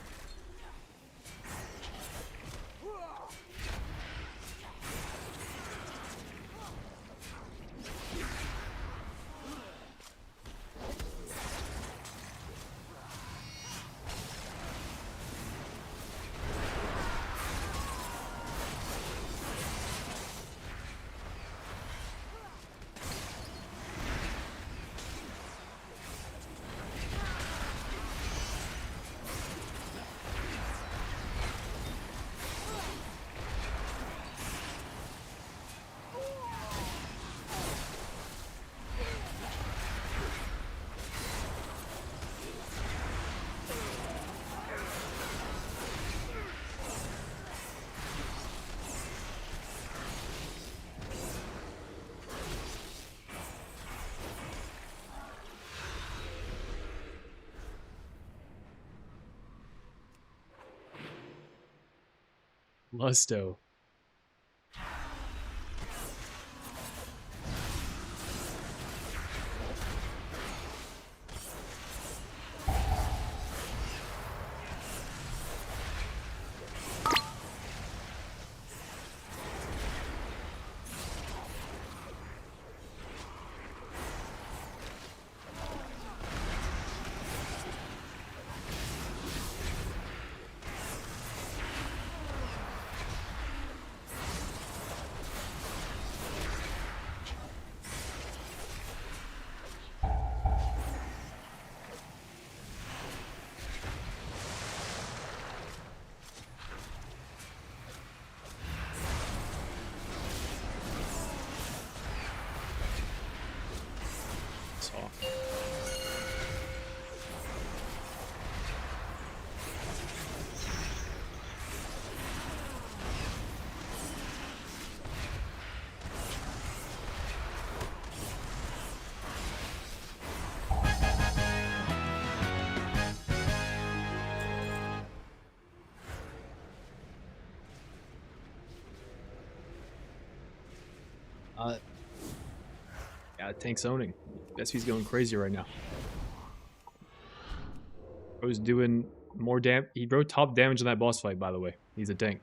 Lusto. Yeah, tank's owning. SP's going crazy right now. I was doing more he wrote top damage in that boss fight, by the way. He's a tank.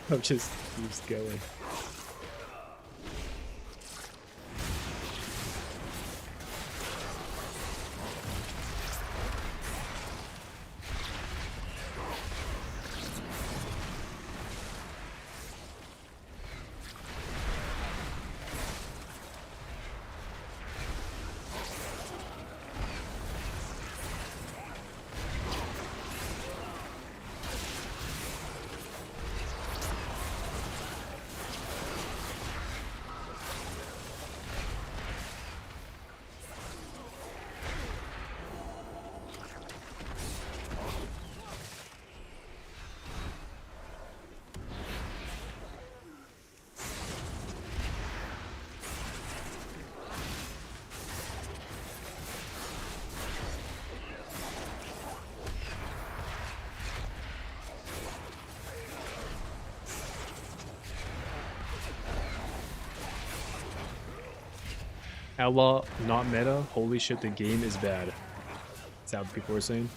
I'm just keeps going. Outlaw, not meta. Holy shit, the game is bad. Is that what people were saying?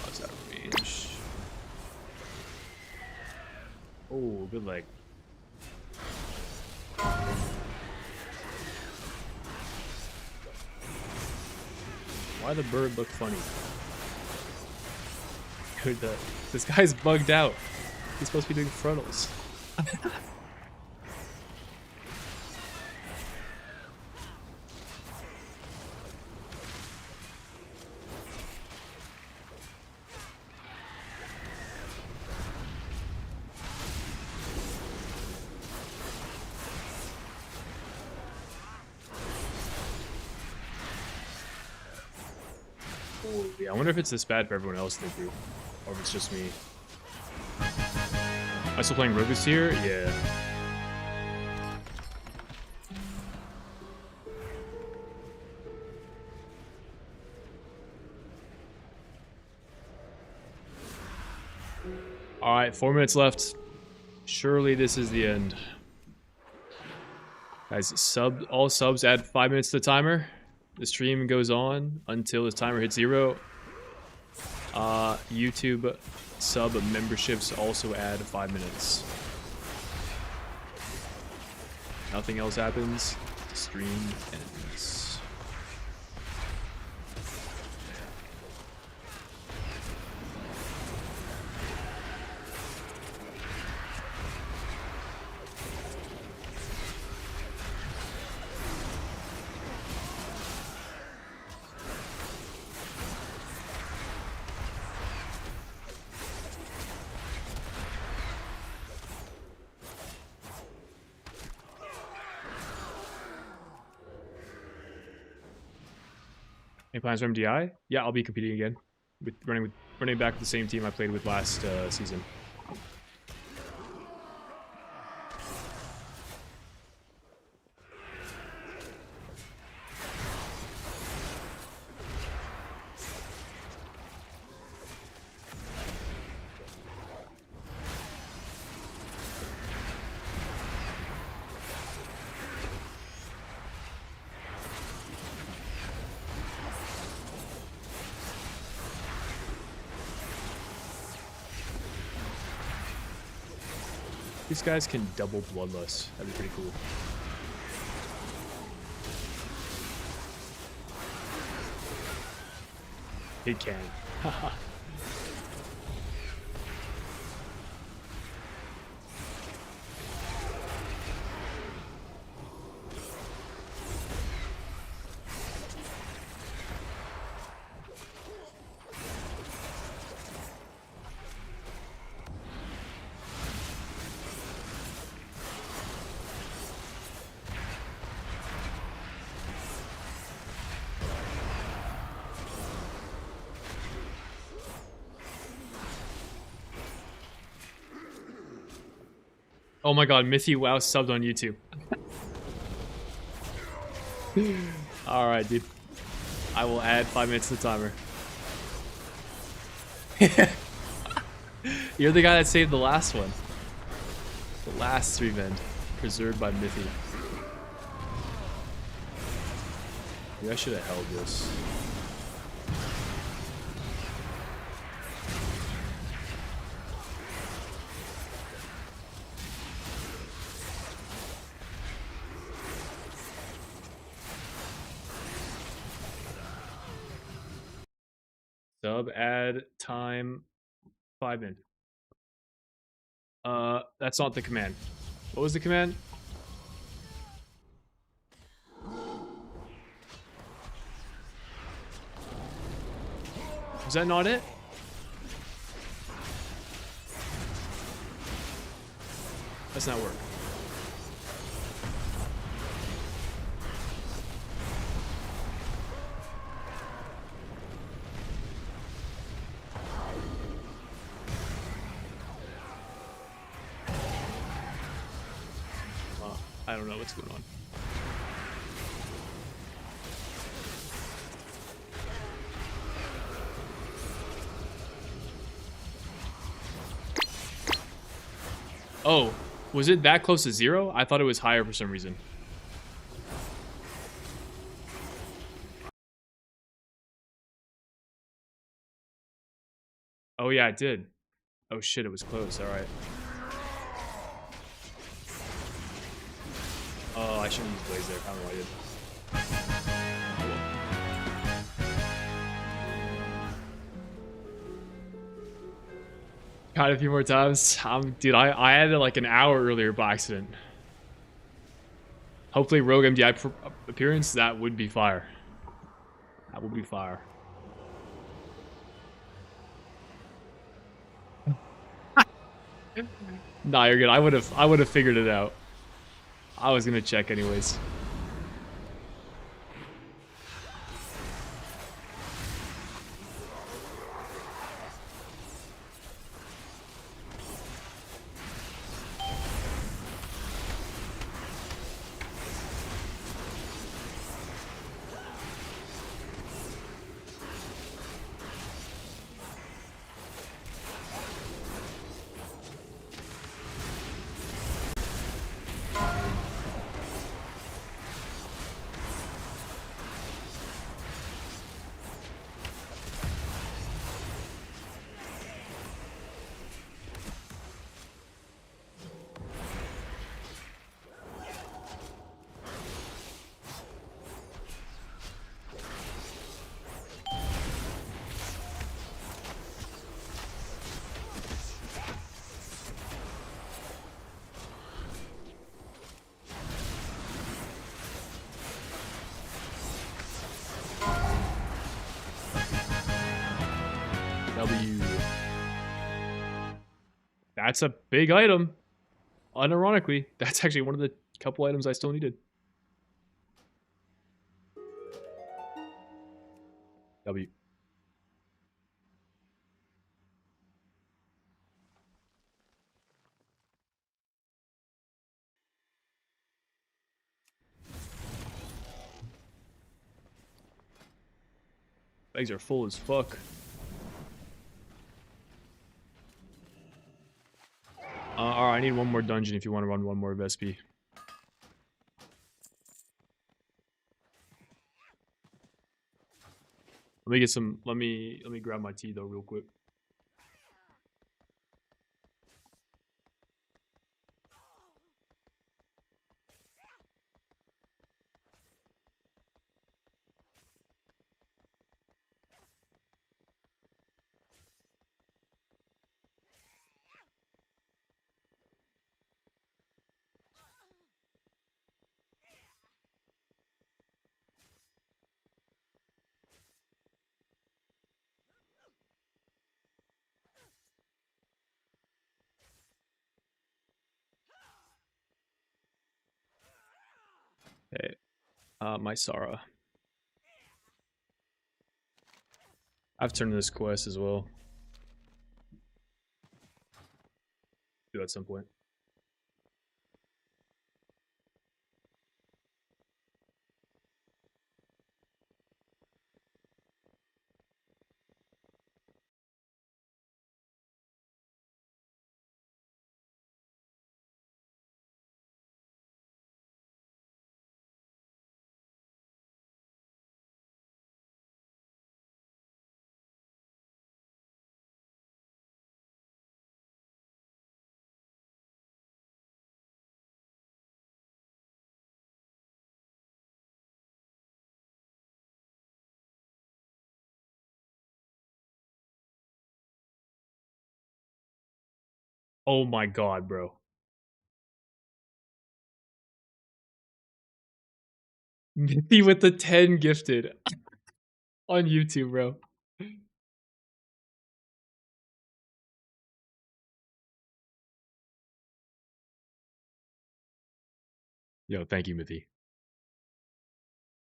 What's that range? Oh, good leg. Why the bird look funny? Dude, this guy's bugged out. He's supposed to be doing frontals. I wonder if it's this bad for everyone else in the group, or if it's just me. Am I still playing Rogus here? Yeah. Alright, 4 minutes left. Surely this is the end. Guys, all subs add 5 minutes to the timer. The stream goes on until the timer hits 0. YouTube sub memberships also add 5 minutes. Nothing else happens. The stream ends. Any plans for MDI? Yeah, I'll be competing again. Running back with the same team I played with last season. These guys can double bloodlust. That'd be pretty cool. It can. Oh my god, Mithy Wow subbed on YouTube. Alright, dude. I will add 5 minutes to the timer. You're the guy that saved the last one. The last 3 men. Preserved by Mithy. Maybe I should have held this. Sub add time 5 min. That's not the command. What was the command? Was that not it? That's not work. I don't know what's going on. Oh, was it that close to 0? I thought it was higher for some reason. Oh yeah, it did. Oh shit, it was close. All right. Oh, I shouldn't use Blaze there. I don't know why I did. Got it a few more times. Dude, I added like an hour earlier by accident. Hopefully Rogue MDI appearance, that would be fire. That would be fire. Nah, you're good. I would have figured it out. I was gonna check anyways. W. That's a big item. Unironically, that's actually one of the couple items I still needed. W. Bags are full as fuck. Alright, I need one more dungeon if you want to run one more Vespi. Let me get some. Let me grab my tea though, real quick. Hey, my Sarah. I've turned this quest as well. Do at some point. Oh my god, bro. Mithy with the 10 gifted on YouTube, bro. Yo, thank you, Mithy.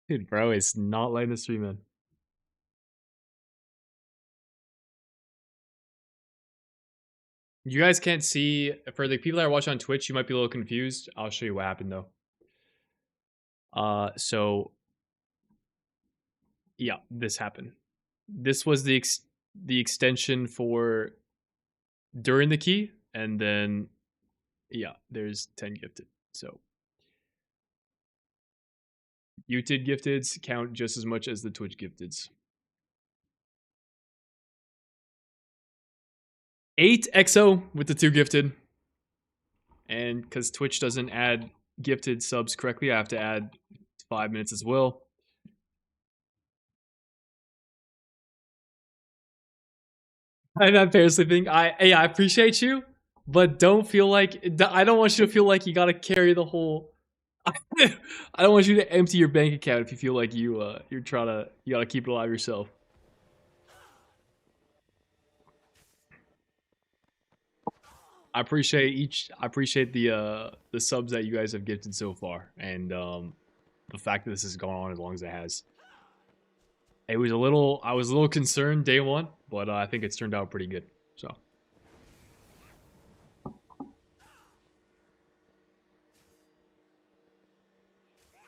Dude, bro, it's not letting the stream in. You guys can't see, for the people that are watching on Twitch, you might be a little confused. I'll show you what happened though. So yeah, this happened. This was the extension for during the key, and then yeah, there's 10 gifted. So YouTube gifteds count just as much as the Twitch gifteds. 8 XO with the 2 gifted. And because Twitch doesn't add gifted subs correctly, I have to add 5 minutes as well. I'm not seriously think I appreciate you, but don't feel like I don't want you to feel like you gotta carry the whole. I don't want you to empty your bank account if you feel like you're trying to you gotta keep it alive yourself. I appreciate the subs that you guys have gifted so far, and the fact that this has gone on as long as it has. I was a little concerned day one, but I think it's turned out pretty good. So.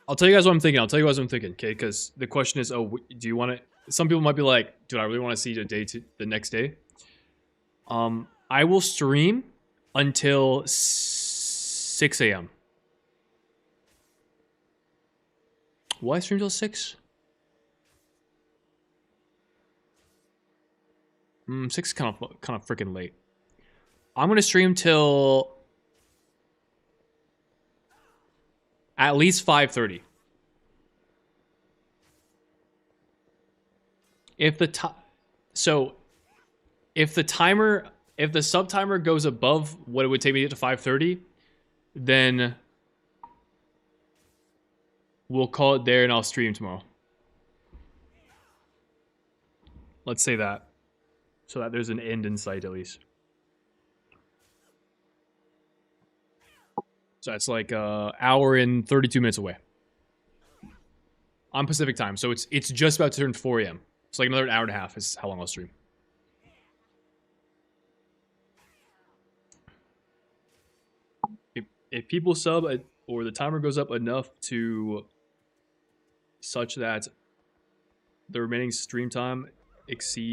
I'll tell you guys what I'm thinking. Okay, because the question is, oh, do you want to? Some people might be like, dude, I really want to see the next day. I will stream until 6 a.m. Will I stream till 6? 6 is kind of freaking late. I'm gonna stream till at least 5:30. If the if the sub timer goes above what it would take me to get to 5:30, then we'll call it there and I'll stream tomorrow. Let's say that. So that there's an end in sight at least. So that's like an hour and 32 minutes away. On Pacific time. So it's just about to turn 4 a.m. It's like another hour and a half is how long I'll stream. If people sub or the timer goes up enough to such that the remaining stream time exceeds